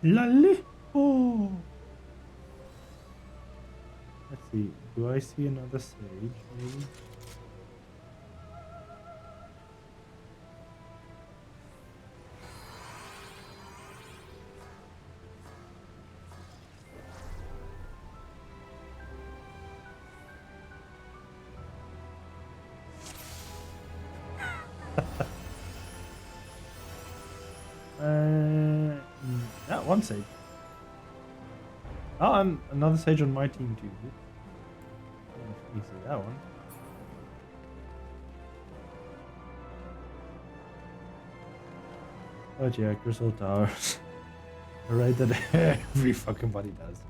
Lolly. Oh. Let's see. Do I see another sage? Maybe. One sage. Oh, and another sage on my team too. You see that one. Oh yeah, Crystal Towers. A raid that every fucking body does.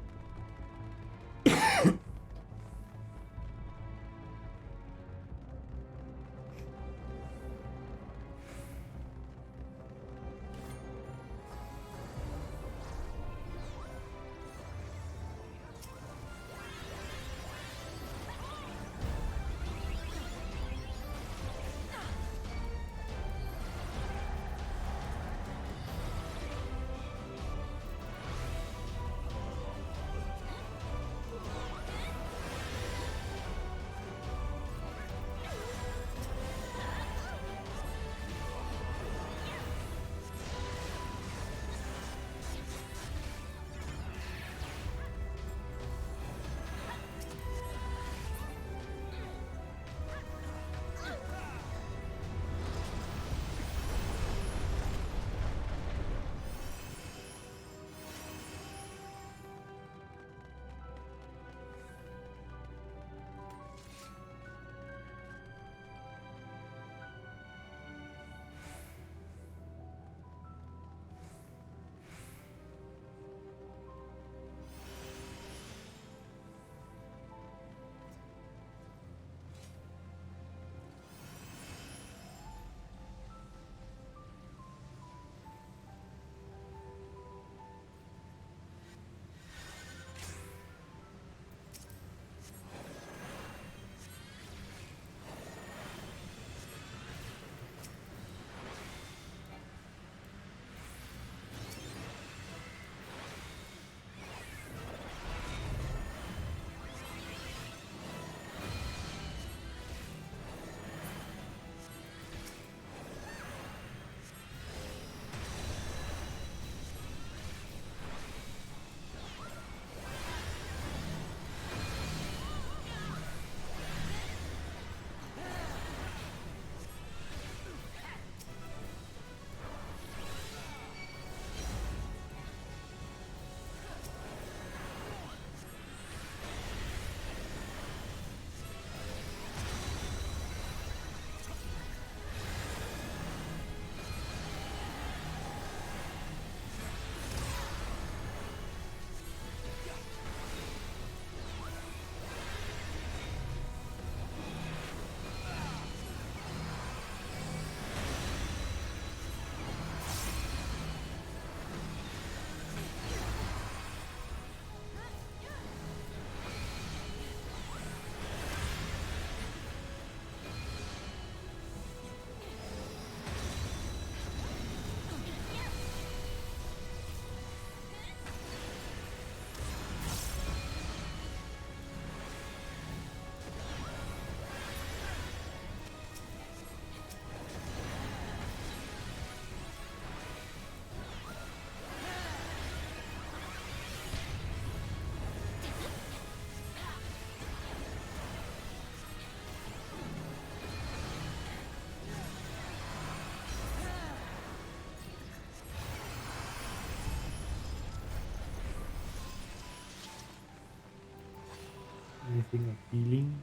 Anything of healing?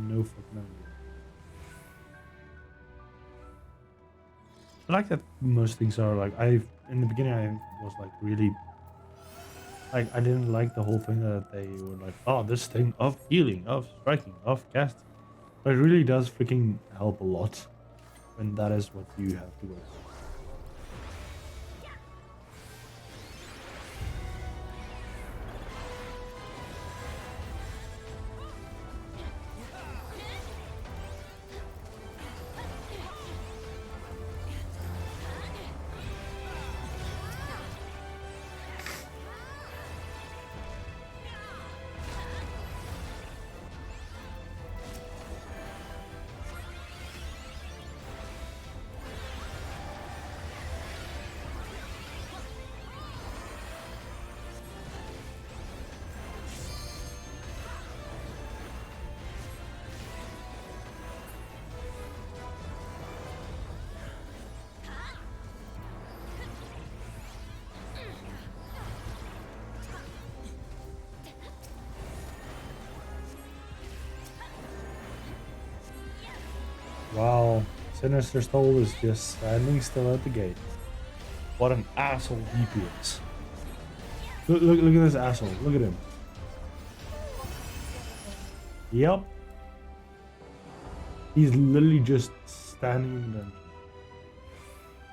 No fuck no. I like that most things are like in the beginning I was like really like I didn't like the whole thing that they were like, oh, this thing of healing, of striking, of casting. But it really does freaking help a lot when that is what you have to go for. Wow, Sinister Soul is just standing still at the gate. What an asshole DP is. Look at this asshole. Look at him. Yep. He's literally just standing in the dungeon.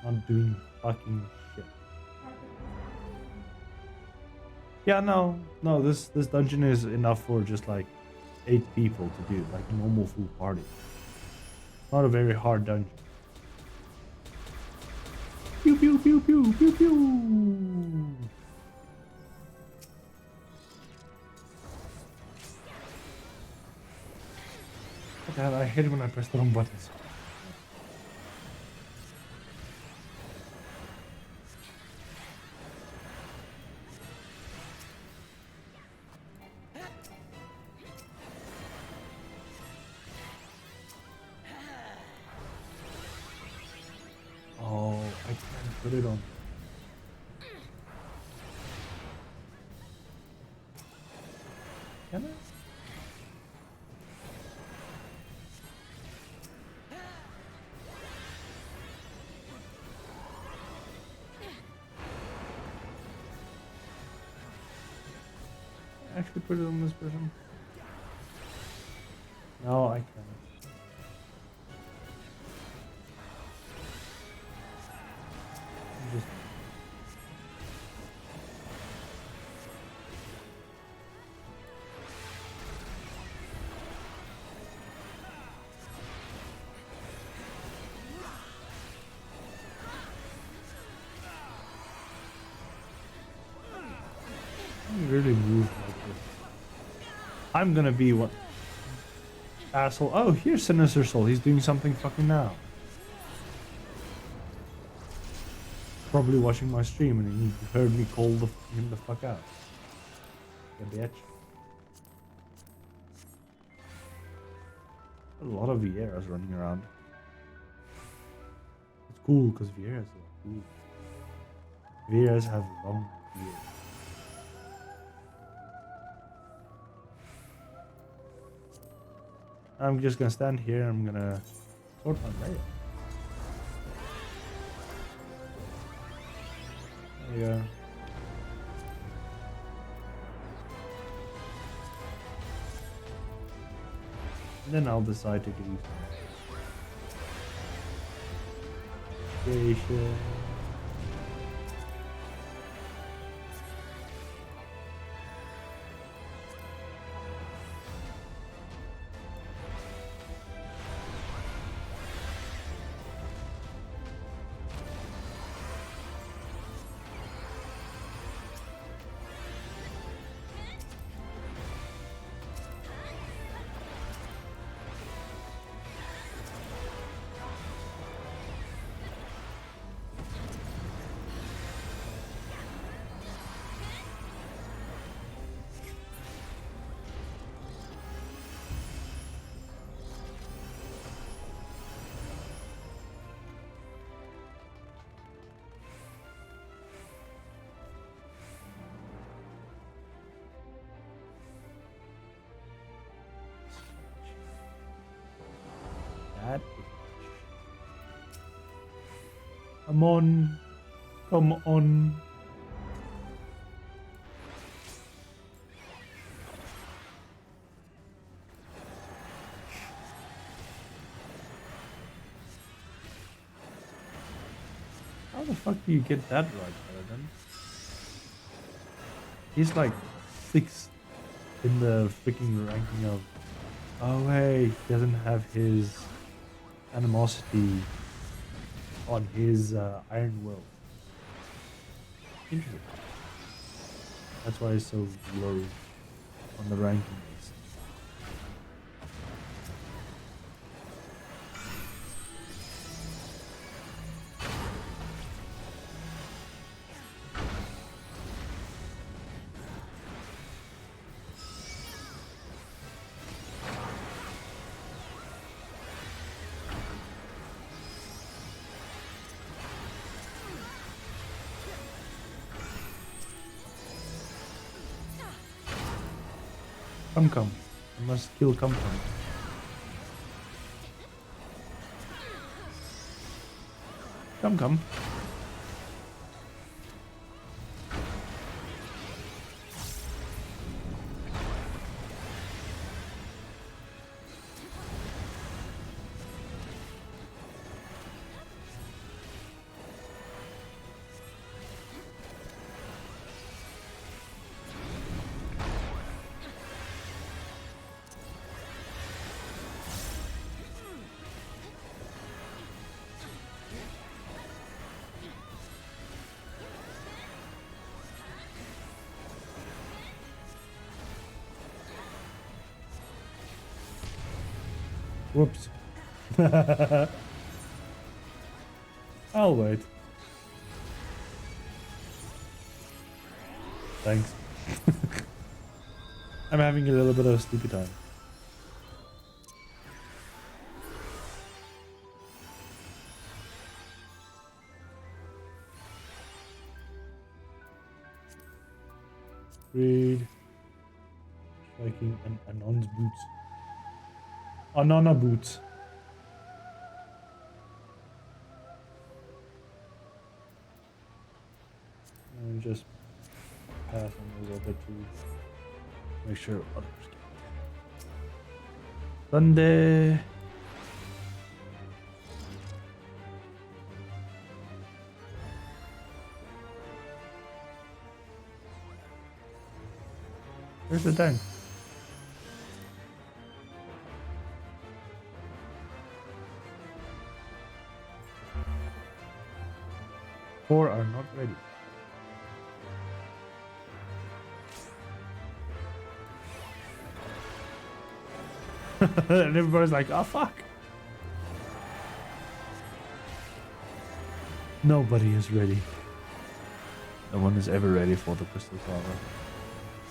Not doing fucking shit. Yeah, no, this dungeon is enough for just like 8 people to do, like a normal full party. Not a very hard dungeon. Pew pew pew pew pew pew. Oh God, I hate it when I press the wrong buttons. Oh, I can't put it on. Can I? Actually put it on this person? No, I can't. Just really move like this. I'm gonna be what asshole. Oh, here's Sinister Soul. He's doing something fucking now. Probably watching my stream and he heard me call him the fuck out. Yeah, bitch. A lot of Vieras running around. It's cool because Vieras are cool. Vieras have long ears. I'm just gonna stand here and I'm gonna sort my rail. There you go. And then I'll decide to do station. Come on. Come on. How the fuck do you get that right, Paladin? He's like 6th in the freaking ranking of... Oh hey, he doesn't have his animosity on his Iron Will. Interesting. That's why he's so low on the ranking list. Come. I must kill Come. Come. Whoops. I'll wait. Thanks. I'm having a little bit of sleepy time. Read. Striking and Anon's boots. Anana boots. And just pass on those other two. Make sure others get it. Sunday. Where's the tank? Four are not ready. And everybody's like, oh fuck. Nobody is ready. No one is ever ready for the Crystal Tower.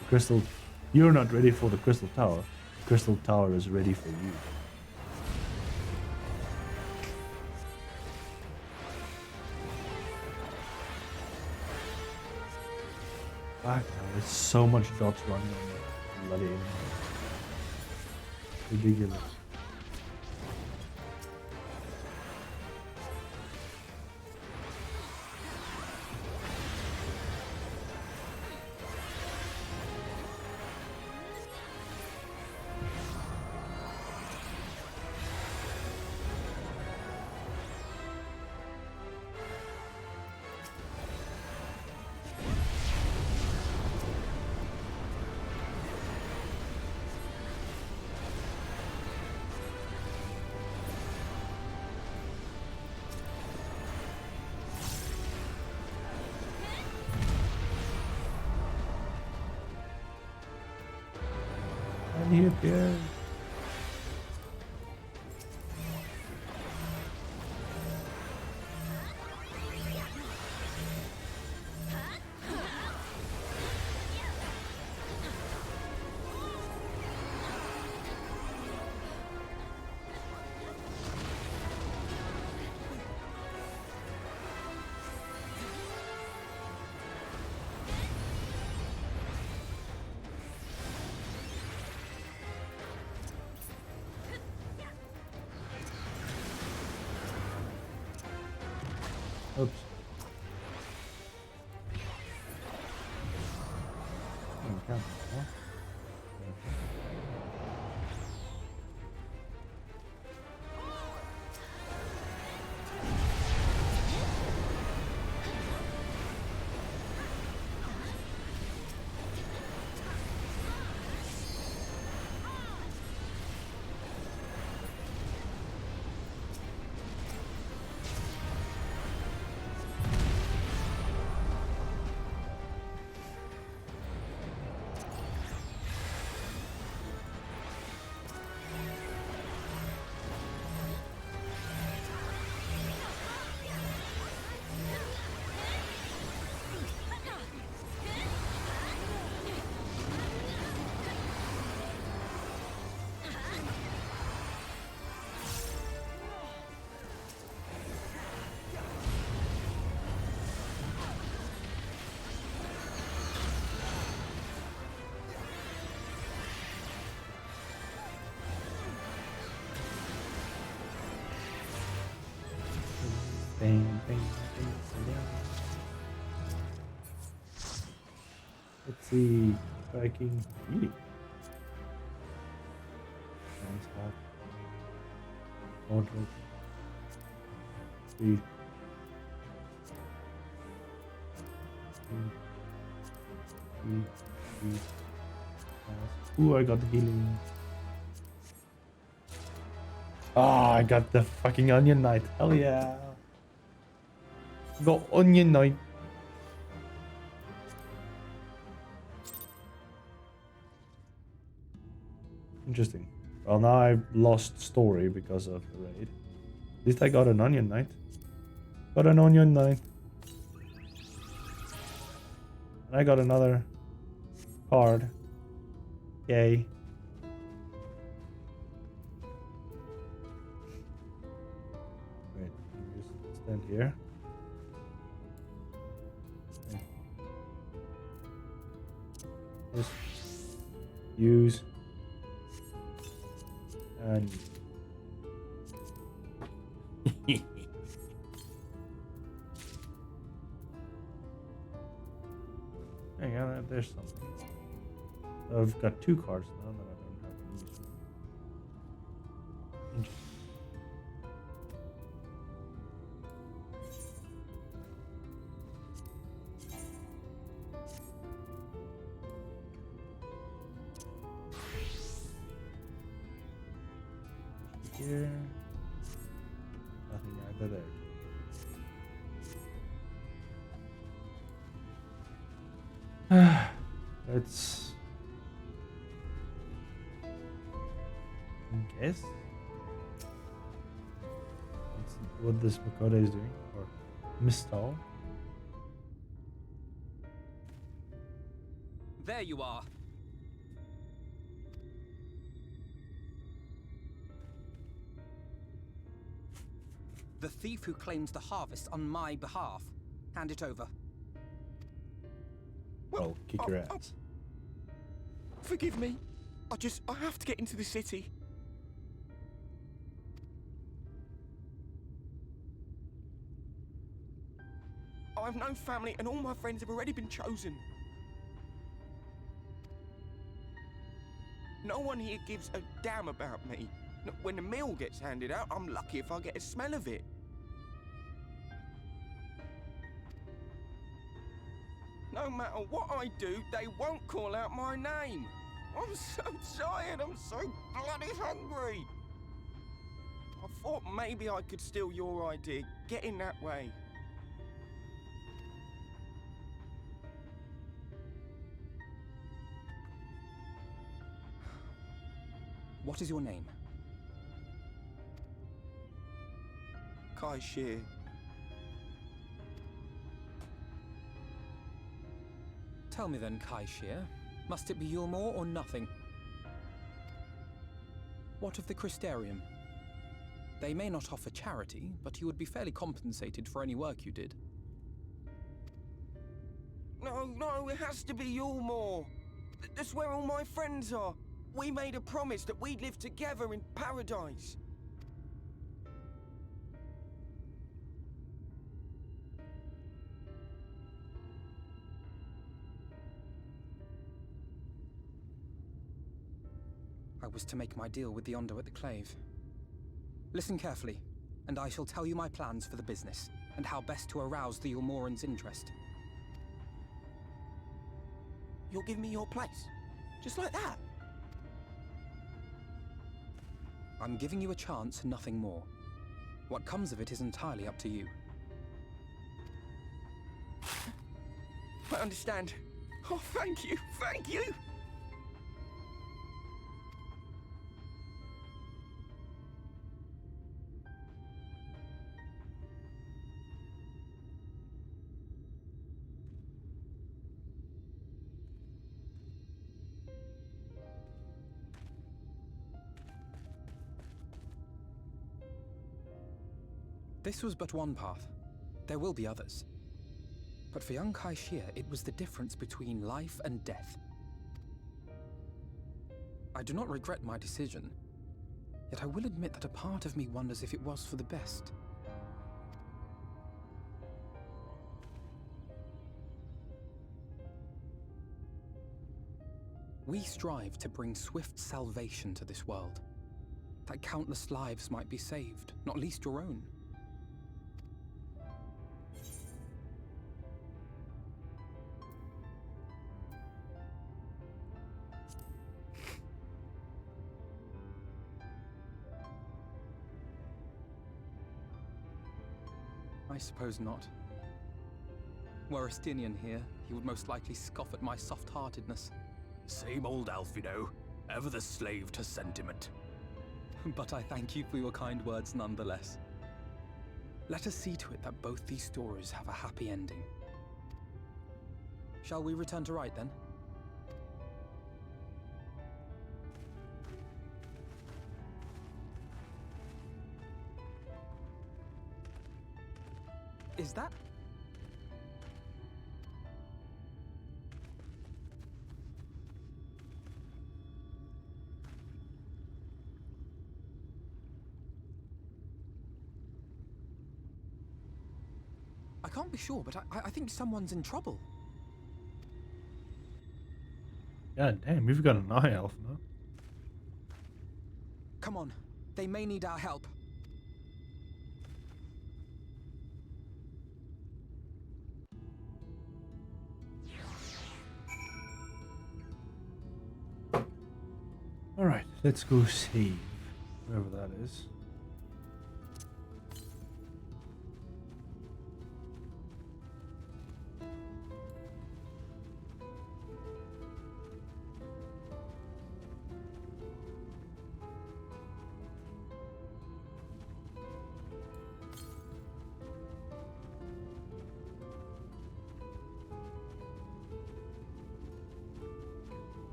The Crystal... You're not ready for the Crystal Tower. The Crystal Tower is ready for you. Fuck, there's so much dots running on the bloody enemy. Ridiculous. And he appears. Oops. Oh, can't. Huh? Bang, bang, bang, bang. Let's see. Striking. Really? Non-stop. Moderate. Speed. Speed. Ooh, I got the healing. Ah, I got the fucking Onion Knight. Hell yeah. Got Onion Knight. Interesting. Well, now I've lost story because of the raid. At least I got an Onion Knight. Got an Onion Knight. And I got another card. Yay. Wait, let me just stand here. Just use and hang on, there's something. I've got two cards now that I don't have any use for. Interesting. Here. Nothing either there. Let's guess what this Makoto is doing, or Mistal. There you are. The thief who claims the harvest on my behalf. Hand it over. Well, kick your ass. Forgive me. I have to get into the city. I have no family and all my friends have already been chosen. No one here gives a damn about me. When the meal gets handed out, I'm lucky if I get a smell of it. No matter what I do, they won't call out my name. I'm so tired, I'm so bloody hungry. I thought maybe I could steal your idea, get in that way. What is your name? Kai Shear. Tell me then, Kai Shear, must it be Yulmore or nothing? What of the Crystarium? They may not offer charity, but you would be fairly compensated for any work you did. No, it has to be Yulmore. That's where all my friends are. We made a promise that we'd live together in paradise. I was to make my deal with the Ondo at the Clave. Listen carefully, and I shall tell you my plans for the business, and how best to arouse the Ulmoran's interest. You'll give me your place? Just like that? I'm giving you a chance, nothing more. What comes of it is entirely up to you. I understand. Oh, thank you, thank you! This was but one path. There will be others. But for young Kaishia, it was the difference between life and death. I do not regret my decision, yet I will admit that a part of me wonders if it was for the best. We strive to bring swift salvation to this world, that countless lives might be saved, not least your own. I suppose not. Were Estinian here, he would most likely scoff at my soft-heartedness. Same old Alf, you know. Ever the slave to sentiment. But I thank you for your kind words nonetheless. Let us see to it that both these stories have a happy ending. Shall we return to Wright then? Is that? I can't be sure, but I think someone's in trouble. God damn, we've got an eye elf now. Come on, they may need our help. Alright, let's go save. Wherever that is.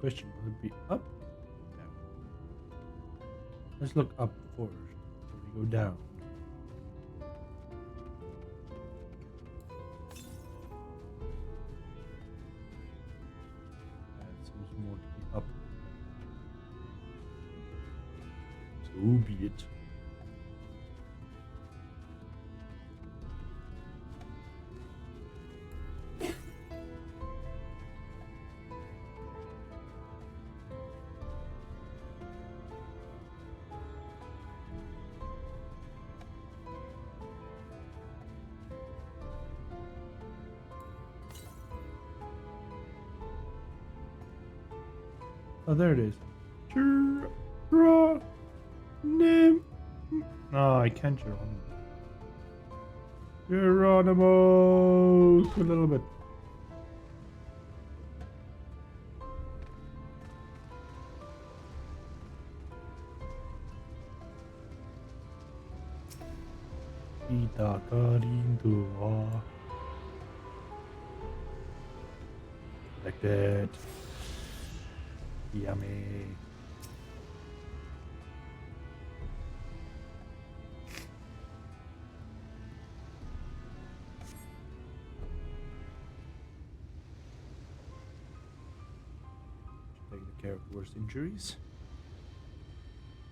Question, will it be up? Down. Let's look up first before we go down. That seems more to be up. So be it. Oh, there it is. No, I can't Geronimo. Geronimo! A little bit. Itakarindoa. Selected. Yummy. Taking care of worst injuries.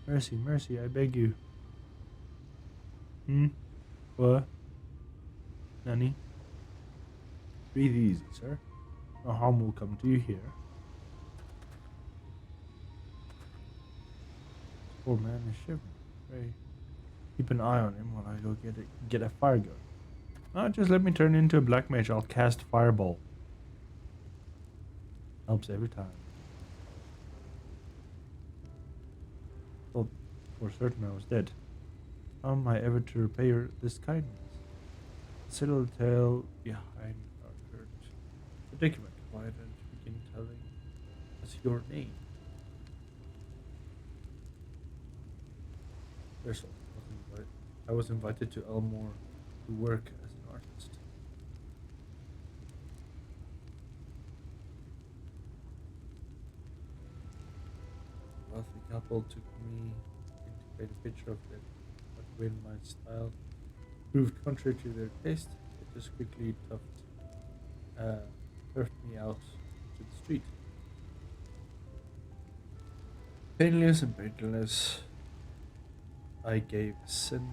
Mercy, mercy, I beg you. What? Nanny? Breathe easy, sir. No harm will come to you here. Poor man is shivering. Pray, keep an eye on him while I go get a fire going. Just let me turn into a black mage. I'll cast fireball. Helps every time. Thought for certain I was dead. How am I ever to repay her this kindness? Settle the tale behind our hurt. Predicament. Why don't you begin telling us your name? There's I was invited to Elmore to work as an artist. A wealthy couple took me in to paint a picture of them, but when my style proved contrary to their taste, they just quickly turfed me out to the street. Painless and painless, I gave sin,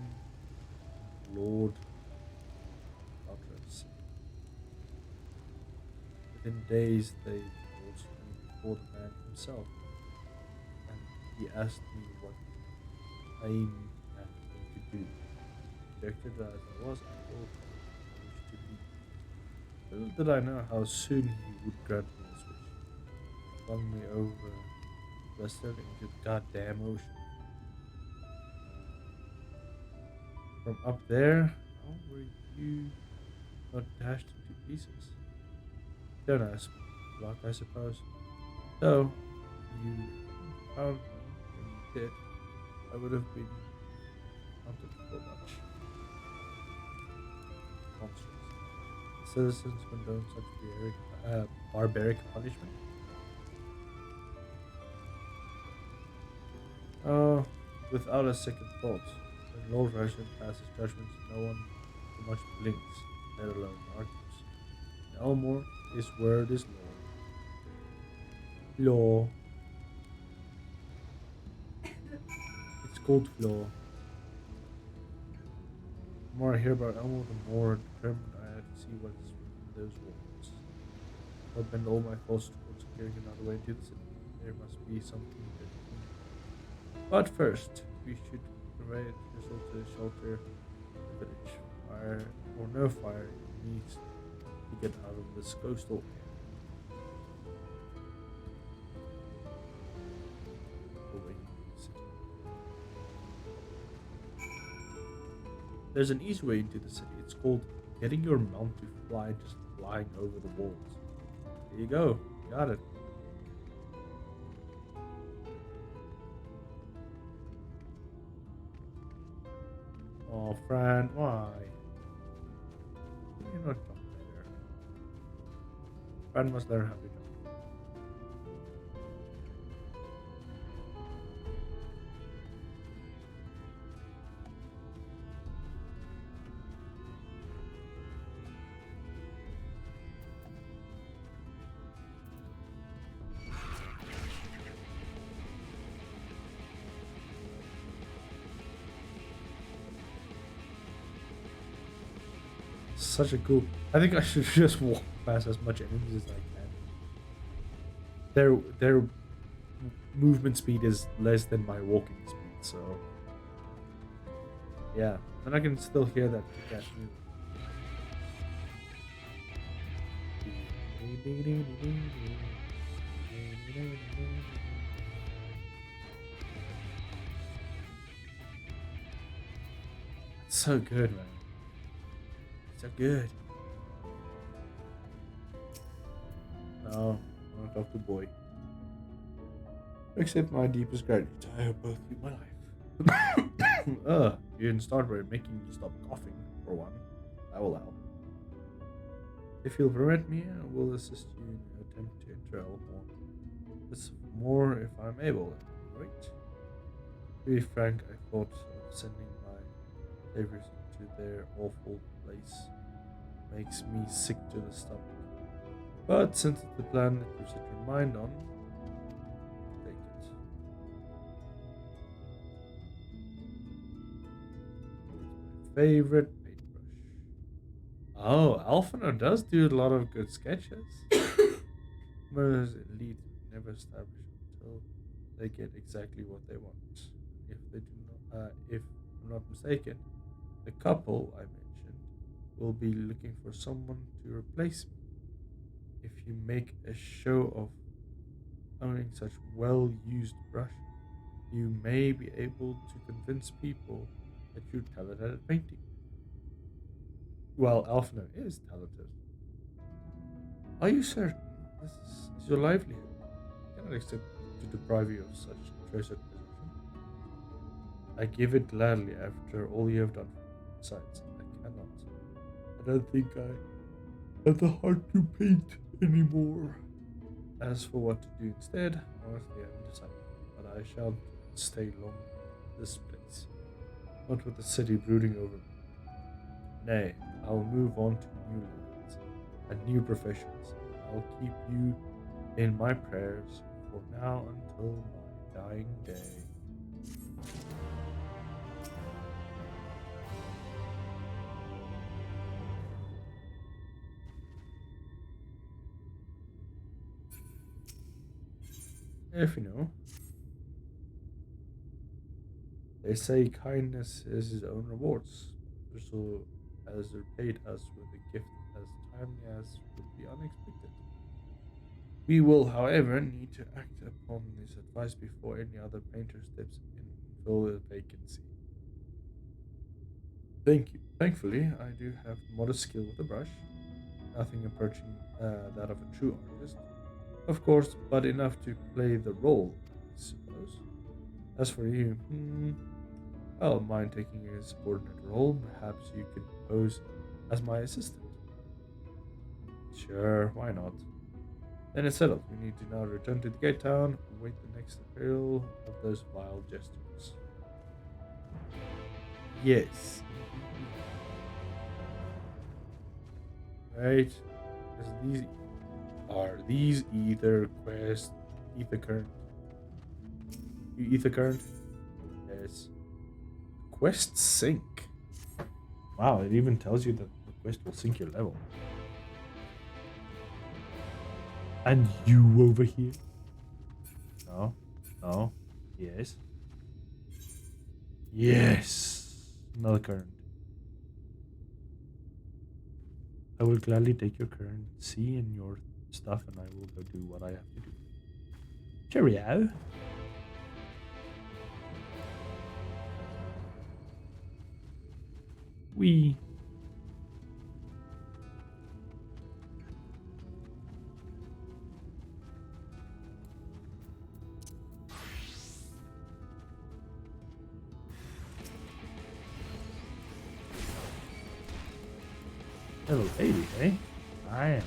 Lord, utterance. Within days, they brought me before the man himself, and he asked me what I aimed at me to do. Rejected as I was, I told him I wished to leave. Little did I know how soon he would grant me this wish. Flung me over the vessel into the goddamn ocean. From up there, how were you not dashed into pieces? Don't ask me, Block, I suppose. Though you found me when you did, I would have been hunted for much. Monstrous. The citizens condone such barbaric punishment. Oh, without a second thought. When Lord Russian passes judgments, no one so much blinks, let alone argues. In Elmore, his word is law. Law. It's called law. The more I hear about Elmore, the more determined I am to see what is within those walls. I'll bend all my thoughts towards clearing another way into the city. There must be something good. But first, we should provide to shelter the village. Fire or no fire, it needs to get out of this coastal area. Away from the city. There's an easy way into the city. It's called getting your mount to fly, just flying over the walls. There you go. Got it. Oh, Fran, why? You're not jump there. Fran must learn how to jump. Such a cool. I think I should just walk past as much enemies as I can. Their movement speed is less than my walking speed, so yeah. And I can still hear that cat music. It's so good, man. So good. No, I want to talk to boy. Accept my deepest gratitude. I owe both you my life. You didn't start by making me stop coughing, for one. That will help. If you'll permit me, I will assist you in your attempt to enter Elmore. This more if I'm able, right? To be frank, I thought of sending my favors into their awful place. Makes me sick to the stomach. But since it's the plan that you set your mind on, take it. favorite paintbrush. Oh, Alphino does do a lot of good sketches. Whereas Elite never establish until they get exactly what they want. If they do not, if I'm not mistaken, the couple I mentioned will be looking for someone to replace me. If you make a show of owning such well-used brush, you may be able to convince people that you're talented at painting. Well, Alphino is talented. Are you certain this is your livelihood? I cannot accept to deprive you of such treasured possession. I give it gladly after all you have done for me. Besides, I cannot. I don't think I have the heart to paint anymore. As for what to do instead, honestly, I haven't decided. But I shan't stay long in this place. Not with the city brooding over me. Nay, I'll move on to new lands and new professions. I'll keep you in my prayers for now until my dying day. If you know, they say kindness is his own rewards. So has repaid us with a gift as timely as would be unexpected. We will, however, need to act upon this advice before any other painter steps in and fill the vacancy. Thank you. Thankfully, I do have modest skill with the brush, nothing approaching that of a true artist, of course, but enough to play the role, I suppose. As for you, I don't mind taking a subordinate role. Perhaps you could pose as my assistant. Sure, why not? Then it's settled. We need to now return to the gate town, await the next appeal of those vile jesters. Yes. Right. Are these either quest, ether current? Ether current? Yes. Quest sink. Wow, it even tells you that the quest will sink your level. And you over here? No. No. Yes. Yes. Another current. I will gladly take your currency and your stuff, and I will go do what I have to do. Cheerio. We. Level 80, eh? I am.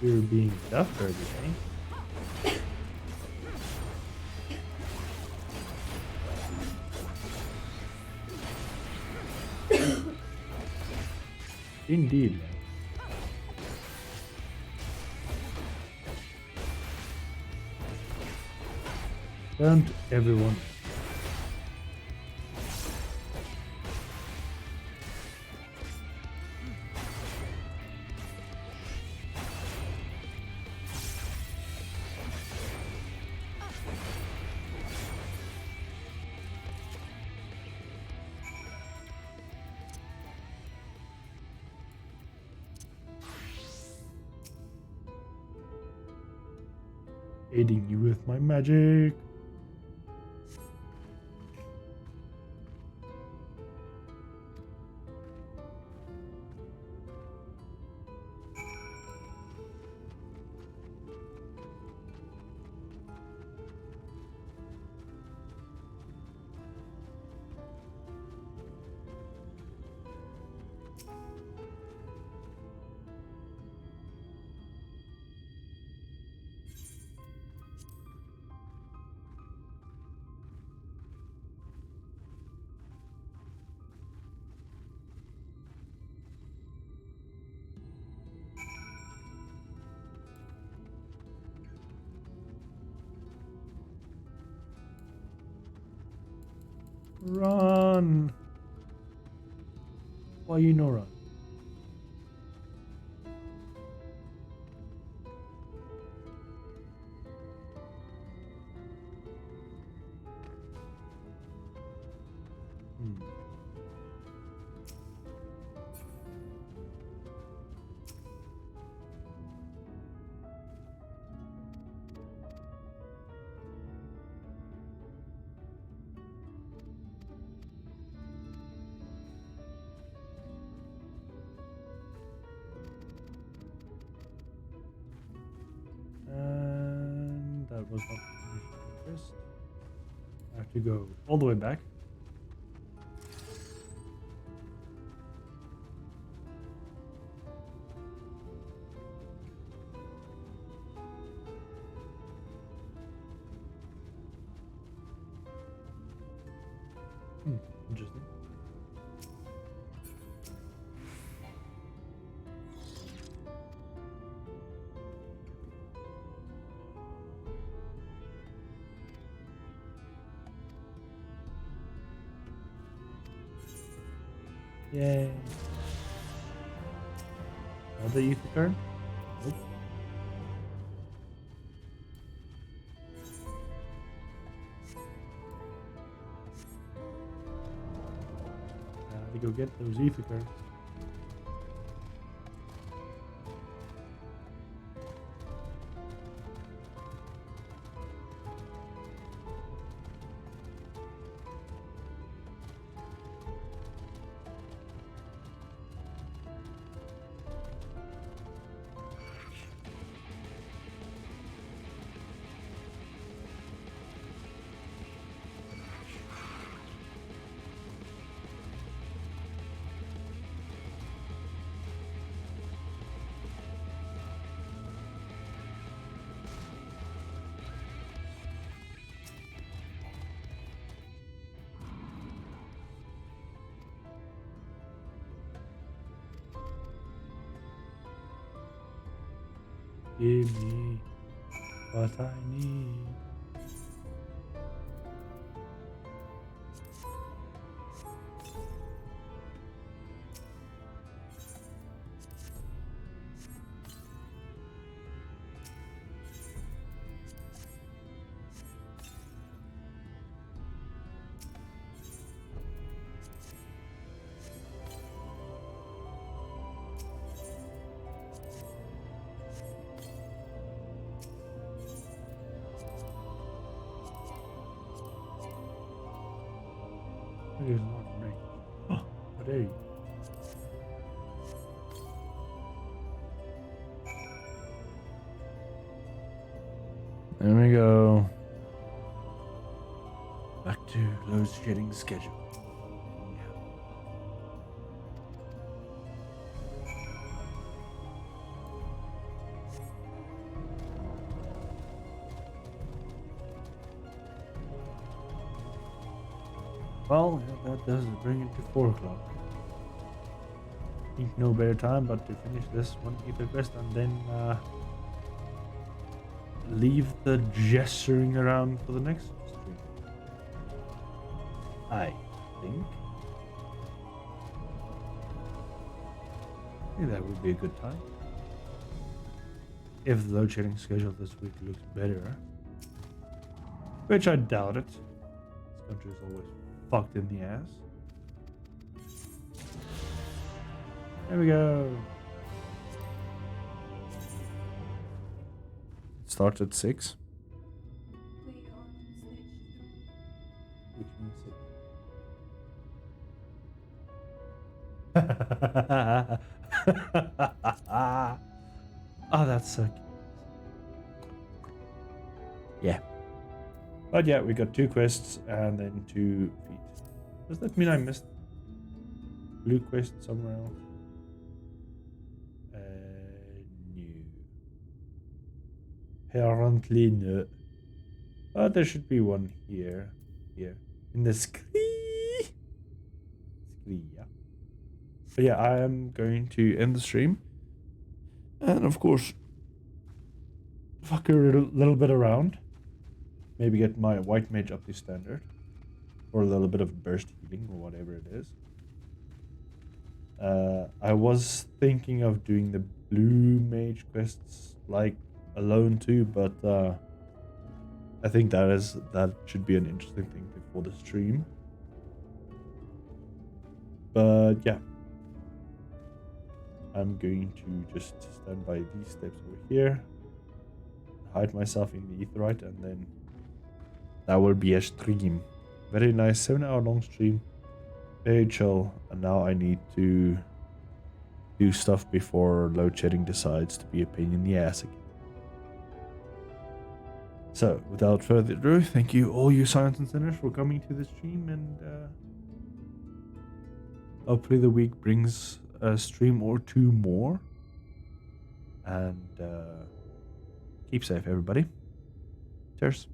You're being duff dirty, eh? Indeed, man. Don't everyone. Aiding you with my magic. Run. Why you no run? And that was not interest. I have to go all the way back. Interesting. Yay. Another ether card? Nope. To go get those ether cards. Give me what I need. It is not me. Oh, there you go. There we go. Back to load shedding schedule. Well, that does bring it to 4 o'clock. I think no better time but to finish this one ether quest and then leave the gesturing around for the next stream. I think that would be a good time. If the load shedding schedule this week looks better. Which I doubt it. This country is always fucked in the ass. There we go. It starts at 6. Which means 6. Oh, that's so cute. Yeah. But yeah, we got 2 quests and then 2 feet. Does that mean I missed blue quest somewhere else? No. Apparently no. But there should be one here. Here. In the screen. Yeah. But yeah, I am going to end the stream. And of course, fuck a little bit around. Maybe get my white mage up to standard. Or a little bit of burst healing or whatever it is. I was thinking of doing the blue mage quests like alone too, but I think that should be an interesting thing for the stream. But yeah, I'm going to just stand by these steps over here, hide myself in the aetheryte, and then that will be a stream. Very nice 7-hour long stream, very chill. And now I need to do stuff before load shedding decides to be a pain in the ass again. So without further ado, thank you all you Science and Sinners for coming to the stream, and hopefully the week brings a stream or two more. And keep safe, everybody. Cheers.